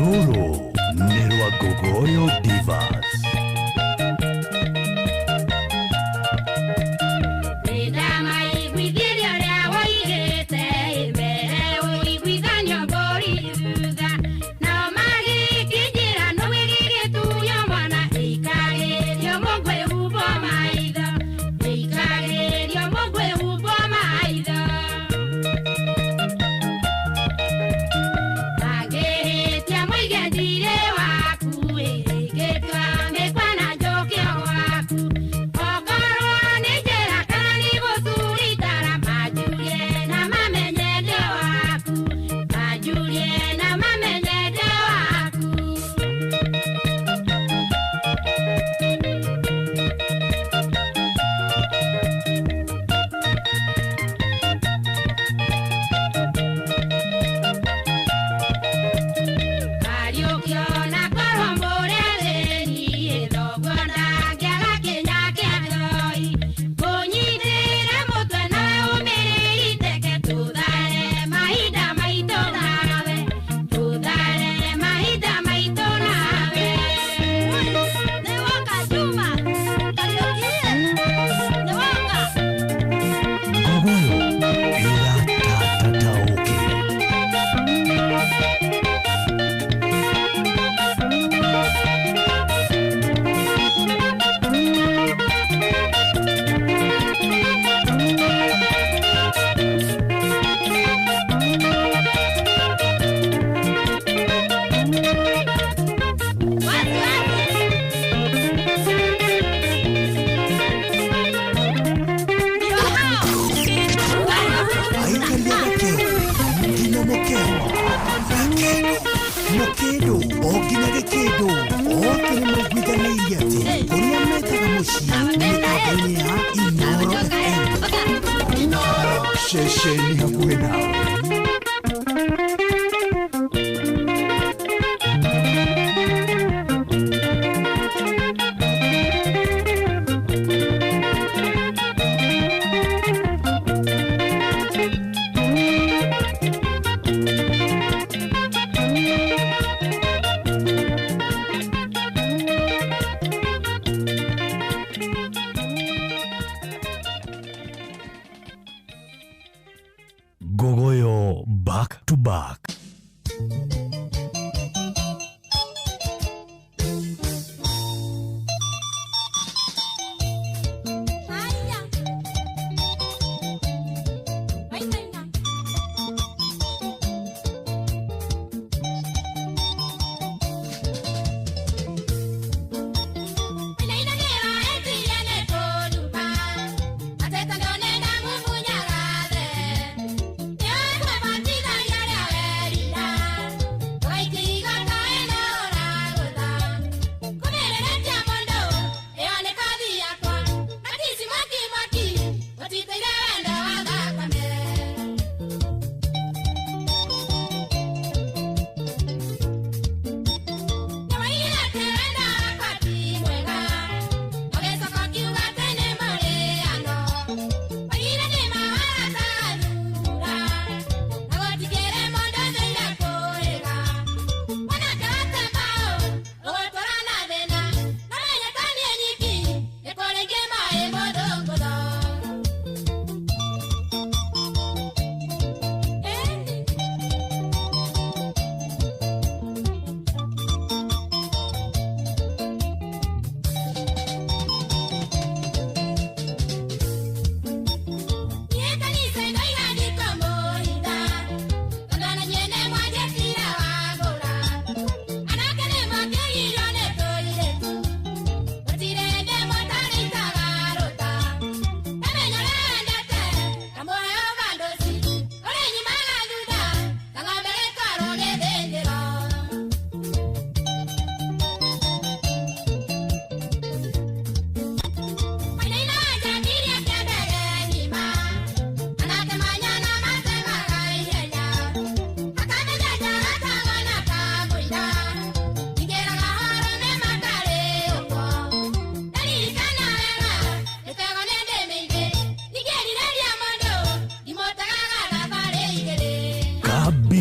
Ruru ni rwa Gogoyo Divas. Shesheni hakuwe nawe. Gogoyo back to back.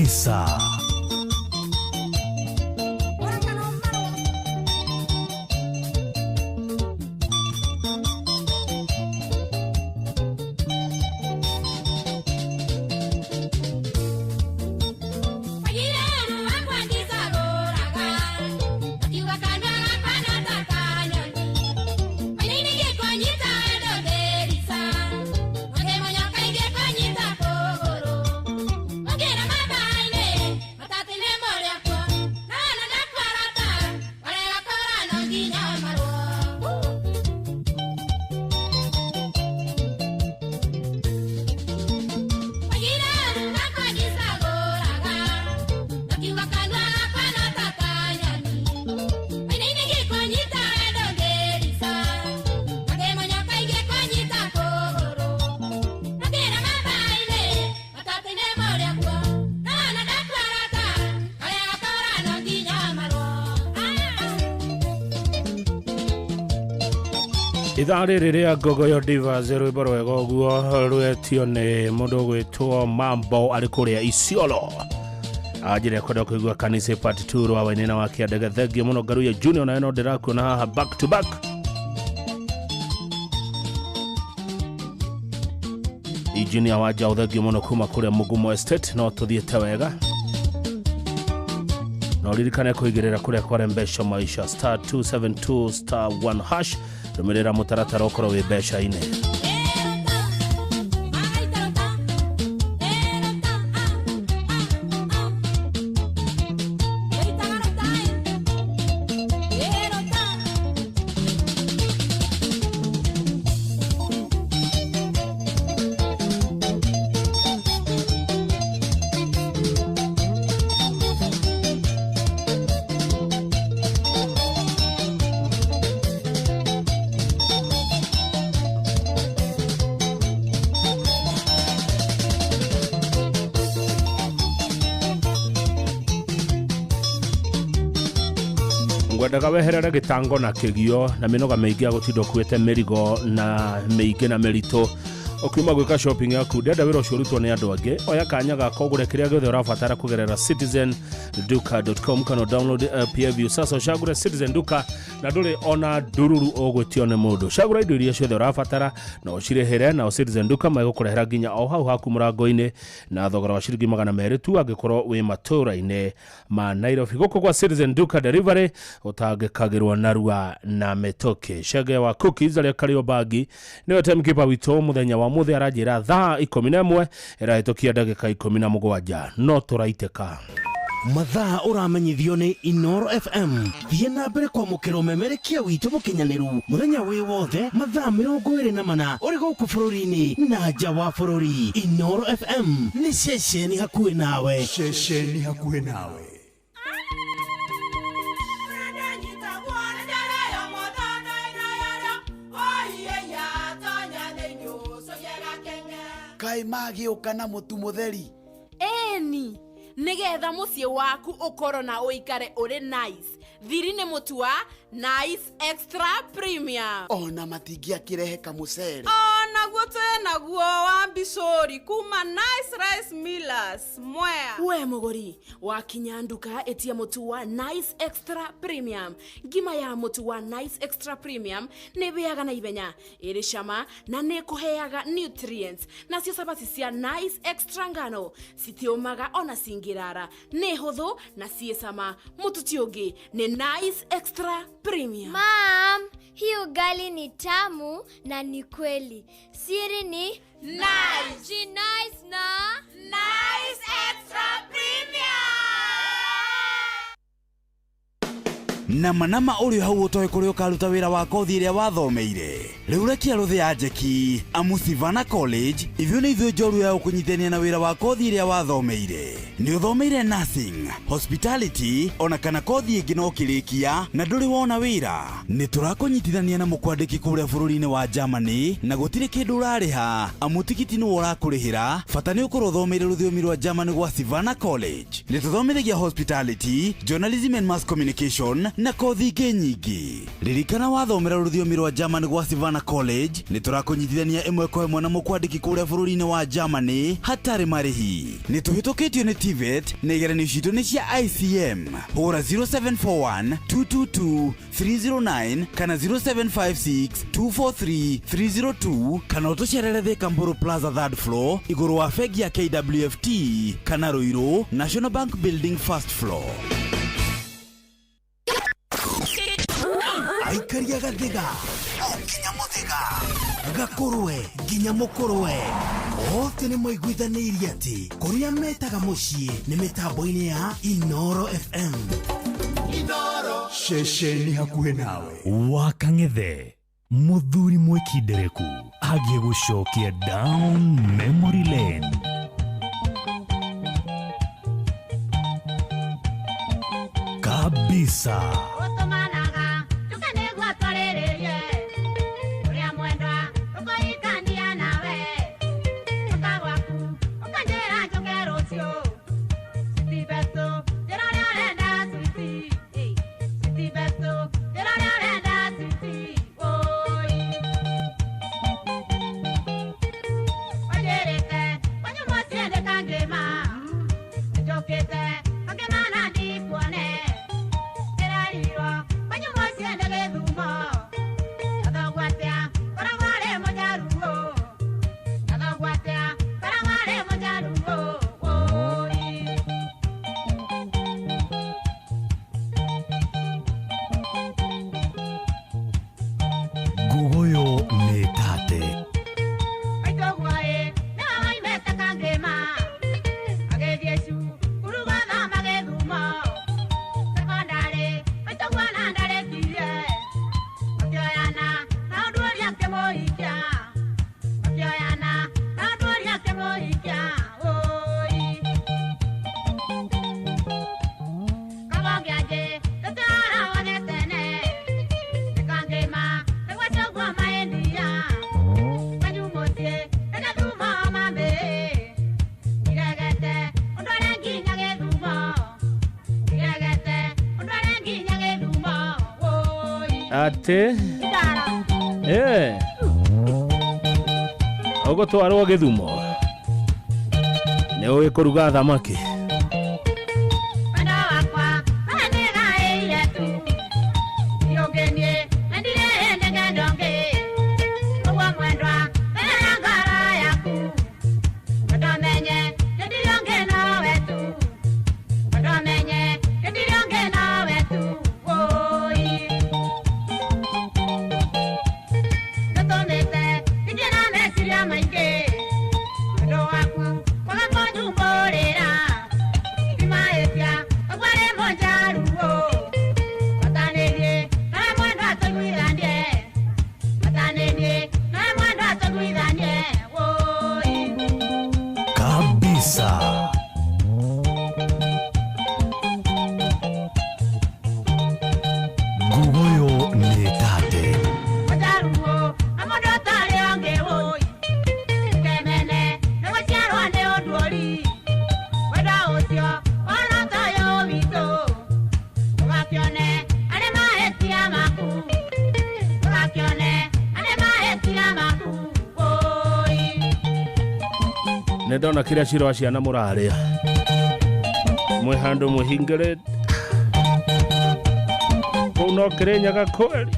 kabisa. Ithari riria Gogoyo Divas rwimbo rwega guo rwetio ni mundu gwitwo Mambo ari kuria Isiolo. Ajire kodo kuigua kanise part 2 rwa wainina wa kiandege thengio muno Garuya Junior na eno ndirakuona haha back to back. Junior waja uthengio muno kuma kuria Mugumo Estate no tuthiete wega. No ririkane kuigirira kuria kwa Mbesha Maisha star 272 star 1 hash rumirira mutaratara okoro we besha ine. Ngwendaga weherere gitango na kigio na minoga meingi agutindo kwete merigo na meingi na merito okuma gwika shopping yaku ndenda wira ucurutwo ni andu angi oya kanya gako gure kiria giothe urabatara kugerera citizenduka.com kana download app ya view sasa ucagure Citizen Duka na nduri ona ndururu ogwitio ni mundu cagura indo iria ciothe urabatara na ucirehere na Citizen Duka maigukurehera ginya o hau haku murango-ini na thogora wa ciringi 200 tu angikorwo wi matura-ini ma Nairobi guku kwa Citizen Duka delivery utangikagirwo narua na metoke shege wa cookies aria kario bagi ni timekeeper wito muthenya wa muthe arajira thaa 11 irahitukia ndagika 17 no turaiteka mathaa uramenyithio ni Inoro FM thie na mbere kwa mukiro memerekia witu mukinyaniru muthenya wi wothe mathaa 24 uri guku bururi-ini na nja wa bururi. Inoro FM ni ceceni hakuhi nawe, ceceni hakuhi nawe. Kai magi ukana mutu mutheri eni nigetha mucie waku ukoro na uikare uri nice. Thiri ni mutu wa Nice Extra Premium. Ona matingia kirehe kamucere ona guo naguo wa Bishori kuma Nice Rice Millers Mwea. We muguri wakinya nduka etia mutu wa Nice Extra Premium. Ngima ya mutu wa Nice Extra Premium ne beaga na ibenya iri shama na ne kuheaga nutrients na cio sabati cia Nice Extra ngano citiomaga ona singirara ne huthu na ciesama mutu tiongi ni Nice Extra Premium. Mom, hii ugali ni tamu na ni kweli. Siri ni Nice. Ji nice na Nice Extra Premium. nama uri hau utoe kuri ukaruta wira wa kothi iria wathomeire riu rekia ruthia njeki amu Savannah College ivyo ni ithwe njoru ya ukunyithania na wira wa kothi iria wathomeire ni uthomeire nursing, hospitality ona kana kothi ingi no kirikia na nduri wona wira ni turakunyithithania na mukwandiki kuria bururi-ini wa Germany na gutire kindu urariha amu tikiti ni urakurihira bata ni ukorwo uthomeire ruthiomi rwa Germany gwa Savannah College. Ni tuthomithagia hospitality, journalism and mass communication na kothi ingĩ nyingĩ. Ririkana wathomera ruthiomi rwa Germany gwa Savannah College ni turakunyithithania imwe kwa imwe na mukwandiki kuria bururi-ini wa Germany hatari marihi. Ni tuhitukitio ni TVET na igeranio citu ni cia ICM. Hura 0741 222 309 kana 0756 243 302 kana utucerere Thika Mburu Plaza 3rd floor iguru wa fegi ya KWFT kana Ruiru National Bank Building 1st floor. Aikaria gathiga nginya muthiga gakurwe nginya mukurwe ote ni moiguithanirie ati kuria metaga mucii ni mitambo-ini ya Inoro FM. Inoro ceceni hakuhi nawe. Wakang'ethe muthuri mwikindereku agie gucokia down memory lane kabisa. ate ogo twarwo Githumo nĩ ũĩ kũruga thamaki. Ndona kira ciro acia na muraria mwe handu muhingire kuno kirenyaga kweli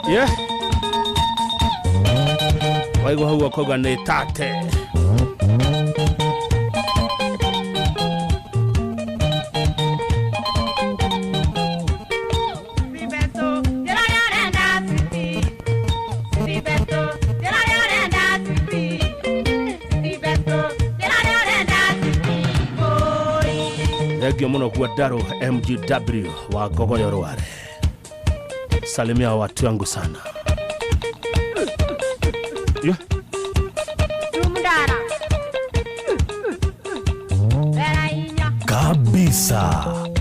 yeah waigo hau akoga ni tate muno kwa Daro MGW wa Gogoyo Rware. Salimia watu wangu sana. Yeah. Kabisa.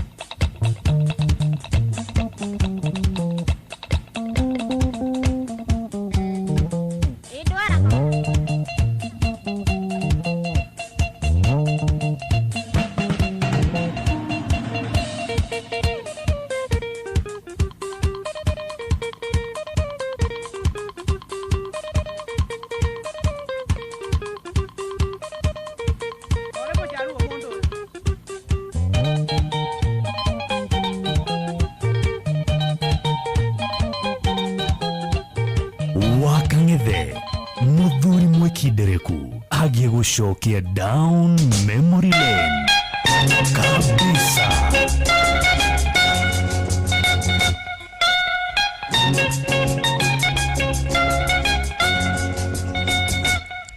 Muthuri Mwekidereku agie gũcokia down memory lane kabisa.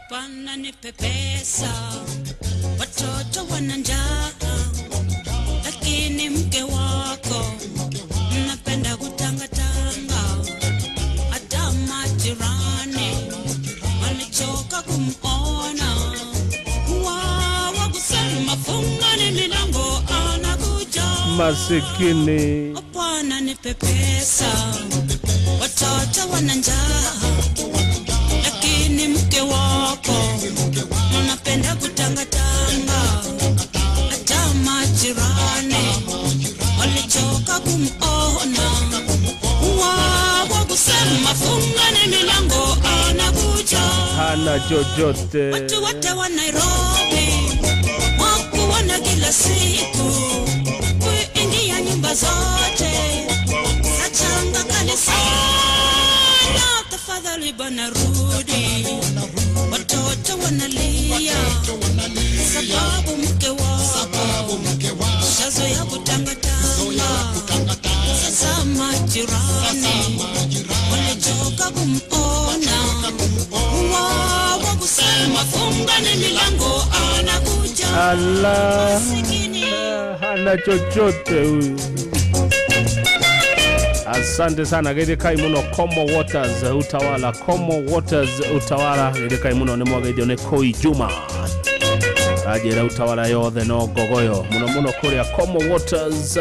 Bwana nipe pesa, watoto wana njaa, lakini mke wako mnapenda kutangatanga. Hata majirani walichoka kumuona, wawa kusema fungani milango anakuja. Masikini Bwana nipe pesa, watoto wana njaa, lakini mke wako unapenda kutangatanga. Hata majirani walichoka kumuona, wawa kusema fungani milango anakuja. hana chochote. Watu wote wa Nairobi wakuona kila siku, kuingia nyumba zote sachanga kanisani. Tafadhali bwana rudi, watoto wanalia sababu mke wako shazoea kutangatanga. Sasa majirani walichoka kumuona, wawa kusema fungani milango anakuja. Allah, hana chochote huyu. Asante sana Gedekai muno Como Waters Utawala, Como Waters Utawala. Gedekai muno ni mwagaidio ne Koi Juma ajira Utawala yothe no Gogoyo muno kuria Como Waters.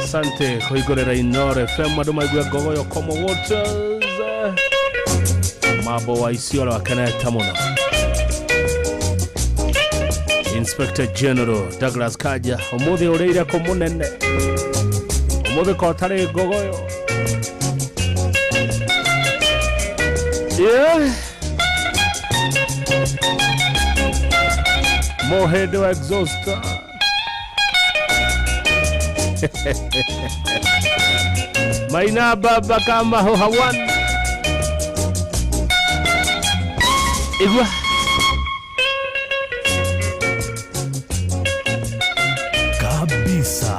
Asante kuigorera Inoro FM maduma igwa Gogoyo Como Waters. Mabo wa Isiolo wakeneta muno. Inspector General Douglas Kaja umuthi ureire ko munene. Umuthi ko tari gogoyo. Yeah. Mohedo exhauster. Maina baba kama ho hawan. Igwa. Kabisa.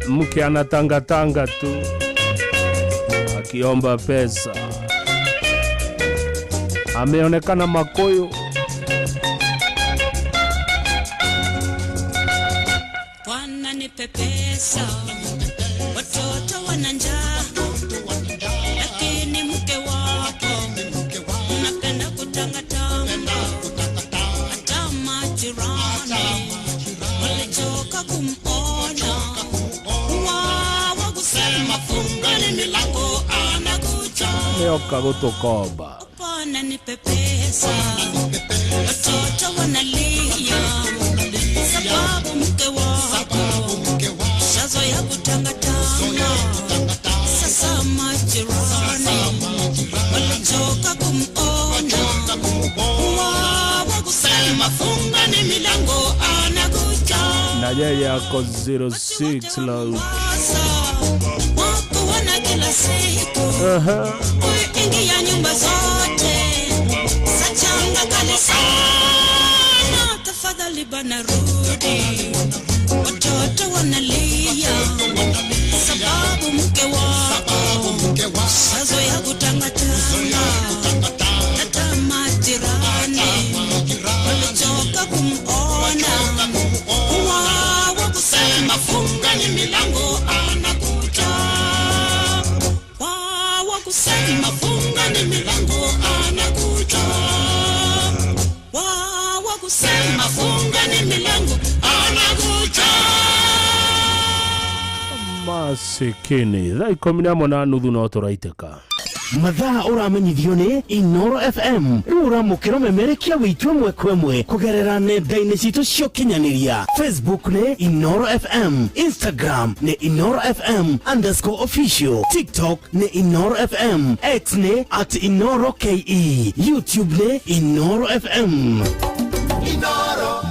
Mke anatanga tu akiomba pesa. Ameonekana makoyo. Bwana nipe pesa, watoto wana njaa, lakini mke wako unapenda kutangatanga. Hata majirani walichoka kumona, wawa kusema fungani milango anakuja. Neoka gutukomba. Bwana nipe pesa, watoto wanalia, sababu mke wako shazoea kutangatanga. Sasa majirani walichoka kumona, wawa kusema fungani milango anakuja. Na yeye yako 06 low. Wako wana kila siku ingia nyumba zote, sachanga kale sana. Tafadhali bana rudi, watoto wanalia, sababu mke wako shazoea kutangatanga. Hata majirani walichoka kumona, wawa kusema fungani milango anakuja. Wawa kusema fungani milango anakuja. Wawa kusema fungani milango anakuja. Masikini thaa 18 no turaiteka. Mathaa uramenyithio ni Inoro FM. Uramukiro memerekia witwe mwekwemwe kugerera nenda-ini citu cio kinyaniria. Facebook ni Inoro FM, Instagram ni Inoro FM _official, TikTok ni Inoro FM, X ni @InoroKE, YouTube ni Inoro FM.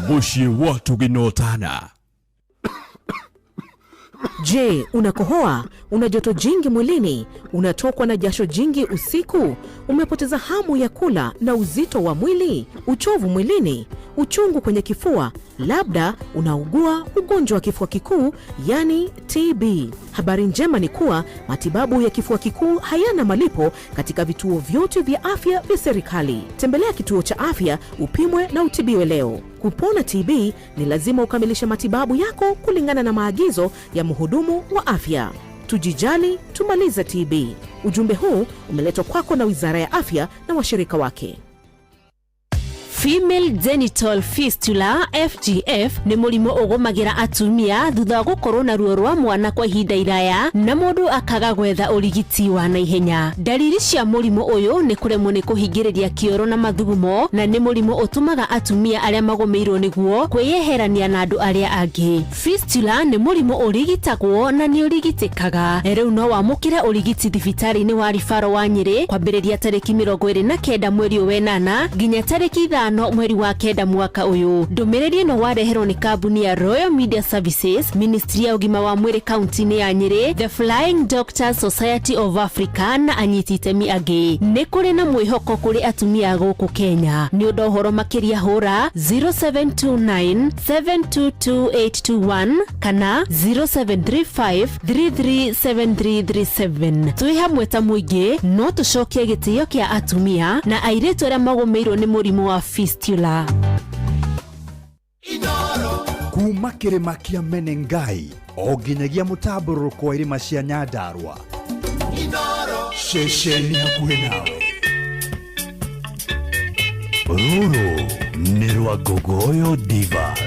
Moshi watu ginotana. Je, unakohoa? Una joto jingi mwilini? Unatokwa na jasho jingi usiku? Umepoteza hamu ya kula na uzito wa mwili? Uchovu mwilini? Uchungu kwenye kifua? Labda unaugua ugonjwa wa kifua kikuu, yani TB. Habari njema ni kuwa matibabu ya kifua kikuu hayana malipo katika vituo vyote vya afya vya serikali. Tembelea kituo cha afya upimwe na utibiwe leo. Kupona TB ni lazima ukamilishe matibabu yako kulingana na maagizo ya mhudumu wa afya. Tujijali, tumalize TB. Ujumbe huu umeletwa kwako na Wizara ya Afya na washirika wake. Female genital fistula FGF ni mulimo ugumagira atumia thutha wa gukorwo na ruo rwa mwana kwa ihinda iraya na mundu akaga gwetha urigiti wa naihenya. Dalili cia mulimo uyu ni kuremwo ni kuhingiriria kioro na mathugumo, na ni mulimo utumaga atumia aria magomeirwo niguo kwiyeherania na andu aria angi. Fistula ni mulimo urigitagwo na ni urigitikaga. Riu no wamukire urigiti thibitari-ini wa Rifaro wa Nyeri kwambiriria tariki 29 mweri wa 8 nginya tariki 5 mweri wa 9 mwaka uyu. Ndumiriri no wareherwo ni kambuni ya Royal Media Services, Ministry ya ugima wa mwiri kaunti-ini ya Nyeri, The Flying Doctors Society of Africa na anyiti itemi angi. Ni kuri na mwihoko kuri atumia guku Kenya. Ni undu horo makiria hura 0729 722821 kana 0735 337337. Twi hamwe ta muingi no tucokie gitio kia atumia na airetu aria magomeirwo ni murimu wa fistula. Kuma kirima kia Menengai o nginyagia mutaburuko wa irima cia Nyandarua. Shesheni hakuhĩ nawe. Ruru ni rwa Gogoyo Divas.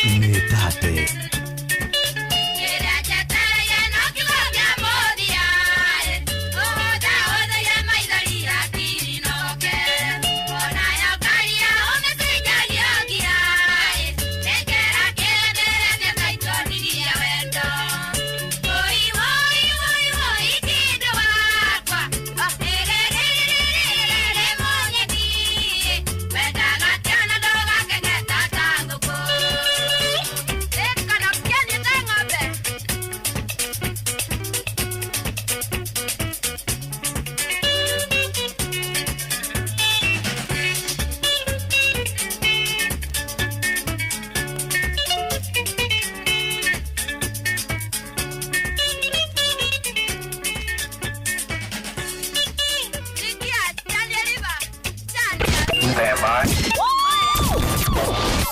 nĩ tate.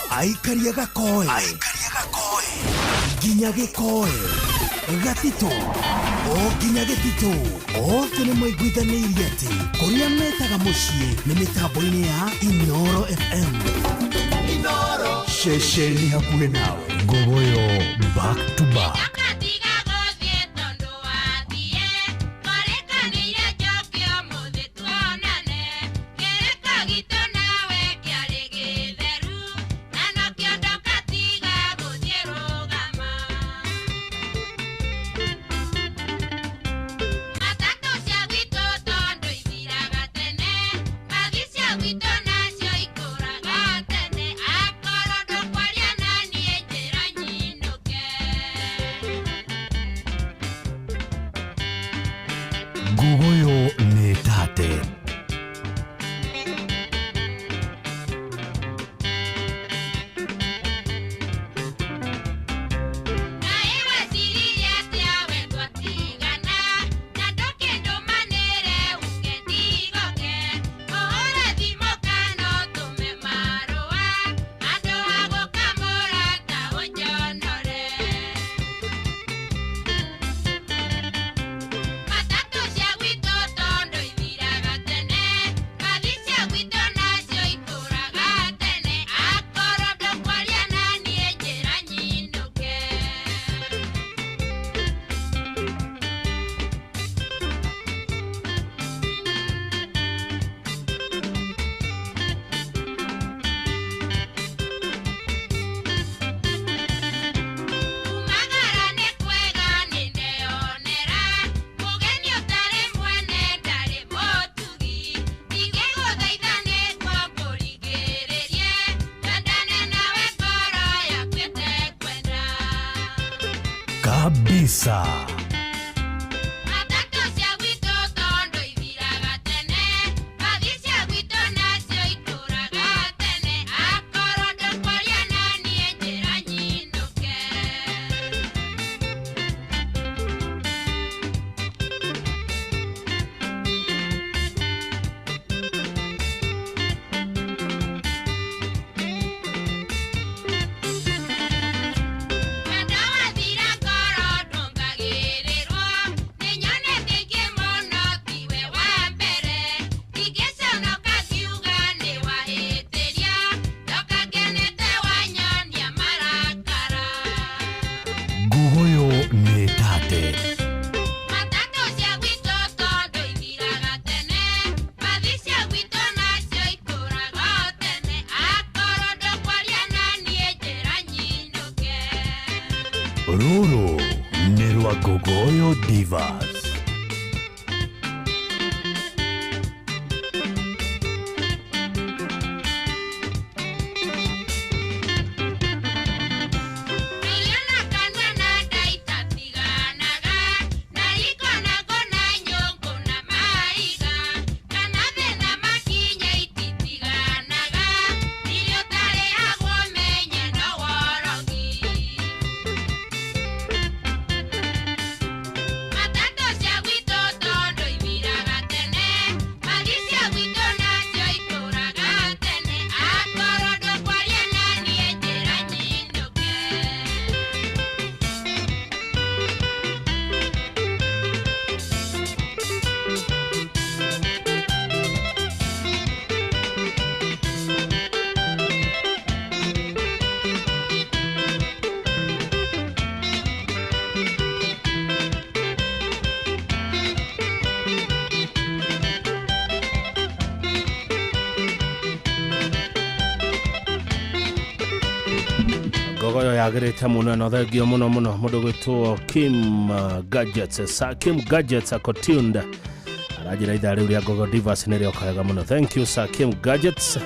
Aikaria gakoe nginya gĩkoe gatito o nginya gĩtito othe nĩ maiguithanĩirie atĩ kũrĩa metaga mũciĩ nĩ mĩtambo-inĩ ya Inoro FM. Inoro ceceni hakuhĩ nawe, Ngogoyo back to back. Ngogoyo nĩ tate. Kabisa. Ngogoyo nĩ tate. Rũrũ nĩ rwa Ngogoyo Divas. Matatu gogoyo yagirite muno no thegio muno mundu gwitwo Kim Gadgets. Kim Gadgets akotiunda arajira ithaa riu ria Gogo Divas nirio kaega muno. Thank you Sir Kim Gadgets.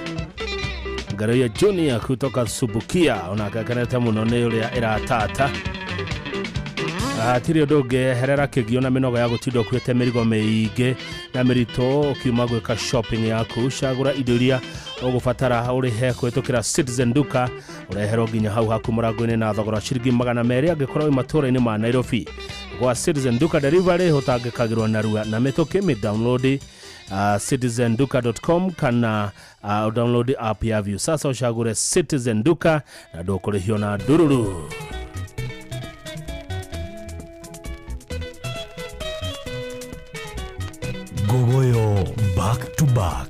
Garoya Junior kutoka Subukia onakakanete muno ni uria iratata. Tiri ndoge herera kigio na minoga ya gutindo kwete mirigo meige na mirito kiuma gwika shopping yaku cagura idoria ugufatara uri he kwetukira Citizen Duka urehero ginya hau haku murango-ini na thogora ciringi 200 angikorwo matura-ini ma Nairobi. Gwa Citizen Duka delivery hotangikagirwo narua na metoke me download citizenduka.com kana download app ya View. Sasa ushagure Citizen Duka na ndukurihio na dururu. Gogoyo back to back.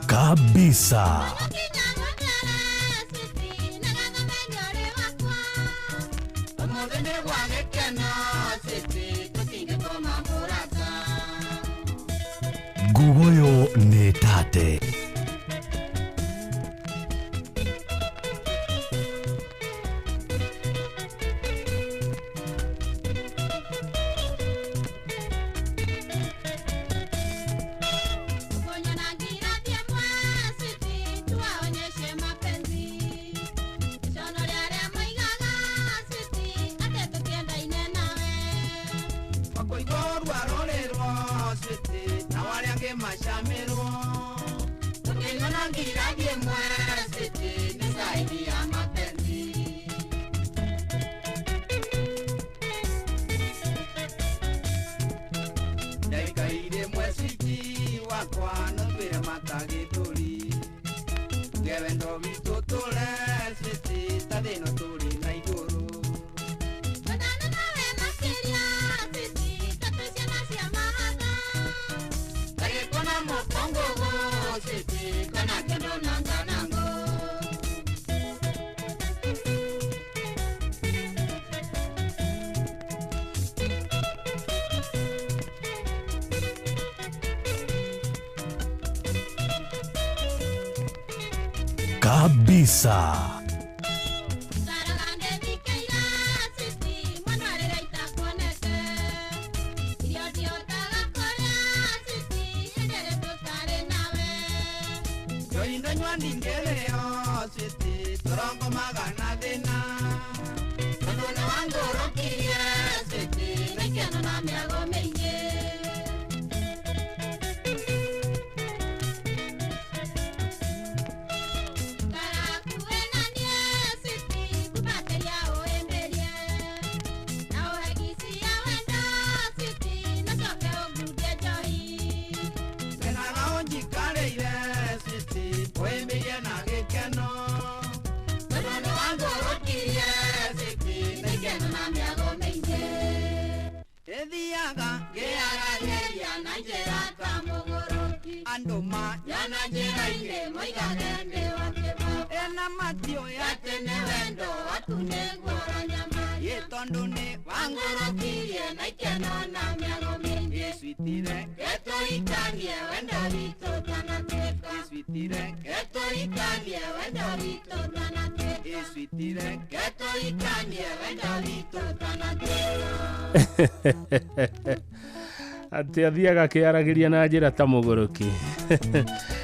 Kabisa. Gogoyo ne tate. Kabisa. ati athiaga kiaragiria na njira ta muguruki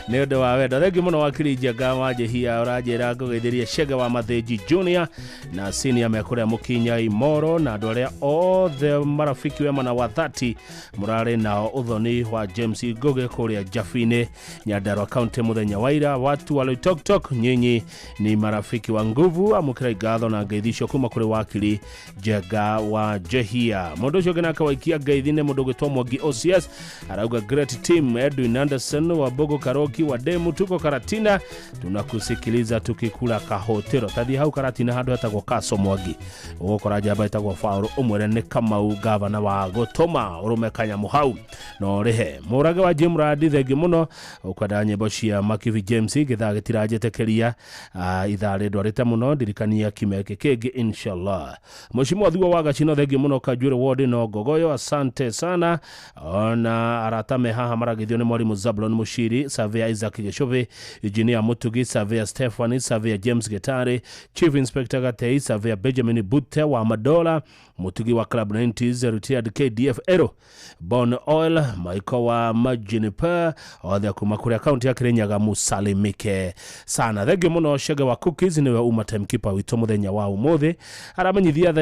nĩ ũndũ wa wendo. Thengi mũno wakiri Njenga wa Njihia ũranjĩra ngũgeithĩrie Chege wa Mathĩnji Junior na senior mekũrĩa Mũkinya Imoro na andũ arĩa othe marafiki wema na wathati mũrarĩ nao ũthoni wa James Ngugi kũrĩa Jafine Nyandarua County mũthenya wa ira. Watu wa Loitoktok, nyinyi ni marafiki wa nguvu, amũkĩra ngatho na ngeithicio kuma kũrĩ wakiri Njenga wa Njihia. Mũndũ ũcio ũngĩ nake waikia ngeithi nĩ mũndũ ũgĩtwo Mwangi OCS, arauga great team. Edwin Anderson wa Bogo Karoki wa Demu, tuko Karatina tunakusikiliza tukikula kahotero. Tathi hau Karatina handu hetagwo Kaso Mwangi, ũgũkora njamba ĩtagwo Faũrũ ũmwĩre nĩ Kamau gavana wa Gũtũma ũrũme Kanyamu hau no rĩhe. Mũrage wa Jimradi thengi mũno ũkwenda nyĩmbo cia Makivi James gĩthaa gĩtiranjĩtĩkĩria ithaa rĩndwarĩte mũno ndirikania kimeke kĩngĩ inshallah. Mheshimiwa Thua wa Gachino thengi mũno Kanjuĩrĩ ward no Gogoyo, asante sana. Ona aratame haha maragithio nĩ Mwalimu Zablon Mushiri, Surveyor Isaac Gĩchũvĩ, Engineer Mutugi, Surveyor Stephanie, Surveyor James Gitari, Chief Inspector Gatei, Surveyor Benjamin Bute wa Madola, Mutugi wa Club 90s, retired KDF Ero, Bon Oil, Michael wa Majiniper, othe kuma kũrĩa kaunti ya Kirinyaga musalimike sana. Thengi mũno Chege wa Cookies niwe uma timekeeper witũ mũthenya wa ũmũthĩ, aramenyithia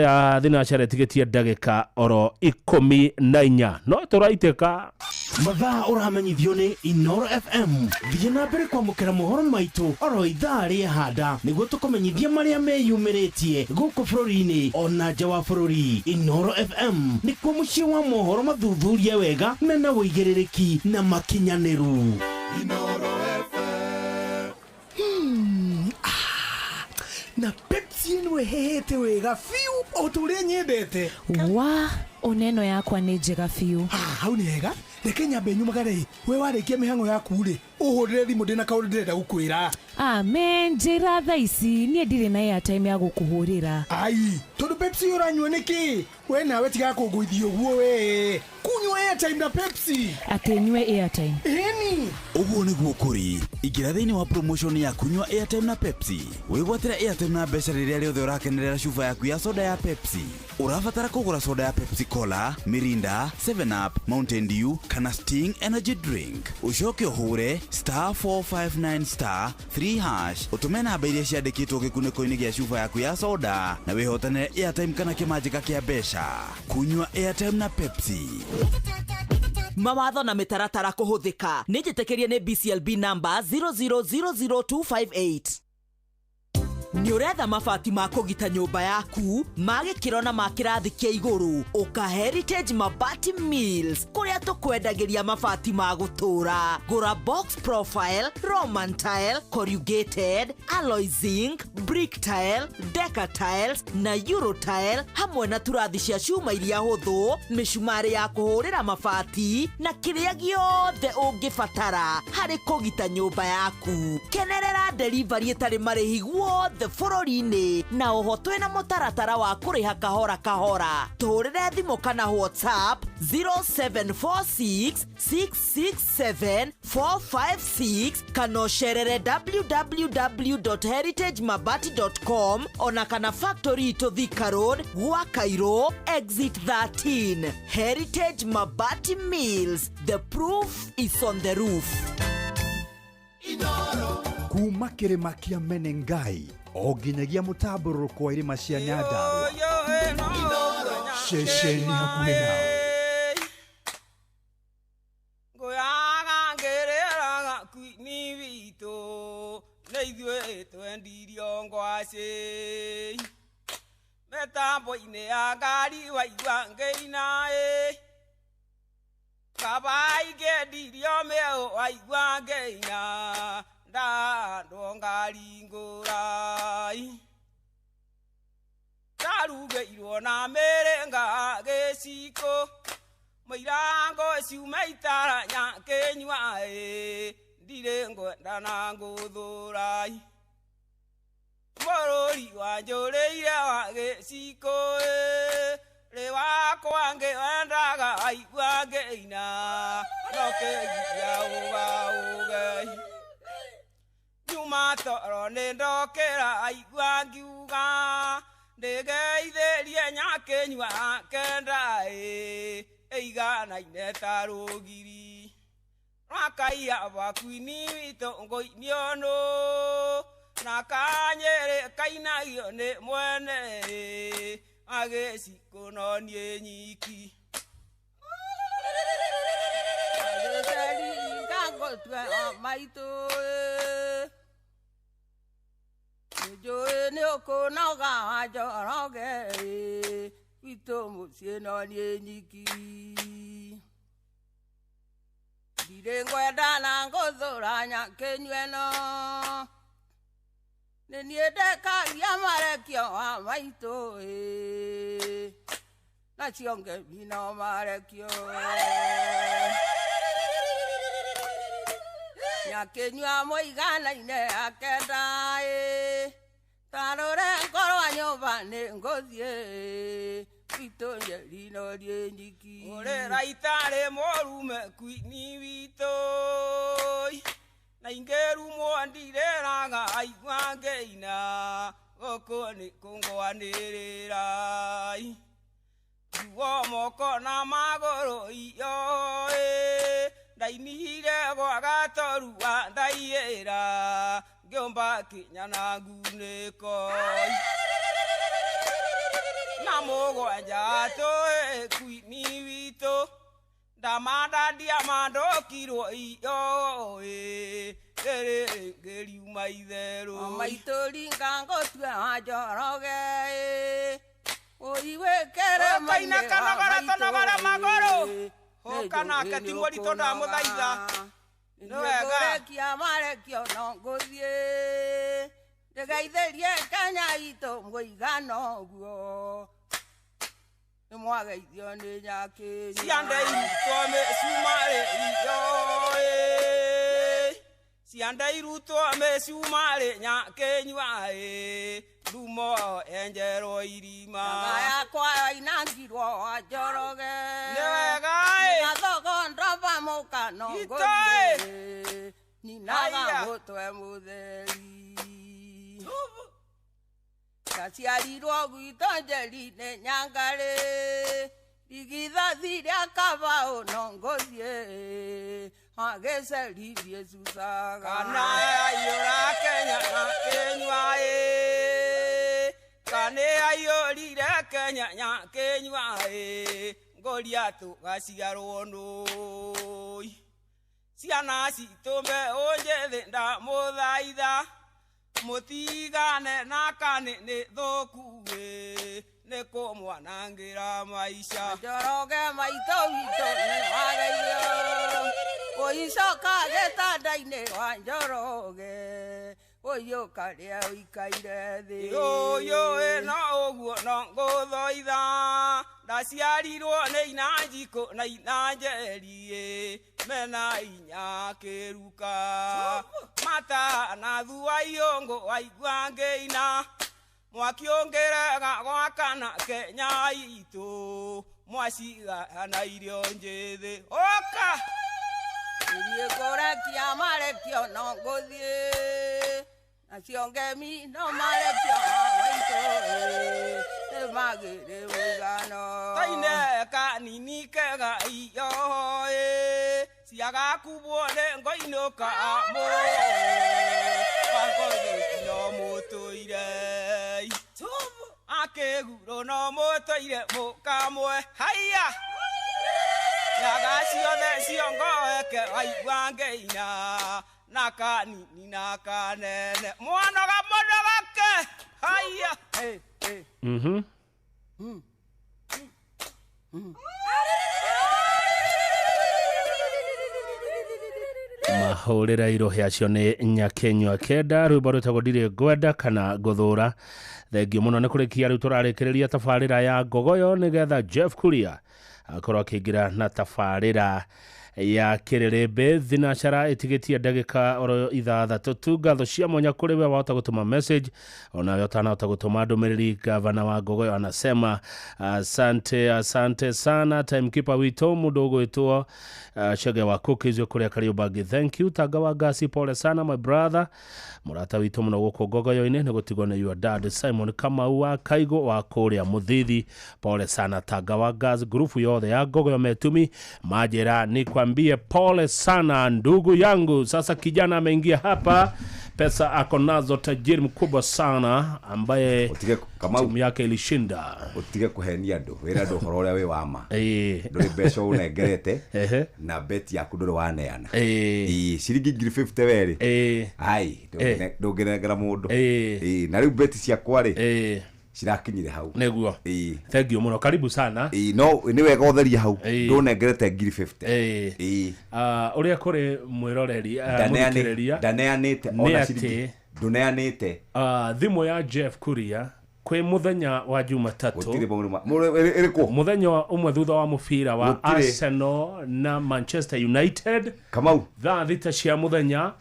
thina ciaretigetie ndagĩka oro 14 no tũraitĩka mathaa ũramenyithio nĩ Inoro FM. Thiĩ na mbere kwamũkĩra mohoro maitũ oro ithaa rĩhanda nĩguo tũkũmenyithia marĩa meyumĩrĩtie gũkũ bũrũri-inĩ ona nja wa bũrũri. Inoro FM nĩkuo mũciĩ wa mohoro mathuthurie wega mena wũigĩrĩrĩki na makinyanĩru. Inoro na Pepsi ĩno ĩhehete wega fiu o tũrĩa nyendete. Wa oneno yakwa nĩ njega fiu. Hau nĩ hega. Reke nyambe nyumagare we warĩkia mĩhang'o yaku rĩ ũhũrĩre thimũ ndĩna kaũndũ ndĩrenda gũkwĩra. Amen, njĩra thaa ici niĩ ndirĩ na airtime ya gũkũhũrĩra. Ai, tondũ Pepsi ũranyua nĩkĩ? We nawe tiga kũngũithia ũguo we. Kunywa airtime na Pepsi. Atĩ nyue airtime. Eni. Ũguo nĩguo kũrĩ. Ingĩra thĩinĩ wa promotion ya kunywa airtime na Pepsi. Wĩgwatĩra airtime na mbeca rĩrĩa rĩothe ũrakenerera cuba yaku ya soda ya Pepsi. Ũrabatara kũgũra soda ya Pepsi Cola, Mirinda, 7up, Mountain Dew kana Sting energy drink. Ucoke ũhũre *459*3# ũtũme namba iria ciandĩkĩtwo gĩkunĩko-inĩ gĩa cuba yaku ya soda na wĩhotanĩre airtime kana kĩmanjĩka kĩa mbeca. Kunywa airtime na Pepsi. Mawatho na mĩtaratara kũhũthĩka. Nĩ njĩtĩkĩrie nĩ BCLB number 0000258. Nĩ ũretha mabati ma kũgita nyũmba yaku ma gĩkĩro na ma kĩrathi kĩa igũrũ, ũka Heritage Mabati Mills kũrĩa tũkwendagĩria mabati ma gũtũũra. Gũra box profile, Roman tile, corrugated, alloy zinc, brick tile, decker tiles na euro tile hamwe na turathi cia cuma iria hũthũ, mĩcumarĩ ya kũhũrĩra mabati na kĩrĩa gĩothe ũngĩbatara harĩ kũgita nyũmba yaku. Kenerera delivery ĩtarĩ marĩhi guothe bũrũri-inĩ na oho twĩna mũtaratara wa kũrĩha kahora kahora. Tũhũrĩre thimũ kana WhatsApp 0746667456 kana ũcerere www.heritagemabati.com ona kana factory to Thika Road gwa Cairo exit 13. Heritage Mabati Mills, the proof is on the roof. Kuma kĩrĩma kĩa Menengai o nginyagia mũtambũrũko wa irĩma cia Nyandarua ceceni hakuhĩ nao. Ngoyaga ngĩrĩraga kwini witũ nĩ ithuĩ twendirio ngwacĩ mĩtambo-inĩ ya ngari waigua ngĩina kabai ngĩendirio mĩũ waigua ngĩina ndandwo ngari ngũrai ndarugĩirwo na mĩrĩnga gĩciko mũirango ciuma itaranya kĩnyua ndirĩ ngwenda na ngũthũrai mũrũri wanjũrĩire wa gĩciko rĩ wakwa ngĩwendaga waigua ngĩina no kĩngia ũgaũge nyuma toro nĩ ndokĩra aigua ngiuga ndĩgeithĩrie nyakĩnyua kenda igana ineta rogiri Rakaia bakwini wito ngoi niono Nakanyere kaina yone mwene Agesi kono nye nyiki Ageseli kango tue amaito Joe ne okona ga joroge Wito musie no nye nyiki Direngwe dana ngozora nyakenyueno Neniedeka yamarekio amaito Na chionge bino marekio Nyakenyua moigana ine akeda Tarore nkoro anyoba ne ngozie Wito njerino dienjiki Ore raitare morume kuini wito Na ingeru mwandire raga aigwange ina Goko ni kongo anirai Juo moko na magoro iyo Dainire kwa gatoru wa daiera Gyomba kinyana gune koi Namogo ajato kuini wito Damada diamando kiro iyo Geri umaidero Amaitori ngango tue ajoroge Oiwe kere maine kanagara magoro Hokana ketingori toda muthaitha Nwega kia marekio no ngothie Ndegeithĩrie Kenya itũ mũigano guo Nĩmwageithio nĩ Nyakĩnyua Ciande irutwo mĩcumarĩ iyo Ciande irutwo mĩcumarĩ Nyakĩnyua Ndumo enjerwo irima Nyanga yakwa inangirwo Njoroge Nĩwega Nĩgathogo ndoba mũkano ngothie Ninaga mũtwe mũtheri Kaciarirwo gwitũ Njeri-inĩ Nyangarĩ Igithathi rĩa Kabau no ngothie Agĩceririe Susaga Kana yaiyũra Kenya Nyakĩnyua Kana yaiyũrire Kenya Nyakĩnyua Ngoria tũgaciarwo nũi Ciana citũ mbeũ njĩthĩ ndamũthaitha Mũtigane na kanĩ nĩ thũku Nĩ kũmwanangĩra maica Njoroge maitũ witũ nĩ wageithio Ũicoka gĩtanda-inĩ wa Njoroge Ũyũka rĩa ũikaire thĩ Ũyũ no ũguo no ngũthoitha Ndaciarirwo nĩ ina Njikũ na ina Njeri Mena inya kĩruka Mata na thua iyũngũ waigua ngĩina Mwakiũngĩrega gwakana Kenya itũ Mwaciga na irio njĩthĩ Oka Niĩ ngũrekia marekio no ngũthiĩ Nacio ngemi no marekio maitũ Nĩmagĩrĩ mũigano Kaine kanini kega iyo Ciaga kubwo nĩ ngoinũka Wangothũkio mũtũire Akĩgurwo no mũtũire mũkamwe Haiya Nyaga ciothe ciongoeke waigua ngĩina Na kanini na kanene Mwanoga mũnogake Haiya mahũrĩra irohe acio nĩ Nyakĩnyua Kenda rwĩmbo rwĩtagwo ndirĩ ngwenda kana ngũthũra Thengio mũno nĩ kũrĩkia rĩu tũrarĩkĩrĩria tabarĩra ya Ngogoyo nĩgetha Jeff Kuria akorwo akĩingĩra na tabarĩra ya Kirerebe thinacara itigetie ndagika oro ithathatũ tu. Ngatho cia mwanya kũrĩ we wahota gũtũma message, ona we ũtanahota gũtũma ndũmĩrĩri. Gavana wa Ngogoyo anasema asante sana timekeeper witũ mũndũ ũgwĩtwo Chege wa Cookies kũrĩa Kariobangi. Thank you Tanga wa Gasi, pole sana my brother. Murata witũ mũno gũkũ Ngogoyo-inĩ nĩ gũtigwo nĩ your dad Simon Kamau wa Kaigo wa kũrĩa Mũthithi, pole sana Tanga wa Gasi. Grupu yothe ya Ngogoyo Metumi Majera nikwambie pole sana ndugu yangu. Sasa kijana ameingia hapa, pesa ako nazo, tajiri mkubwa sana ambaye timu yake ilishinda. Utige kuhenia andu wira ndu horo uria wi wama nduri mbeca unengerete na beti yaku nduri waneana ciringi 50 weri ai ndungenengera mundu na riu beti ciakwa ri cirakinyire hau neguo. Thank you muno, karibu sana. No ni wega utheria hau ndunengerete 50 uria kuri mwiroreri muthikiriria ndaneanite ona ciringi nduneanite thimu ya Jeff Kuria kwe muthenya wa Jumatatu muthenya umwe thutha wa mufira wa Arsenal na Manchester United. Kamau thaa thita cia muthenya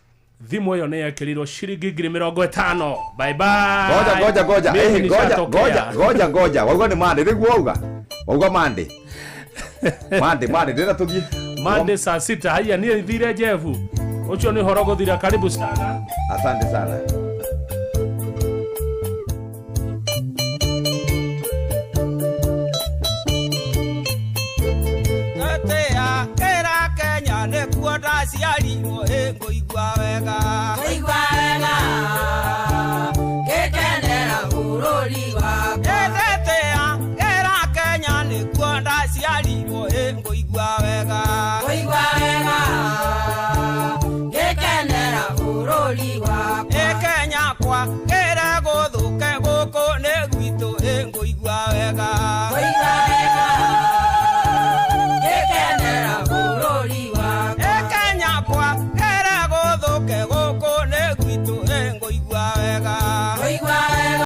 thimu yo ne yakirirwo ciringi 50. Bye bye. Goja wauga ni mande niguo wauga mande ndira tuthie mande saa 6. Haya ni thire Jeff ucho ni horogo thira. Karibu sana, asante sana.